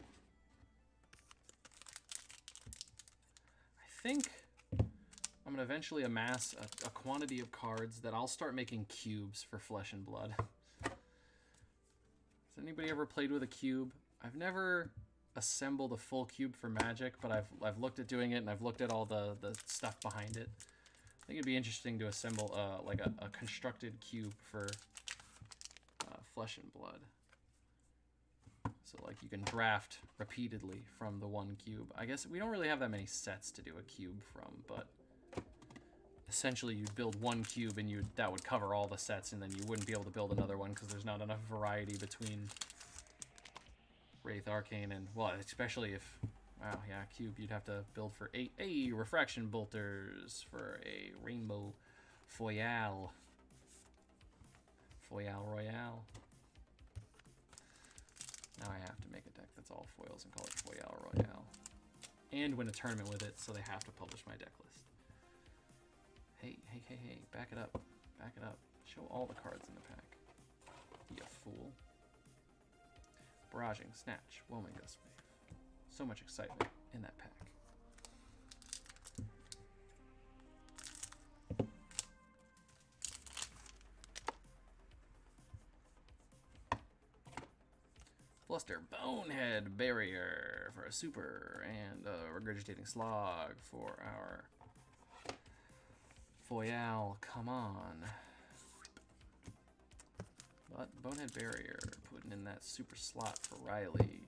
think I'm gonna eventually amass a quantity of cards that I'll start making cubes for Flesh and Blood. Has anybody ever played with a cube? I've never assembled a full cube for Magic, but I've looked at doing it, and I've looked at all the stuff behind it. I think it'd be interesting to assemble like a constructed cube for Flesh and Blood. So like you can draft repeatedly from the one cube. I guess we don't really have that many sets to do a cube from, but essentially you'd build one cube and that would cover all the sets, and then you wouldn't be able to build another one because there's not enough variety between Rathe Arcane and, well, especially if, wow, yeah, cube, you'd have to build for 8 Refraction Bolters for a Rainbow Foil Royale. Now I have to make a deck that's all foils and call it Foil Royale. And win a tournament with it, so they have to publish my deck list. Hey, back it up. Back it up. Show all the cards in the pack. You fool. Barraging, Snatch, Whelming Dust Wave, So much excitement in that pack. Bluster Bonehead Barrier for a super, and a Regurgitating Slog for our Foil. Come on. But Bonehead Barrier, putting in that super slot for Riley.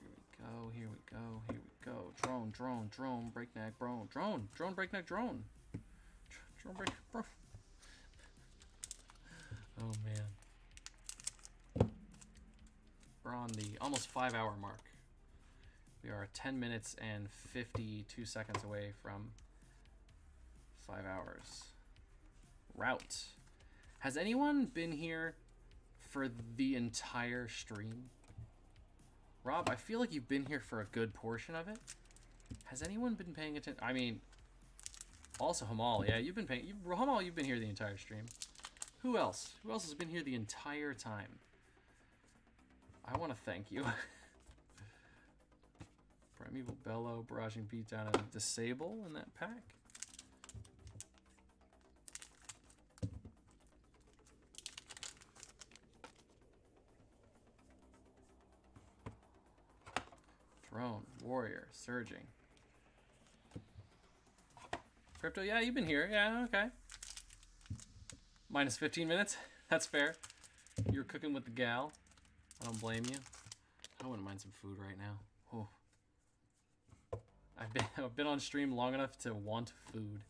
Here we go, here we go, here we go. Drone, drone, drone, breakneck, drone, drone, drone, breakneck, drone. Drone, break, bro. Oh man. We're on the almost 5-hour mark. We are 10 minutes and 52 seconds away from 5 hours. Route. Has anyone been here for the entire stream? Rob, I feel like you've been here for a good portion of it. Has anyone been paying attention? I mean, also Hamal. Yeah, you've been paying. Hamal, you've been here the entire stream. Who else? Who else has been here the entire time? I want to thank you. Primeval Bellow, Barraging Beatdown, and Disable in that pack. Throne, Warrior, Surging. Crypto, yeah, you've been here. Yeah, okay. Minus 15 minutes. That's fair. You're cooking with the gal. I don't blame you. I wouldn't mind some food right now. Oh. I've been on stream long enough to want food.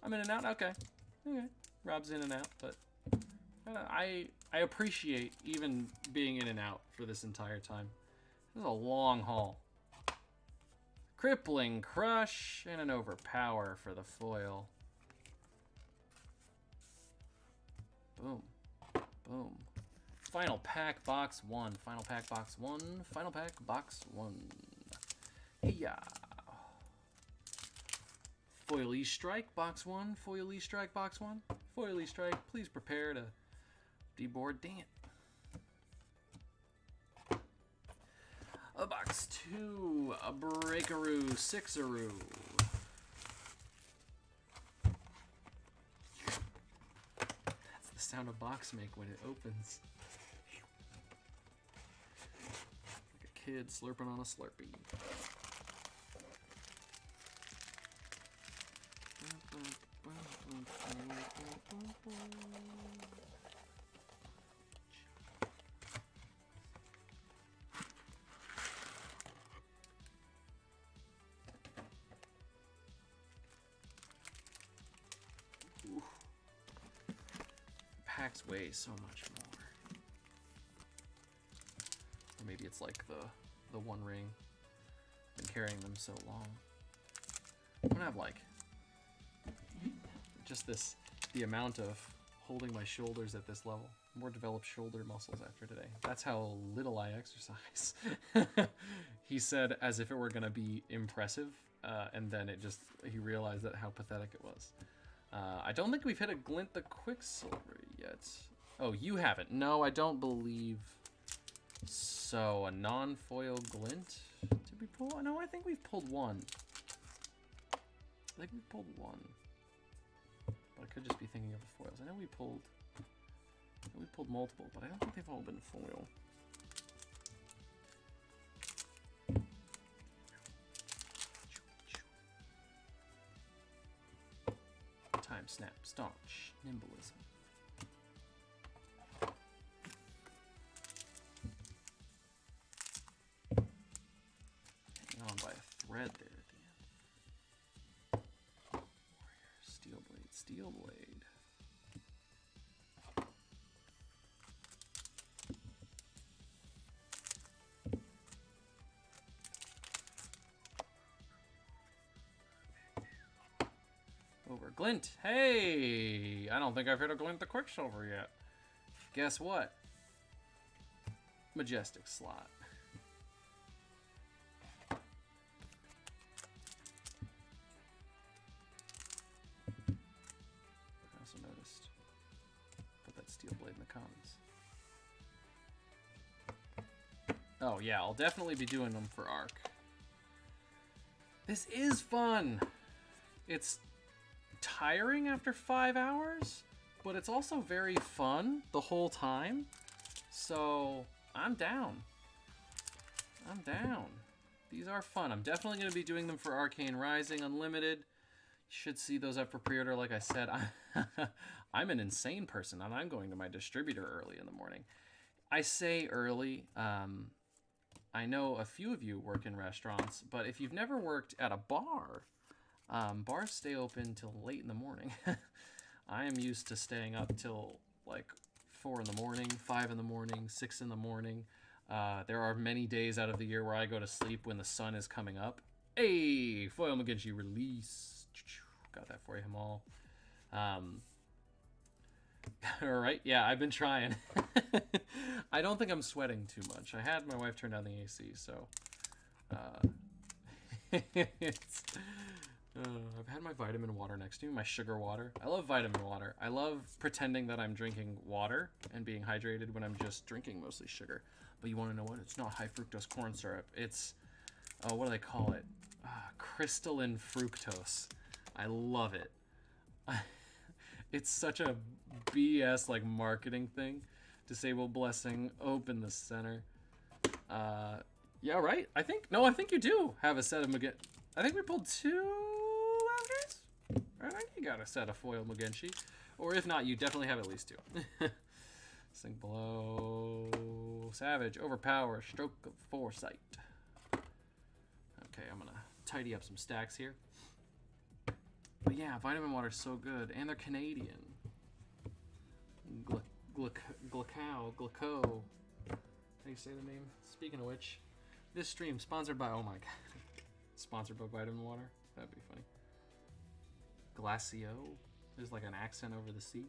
I'm in and out? Okay. Okay. Rob's in and out, but I appreciate even being in and out for this entire time. This is a long haul. Crippling Crush and an Overpower for the foil. Boom. Boom. Final pack box 1. Final pack box 1. Final pack box 1. Hey-ya. Foil E-Strike box 1. Foil E-Strike box 1. Foil E-Strike, please prepare to deboard. Dang it. A box 2. A Breakaroo, Sixaroo. That's the sound a box make when it opens. Like a kid slurping on a Slurpee. Ooh. Packs weigh so much more. Or maybe it's like the One Ring. Been carrying them so long. I'm gonna have like just the amount of holding my shoulders at this level. More developed shoulder muscles after today. That's how little I exercise. He said as if it were gonna be impressive, and then he realized that how pathetic it was. I don't think we've hit a Glint the Quicksilver yet. Oh, you haven't? No, I don't believe so. A non-foil Glint to be pulled? No, I think we've pulled one. I think we've pulled one. But I could just be thinking of the foils. I know we pulled multiple, but I don't think they've all been foil. Time Snap, Staunch, Nimblism. Hanging on by a thread there at the end. Warrior, Steel Blade, Steel Blade. Over Glint. Hey! I don't think I've heard of Glint the Quicksilver yet. Guess what? Majestic slot. I also noticed. Put that Steel Blade in the comments. Oh yeah, I'll definitely be doing them for Arc. This is fun. It's tiring after 5 hours, but it's also very fun the whole time. So I'm down. I'm down. These are fun. I'm definitely going to be doing them for Arcane Rising Unlimited. You should see those up for pre-order. Like I said, I'm an insane person, and I'm going to my distributor early in the morning. I say early. I know a few of you work in restaurants, but if you've never worked at a bar, bars stay open till late in the morning. I am used to staying up till like 4 in the morning, 5 in the morning, 6 in the morning. There are many days out of the year where I go to sleep when the sun is coming up. Hey, Foil McGinty release. Got that for you, Hamal. Alright, yeah, I've been trying. I don't think I'm sweating too much. I had my wife turn down the AC, so... I've had my vitamin water next to me, my sugar water. I love vitamin water. I love pretending that I'm drinking water and being hydrated when I'm just drinking mostly sugar. But you want to know what? It's not high fructose corn syrup. It's, what do they call it? Crystalline fructose. I love it. It's such a BS like marketing thing. Disable blessing, open the center. Yeah, right? I think you do have a set of I think we pulled 2 Loungers? I think you got a set of foil Mugenshi. Or if not, you definitely have at least 2. Sink below. Savage, overpower, stroke of foresight. Okay, I'm gonna tidy up some stacks here. But yeah, vitamin water is so good, and they're Canadian. Gluco. How do you say the name? Speaking of which, this stream sponsored by, oh my god. Sponsored by vitamin water? That'd be funny. Glacio. There's like an accent over the C.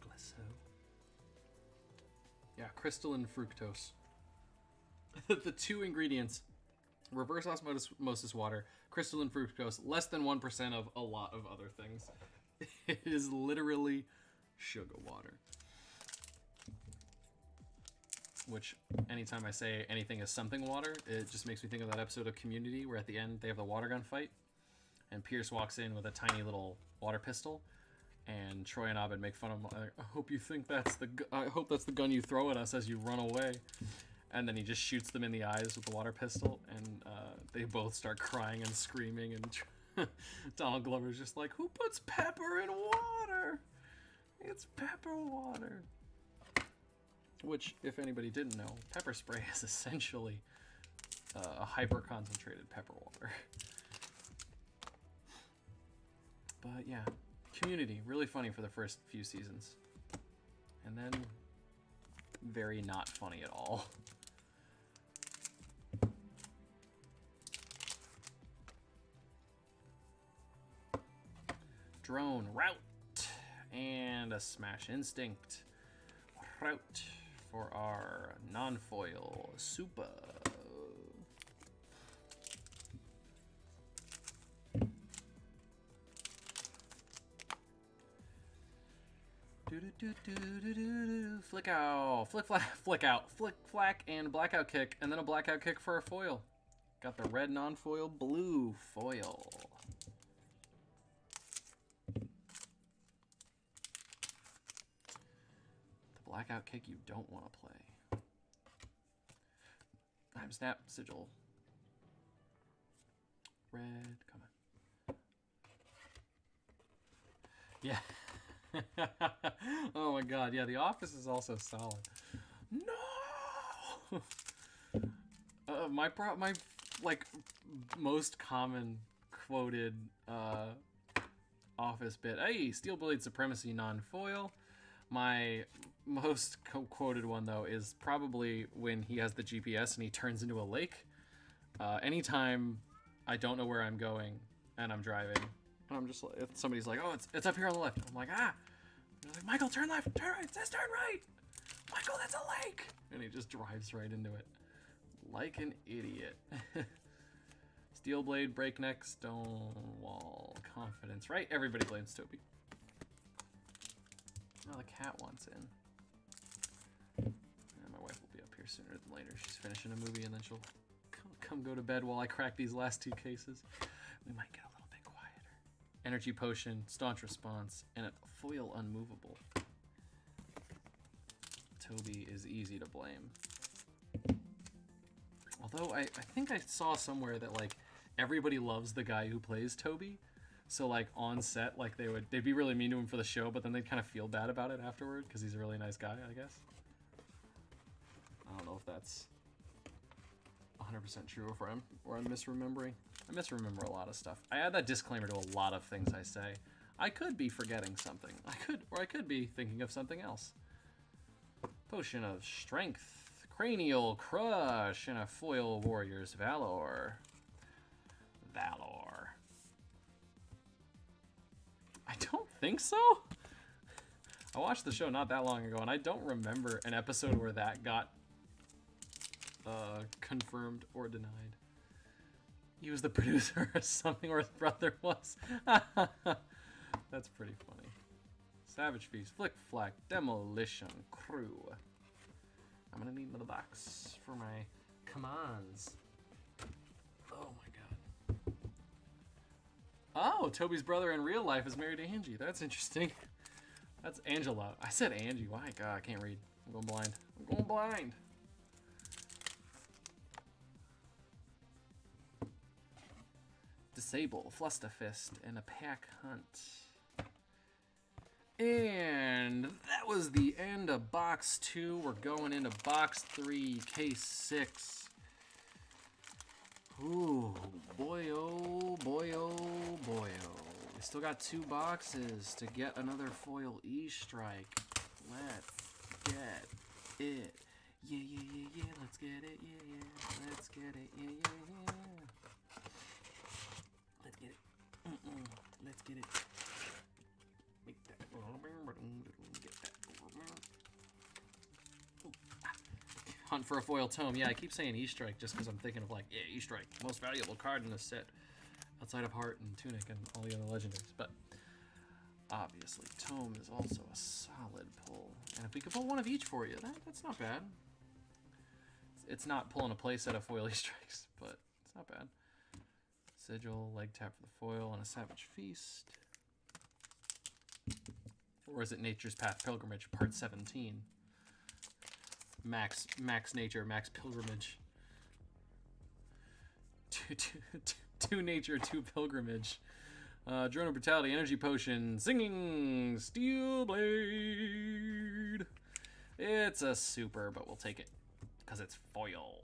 Glacio. Yeah, crystalline fructose. The 2 ingredients: reverse osmosis water, crystalline fructose, less than 1% of a lot of other things. It is literally sugar water. Which, anytime I say anything is something water, it just makes me think of that episode of Community where at the end they have the water gun fight, and Pierce walks in with a tiny little water pistol, and Troy and Abed make fun of him. Like, I hope that's the gun you throw at us as you run away. And then he just shoots them in the eyes with the water pistol, and they both start crying and screaming, and Donald Glover's just like, who puts pepper in water? It's pepper water. Which, if anybody didn't know, pepper spray is essentially a hyper-concentrated pepper water. But yeah, Community, really funny for the first few seasons. And then, very not funny at all. Drone, route, and a smash instinct. Route for our non-foil super. Flick out, flick out, flick flack, and blackout kick, and then a blackout kick for a foil. Got the red non-foil, blue foil. Blackout kick you don't want to play. Time snap, sigil. Red, come on. Yeah. Oh my god, yeah, The Office is also solid. No! My like most common quoted Office bit. Hey, Steel Blade Supremacy non-foil. My most quoted one though is probably when he has the GPS and he turns into a lake. Anytime I don't know where I'm going and I'm driving, and I'm just like, if somebody's like, oh, it's up here on the left, I'm like, ah. They're like, Michael, turn left, turn right. It says turn right. Michael, that's a lake. And he just drives right into it like an idiot. Steel Blade, Breakneck, Stonewall, Confidence. Right? Everybody blames Toby. Oh, the cat wants in. Yeah, my wife will be up here sooner than later. She's finishing a movie and then she'll come go to bed while I crack these last 2 cases. We might get a little bit quieter. Energy potion, staunch response, and a foil unmovable. Toby is easy to blame. Although I think I saw somewhere that like everybody loves the guy who plays Toby. So like on set, like they'd be really mean to him for the show, but then they'd kind of feel bad about it afterward because he's a really nice guy, I guess. I don't know if that's 100% true or I'm misremembering. I misremember a lot of stuff. I add that disclaimer to a lot of things I say. I could be forgetting something. I could be thinking of something else. Potion of Strength, Cranial Crush, and a Foil Warrior's Valor. Valor. I don't think so. I watched the show not that long ago, and I don't remember an episode where that got confirmed or denied. He was the producer or something, or his brother was. That's pretty funny. Savage Feast, Flick Flack, Demolition Crew. I'm gonna need another box for my commands. Oh my god. Oh, Toby's brother in real life is married to Angie. That's interesting. That's Angela. I said Angie. Why? God, I can't read. I'm going blind. I'm going blind. Disable, Flusterfist, and a pack hunt. And that was the end of box 2. We're going into box 3, case 6. Ooh, boy, oh, boy, oh, boy, oh. We still got 2 boxes to get another foil E-Strike. Let's get it. Yeah, yeah, yeah, yeah. Let's get it. Yeah, yeah. Let's get it. Yeah, yeah, yeah. Let's get it. Let's get it. Make that. Get that. Hunt for a foil tome. Yeah, I keep saying E-Strike just because I'm thinking of like, yeah, E-Strike, most valuable card in this set, outside of Heart and Tunic and all the other legendaries. But obviously, tome is also a solid pull. And if we could pull one of each for you, that's not bad. It's not pulling a playset of foil E-Strikes, but it's not bad. Sigil, leg tap for the foil, and a Savage Feast. Or is it Nature's Path Pilgrimage, Part 17? Max Nature, Max Pilgrimage. Two Nature, 2 Pilgrimage. Drone of Brutality, Energy Potion, Singing Steel Blade. It's a super, but we'll take it because it's foil.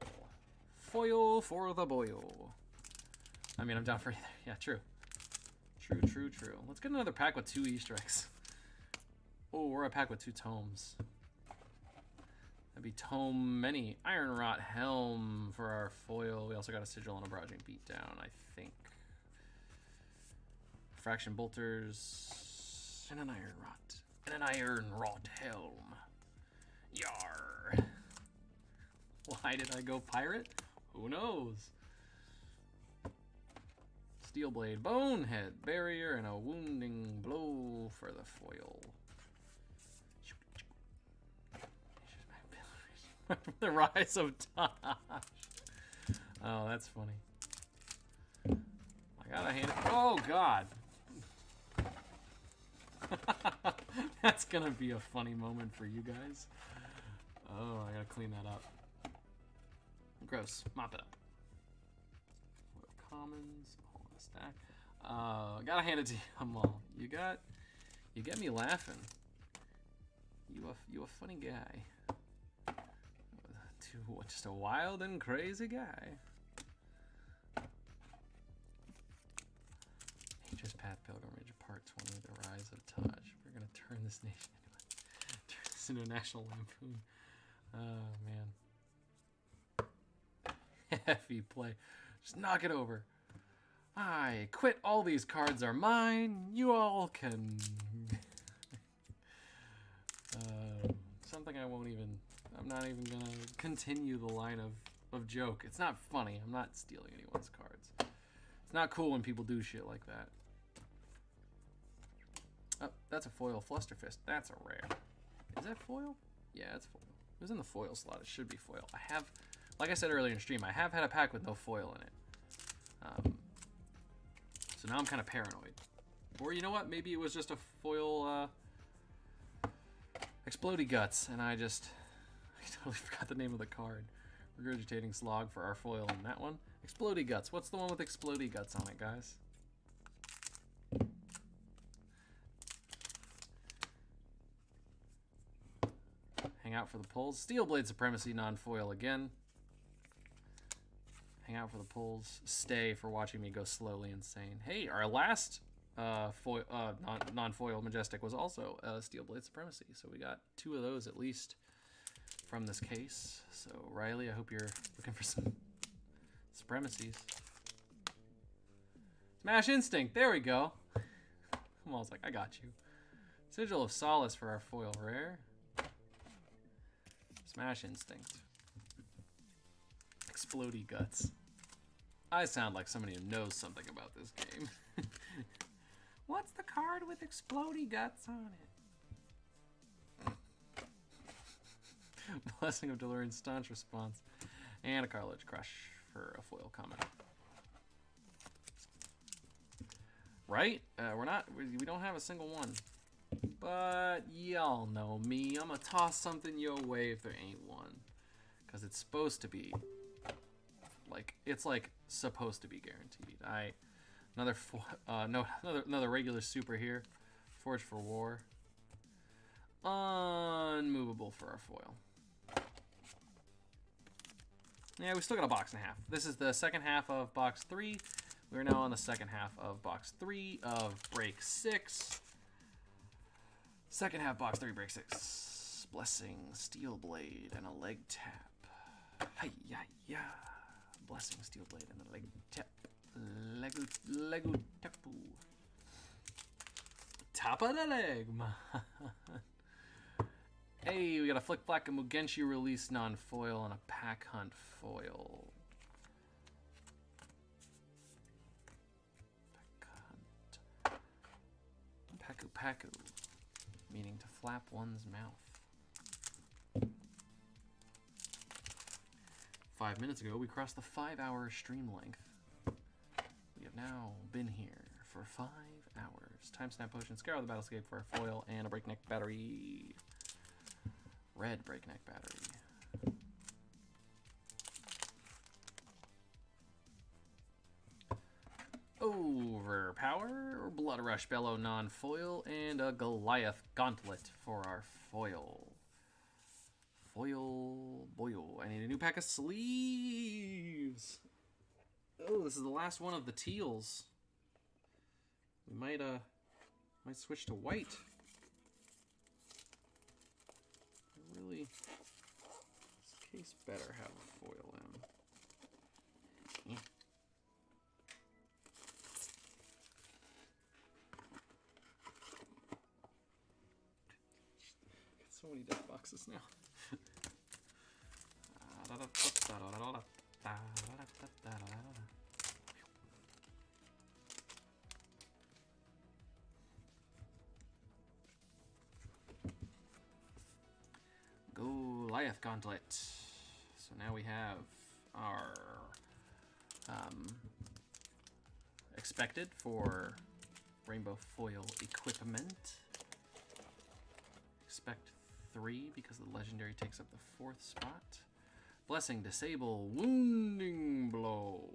Foil for the boil. I mean, I'm down for either. Yeah, true. True. Let's get another pack with 2 E-Strikes. Oh, we're a pack with 2 tomes. That'd be tome many. Iron Rot Helm for our foil. We also got a Sigil and a Barraging Beatdown, I think. Fraction Bolters. And an Iron Rot. And an Iron Rot Helm. Yar. Why did I go pirate? Who knows? Steel Blade, Bonehead, Barrier, and a Wounding Blow for the foil. The Rise of Tosh. Oh, that's funny. I gotta hand it. Oh, God. That's gonna be a funny moment for you guys. Oh, I gotta clean that up. Gross. Mop it up. Commons. All in a stack. Gotta hand it to you, Amal. You get me laughing. You a funny guy. Just a wild and crazy guy. Nature's Path Pilgrimage, Part 20, The Rise of Taj. We're gonna turn this into a National Lampoon. Oh man. Heavy play. Just knock it over. I quit. All these cards are mine. You all can. Something I'm not even gonna continue the line of joke. It's not funny. I'm not stealing anyone's cards. It's not cool when people do shit like that. Oh, that's a foil Flusterfist. That's a rare. Is that foil? Yeah, it's foil. It was in the foil slot. It should be foil. I have, like I said earlier in stream, I have had a pack with no foil in it. So now I'm kind of paranoid. Or you know what? Maybe it was just a foil Explodey Guts, and I totally forgot the name of the card. Regurgitating Slog for our foil in that one. Explodey Guts. What's the one with Explodey Guts on it, guys? Hang out for the pulls. Steel Blade Supremacy non-foil again. Hang out for the pulls. Stay for watching me go slowly insane. Hey, our last non-foil Majestic was also Steel Blade Supremacy. So we got 2 of those at least from this case. So Riley, I hope you're looking for some Supremacies. Smash Instinct. There we go. I'm almost like, I got you. Sigil of Solace for our foil rare. Smash Instinct. Explodey Guts. I sound like somebody who knows something about this game. What's the card with Explodey Guts on it? Blessing of Delirian Staunch Response. And a Cartilage Crush for a foil comment. Right? We don't have a single one. But y'all know me. I'm gonna toss something your way if there ain't one. Because it's supposed to be. It's supposed to be guaranteed. Another regular super here. Forge for War. Unmovable for our foil. Yeah, we still got a box and a half. This is the second half of box 3. We're now on the second half of box 3 of break 6. Second half, box 3, break 6. Blessing, Steel Blade, and a leg tap. Hi-ya-ya. Blessing, Steel Blade, and a leg tap. Lego tapu. Top of the leg, man. Hey, we got a Flick Flack and Mugenshi release non-foil and a Pack Hunt foil. Pack Hunt. Paku Paku. Meaning to flap one's mouth. 5 minutes ago, we crossed the 5-hour stream length. We have now been here for 5 hours. Time Snap Potion, Scour the Battlescape for a foil, and a Breakneck Battery. Red Breakneck Battery. Overpower, Blood Rush Bellow non-foil, and a Goliath Gauntlet for our foil. Foil, boyo. I need a new pack of sleeves. Oh, this is the last one of the teals. We might switch to white. Really, this case better have a foil in. So many deck boxes now. Goliath Gauntlet. So now we have our expected for Rainbow Foil equipment. Expect 3 because the legendary takes up the 4th spot. Blessing, Disable, Wounding Blow.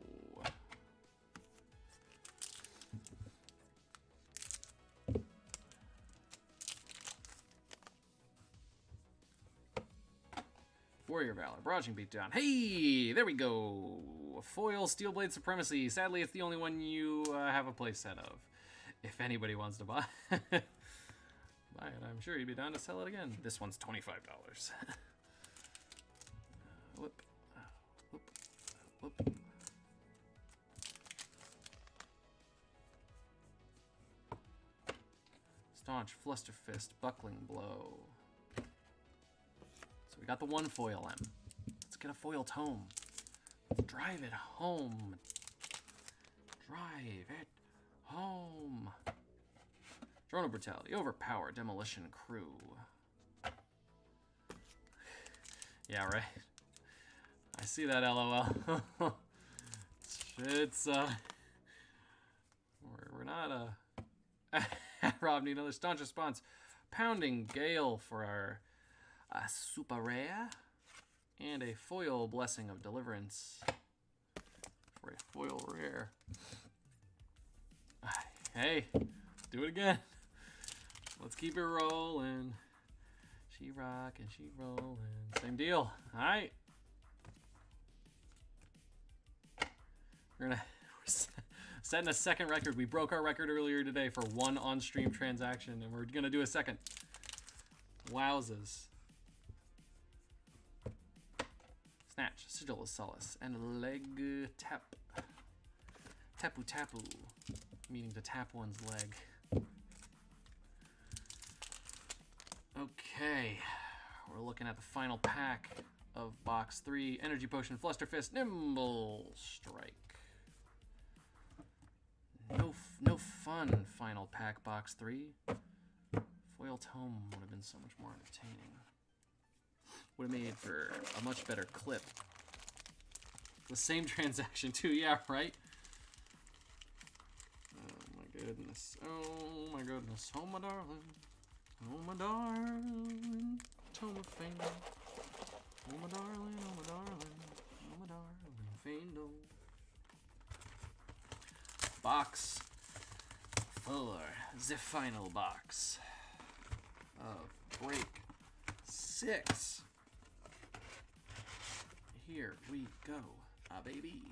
Warrior Valor, Barraging Beatdown. Hey, there we go. Foil Steel Blade Supremacy. Sadly, it's the only one you have a playset of. If anybody wants to buy it, I'm sure you'd be down to sell it again. This one's $25. Whoop. Whoop. Whoop. Staunch, Flusterfist, Buckling Blow. So we got the 1 foil M. Let's get a foil tome. Let's drive it home. Drive it home. Drone of Brutality. Overpower Demolition Crew. Yeah, right. I see that, LOL. It's we're not Rob need another staunch response. Pounding Gale for our super rare, and a foil Blessing of Deliverance for a foil rare. Hey, do it again. Let's keep it rolling. She rockin', she rollin'. Same deal. All right. We're setting a second record. We broke our record earlier today for one on-stream transaction, and we're gonna do a second. Wowzers. Snatch, Sigil of Solace, and leg tap. Tapu tapu, meaning to tap one's leg. Okay, we're looking at the final pack of box 3. Energy Potion, Flusterfist, Nimble Strike. No fun final pack box 3. Foil Tome would have been so much more entertaining. Would have made for a much better clip. The same transaction too, yeah, right? Oh my goodness. Oh my goodness. Oh my darling. Oh my darling. Tome of Fame. Oh my darling, oh my darling. Oh my darling. Fame. Box 4. The final box of break 6. Here we go, baby.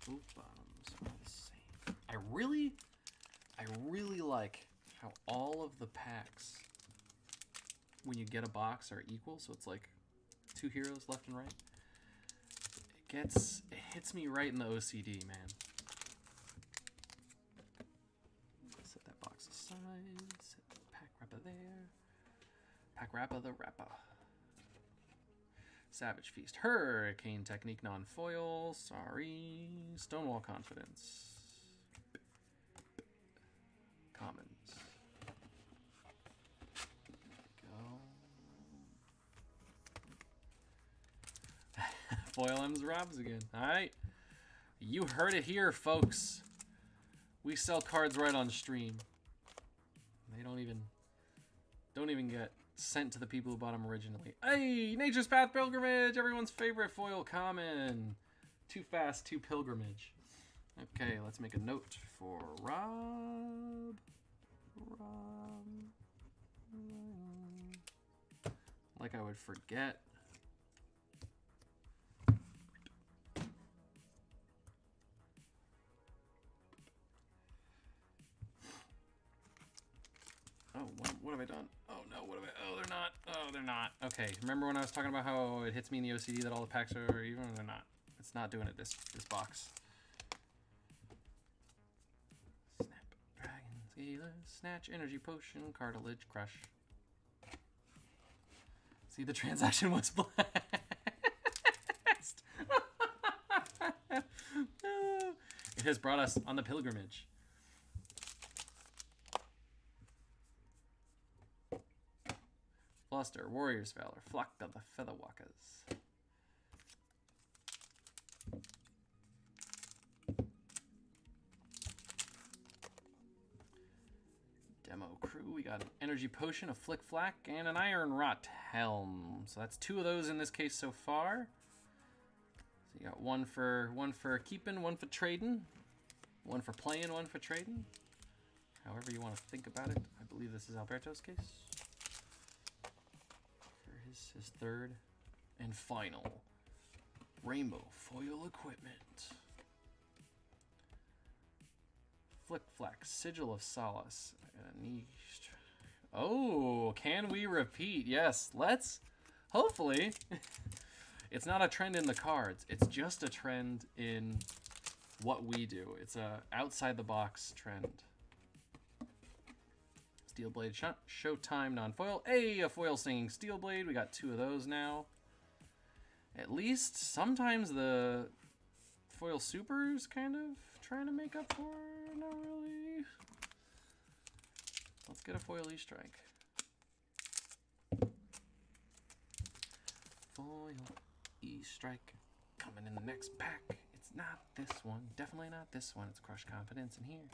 Both bottoms are the same. I really like how all of the packs, when you get a box, are equal. So it's like 2 heroes left and right. It hits me right in the OCD, man. Set that box aside. Set the pack rapper there. Pack rapper the rapper. Savage Feast. Hurricane Technique non-foil. Sorry. Stonewall Confidence. Commons. Go. Foil M's Robs again. Alright. You heard it here, folks. We sell cards right on stream. They don't even get sent to the people who bought them originally. Hey, Nature's Path Pilgrimage, everyone's favorite foil common. Too fast, too pilgrimage. Okay, let's make a note for Rob. Like I would forget. Oh, what have I done? Oh no, what have I? Oh, they're not. Oh, they're not. Okay, remember when I was talking about how it hits me in the OCD that all the packs are even? They're not. It's not doing it this box. Snap, Dragon, Scaler, Snatch, Energy Potion, Cartilage, Crush. See, the transaction was blessed. It has brought us on the pilgrimage. Fluster, Warrior's Valor, Flock of the Featherwalkers. Demo Crew, we got an Energy Potion, a Flick Flack, and an Iron Rot Helm. So that's 2 of those in this case so far. So you got one for keeping, one for trading, one for playing, one for trading. However you want to think about it. I believe this is Alberto's case. His third and final rainbow foil equipment. Flick Flack, Sigil of Solace. Oh, can we repeat? Yes, let's. Hopefully. It's not a trend in the cards. It's just a trend in what we do. It's a outside the box trend. Steelblade Showtime non-foil. Hey, a foil Singing Steelblade. We got 2 of those now. At least sometimes the foil supers kind of trying to make up for. Not really. Let's get a foil E-strike. Foil E-strike coming in the next pack. It's not this one. Definitely not this one. It's Crush Confidence in here.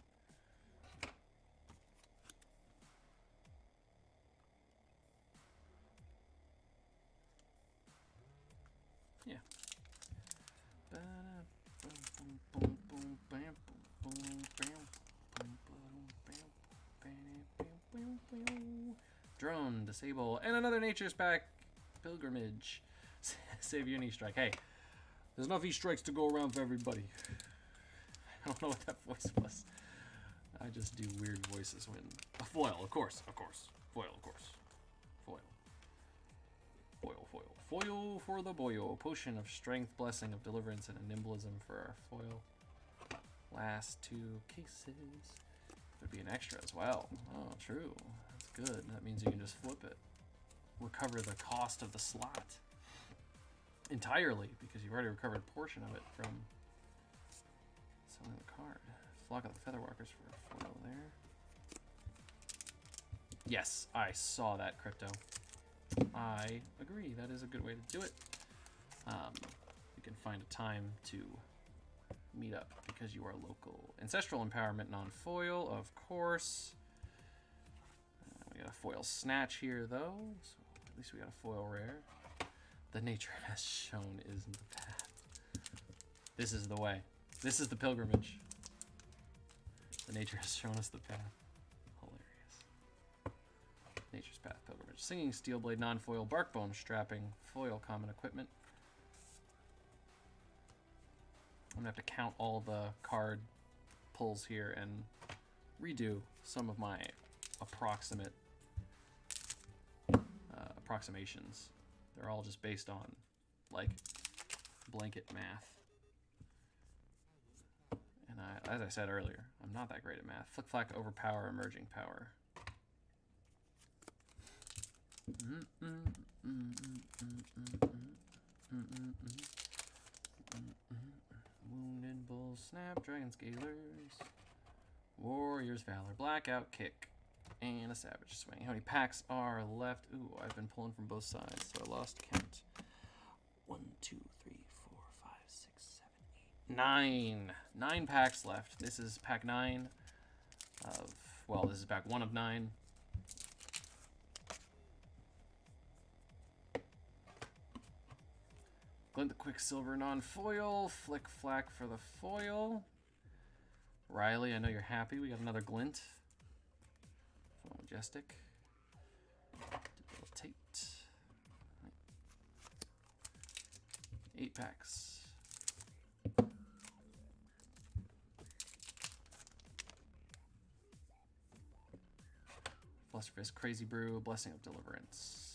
Yeah. Drone, disable, and another Nature's Pack. Pilgrimage. Save your E-strike. Hey, there's enough E-strikes to go around for everybody. I don't know what that voice was. I just do weird voices when... foil, of course. Foil, of course. Foil. Foil for the boyo. Potion of Strength, Blessing of Deliverance, and a Nimblism for our foil. Last two cases. There'd be an extra as well. Oh, true. That's good. That means you can just flip it. Recover the cost of the slot entirely, because you've already recovered a portion of it from selling the card. Flock of the Featherwalkers for a foil there. Yes, I saw that, Crypto. I agree. That is a good way to do it. You can find a time to meet up because you are local. Ancestral Empowerment non-foil, of course. We got a foil snatch here, though. So at least we got a foil rare. The nature has shown isn't the path. This is the way. This is the pilgrimage. The nature has shown us the path. Hilarious. Nature's Path pilgrimage. Singing Steelblade non-foil, Barkbone strapping, foil common equipment. I'm gonna have to count all the card pulls here and redo some of my approximations. They're all just based on like blanket math. And as I said earlier, I'm not that great at math. Flick Flack, Overpower, Emerging Power. Wounded Bull, Snap, Dragon Scalers, Warrior's Valor, Blackout Kick, and a Savage Swing. How many packs are left? Ooh, I've been pulling from both sides, so I lost count. 1, 2, 3, 4, 5, 6, 7, 8, 9. 9 packs left. This is pack 9 of, well, this is pack 1 of 9. Glint the Quicksilver non-foil. Flick Flack for the foil. Riley, I know you're happy. We got another Glint. Foil Majestic. Debilitate. 8 packs. Flusterfist, Crazy Brew, Blessing of Deliverance.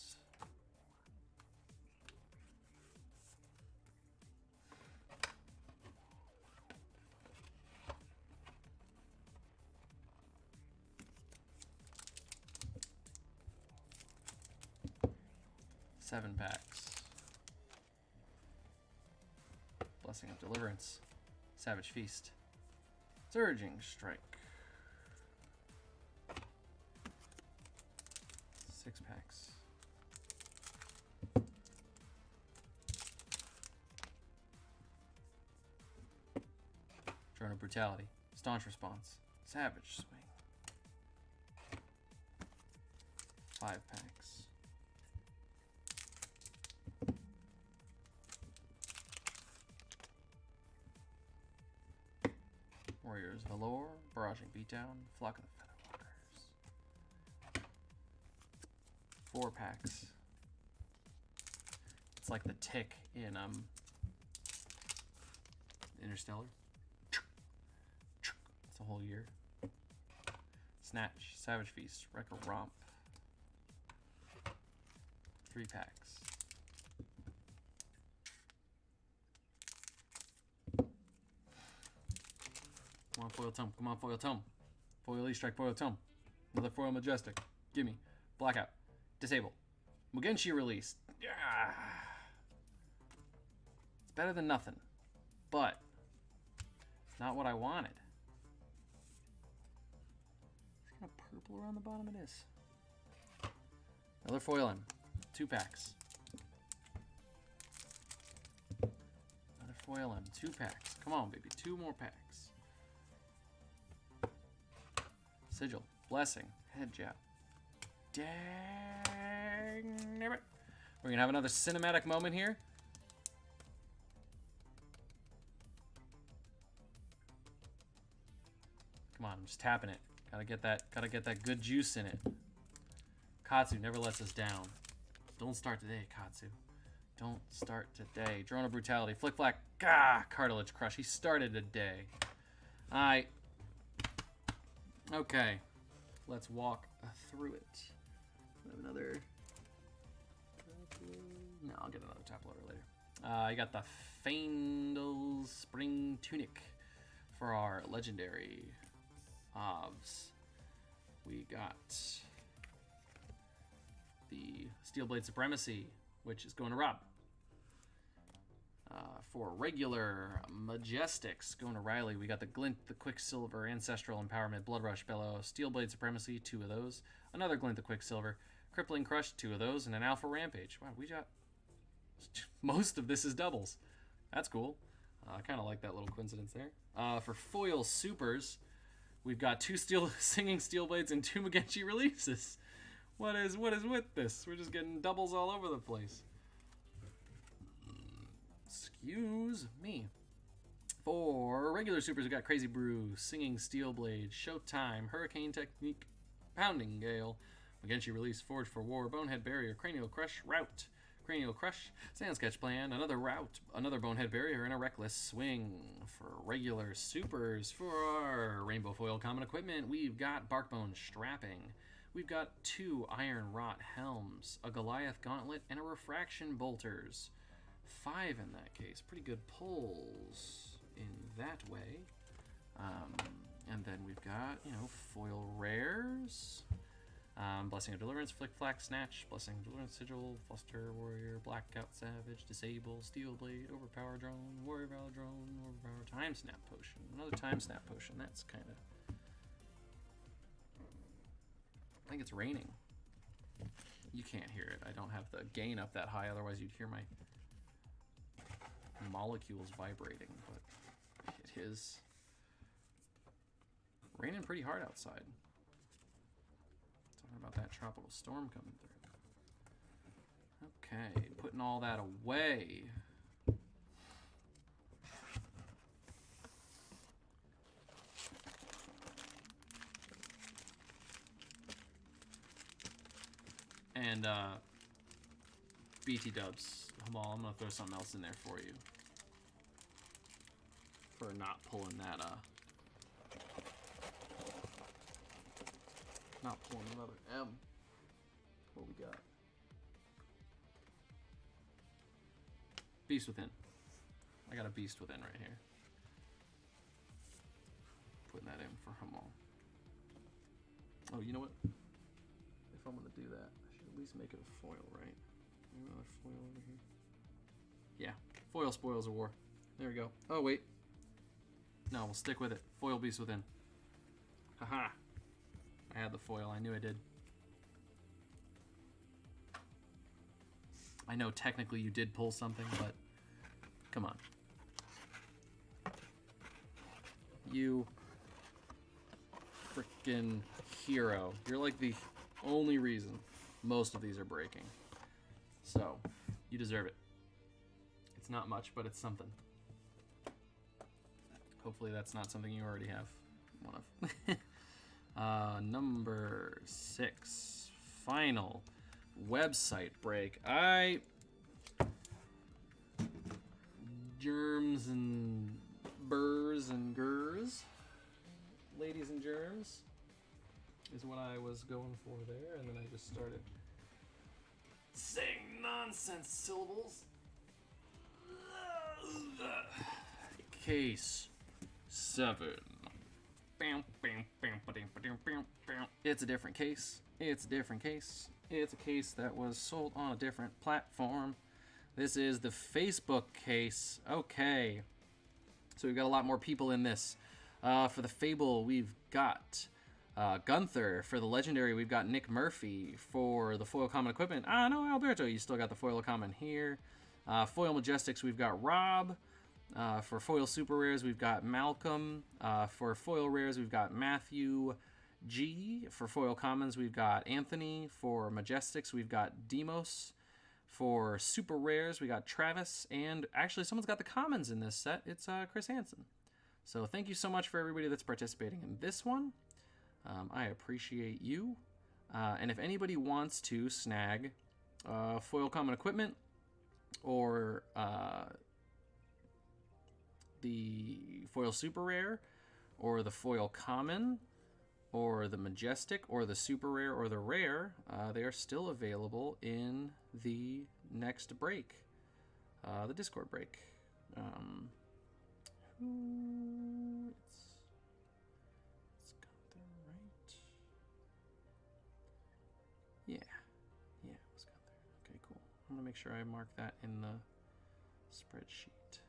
Seven packs. Blessing of Deliverance. Savage Feast. Surging Strike. 6 packs. Drone of Brutality. Staunch Response. Savage Swing. 5 packs. Warriors Valor, Barraging Beatdown, Flock of the Featherwalkers. 4 packs. It's like the tick in Interstellar. It's a whole year. Snatch, Savage Feast, Wrecker Romp. 3 packs. Come on, Foil Tome. Come on, Foil Tome. Foil E-Strike, Foil Tome. Another Foil Majestic. Gimme. Blackout. Disable. Mugenshi release. Yeah. better than nothing. But it's not what I wanted. It's kind of purple around the bottom. It is. Another foil in. 2 packs. Another foil in. 2 packs. Come on, baby. 2 more packs. Sigil. Blessing. Head jab. Dang it. We're going to have another cinematic moment here. Come on, I'm just tapping it. Gotta get that good juice in it. Katsu never lets us down. Don't start today, Katsu. Don't start today. Drone of Brutality. Flick Flack. Gah! Cartilage Crush. He started today. Alright. Okay. Let's walk through it. We have another... No, I'll get another tap loader later. You got the Faendal Spring Tunic for our legendary OBS. We got the Steelblade Supremacy, which is going to Rob. For regular Majestics, going to Riley. We got the Glint, the Quicksilver, Ancestral Empowerment, Blood Rush, Bellow, Steelblade Supremacy, 2 of those. Another Glint, the Quicksilver, Crippling Crush, 2 of those, and an Alpha Rampage. Wow, we got... Most of this is doubles. That's cool. I kind of like that little coincidence there. For foil supers, we've got 2 Singing Steelblades and 2 Magenchi releases. What is with this? We're just getting doubles all over the place. Excuse me. For regular supers, we got Crazy Brew, Singing Steelblade, Showtime, Hurricane Technique, Pounding Gale, Magenchi Release, Forge for War, Bonehead Barrier, Cranial Crush, Route, Cranial Crush, Sand Sketch Plan, another Route, another Bonehead Barrier, and a Reckless Swing. For regular supers, for our Rainbow Foil Common Equipment, we've got Barkbone Strapping. We've got 2 Iron Rot Helms, a Goliath Gauntlet, and a Refraction Bolters. 5 in that case. Pretty good pulls in that way. And then we've got, foil rares. Blessing of Deliverance, Flick Flack Snatch, Blessing of Deliverance, Sigil, Fluster Warrior, Blackout Savage, Disable, Steelblade, Overpower Drone, Warrior Valor Drone, Overpower Time Snap Potion. Another Time Snap Potion. That's kind of... I think it's raining. You can't hear it. I don't have the gain up that high, otherwise you'd hear my molecules vibrating, but it is raining pretty hard outside. Talking about that tropical storm coming through. Okay, putting all that away. And BT dubs. Hold on, I'm gonna throw something else in there for you. For not pulling that not pulling another M. What we got? Beast Within. I got a Beast Within right here. Putting that in for Hamal. Oh, you know what? If I'm gonna do that, I should at least make it a foil, right? Another foil over here. Yeah, foil spoils of war. There we go. Oh wait. No, we'll stick with it. Foil Beast Within. Haha. I had the foil. I knew I did. I know technically you did pull something, but come on. You freaking hero. You're like the only reason most of these are breaking. So, you deserve it. It's not much, but it's something. Hopefully that's not something you already have one of. Number 6. Final website break. Germs and burrs and gurs. Ladies and germs is what I was going for there, and then I just started saying nonsense syllables. Case 7. It's a different case. It's a different case. It's a case that was sold on a different platform. This is the Facebook case. Okay. So we've got a lot more people in this. For the Fable, we've got Gunther. For the Legendary, we've got Nick Murphy. For the Foil Common Equipment, no, Alberto, you still got the Foil Common here. Foil Majestics, we've got Rob. For Foil Super Rares, we've got Malcolm. For Foil Rares, we've got Matthew G. For Foil Commons, we've got Anthony. For Majestics, we've got Demos. For Super Rares, we got Travis. And actually, someone's got the Commons in this set. It's Chris Hansen. So thank you so much for everybody that's participating in this one. I appreciate you. And if anybody wants to snag Foil Common Equipment or the Foil Super Rare or the Foil Common or the Majestic or the Super Rare or the Rare, they are still available in the next break, the Discord break. It's Gunther, right? Yeah, it was Gunther. Okay, cool. I'm gonna make sure I mark that in the spreadsheet.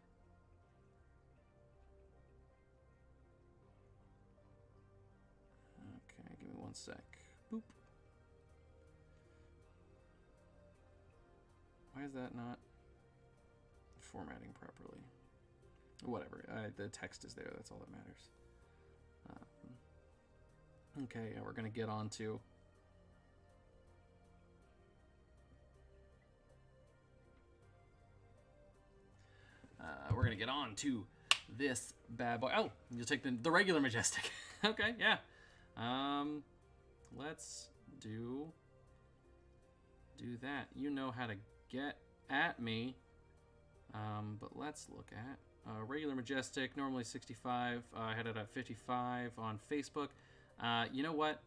Okay, give me one sec. Boop. Why is that not formatting properly? Whatever, the text is there, that's all that matters. Okay, we're going to get on to this bad boy. Oh, you'll take the regular Majestic. Okay, yeah. Let's do that. You know how to get at me. But let's look at regular Majestic, normally 65. I had it at 55 on Facebook. You know what?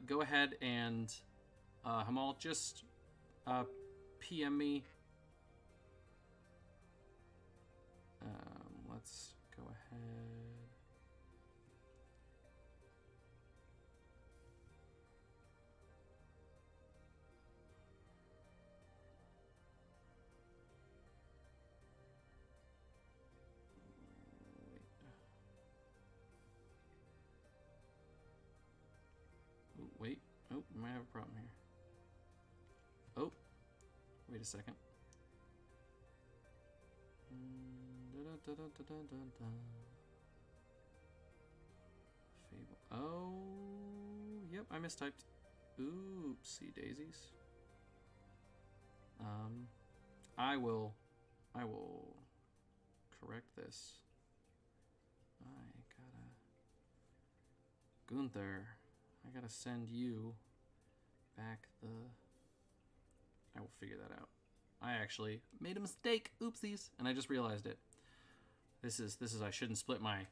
Go ahead and Hamal, just PM me. Let's go ahead. Wait. Oh, we might have a problem here. Oh, wait a second. Fable. Oh, yep, I mistyped. Oopsie daisies. I will correct this. Gunther, I gotta send you back the... I will figure that out. I actually made a mistake. Oopsies. And I just realized it. This is I shouldn't split my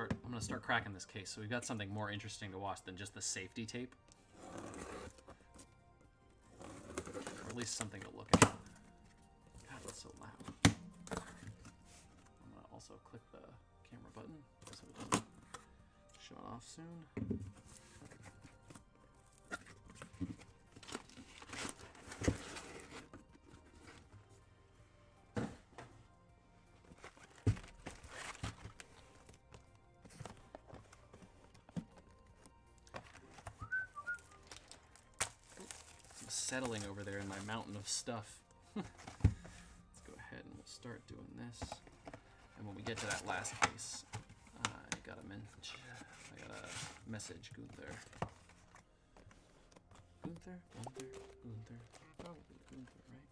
I'm gonna start cracking this case, so we've got something more interesting to watch than just the safety tape. Or at least something to look at. God, that's so loud. I'm gonna also click the camera button so it doesn't shut off soon. Settling over there in my mountain of stuff. Let's go ahead and we'll start doing this. And when we get to that last case, I gotta message Gunther. Gunther? Probably Gunther, right?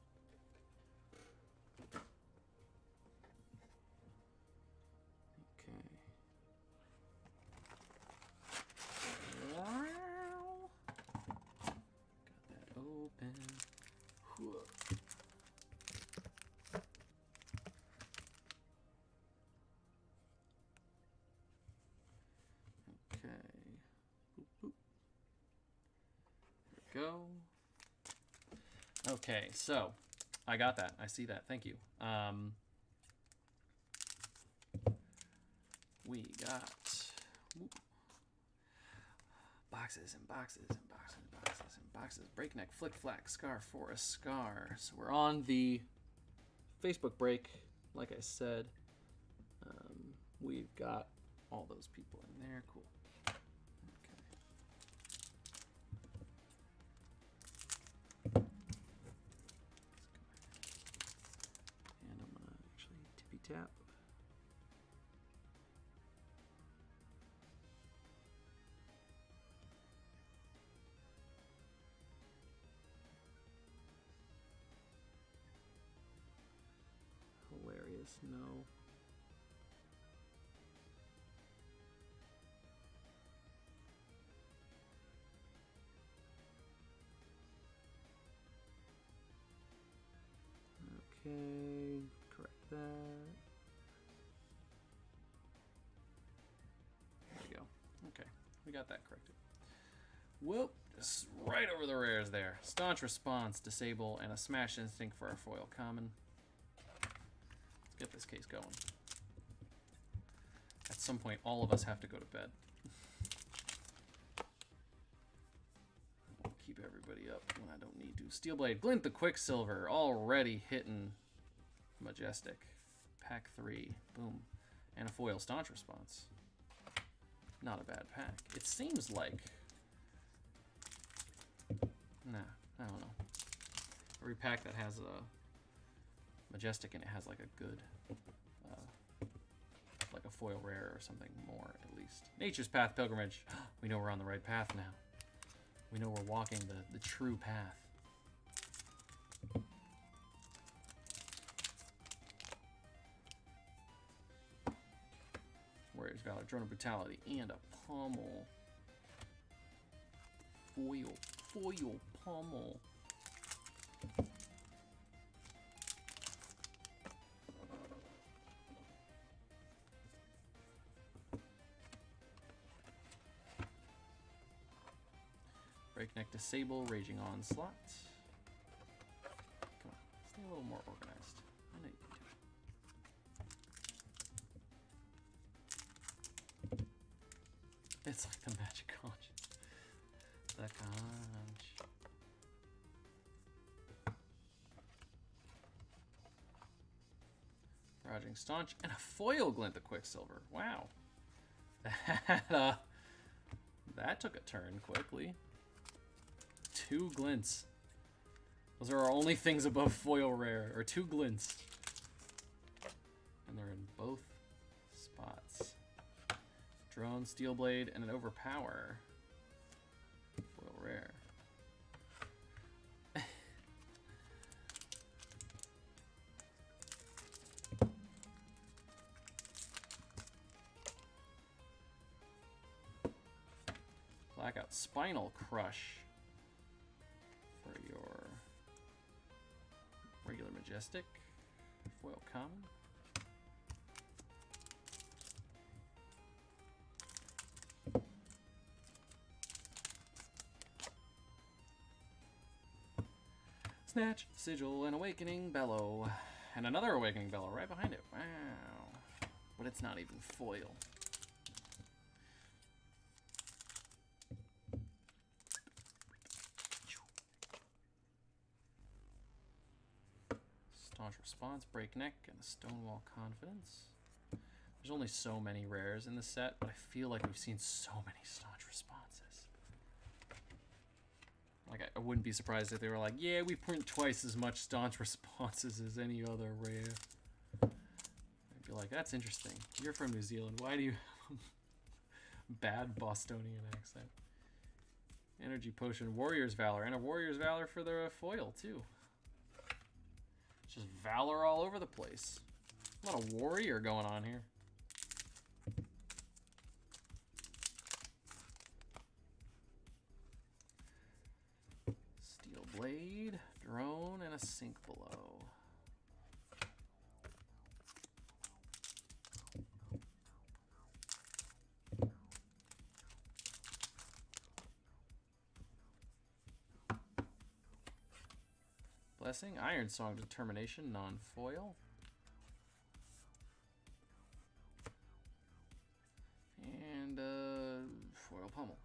Okay. Open. Okay, so I got that. I see that. Thank you. We got boxes and boxes and boxes and boxes and boxes. Breakneck, flick flack, scar for a scar. So we're on the Facebook break. Like I said, we've got all those people in there. Cool. And I'm gonna actually tippy tap. Hilarious, no. Okay, correct that. There we go. Okay, we got that corrected. Whoop, just right over the rares there. Staunch Response, Disable, and a Smash Instinct for our foil common. Let's get this case going. At some point, all of us have to go to bed. I'll keep everybody up when I don't need to. Steelblade, Glint the Quicksilver, already hitting Majestic. Pack 3, boom. And a foil Staunch Response. Not a bad pack. It seems like... Nah, I don't know. Every pack that has a Majestic in it has like a good... like a foil rare or something more, at least. Nature's Path Pilgrimage. We know we're on the right path now. We know we're walking the true path. Warrior's Valor, Drone of Brutality, and a Pommel. Foil Pommel. Breakneck, Disable, Raging Onslaught. Come on, stay a little more organized. I know you can do it. It's like the magic conch. The conch. Barraging Staunch and a foil Glint the Quicksilver. Wow. That took a turn quickly. 2 glints. Those are our only things above foil rare, or 2 glints. And they're in both spots. Drone, Steelblade, and an Overpower. Foil rare. Blackout, Spinal Crush. For your regular Majestic, foil common. Snatch, Sigil, and Awakening Bellow. And another Awakening Bellow right behind it. Wow. But it's not even foil. Staunch Response, Breakneck, and a Stonewall Confidence. There's only so many rares in the set, but I feel like we've seen so many Staunch Responses. Like, I wouldn't be surprised if they were like, yeah, we print twice as much Staunch Responses as any other rare. I'd be like, that's interesting. You're from New Zealand. Why do you have a bad Bostonian accent? Energy Potion, Warrior's Valor, and a Warrior's Valor for the foil, too. Just Valor all over the place. A lot of warrior going on here. Steel Blade, Drone, and a Sink Below. Blessing, Iron Song Determination, non-foil. And foil pummel.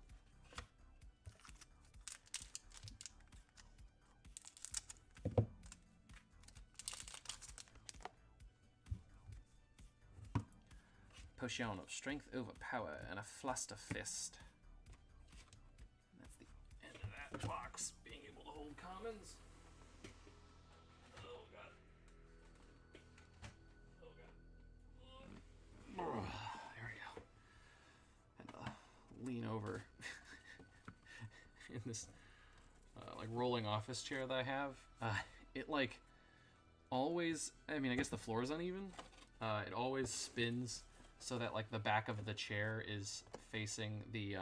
Potion of Strength over Power and a Fluster Fist. And that's the end of that box. Being able to hold commons. Oh god. Oh god. Oh, there we go. And lean over in this like rolling office chair that I have. It like always. I mean, I guess the floor is uneven. It always spins so that like the back of the chair is facing the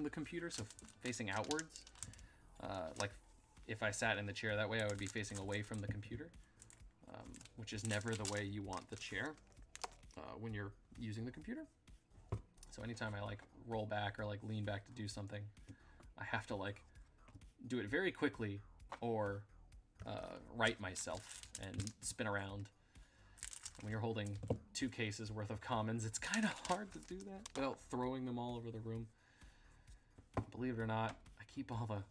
computer, so facing outwards. Like if I sat in the chair that way, I would be facing away from the computer, which is never the way you want the chair when you're using the computer. So anytime I like roll back or like lean back to do something, I have to like do it very quickly or right myself and spin around. When you're holding 2 cases worth of commons, it's kind of hard to do that without throwing them all over the room. Believe it or not, I keep all the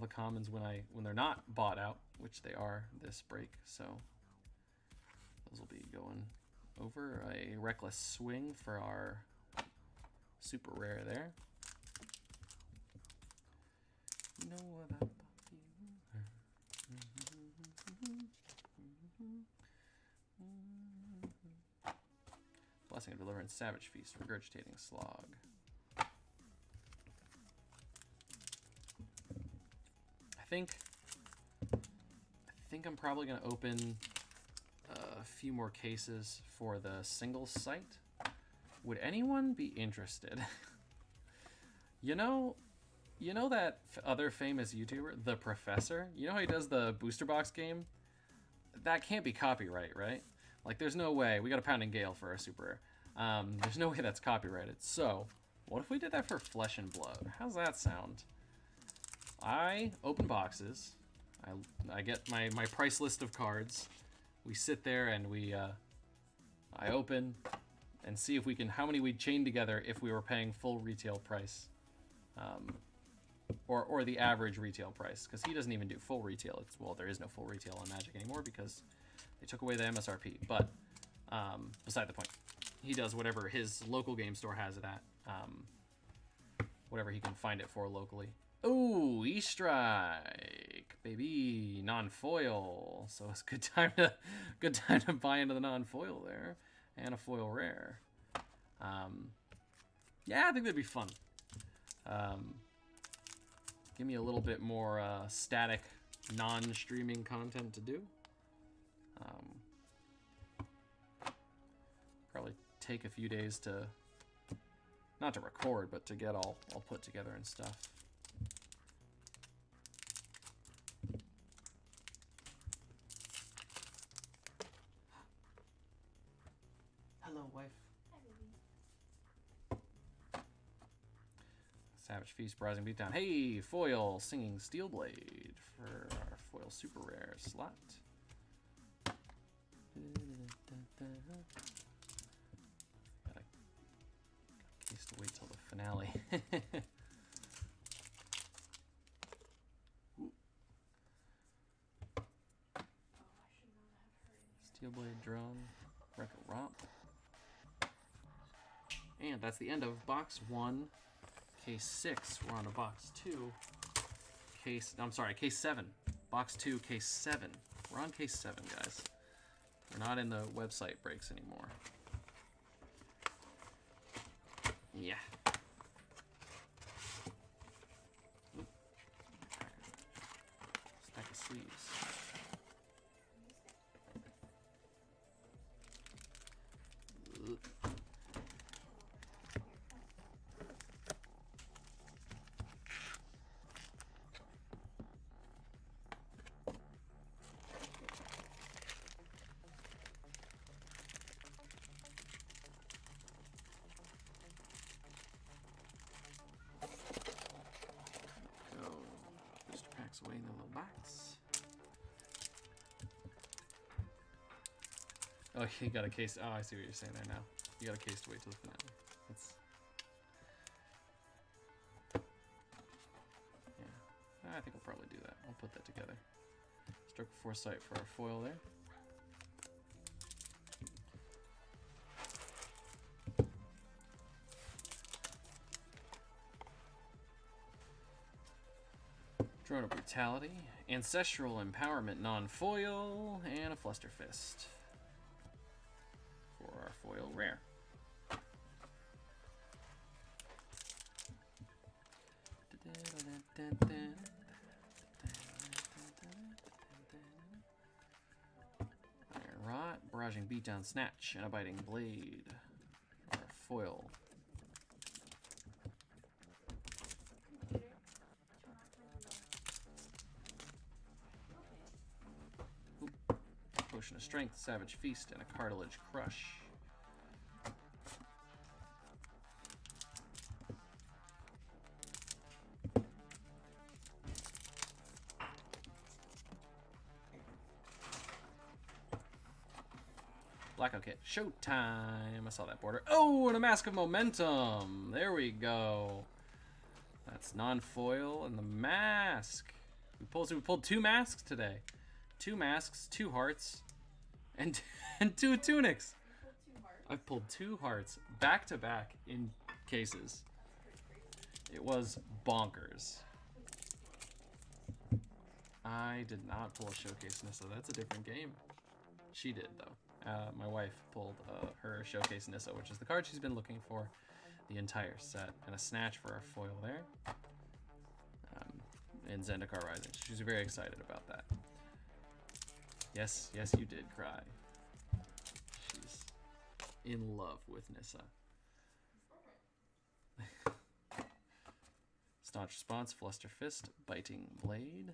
commons when they're not bought out, which they are this break. So those will be going over. A Reckless Swing for our super rare there. You know what I Blessing of Deliverance, Savage Feast, Regurgitating Slog. I think I'm probably going to open a few more cases for the singles site. Would anyone be interested? You know that other famous YouTuber, The Professor? You know how he does the booster box game? That can't be copyright, right? Like, there's no way. We got a Pounding Gale for our super rare. There's no way that's copyrighted. So, what if we did that for Flesh and Blood? How's that sound? I open boxes. I get my price list of cards. We sit there and I open and see if we can, how many we'd chain together if we were paying full retail price. Or the average retail price, because he doesn't even do full retail. Well, there is no full retail on Magic anymore because they took away the MSRP. But beside the point, he does whatever his local game store has it at, whatever he can find it for locally. Ooh, E-Strike, baby, non-foil. So it's a good time to buy into the non-foil there, and a foil rare. Yeah, I think that'd be fun. Give me a little bit more static, non-streaming content to do. Probably take a few days to, not to record, but to get all put together and stuff. Hello, wife. Hi, baby. Savage Feast, Rising Beatdown. Hey, foil, Singing Steelblade for our foil super rare slot. Got a case to wait till the finale. Steelblade drawn, Wreck a Romp. And that's the end of box 1. Case 6, we're on to box 2. Case 7. Box 2, case 7. We're on case 7, guys. We're not in the website breaks anymore. Yeah. Oop. Stack of sleeves. Away in the little box. Oh, you got a case. Oh, I see what you're saying there now. You got a case to wait till the finale. That's... Yeah. I think I'll probably do that. I'll put that together. Stroke of Foresight for our foil there. Drone of Brutality, Ancestral Empowerment non-foil, and a Fluster Fist for our foil rare. Rot, Barraging Beatdown Snatch, and a Biting Blade for our foil. Potion of Strength, Savage Feast, and a Cartilage Crush. Blackout Kit, showtime! I saw that border. Oh, and a Mask of Momentum! There we go. That's non-foil and the mask. We pulled 2 masks today. 2 masks, 2 hearts, and 2 tunics. I've pulled 2 hearts back to back in cases. It was bonkers. I did not pull a showcase Nissa. That's a different game. She did though. My wife pulled her showcase Nissa, which is the card she's been looking for the entire set, and a snatch for our foil there. In Zendikar Rising. She's very excited about that. Yes, yes, you did cry. She's in love with Nissa. Staunch Response, Fluster Fist, Biting Blade.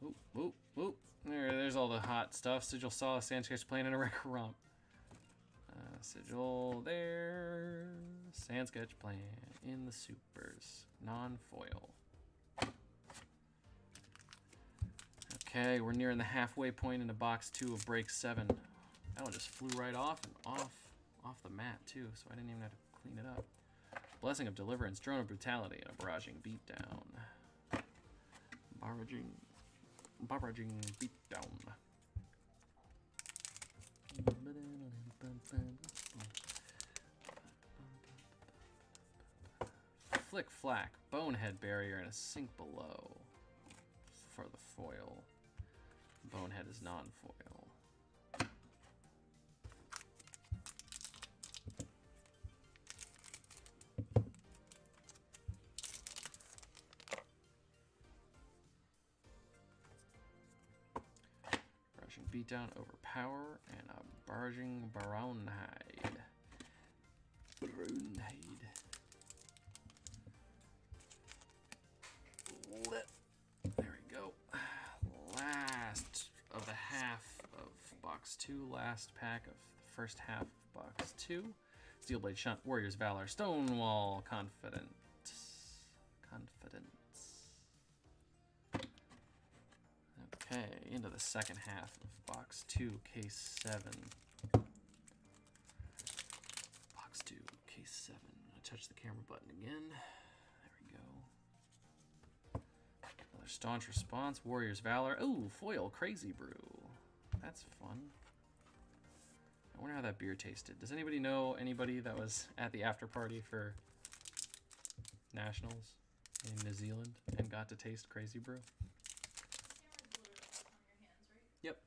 Oop, oop, oop. There's all the hot stuff. Sigil Saw, Sand Sketch Plan, and a Wrecker Romp. Sigil there. Sand Sketch Plan in the supers. Non-foil. Okay, we're nearing the halfway point into box 2 of break 7. That one just flew right off and off the mat too, so I didn't even have to clean it up. Blessing of Deliverance, Drone of Brutality, and a Barraging Beatdown. Barraging Beatdown. Flick Flack, Bonehead Barrier, and a Sink Below for the foil. Bonehead is non-foil. Barraging Beatdown, Overpower, and a Barraging Brownhide. Brownhide. There we go. Last of the half of box 2. Last pack of the first half of box 2. Steelblade Shunt, Warrior's Valor, Stonewall, Confidence. Okay, into the second half of box 2, case 7. Box 2, case 7. I touch the camera button again. There we go. Another Staunch Response, Warrior's Valor. Ooh, foil Crazy Brew. That's fun. I wonder how that beer tasted. Does anybody know anybody that was at the after party for Nationals in New Zealand and got to taste Crazy Brew? Yep.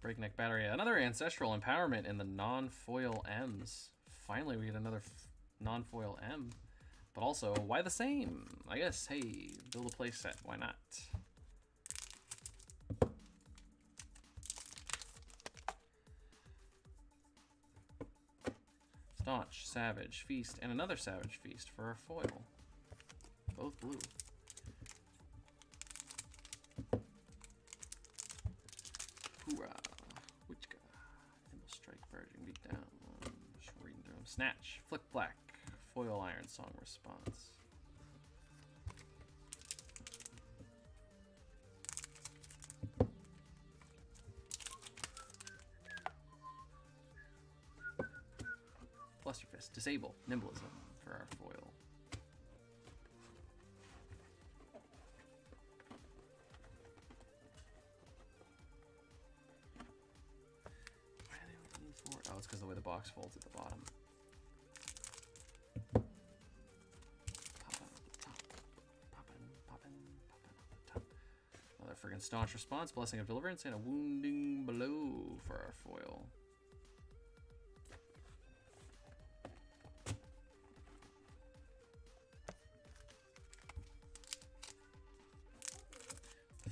Breakneck Battery. Another Ancestral Empowerment in the non-foil M's. Finally, we get another non-foil M. But also, why the same? I guess, hey, build a play set. Why not? Staunch, Savage, Feast, and another Savage Feast for our foil. Both blue. Hoorah. Which guy? Snatch, Flick Black, Foil Iron Song response. Fist, disable, Nimblism for our foil. Why are they looking for? Oh, it's because the way the box folds at the bottom. Poppin' at the top. Poppin' at the top. Another friggin' staunch response, Blessing of Deliverance, and a wounding blow for our foil.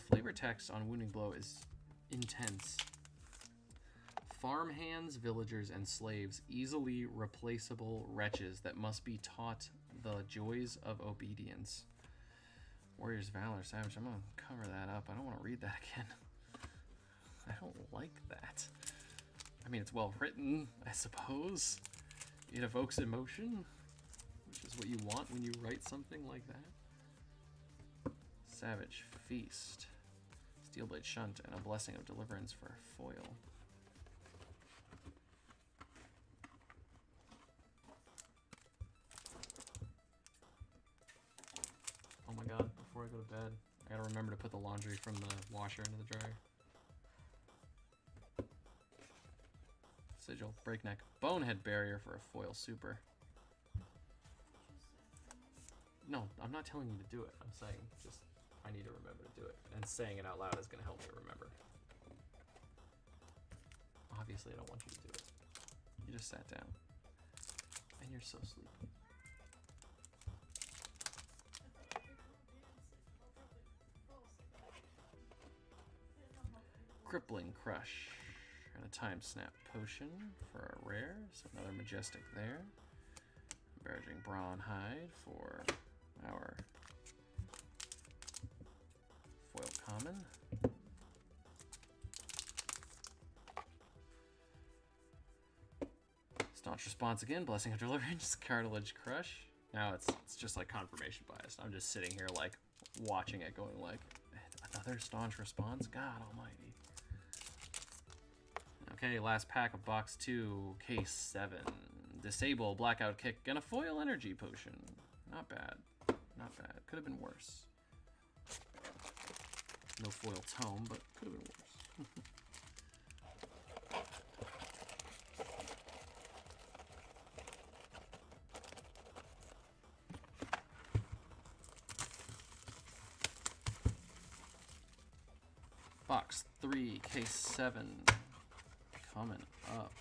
Flavor text on Wounding Blow is intense. Farmhands, villagers, and slaves, easily replaceable wretches that must be taught the joys of obedience. Warriors, Valor, Savage. I'm going to cover that up. I don't want to read that again. I don't like that. I mean, it's well written, I suppose. It evokes emotion, which is what you want when you write something like that. Savage Feast. Steelblade Shunt, and a Blessing of Deliverance for foil. Oh my god, before I go to bed, I gotta remember to put the laundry from the washer into the dryer. Sigil, Breakneck, Bonehead Barrier for a foil super. No, I'm not telling you to do it. I'm saying just I need to remember to do it. And saying it out loud is going to help me remember. Obviously, I don't want you to do it. You just sat down. And you're so sleepy. Crippling Crush. And a Time Snap Potion for a rare. So another Majestic there. Barraging Brawn Hide for our foil common. Staunch Response again, Blessing of Deliverance, Cartilage Crush. Now it's just like confirmation bias. I'm just sitting here like watching it going like, another Staunch Response? God almighty. Okay, last pack of box 2, case 7. Disable, Blackout Kick, and a Foil Energy Potion. Not bad. Not bad. Could have been worse. No foil tome, but could have been worse. Box 3, case 7. Coming up.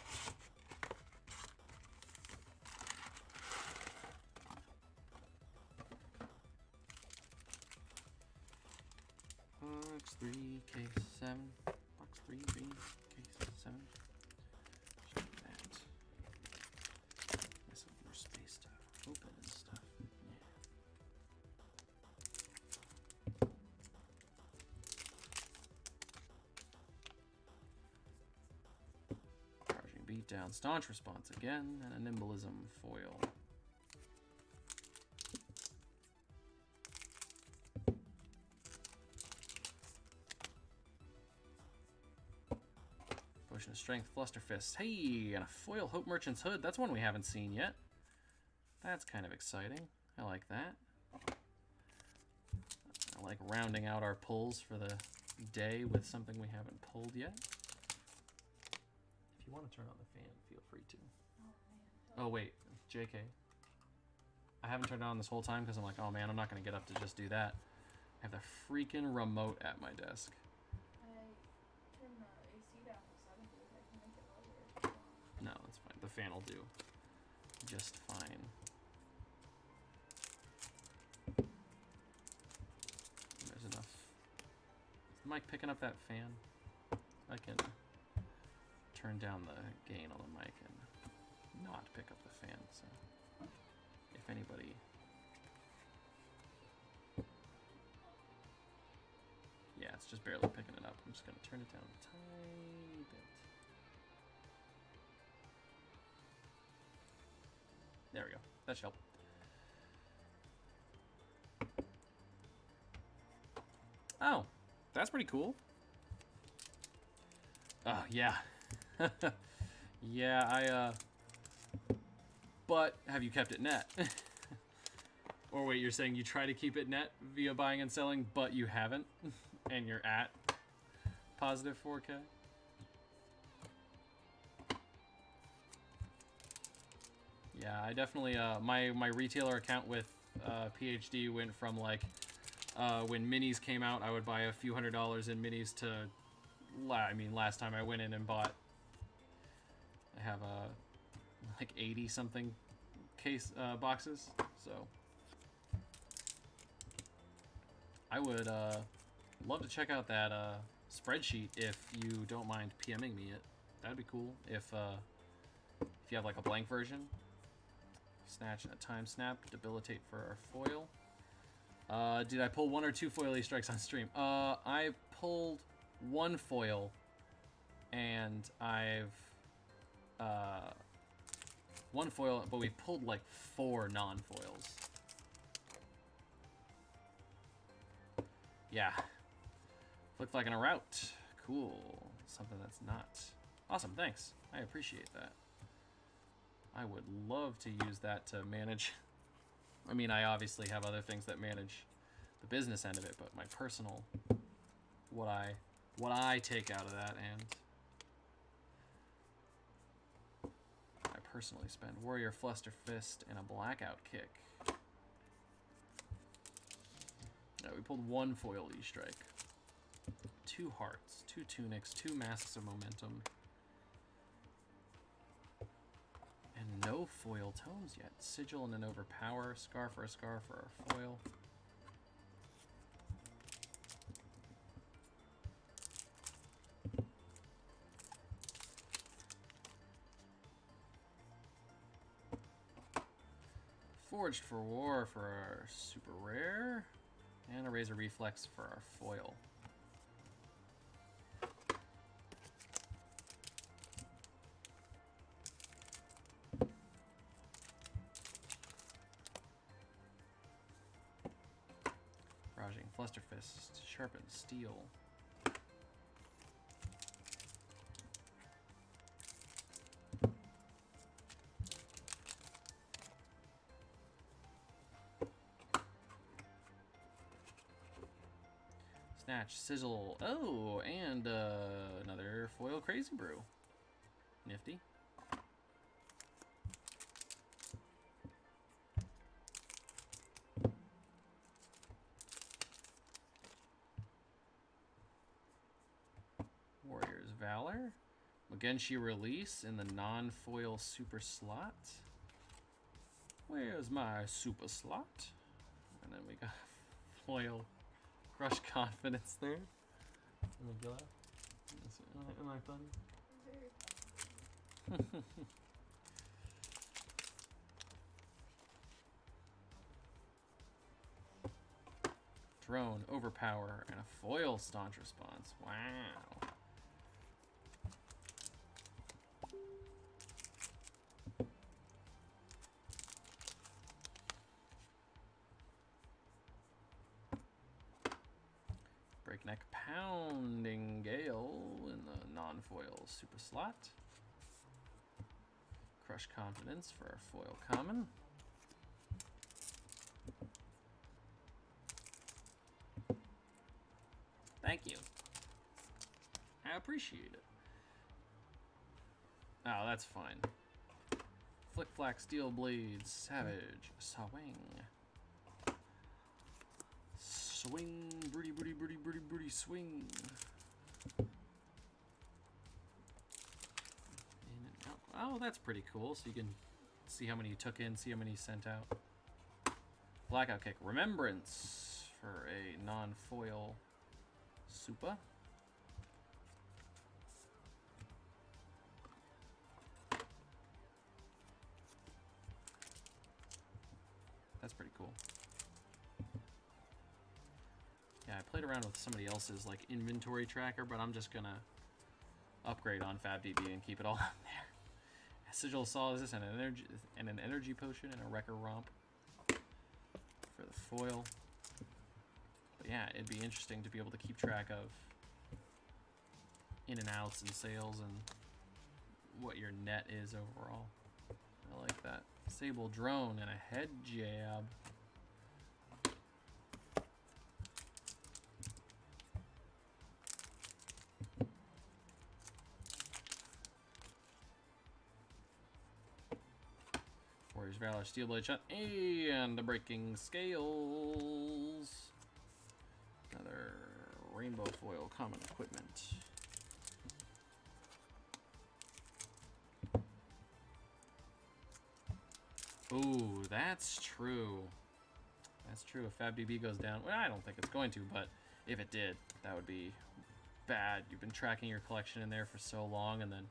Box 3, case 7. Box 3, case 7. Just like that. Nice little more space to open and stuff. Yeah. Charging Beatdown, Staunch Response again, and a Nimblism foil. Potion of Strength, Flusterfist. Hey, and a foil Hope Merchant's Hood. That's one we haven't seen yet. That's kind of exciting. I like that. I like rounding out our pulls for the day with something we haven't pulled yet. If you want to turn on the fan, feel free to. Oh, wait. JK. I haven't turned it on this whole time because I'm like, oh man, I'm not going to get up to just do that. I have the freaking remote at my desk. No, that's fine. The fan will do just fine. There's enough. Is the mic picking up that fan? I can turn down the gain on the mic and not pick up the fan, so if anybody... Yeah, it's just barely picking it up. I'm just going to turn it down a tiny bit. There we go. That should help. Oh, that's pretty cool. Oh, yeah. Yeah, but have you kept it net? Or wait, you're saying you try to keep it net via buying and selling, but you haven't? And you're at positive 4K? Yeah, I definitely, my retailer account with PhD went from like, when minis came out, I would buy a few $100s in minis to, I mean, last time I went in and bought, I have like 80 something case boxes, so I would love to check out that spreadsheet if you don't mind PMing me it. That'd be cool if you have like a blank version. Snatch a time snap, debilitate for our foil. Did I pull 1 or 2 foily strikes on stream? I pulled 1 foil, and I've 1 foil, but we've pulled like 4 non-foils. Yeah. Flick flack in a route. Cool. Something that's not. Awesome, thanks. I appreciate that. I would love to use that to manage. I mean, I obviously have other things that manage the business end of it, but my personal, what I take out of that, and I personally spend Warrior Fluster Fist and a Blackout Kick. No, we pulled 1 foil E-Strike, 2 hearts, 2 tunics, 2 masks of momentum, and no foil tomes yet. Sigil and an overpower, scar for our foil. Forged for War for our super rare, and a Razor Reflex for our foil. Raging Flusterfist, Sharpened Steel. Snatch, Sizzle, oh, and another foil Crazy Brew. Nifty. Warrior's Valor. Magenshi Release in the non-foil super slot. Where's my super slot? And then we got foil Crush Confidence there. Am I funny? Very funny. Drone, Overpower, and a foil Staunch Response. Wow. Breakneck Pounding Gale in the non-foil super slot. Crush Confidence for our foil common. Thank you. I appreciate it. Oh, that's fine. Flick Flack Steel Blades, Savage, Swing. Swing, broody, broody, broody, broody, broody, swing. In and out. Oh, that's pretty cool. So you can see how many you took in, see how many you sent out. Blackout Kick, Remembrance for a non-foil super. That's pretty cool. Yeah, I played around with somebody else's like inventory tracker, but I'm just gonna upgrade on FabDB and keep it all on there. Sigil Assault is this, and an energy potion and a Wrecker Romp for the foil. But yeah, it'd be interesting to be able to keep track of in and outs and sales and what your net is overall. I like that. Sable Drone and a head jab. Warrior's Valor, Steel Blade Shot, and a Breaking Scales. Another Rainbow Foil Common Equipment. Ooh, that's true. That's true. If FabDB goes down, well, I don't think it's going to, but if it did, that would be bad. You've been tracking your collection in there for so long, and then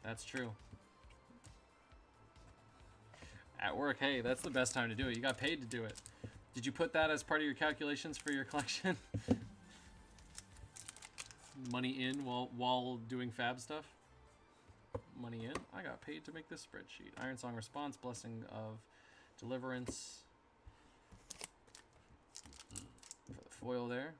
that's true. At work, hey, that's the best time to do it. You got paid to do it. Did you put that as part of your calculations for your collection? Money in while doing fab stuff? Money in. I got paid to make this spreadsheet. Iron Song Response, Blessing of Deliverance for the foil there.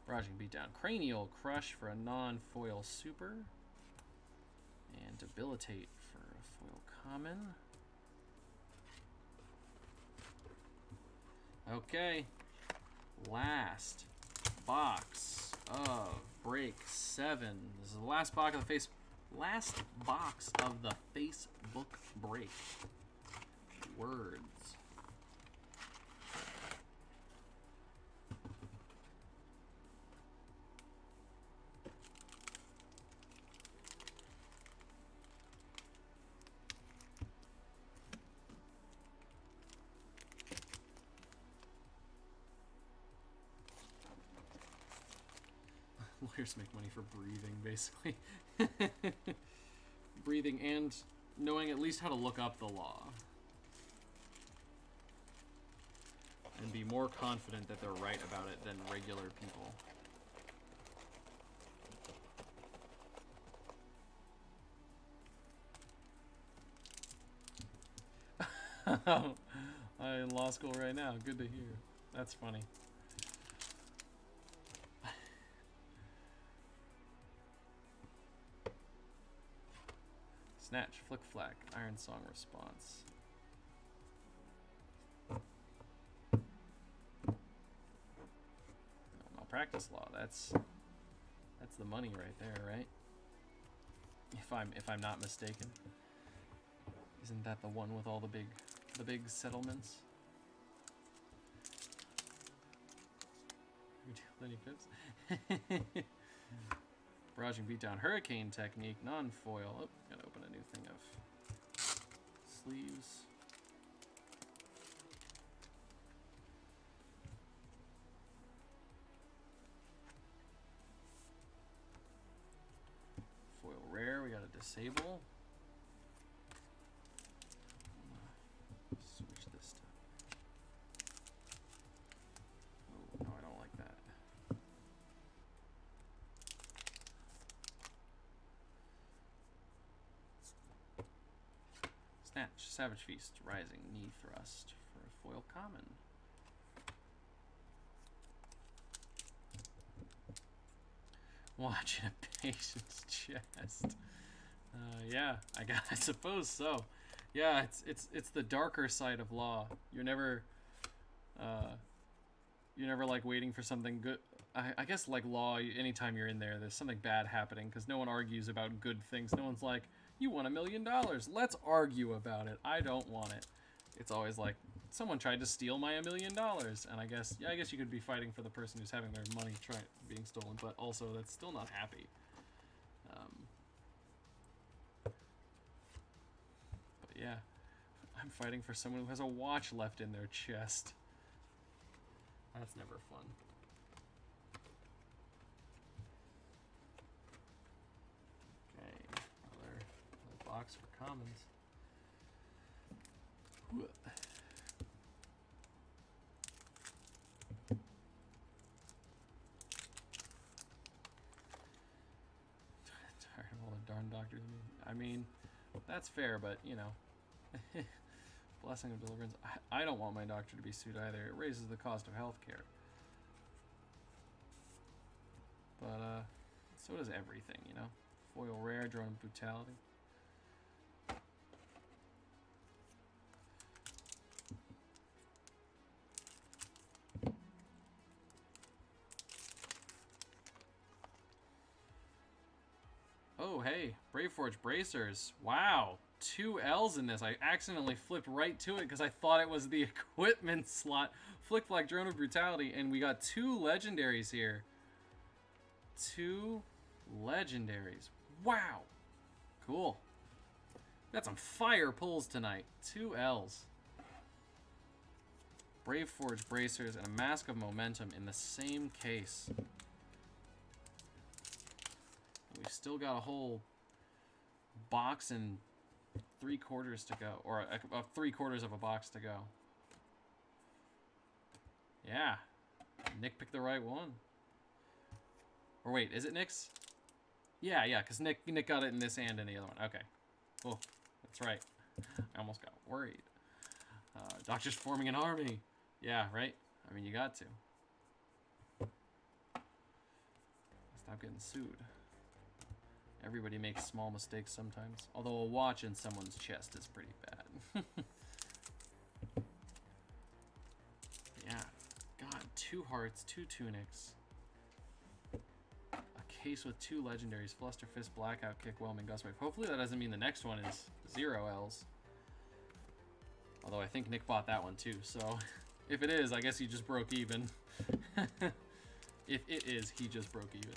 Barraging Beatdown. Cranial Crush for a non-foil super. And Debilitate for a foil common. Okay. Last box of break 7. This is the last box of the Facebook break. Words. Lawyers make money for breathing, basically. Breathing and knowing at least how to look up the law. And be more confident that they're right about it than regular people. I'm in law school right now. Good to hear. That's funny. Snatch, Flick Flack, Iron Song Response. Malpractice law. That's the money right there, right? If I'm not mistaken. Isn't that the one with all the big settlements? Any pips? Barraging Beatdown, Hurricane Technique, non-foil. Oh, gotta open a new thing of sleeves. Foil rare, we gotta disable. Switch this to. Oh, no, I don't like that. Snatch, Savage Feast, Rising, Knee Thrust for a foil common. Watch a patient's chest. Yeah, I suppose so. Yeah, it's the darker side of law. You're never like waiting for something good. I guess like law, anytime you're in there, there's something bad happening because no one argues about good things. No one's like, you won $1 million. Let's argue about it. I don't want it. It's always like, someone tried to steal my $1 million, and I guess you could be fighting for the person who's having their money being stolen, but also that's still not happy. But yeah, I'm fighting for someone who has a watch left in their chest. That's never fun. Okay, another box for commons. That's fair, but, you know. Blessing of deliverance. I don't want my doctor to be sued either. It raises the cost of healthcare. But, so does everything, you know? Foil rare, drone of brutality. Oh, hey, Braveforge Bracers. Wow, 2 L's in this. I accidentally flipped right to it because I thought it was the equipment slot. Flick Flack, Drone of Brutality, and we got 2 legendaries here. 2 legendaries. Wow. Cool. Got some fire pulls tonight. 2 L's. Braveforge Bracers and a Mask of Momentum in the same case. We've still got a whole box and 3/4 to go, or 3/4 of a box to go. Yeah, Nick picked the right one. Or wait, is it Nick's? Yeah, because Nick got it in this and in the other one. Okay, cool. That's right. I almost got worried. Doctor's forming an army. Yeah, right. I mean, you got to. Stop getting sued. Everybody makes small mistakes sometimes. Although a watch in someone's chest is pretty bad. Yeah. God, 2 hearts, 2 tunics. A case with 2 legendaries. Flusterfist, Blackout, Kick, Whelming, Gustwave. Hopefully that doesn't mean the next one is 0 L's. Although I think Nick bought that one too, so... If it is, I guess he just broke even. If it is, he just broke even.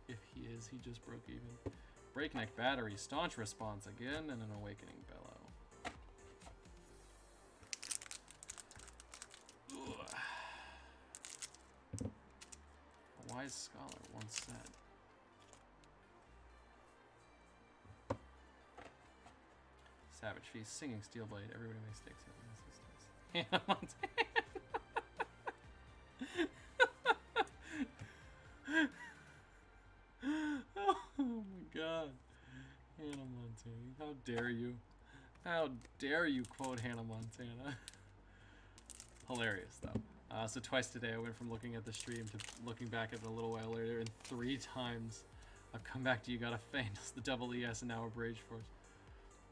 If he is, he just broke even. Breakneck Battery, Staunch Response again, and an Awakening Bellow. Ugh. A wise scholar once said. Savage Feast, Singing Steelblade, everybody makes mistakes. Hannah Montana. Oh my god. Hannah Montana. How dare you? How dare you quote Hannah Montana? Hilarious though. So twice today I went from looking at the stream to looking back at it a little while later, and 3 times I've come back to You Got a Feint, the double ES, and now a Rage Force.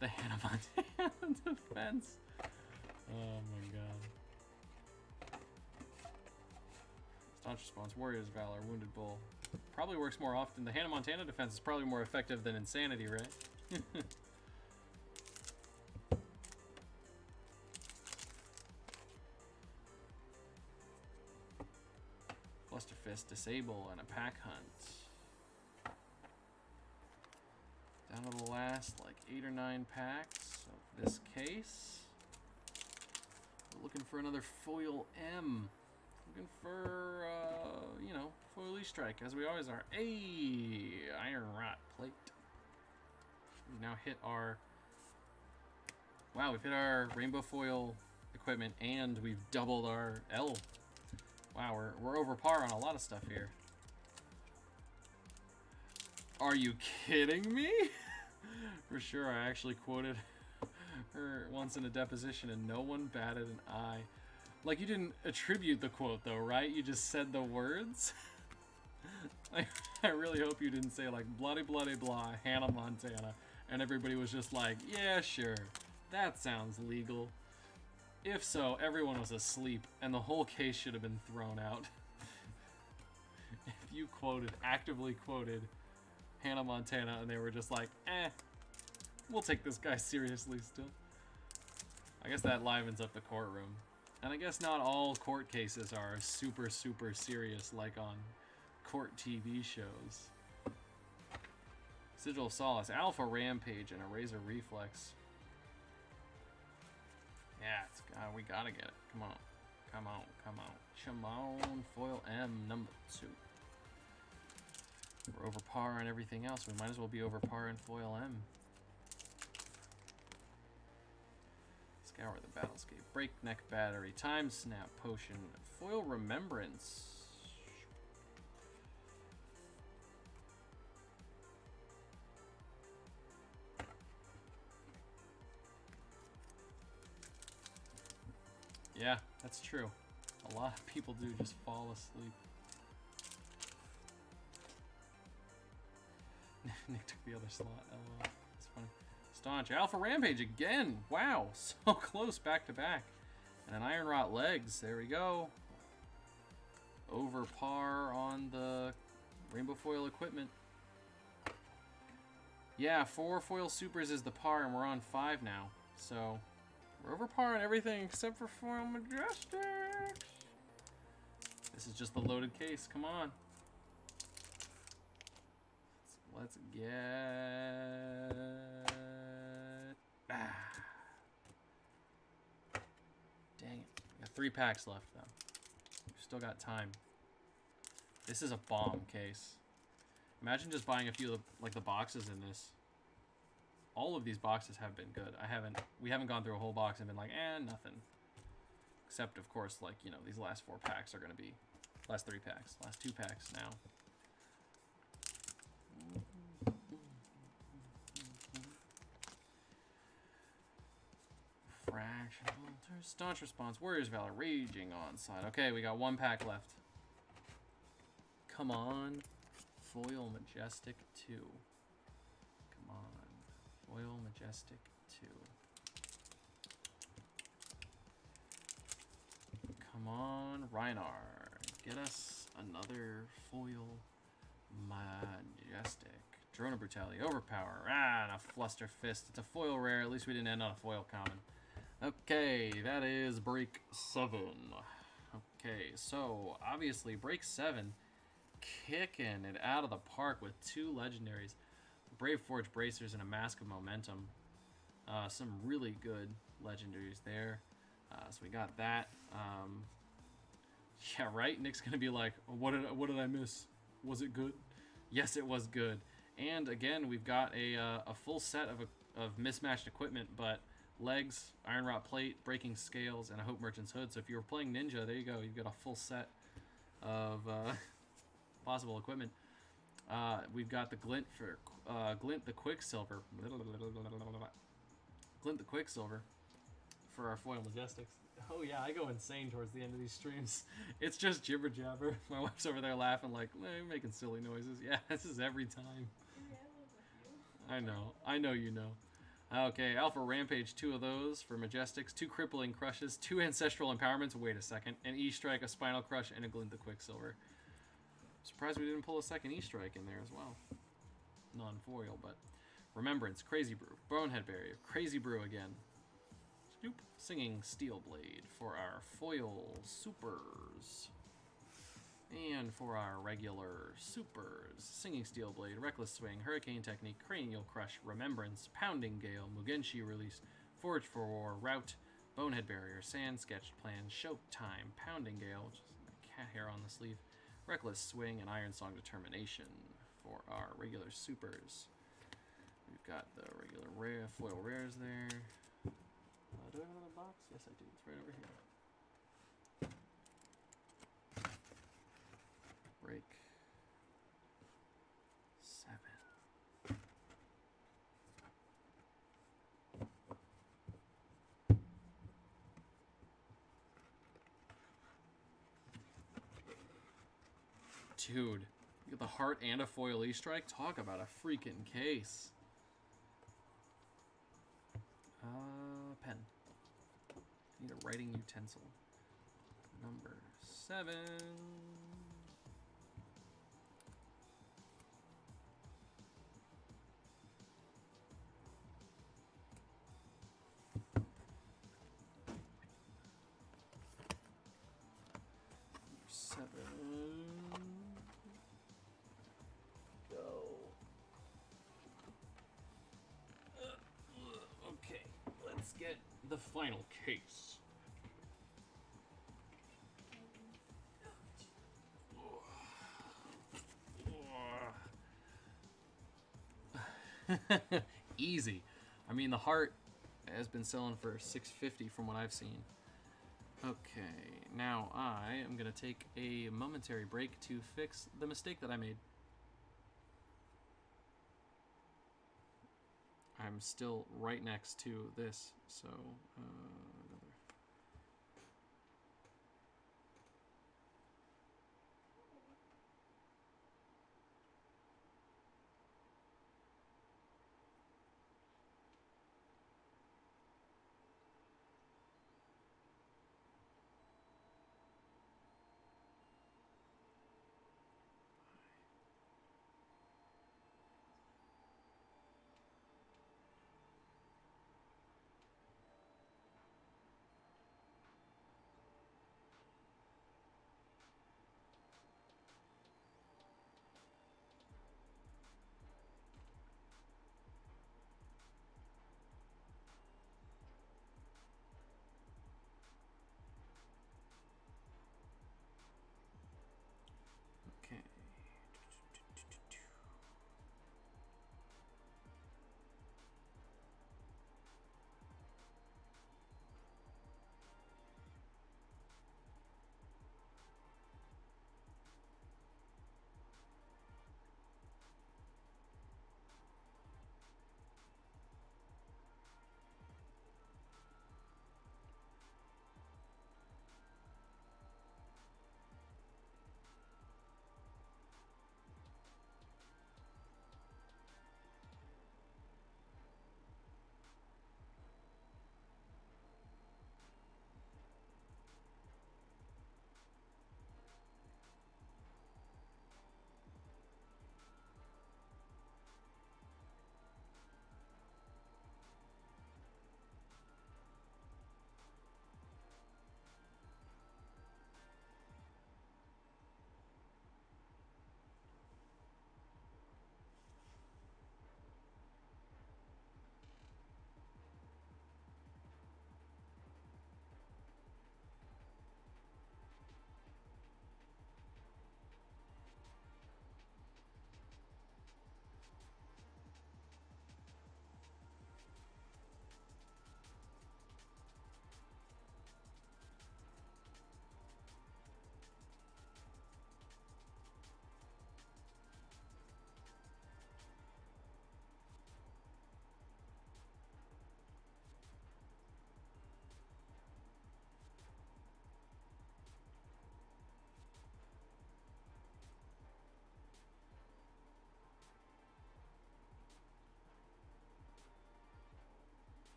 The Hannah Montana defense. Oh my god. Staunch Response, Warrior's Valor, Wounded Bull. Probably works more often. The Hannah Montana defense is probably more effective than Insanity, right? Flusterfist, Disable, and a Pack Hunt. Down to the last, like, 8 or 9 packs of this case. We're looking for another Foil M. Looking for, you know, Foil E-Strike, as we always are. Hey, Iron Rot Plate. We've now hit our... Wow, we've hit our Rainbow Foil equipment, and we've doubled our L. Wow, we're over par on a lot of stuff here. Are you kidding me? For sure, I actually quoted her once in a deposition, and no one batted an eye. Like, you didn't attribute the quote, though, right? You just said the words? I really hope you didn't say, like, bloody, bloody, blah, Hannah Montana. And everybody was just like, yeah, sure. That sounds legal. If so, everyone was asleep, and the whole case should have been thrown out. If you actively quoted Hannah Montana, and they were just like, we'll take this guy seriously still. I guess that livens up the courtroom. And I guess not all court cases are super, super serious like on court TV shows. Sigil of Solace, Alpha Rampage, and a Razor Reflex. Yeah, we gotta get it. Come on. Come on, come on. Chimon Foil M number 2. We're over par on everything else. We might as well be over par in Foil M. Scour the Battlescape. Breakneck Battery. Time Snap Potion. Foil Remembrance. Yeah, that's true. A lot of people do just fall asleep. Nick took the other slot. LOL. That's funny. Staunch. Alpha Rampage again. Wow. So close back to back. And an Iron Rot legs. There we go. Over par on the Rainbow Foil equipment. Yeah, 4 foil supers is the par, and we're on 5 now. So we're over par on everything except for foil majestics. This is just the loaded case. Come on. Let's get... Dang it. We got 3 packs left, though. We've still got time. This is a bomb case. Imagine just buying a few of the boxes in this. All of these boxes have been good. We haven't gone through a whole box and been like, nothing. Except, of course, like, you know, these last 4 packs are going to be... Last 3 packs. Last 2 packs now. Fraction Bolter. Staunch Response. Warriors Valor. Raging Onslaught. Okay, we got 1 pack left. Come on. Foil Majestic 2. Come on. Foil Majestic 2. Come on, Rhinar. Get us another foil Majestic. Drone of Brutality. Overpower. And a Fluster Fist. It's a foil rare. At least we didn't end on a foil common. Okay, that is break 7. Okay, so obviously break 7, kicking it out of the park with 2 legendaries. Brave Forge Bracers and a Mask of Momentum. Some really good legendaries there. So we got that. Yeah, right? Nick's going to be like, what did I miss? Was it good? Yes, it was good. And again, we've got a full set of mismatched equipment, but legs, Iron Rot Plate, Breaking Scales, and a Hope Merchant's Hood. So if you were playing Ninja, there you go. You've got a full set of possible equipment. We've got the Glint for Glint the Quicksilver. Glint the Quicksilver for our foil Majestics. Oh yeah, I go insane towards the end of these streams. It's just jibber jabber. My wife's over there laughing like, you're making silly noises. Yeah, this is every time. I know you know. Okay, Alpha Rampage, 2 of those for Majestics, 2 Crippling Crushes, 2 Ancestral Empowerments, wait a second, an E-Strike, a Spinal Crush, and a Glint the Quicksilver. Surprised we didn't pull a second E-Strike in there as well. Non-foil, but... Remembrance, Crazy Brew, Bonehead Barrier, Crazy Brew again. Snoop, Singing Steel Blade for our foil supers. And for our regular supers, Singing Steel Blade, Reckless Swing, Hurricane Technique, Cranial Crush, Remembrance, Pounding Gale, Mugenshi Release, Forge for War, Route, Bonehead Barrier, Sand Sketched Plan, Showtime, Pounding Gale, which is a cat hair on the sleeve, Reckless Swing, and Iron Song Determination for our regular supers. We've got the regular rare foil rares there. Do I have another box? Yes, I do. It's right over here. Break 7. Dude, you get the heart and a foil E-Strike? Talk about a freaking case. Pen. Need a writing utensil. Number 7. Go. Okay, let's get the final case. Easy. I mean, the heart has been selling for $6.50 from what I've seen. Okay, now I am going to take a momentary break to fix the mistake that I made. I'm still right next to this, so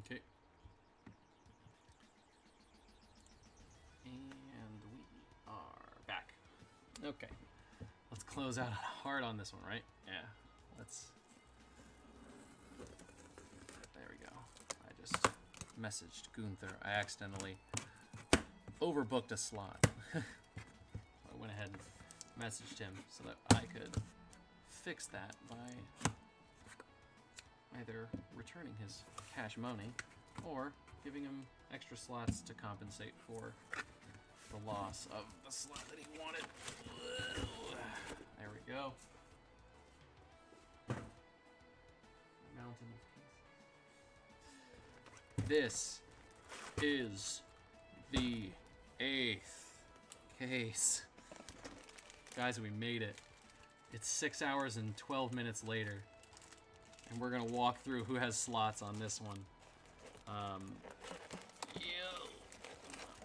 Okay. And we are back. Okay. Let's close out hard on this one, right? Yeah. Let's... There we go. I just messaged Gunther. I accidentally overbooked a slot. I went ahead and messaged him so that I could fix that by either returning his cash money or giving him extra slots to compensate for the loss of the slot that he wanted. There we go. Mountain of cases. This is the 8th case. Guys, we made it. It's 6 hours and 12 minutes later. And we're going to walk through who has slots on this one.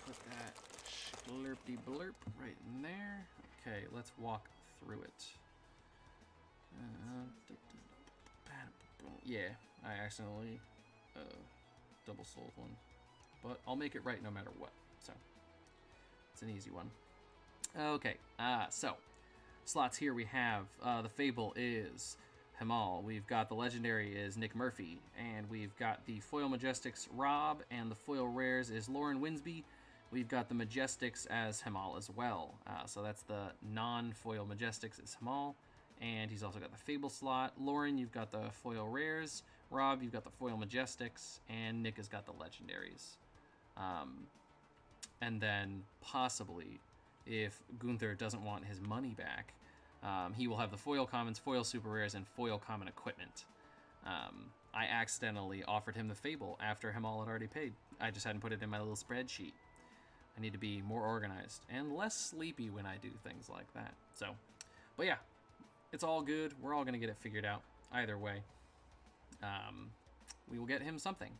Put that slurpy blurp right in there. Okay, let's walk through it. Yeah, I accidentally double sold one. But I'll make it right no matter what. So, it's an easy one. Okay, so, slots here we have, the Fable is Himal. We've got the Legendary is Nick Murphy. And we've got the Foil Majestics Rob. And the Foil Rares is Lauren Winsby. We've got the Majestics as Himal as well. So that's the non-Foil Majestics is Himal. And he's also got the Fable slot. Lauren, you've got the Foil Rares. Rob, you've got the Foil Majestics. And Nick has got the Legendaries. And then possibly, if Gunther doesn't want his money back, he will have the Foil Commons, Foil Super Rares, and Foil Common Equipment. I accidentally offered him the Fable after Himal had already paid. I just hadn't put it in my little spreadsheet. I need to be more organized and less sleepy when I do things like that. So, but yeah, it's all good. We're all going to get it figured out either way. We will get him something.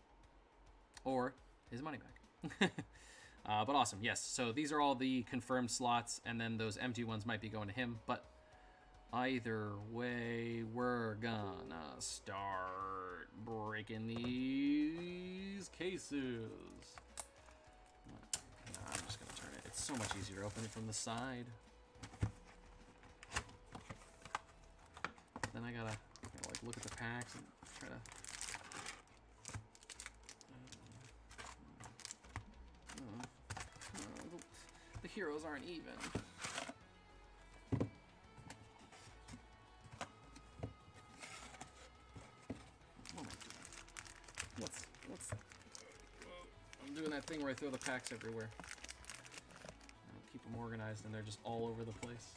Or his money back. But awesome, yes. So these are all the confirmed slots, and then those empty ones might be going to him. But either way, we're gonna start breaking these cases. I'm just gonna turn it. It's so much easier to open it from the side. Then I gotta like look at the packs and try to. The heroes aren't even. What am I doing? What's? I'm doing that thing where I throw the packs everywhere. I don't keep them organized, and they're just all over the place.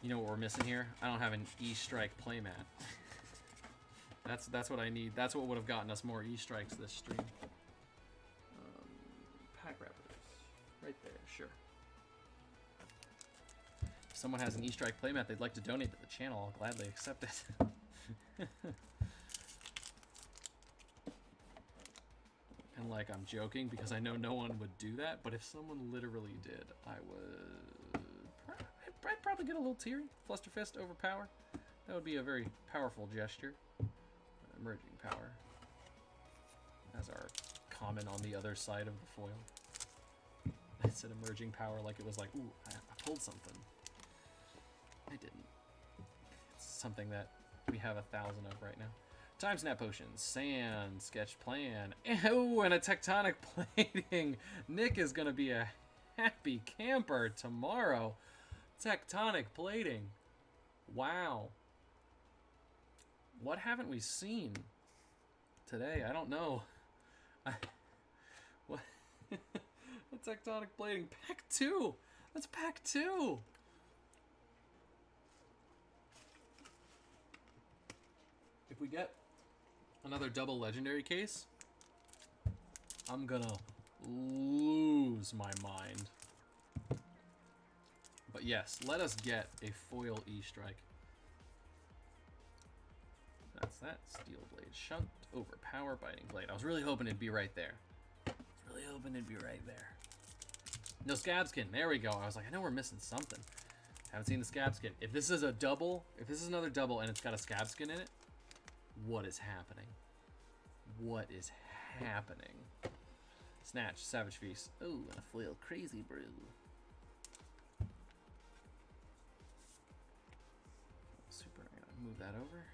You know what we're missing here? I don't have an E-Strike playmat. That's what I need. That's what would have gotten us more E-Strikes this stream. Pack wrappers. Right there, sure. If someone has an E-Strike playmat they'd like to donate to the channel, I'll gladly accept it. And like, I'm joking because I know no one would do that, but if someone literally did, I'd probably get a little teary. Flusterfist, overpower. That would be a very powerful gesture. Emerging power. As our common on the other side of the foil. I said emerging power like it was like, ooh, I pulled something. I didn't. It's something that we have 1,000 of right now. Time Snap Potions, Sand, Sketch Plan, oh, and a Tectonic Plating. Nick is going to be a happy camper tomorrow. Tectonic Plating. Wow. What haven't we seen today? I don't know. What? The Tectonic Plating. Pack 2. That's pack 2. If we get another double legendary case, I'm gonna lose my mind. But yes, let us get a foil E-Strike. That's that. Steel Blade Shunt, Overpower, Biting Blade. I was really hoping it'd be right there. No Scab Skin. There we go. I was like, I know we're missing something. Haven't seen the Scab Skin. If this is a double, if this is another double and it's got a Scab Skin in it, What is happening? What is happening? Snatch, Savage Feast. Oh, and a foil Crazy Brew. Super, I'm gonna move that over.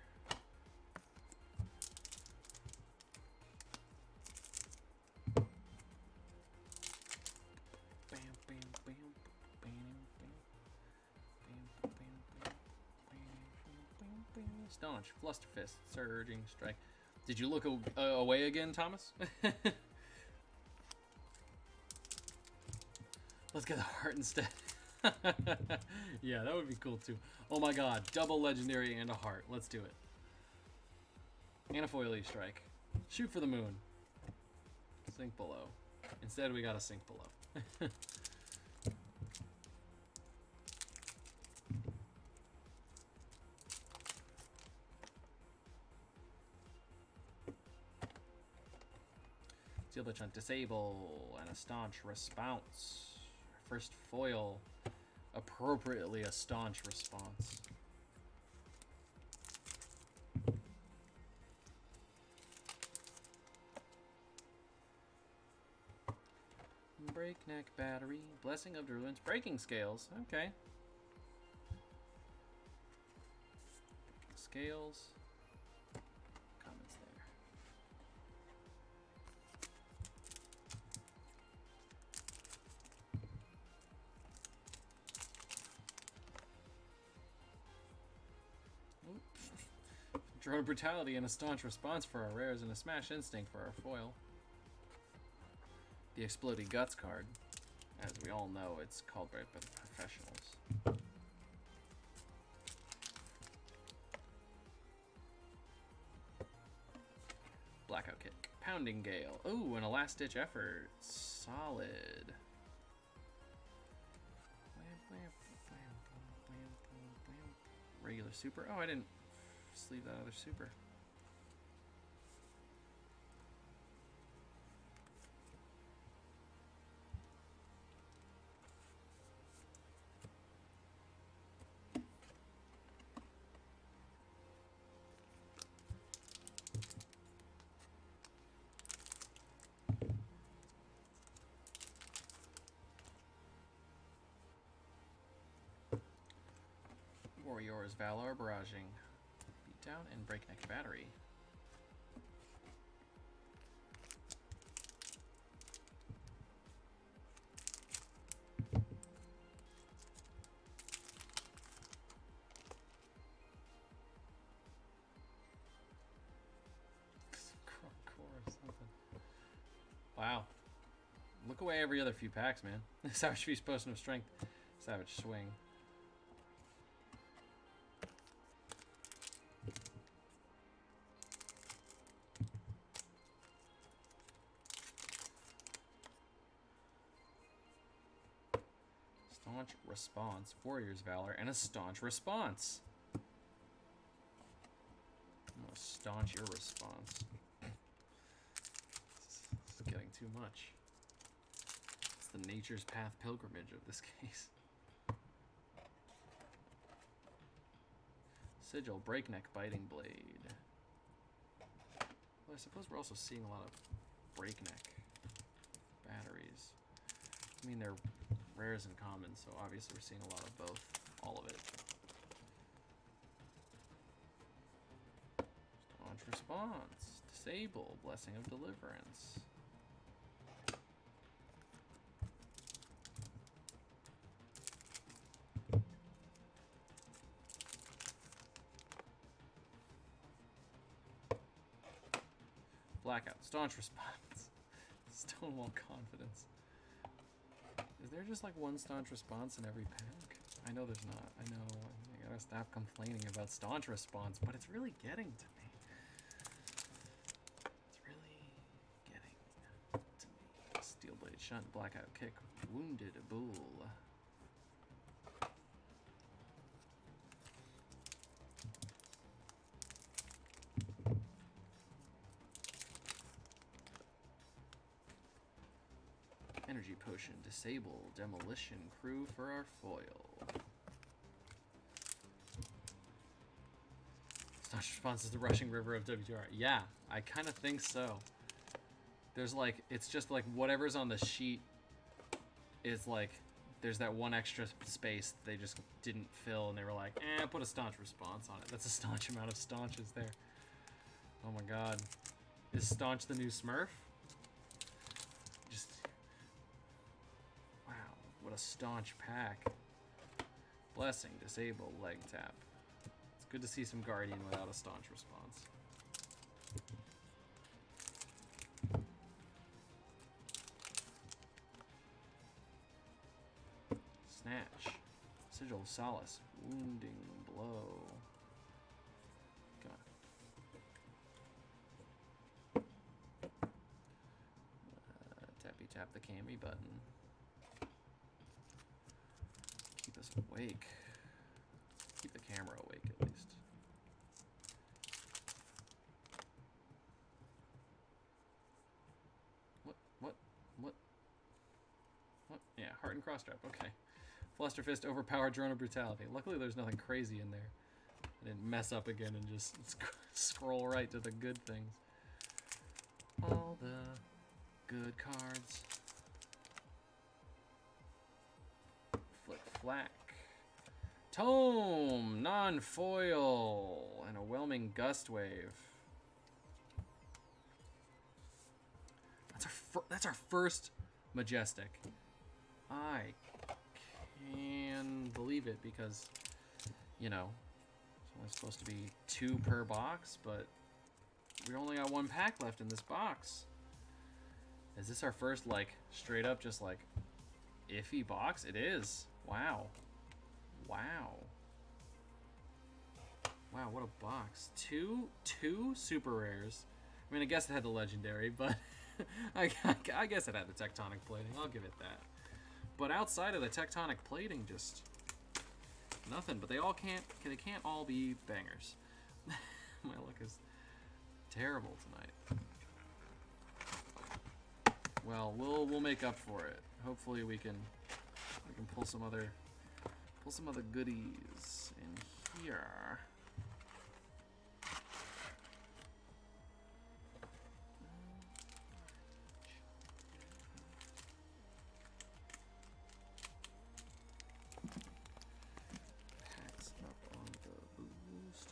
Staunch, Flusterfist, Surging Strike. Did you look away again, Thomas? Let's get the heart instead. Yeah, that would be cool too. Oh my god, double legendary and a heart. Let's do it. And a foily strike. Shoot for the moon. Sink below. Instead, we got to sink below. Steel Blitz Hunt, disable, and a staunch response. First foil, appropriately a staunch response. Breakneck Battery, Blessing of Druids, Breaking Scales, okay. Scales, comments there. Drone Brutality and a Staunch Response for our rares and a Smash Instinct for our foil. The Exploding Guts card. As we all know, it's called right by the professionals. Blackout Kick. Pounding Gale. Ooh, and a Last Ditch Effort. Solid. Regular super. Oh, I didn't sleeve that other super. Warriors Valor Barraging. Beatdown and Breakneck Battery. Wow. Look away every other few packs, man. Savage Feast, Potion of Strength. Savage Swing. Staunch Response, Warrior's Valor, and a Staunch Response. I'm gonna staunch your response. This is getting too much. It's the Nature's Path pilgrimage of this case. Sigil, Breakneck, Biting Blade. Well, I suppose we're also seeing a lot of Breakneck batteries. I mean, they're rares and commons, so obviously we're seeing a lot of both. All of it. Staunch Response. Disable. Blessing of Deliverance. Blackout. Staunch Response. Stonewall Confidence. Is there just like one staunch response in every pack? I know there's not. I know. I gotta stop complaining about staunch response, but it's really getting to me. It's really getting to me. Steel Blade Shunt, Blackout Kick, Wounded Bull. Energy Potion, disable Demolition Crew for our foil. Staunch response is the rushing river of WTR. Yeah, I kind of think so. There's like, it's just like whatever's on the sheet is like, there's that one extra space that they just didn't fill, and they were like, put a staunch response on it. That's a staunch amount of staunches there. Oh my god. Is staunch the new Smurf? Just, wow, what a staunch pack. Blessing, disable, leg tap. It's good to see some Guardian without a staunch response. Snatch. Sigil of Solace. Wounding blow. Come on. Tappy tap the cami button. Keep us awake. Keep the camera awake at least. What? Yeah, heart and cross strap. Okay. Fluster Fist, overpowered drone of brutality. Luckily there's nothing crazy in there. I didn't mess up again and just scroll right to the good things. All the good cards. Flick Flack. Tome! Non-foil! And a Whelming Gust Wave. That's our first Majestic. I can believe it because, you know, it's only supposed to be 2 per box, but we only got 1 pack left in this box. Is this our first, like, straight up just, like, iffy box? It is. Wow. Wow. Wow, what a box. Two super rares. I mean, I guess it had the legendary, but I guess it had the tectonic plating. I'll give it that. But outside of the tectonic plating, just nothing. But they can't all be bangers. My luck is terrible tonight. Well, we'll make up for it. Hopefully we can pull some other goodies in here. Packs up on the boost.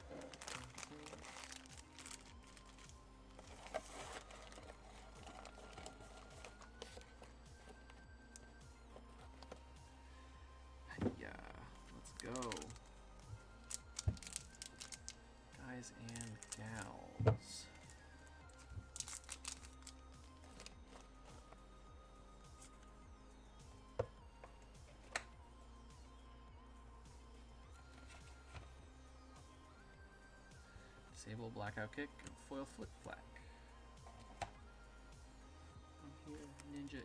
Yeah, let's go. Guys and gals. Disable blackout kick and foil flick flack. I'm here, ninja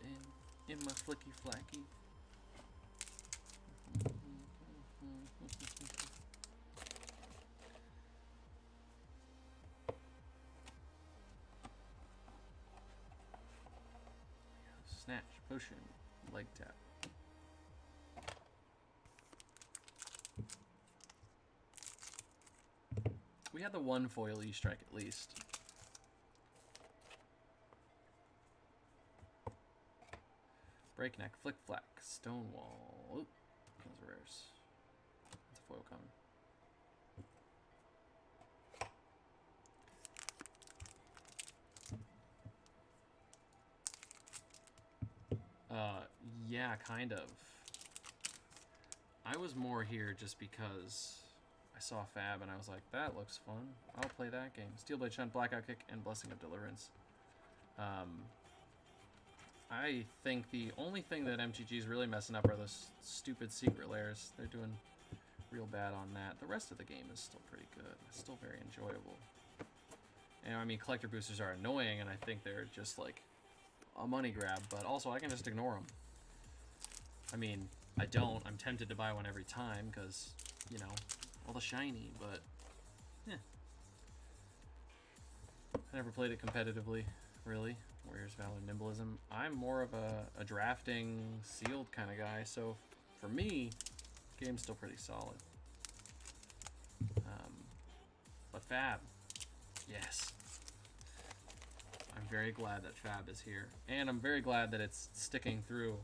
in my flicky flacky. Snatch, potion, leg tap. We had the 1 foil E-strike at least. Breakneck, flick flack, stonewall. Oop, those are rares. That's a foil coming. Yeah, kind of. I was more here just because I saw Fab and I was like, that looks fun. I'll play that game. Steelblade Shunt, Blackout Kick, and Blessing of Deliverance. I think the only thing that MTG is really messing up are those stupid secret layers. They're doing real bad on that. The rest of the game is still pretty good. It's still very enjoyable. And I mean, collector boosters are annoying, and I think they're just like a money grab, but also I can just ignore them. I mean, I don't. I'm tempted to buy one every time because, you know, all the shiny, but yeah. I never played it competitively, really. Warriors, Valor, Nimblism. I'm more of a drafting, sealed kind of guy, so for me, the game's still pretty solid. But Fab. Yes. I'm very glad that Fab is here. And I'm very glad that it's sticking through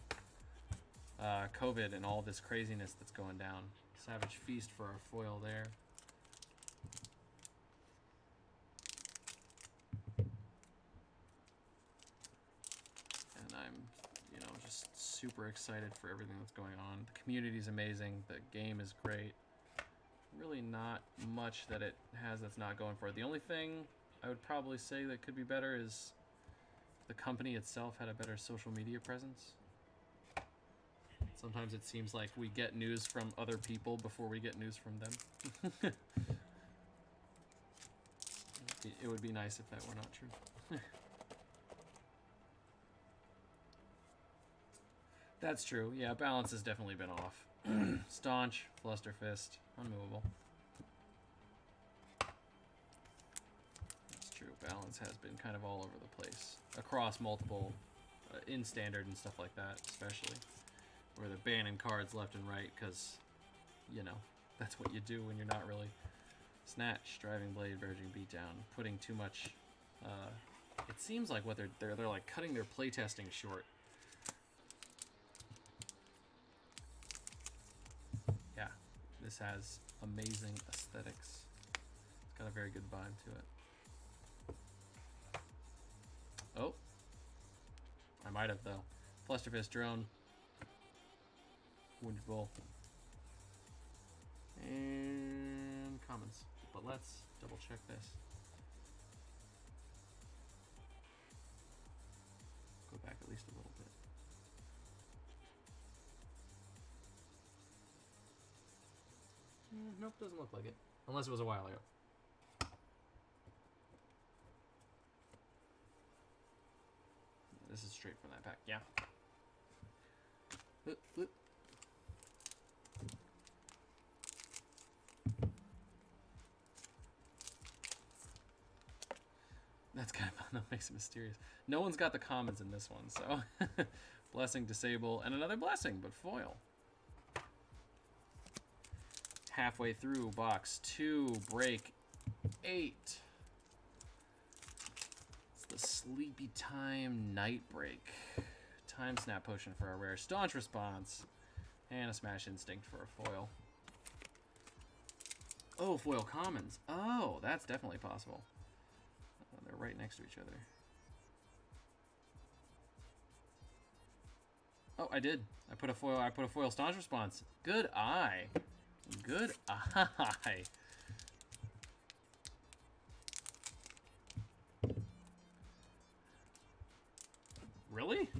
COVID and all this craziness that's going down. Savage Feast for our foil there. And I'm, you know, just super excited for everything that's going on. The community's amazing. The game is great. Really not much that it has that's not going for it. The only thing I would probably say that could be better is the company itself had a better social media presence. Sometimes it seems like we get news from other people before we get news from them. It would be nice if that were not true. That's true. Yeah, balance has definitely been off. Staunch, Flusterfist, unmovable. That's true. Balance has been kind of all over the place. Across multiple, in standard and stuff like that, especially. Where they're banning cards left and right because, you know, that's what you do when you're not really. Snatch, Driving Blade, Verging Beatdown, putting too much. It seems like what they're like cutting their playtesting short. Yeah, this has amazing aesthetics. It's got a very good vibe to it. Oh, I might have though. Flusterfist Drone. Wounded Bull. And commons. But let's double check this. Go back at least a little bit. Nope, doesn't look like it. Unless it was a while ago. This is straight from that pack, yeah. That's kind of fun. That makes it mysterious. No one's got the commons in this one, so Blessing, Disable, and another Blessing, but foil. Halfway through box 2, break 8. It's the Sleepy Time Night Break. Time Snap Potion for a rare. Staunch Response. And a Smash Instinct for a foil. Oh, foil commons. Oh, that's definitely possible. They're right next to each other. Oh, I did. I put a foil Staunch Response. Good eye. Good eye. Really?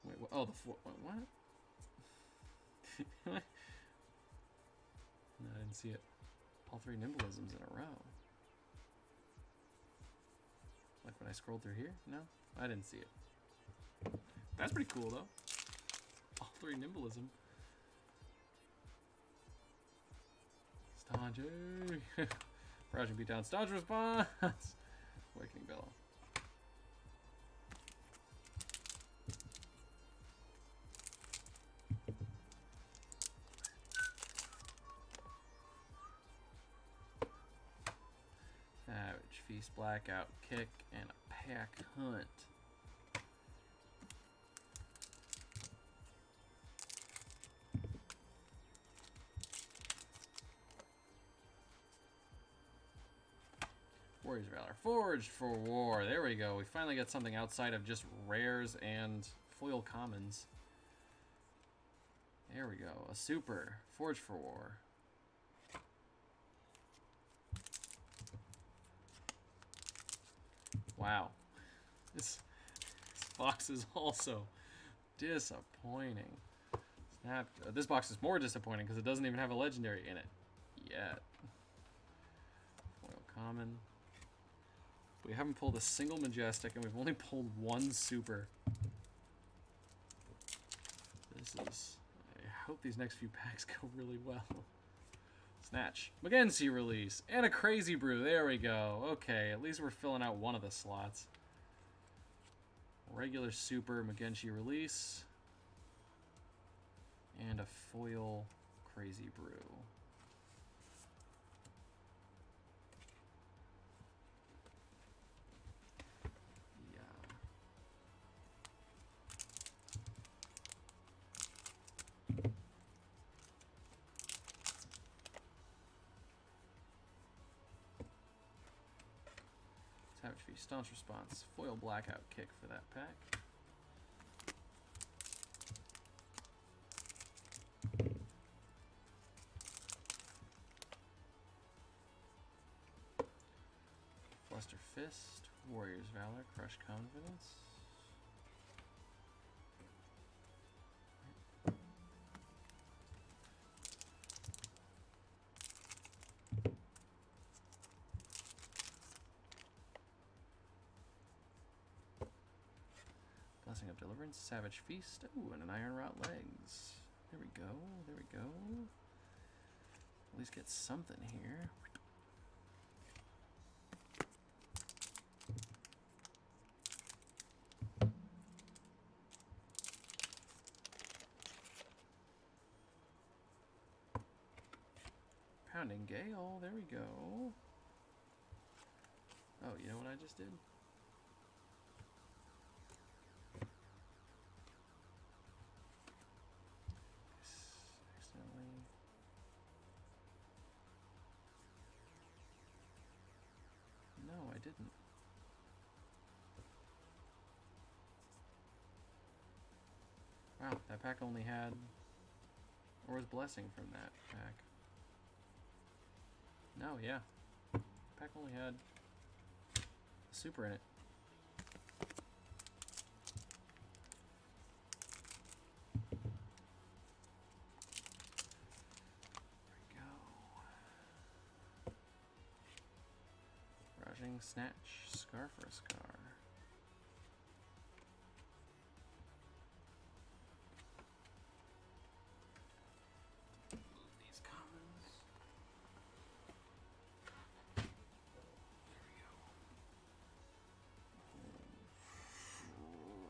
Wait, what? Oh, what? No, I didn't see it. All 3 Nimblisms in a row. Like when I scrolled through here? No, I didn't see it. That's pretty cool, though. All 3 Nimblism. Staunch. Barraging Beatdown. Staunch Response. Awakening Bellow. Savage Feast, Blackout, Kick, and a Pack Hunt. Warrior's Valor. Forged for War. There we go. We finally got something outside of just rares and foil commons. There we go. A super. Forged for War. Wow. This box is also disappointing. Snap. This box is more disappointing because it doesn't even have a legendary in it yet. Foil common. We haven't pulled a single Majestic, and we've only pulled 1 super. This is... I hope these next few packs go really well. Snatch. Magency release. And a Crazy Brew. There we go. Okay, at least we're filling out one of the slots. Regular super Magency release. And a foil Crazy Brew. Savage Feast, Staunch Response, Foil Blackout Kick for that pack. Fluster Fist, Warrior's Valor, Crush Confidence. Blessing of Deliverance, Savage Feast, ooh, and an Iron Rot Legs. There we go, there we go. At least get something here. Pounding Gale, there we go. Oh, you know what I just did? Accidentally. No, I didn't. Wow, that pack only had Aura's Blessing from that pack. No, yeah. Pack only had a super in it. There we go. Rajing Snatch, Scar for a Scar. These commons. There we go.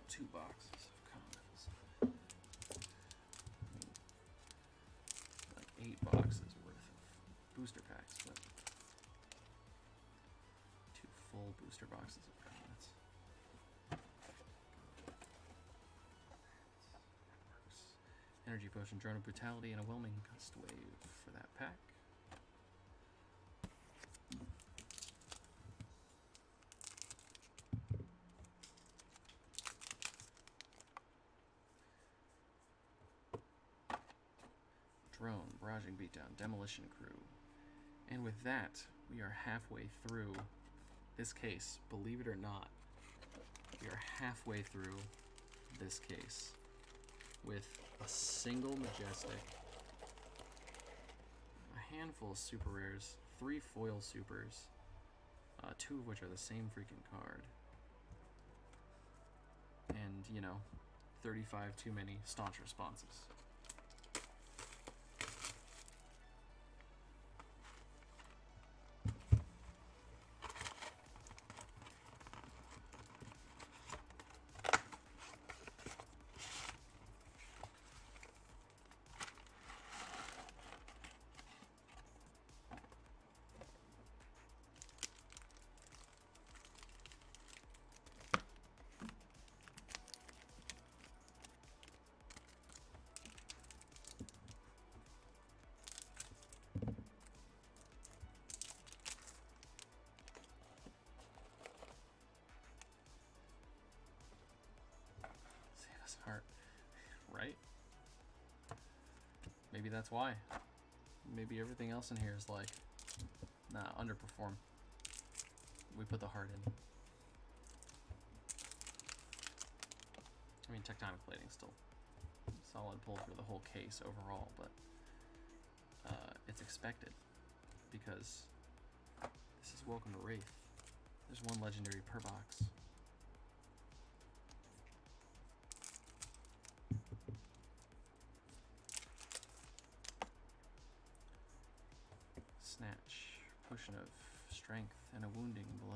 2 boxes of commons. Like 8 boxes worth of booster packs, but 2 full booster boxes of commons. Energy Potion, Drone of Brutality, and a Whelming Gust Wave for that pack. Drone, Barraging Beatdown, Demolition Crew. And with that, we are halfway through this case. Believe it or not, we are halfway through this case with a single Majestic, a handful of super rares, 3 foil supers, 2 of which are the same freaking card, and, you know, 35 too many staunch responses. Heart, right? Maybe that's why. Maybe everything else in here is like, nah, underperform. We put the heart in. I mean, tectonic plating still solid pull through the whole case overall, but it's expected because this is Welcome to Rathe. There's 1 legendary per box. Snatch, Potion of Strength, and a Wounding Blow.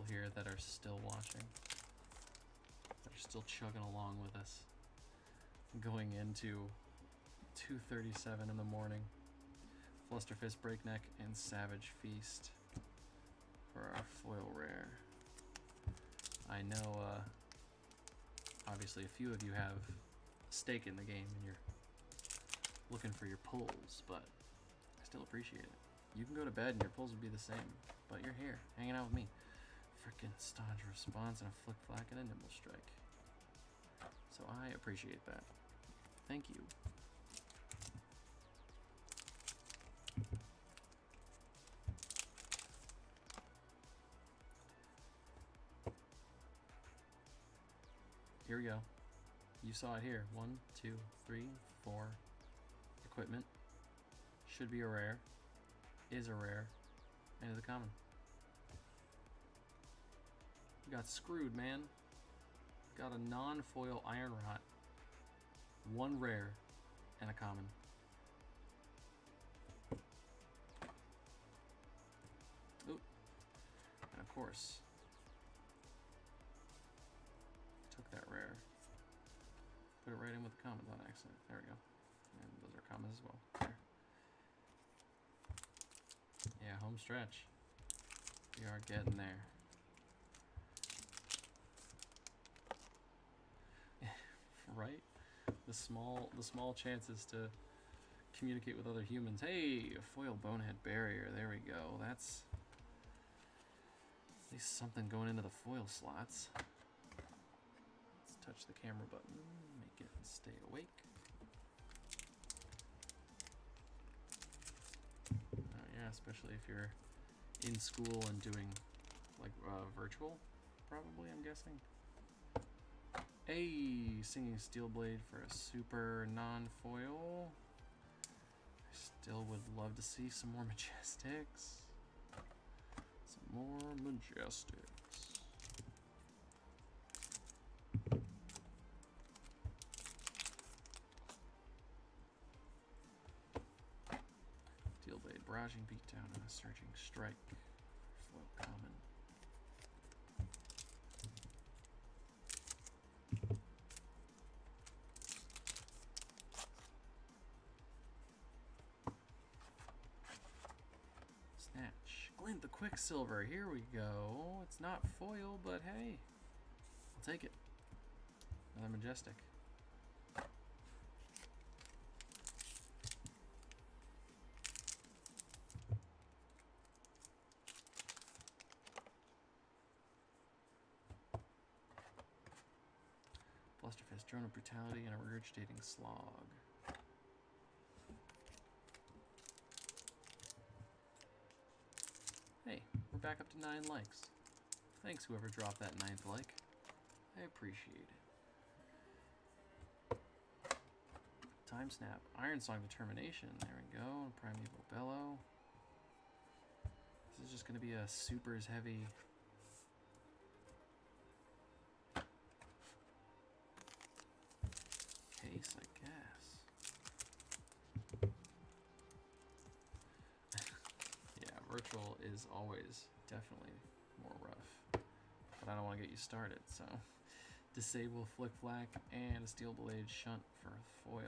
here that are still watching. That are still chugging along with us. Going into 2:37 in the morning. Flusterfist, Breakneck, and Savage Feast for our foil rare. I know, obviously a few of you have a stake in the game and you're looking for your pulls, but I still appreciate it. You can go to bed and your pulls would be the same, but you're here, hanging out with me. Frickin' staunch response and a flick flack and a nimble strike. So I appreciate that. Thank you. Here we go. You saw it here. 1, 2, 3, 4. Equipment. Should be a rare. Is a rare. And is a common. You got screwed, man. Got a non-foil iron rot. 1 rare and a common. Oop. And of course, took that rare. Put it right in with the commons on accident. There we go. And those are commons as well. There. Yeah, home stretch. We are getting there. Right? The small chances to communicate with other humans. Hey, a foil bonehead barrier. There we go. That's at least something going into the foil slots. Let's touch the camera button. Make it stay awake. Yeah, especially if you're in school and doing like virtual, probably, I'm guessing. Hey, Singing Steel Blade for a super non-foil. I still would love to see some more Majestics. Some more Majestics. Steel Blade, Barraging Beatdown, and a Surging Strike. Foil common. Glint the Quicksilver, here we go. It's not foil, but hey, I'll take it. Another Majestic. Flusterfist, Drone of Brutality, and a Regurgitating Slog. Hey, we're back up to 9 likes. Thanks whoever dropped that 9th like. I appreciate it. Time Snap, Iron Song Determination, there we go, Primeval Bellow. This is just going to be a supers heavy case, I guess. Yeah, virtual is always definitely more rough, but I don't want to get you started, so disable Flick Flack and a Steel Blade Shunt for foil.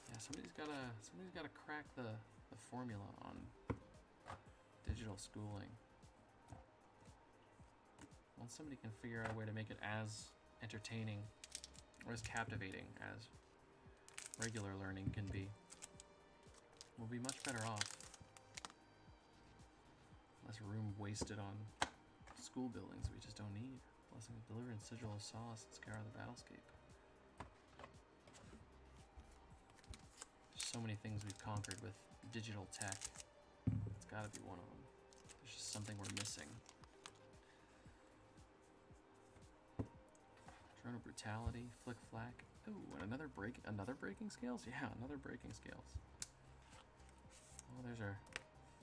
Yeah, somebody's gotta crack the formula on digital schooling. Once somebody can figure out a way to make it as entertaining or as captivating as regular learning can be, we'll be much better off. Less room wasted on school buildings we just don't need. Blessing of Deliverance, Sigil of Solace, and Scour of the Battlescape. There's so many things we've conquered with digital tech. It's gotta be one of them. There's just something we're missing. Drone of Brutality, Flick Flack. Ooh, and another breaking scales? Yeah, another breaking scales. Oh, there's our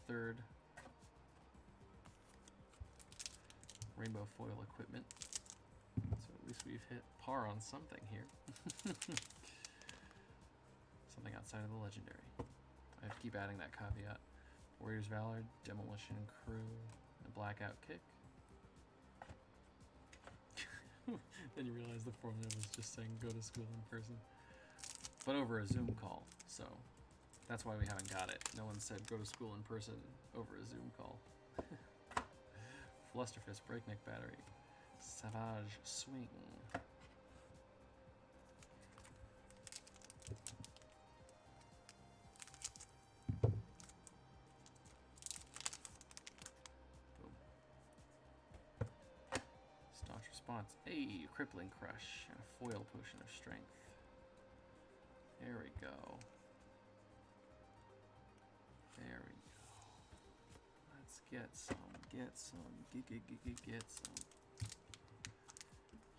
third rainbow foil equipment. So at least we've hit par on something here. outside of the legendary. I have to keep adding that caveat. Warrior's Valor, Demolition Crew, a Blackout Kick. Then you realize the formula was just saying go to school in person. But over a Zoom call, so that's why we haven't got it. No one said go to school in person over a Zoom call. Flusterfist, Breakneck Battery, Savage Swing. Staunch Response, a Crippling Crush, and a Foil Potion of Strength. There we go. There we go. Let's get some, get some.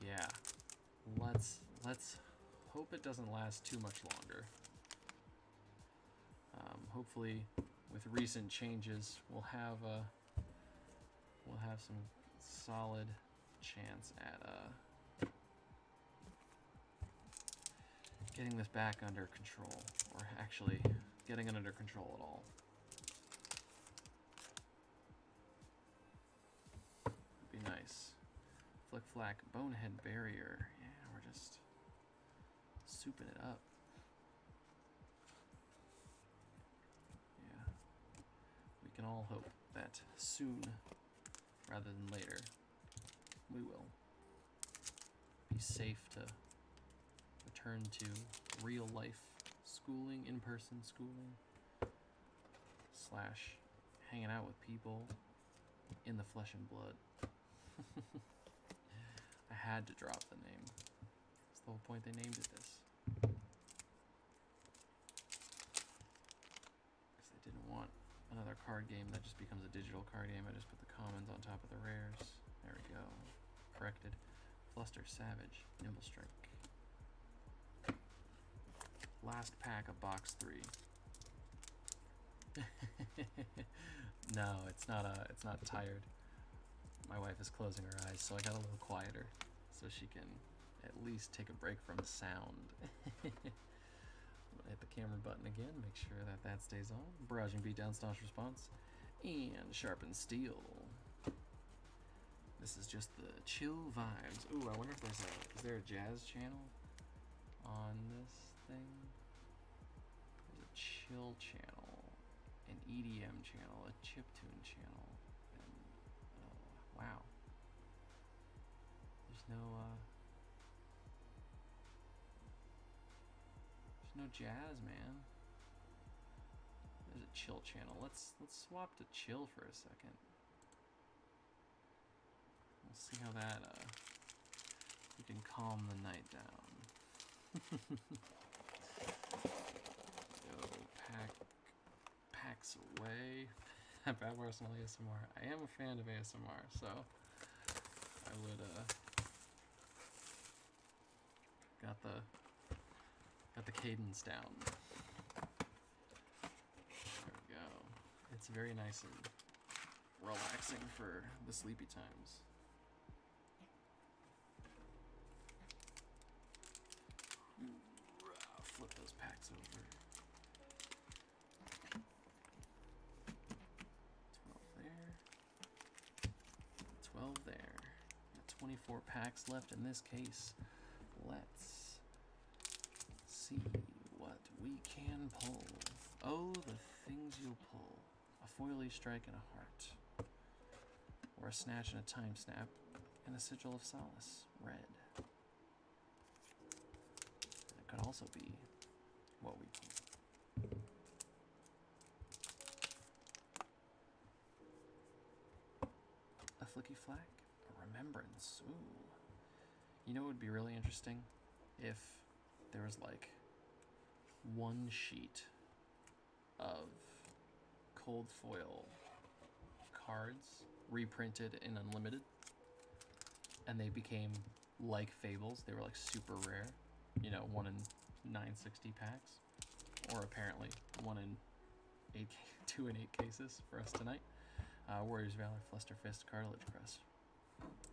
Yeah. Let's hope it doesn't last too much longer. Hopefully, with recent changes, we'll have some solid chance at getting this back under control, or actually getting it under control at all. Would be nice. Flick Flack, Bonehead Barrier. Yeah, we're just souping it up. Yeah. We can all hope that soon, rather than later, we will be safe to return to real life schooling, in-person schooling, / hanging out with people in the flesh and blood. I had to drop the name. That's the whole point they named it this. Because I didn't want another card game that just becomes a digital card game. I just put the commons on top of the rares. There we go. Corrected. Fluster, Savage, Nimble Strike. Last pack of box 3. No, it's not tired. My wife is closing her eyes, so I got a little quieter so she can at least take a break from the sound. I'm gonna hit the camera button again, make sure that stays on. Barraging Beatdown, Staunch Response, and Sharpened Steel. This is just the chill vibes. Ooh, I wonder if is there a jazz channel on this thing? There's a chill channel, an EDM channel, a chiptune channel, and wow. There's no jazz, man. There's a chill channel. Let's swap to chill for a second. We'll see how that we can calm the night down. Go packs away. Bad Arsenal ASMR. I am a fan of ASMR, so I would got the cadence down. There we go. It's very nice and relaxing for the sleepy times. Flip those packs over. 12 there. 12 there. Got 24 packs left in this case. Let's see what we can pull. Oh, the things you'll pull. A foily strike and a heart. Or a snatch and a time snap. And a sigil of solace. Red. It could also be what we pull. A flicky flag, a remembrance. Ooh. You know what would be really interesting? If there was like one sheet of cold foil cards reprinted in Unlimited, and they became like Fables. They were like super rare. You know, 1 in 960 packs, or apparently 1 in 2 in 8 cases for us tonight. Warrior's Valor, Flusterfist, Cartilage Crest.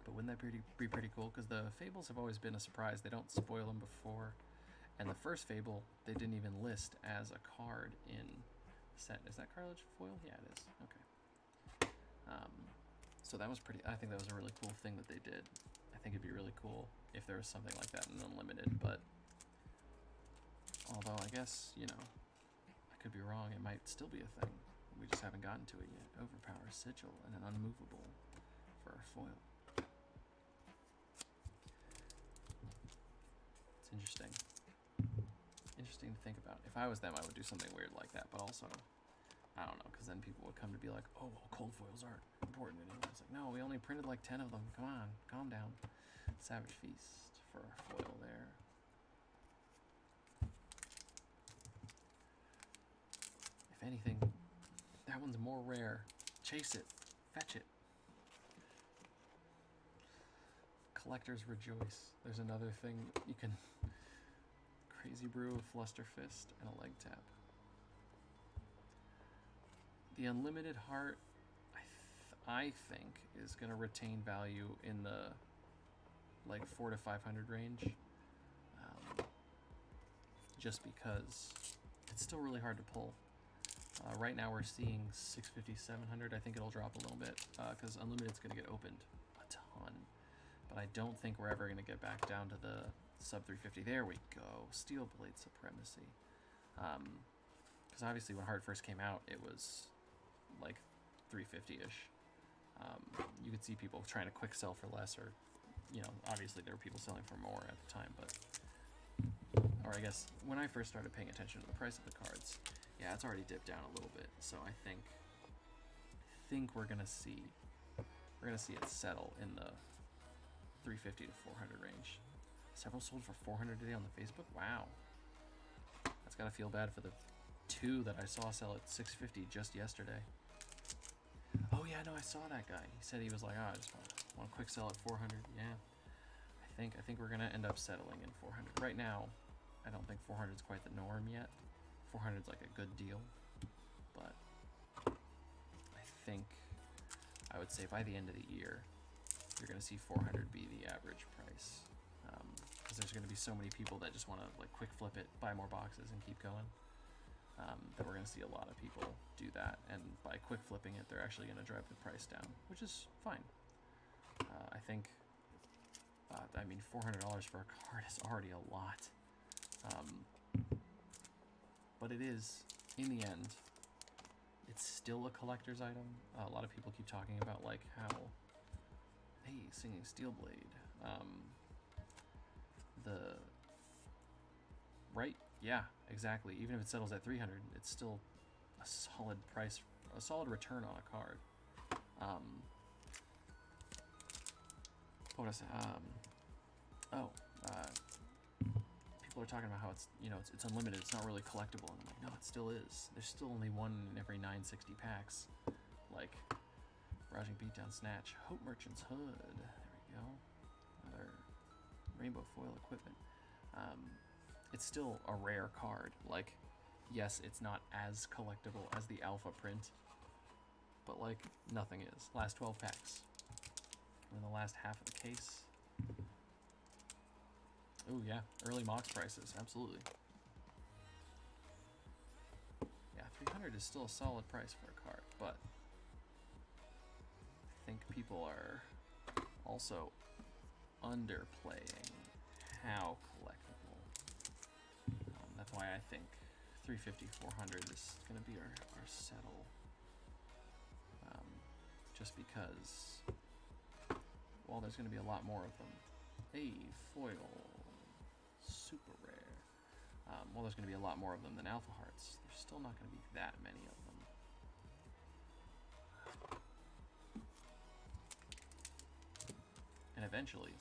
But wouldn't that be pretty cool? Because the Fables have always been a surprise. They don't spoil them before, And the first Fable, they didn't even list as a card in set. Is that cartilage foil? Yeah, it is. Okay. So that was pretty, I think that was a really cool thing that they did. I think it'd be really cool if there was something like that in Unlimited, but although I guess, you know, I could be wrong, it might still be a thing. We just haven't gotten to it yet. Overpower, Sigil, and an Unmovable for our foil. It's interesting. Interesting to think about. If I was them, I would do something weird like that, but also, I don't know, because then people would come to be like, oh, well, cold foils aren't important anymore. It's like, no, we only printed like 10 of them. Come on, calm down. Savage Feast for our foil there. If anything, that one's more rare. Chase it. Fetch it. Collectors rejoice. There's another thing you can... Crazy Brew, a Fluster Fist, and a leg tap. The Unlimited Heart, I think, is going to retain value in the like 400 to 500 range, just because it's still really hard to pull. Right now we're seeing 650, 700. I think it'll drop a little bit because Unlimited's going to get opened a ton, but I don't think we're ever going to get back down to the sub 350. There we go. Steel Blade Supremacy. Because obviously when Heart first came out, it was like 350-ish. You could see people trying to quick sell for less, or, you know, obviously there were people selling for more at the time, but, or I guess when I first started paying attention to the price of the cards, yeah, it's already dipped down a little bit. So I think we're gonna see it settle in the 350 to 400 range. Several sold for 400 today on the Facebook. Wow, that's gotta feel bad for the two that I saw sell at 650 just yesterday. Oh yeah, no, I saw that guy. He said he was like, oh, I just want a quick sell at 400. Yeah, I think we're gonna end up settling in 400. Right now, I don't think 400 is quite the norm yet. 400 is like a good deal, but I think I would say by the end of the year, you're gonna see 400 be the average price, because there's gonna be so many people that just want to like quick flip it, buy more boxes, and keep going. That we're going to see a lot of people do that, and by quick flipping it, they're actually going to drive the price down, which is fine. I think, I mean, $400 for a card is already a lot, but it is, in the end, it's still a collector's item. A lot of people keep talking about like how, hey, Singing Steel Blade, right? Yeah, exactly. Even if it settles at 300, it's still a solid price, a solid return on a card. What was people are talking about how it's, you know, it's unlimited. It's not really collectible, and I'm like, no, it still is. There's still only one in every 960 packs. Like Barraging Beatdown Snatch, Hope Merchant's Hood. There we go. Another rainbow foil equipment. It's still a rare card. Like, yes, it's not as collectible as the alpha print, but like nothing is. Last 12 packs. We're in the last half of the case. Oh yeah, early Mox prices, absolutely. Yeah, 300 is still a solid price for a card, but I think people are also underplaying how collectible. That's why I think 350, 400 is going to be our settle. Just because, well, there's going to be a lot more of them. Hey, foil, super rare. Well, there's going to be a lot more of them than Alpha Hearts. There's still not going to be that many of them. And eventually,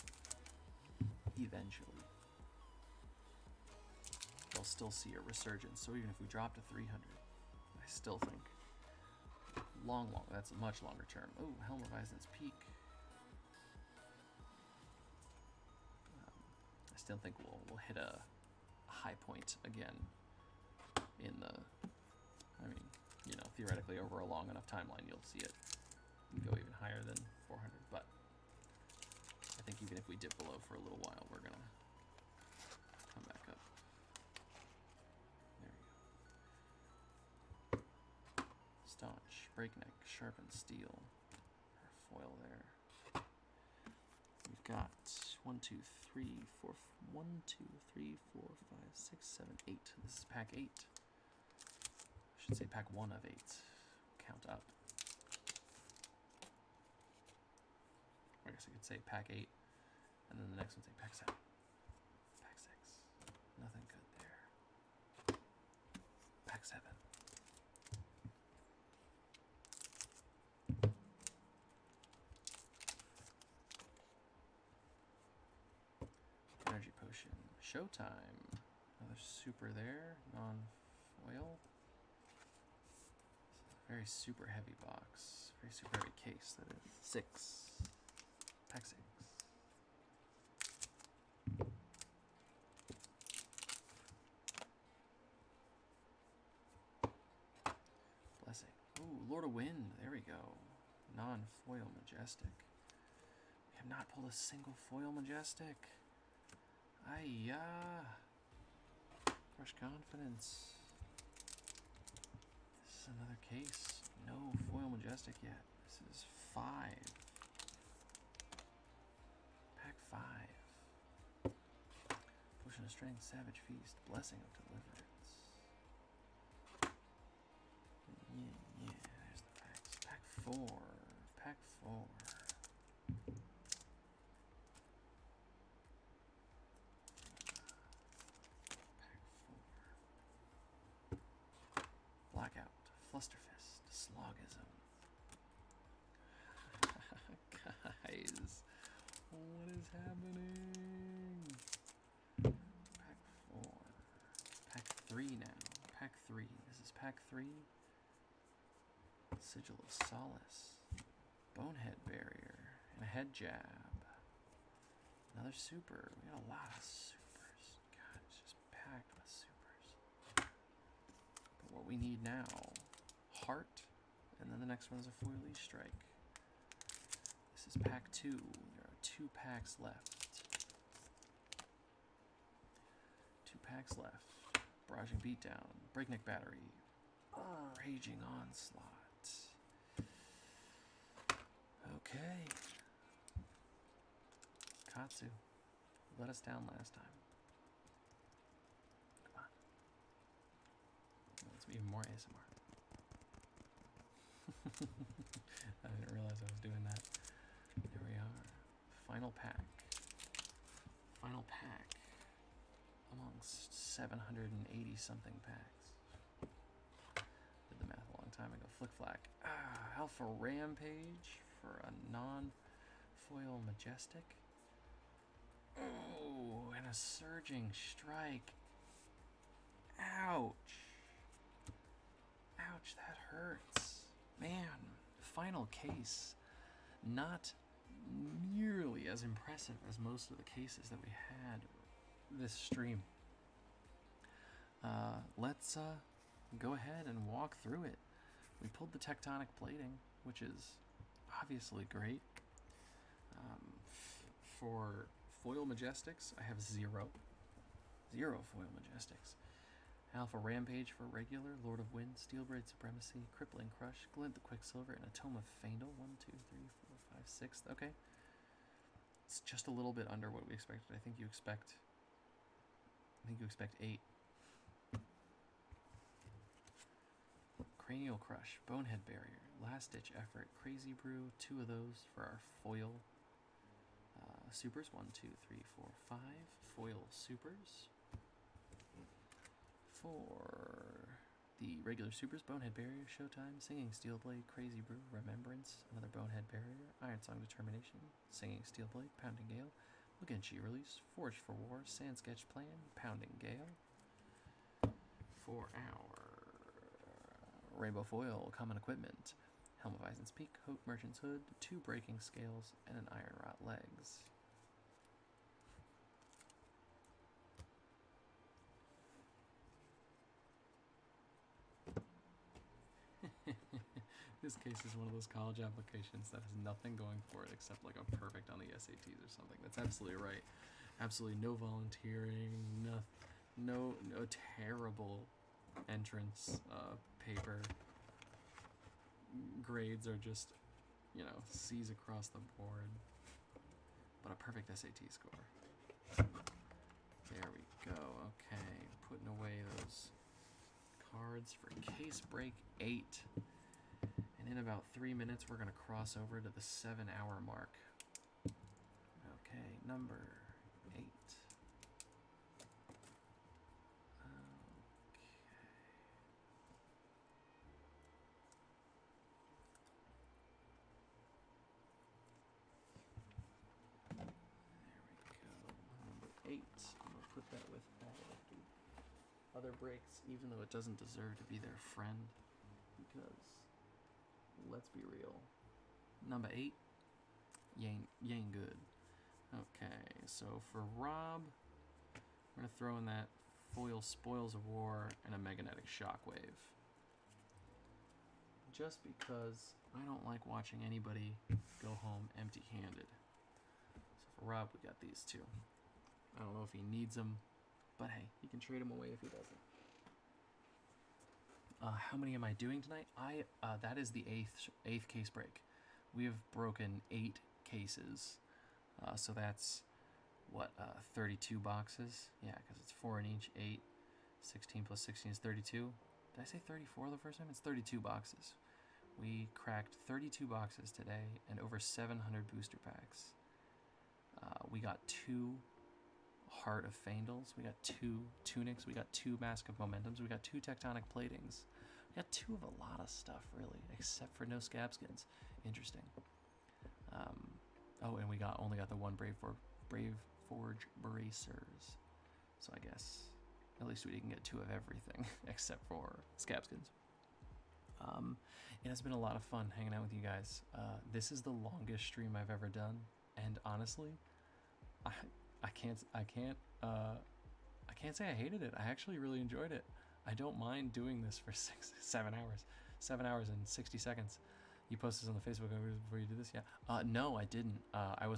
they'll still see a resurgence. So even if we drop to 300, I still think that's a much longer term. Oh, Helm of Eisen's Peak. I still think we'll hit a high point again in the, I mean, you know, theoretically over a long enough timeline, you'll see it go even higher than 400. But I think even if we dip below for a little while, we're gonna come back up. breakneck, sharpened steel. Our foil there. We've got 1, 2, 3, 4, 1, 2, 3, 4, 5, 6, 7, 8. This is pack 8. I should say pack 1 of 8. Count up. I guess I could say pack 8, and then the next one say pack 7. Pack 6. Nothing good there. Pack 7. Energy potion. Showtime. Another super there. Non-foil. Very super heavy box. Very super heavy case, that is. 6. Pack 6. Blessing. Ooh, Lord of Wind. There we go. Non-foil Majestic. We have not pulled a single foil Majestic. Ayya. Crush Confidence. This is another case. No foil Majestic yet. This is 5. Pack 5. Potion of Strength, Savage Feast, Blessing of Deliverance. Yeah, there's the packs. Pack 4. Pack 4. Blackout, Flusterfist, Slogism. Guys, what is happening? Pack 4. Pack 3 now. Pack 3. This is pack 3. Sigil of Solace. Bonehead Barrier. And a head jab. Another super. We got a lot of supers. God, it's just packed with supers. But what we need now, Heart, and then the next one is a Foily Strike. This is pack 2. There are 2 packs left. 2 packs left. Barraging Beatdown, Breakneck Battery, Raging Onslaught. Okay. Katsu let us down last time. Come on. Let's be even more ASMR. I didn't realize I was doing that. There we are. Final pack. Final pack amongst 780 something packs. Did the math a long time ago. Flick Flack. Alpha Rampage for a non-foil Majestic. Oh, and a Surging Strike. Ouch. Ouch, that hurts. Man, final case. Not nearly as impressive as most of the cases that we had this stream. Let's go ahead and walk through it. We pulled the Tectonic Plating, which is obviously great. For foil Majestics, I have 0. 0 foil Majestics. Alpha Rampage for regular, Lord of Wind, Steelblade Supremacy, Crippling Crush, Glint the Quicksilver, and a Tome of Faendal. 1, 2, 3, 4, 5, 6. Okay. It's just a little bit under what we expected. I think you expect 8. Cranial Crush, Bonehead Barrier, Last Ditch Effort, Crazy Brew, 2 of those for our foil supers. 1, 2, 3, 4, 5 foil supers. For the regular supers, Bonehead Barrier, Showtime, Singing Steelblade, Crazy Brew, Remembrance, another Bonehead Barrier, Iron Song Determination, Singing Steelblade, Pounding Gale, Lugenshi Release, Forge for War, Sand Sketch Plan, Pounding Gale. For our Rainbow Foil, Common Equipment, Helm of Eisen's Peak, Hope Merchant's Hood, 2 Breaking Scales, and an Iron Rot Legs. This case is one of those college applications that has nothing going for it except like a perfect on the SATs or something. That's absolutely right. Absolutely no volunteering, no terrible entrance paper. grades are just, C's across the board. But a perfect SAT score. There we go. Okay, putting away those cards for Case Break 8. And in about 3 minutes, we're going to cross over to the 7-hour mark. Okay, number 8. I'm gonna put that with all of the other breaks, even though it doesn't deserve to be their friend, because let's be real, number 8, you ain't good. Okay, so for Rob, we're gonna throw in that foil Spoils of War and a Magnetic Shockwave, just because I don't like watching anybody go home empty-handed. So for Rob, we got these two. I don't know if he needs them, but hey, he can trade them away if he doesn't. How many am I doing tonight? That is the eighth case break. We have broken 8 cases, so that's 32 boxes. Yeah, because it's 4 in each. 8, 16 plus 16 is 32. Did I say 34 the first time? It's 32 boxes. We cracked 32 boxes today and over 700 booster packs. We got 2 Heart of Faendals, we got 2 Tunics, we got 2 Mask of Momentums, we got 2 Tectonic Platings. We got 2 of a lot of stuff, really, except for no Scab Skins. Interesting. And we only got the 1 Brave Forge Bracers. So I guess at least we didn't get 2 of everything, except for Scab Skins. It has been a lot of fun hanging out with you guys. This is the longest stream I've ever done, and honestly, I can't say I hated it. I actually really enjoyed it. I don't mind doing this for 7 hours. 7 hours and 60 seconds. You posted this on the Facebook before you did this, yeah? No, I didn't. I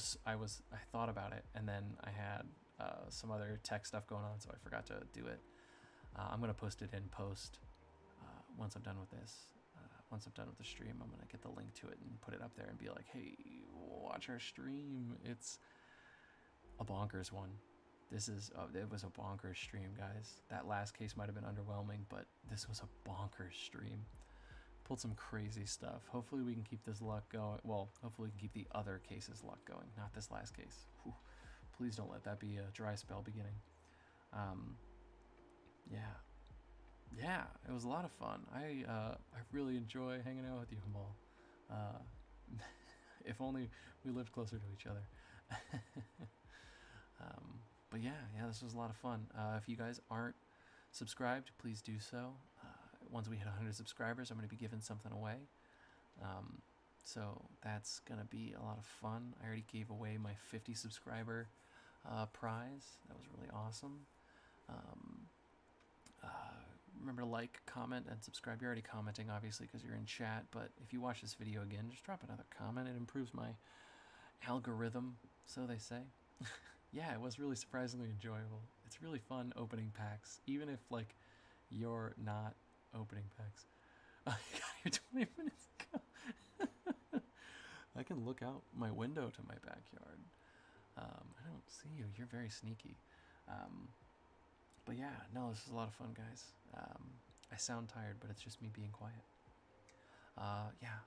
thought about it, and then I had some other tech stuff going on, so I forgot to do it. I'm gonna post it in post once I'm done with this. Once I'm done with the stream, I'm gonna get the link to it and put it up there and be like, hey, watch our stream. It's a bonkers one. It was a bonkers stream, guys. That last case might have been underwhelming, but this was a bonkers stream. Pulled some crazy stuff. Hopefully we can keep this luck going. Well, hopefully we can keep the other cases luck going, not this last case. Whew. Please don't let that be a dry spell beginning. Yeah, it was a lot of fun. I really enjoy hanging out with you, Hamal. If only we lived closer to each other. But yeah, this was a lot of fun. If you guys aren't subscribed, please do so. Once we hit 100 subscribers, I'm going to be giving something away. So that's going to be a lot of fun. I already gave away my 50 subscriber prize. That was really awesome. Remember to like, comment, and subscribe. You're already commenting, obviously, because you're in chat. But if you watch this video again, just drop another comment. It improves my algorithm, so they say. Yeah, it was really surprisingly enjoyable. It's really fun opening packs, even if, like, you're not opening packs. Oh, you got here 20 minutes ago. I can look out my window to my backyard. I don't see you. You're very sneaky. But yeah, no, this was a lot of fun, guys. I sound tired, but it's just me being quiet. Yeah,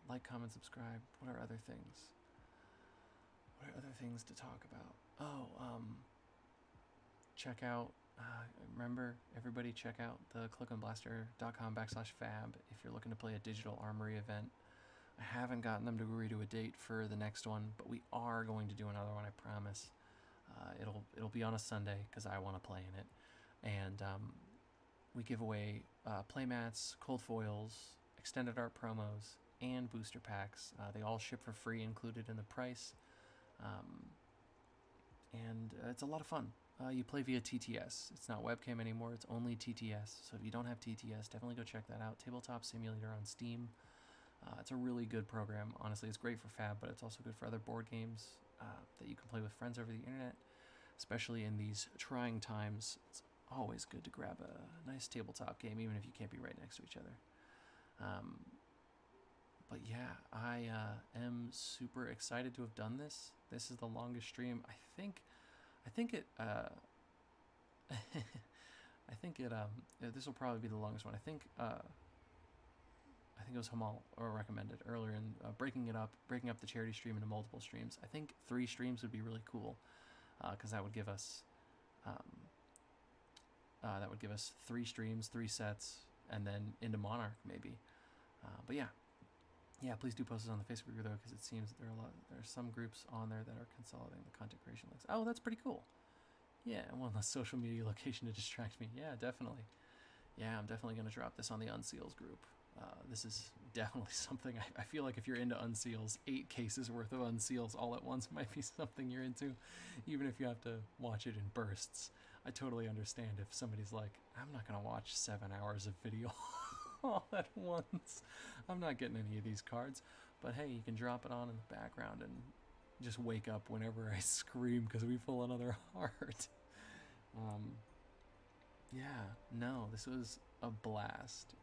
like, comment, subscribe. What are other things? What are other things to talk about? Check out, remember, everybody check out the clickonblaster.com/fab if you're looking to play a digital Armory event. I haven't gotten them to agree to a date for the next one, but we are going to do another one, I promise. It'll be on a Sunday because I want to play in it. And we give away playmats, cold foils, extended art promos, and booster packs. They all ship for free, included in the price. And it's a lot of fun. You play via TTS. It's not webcam anymore. It's only TTS. So if you don't have TTS, definitely go check that out. Tabletop Simulator on Steam. It's a really good program. Honestly, it's great for Fab, but it's also good for other board games that you can play with friends over the internet, especially in these trying times. It's always good to grab a nice tabletop game, even if you can't be right next to each other. But yeah, I am super excited to have done this. This is the longest stream. I think it. I think it. This will probably be the longest one. I think. I think it was Hamal or recommended earlier in breaking up the charity stream into multiple streams. I think 3 streams would be really cool, because that would give us 3 streams, 3 sets, and then into Monarch maybe. But yeah, please do post this on the Facebook group though, because it seems that there are some groups on there that are consolidating the content creation links. Oh, that's pretty cool. Yeah, one less social media location to distract me. Yeah, definitely. Yeah, I'm definitely gonna drop this on the Unseals group. This is definitely something I feel like if you're into Unseals, 8 cases worth of Unseals all at once might be something you're into, even if you have to watch it in bursts. I totally understand if somebody's like, I'm not gonna watch 7 hours of video all at once. I'm not getting any of these cards. But hey, you can drop it on in the background and just wake up whenever I scream because we pull another heart. Yeah, no, this was a blast.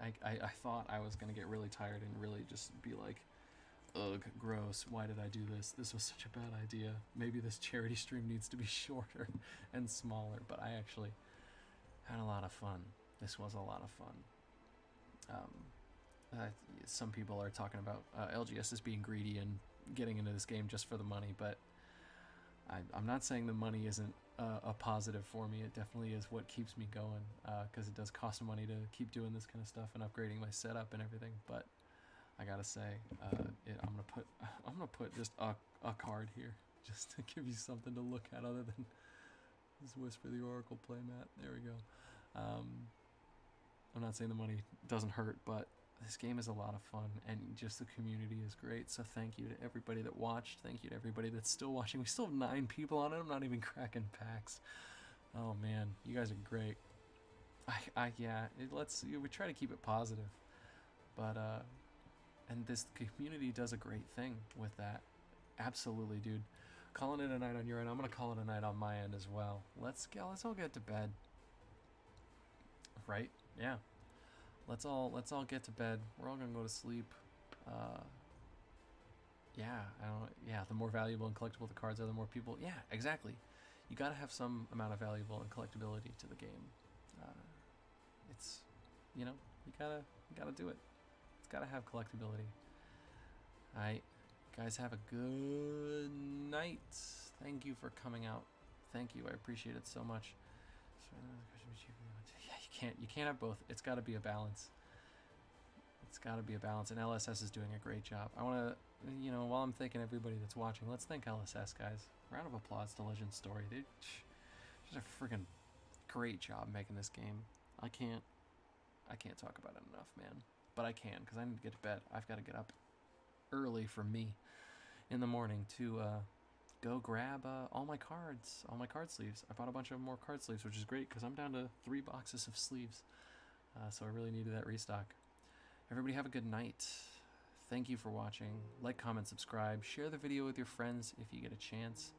I thought I was going to get really tired and really just be like, ugh, gross, why did I do this? This was such a bad idea. Maybe this charity stream needs to be shorter and smaller, but I actually had a lot of fun. This was a lot of fun. Some people are talking about LGS as being greedy and getting into this game just for the money, but I'm not saying the money isn't a positive for me. It definitely is what keeps me going, because it does cost money to keep doing this kind of stuff and upgrading my setup and everything. But I gotta say, I'm gonna put just a card here just to give you something to look at other than this Whisper the Oracle playmat. There we go. I'm not saying the money doesn't hurt, but this game is a lot of fun, and just the community is great. So thank you to everybody that watched. Thank you to everybody that's still watching. We still have 9 people on it. I'm not even cracking packs. Oh man, you guys are great. We try to keep it positive, but and this community does a great thing with that. Absolutely, dude. Calling it a night on your end. I'm gonna call it a night on my end as well. Let's all get to bed. Right? Yeah. Let's all get to bed. We're all gonna go to sleep. The more valuable and collectible the cards are, the more people. Yeah, exactly. You gotta have some amount of valuable and collectability to the game. It's, you gotta do it. It's gotta have collectability. All right, guys, have a good night. Thank you for coming out. Thank you. I appreciate it so much. Yeah, you can't have both. It's got to be a balance. It's got to be a balance, and LSS is doing a great job. I want to, while I'm thanking everybody that's watching, let's thank LSS, guys. Round of applause to Legend Story. They did a freaking great job making this game. I can't talk about it enough, man. But I can, because I need to get to bed. I've got to get up early for me in the morning to go grab all my card sleeves. I bought a bunch of more card sleeves, which is great because I'm down to 3 boxes of sleeves. So I really needed that restock. Everybody have a good night. Thank you for watching. Like, comment, subscribe. Share the video with your friends if you get a chance.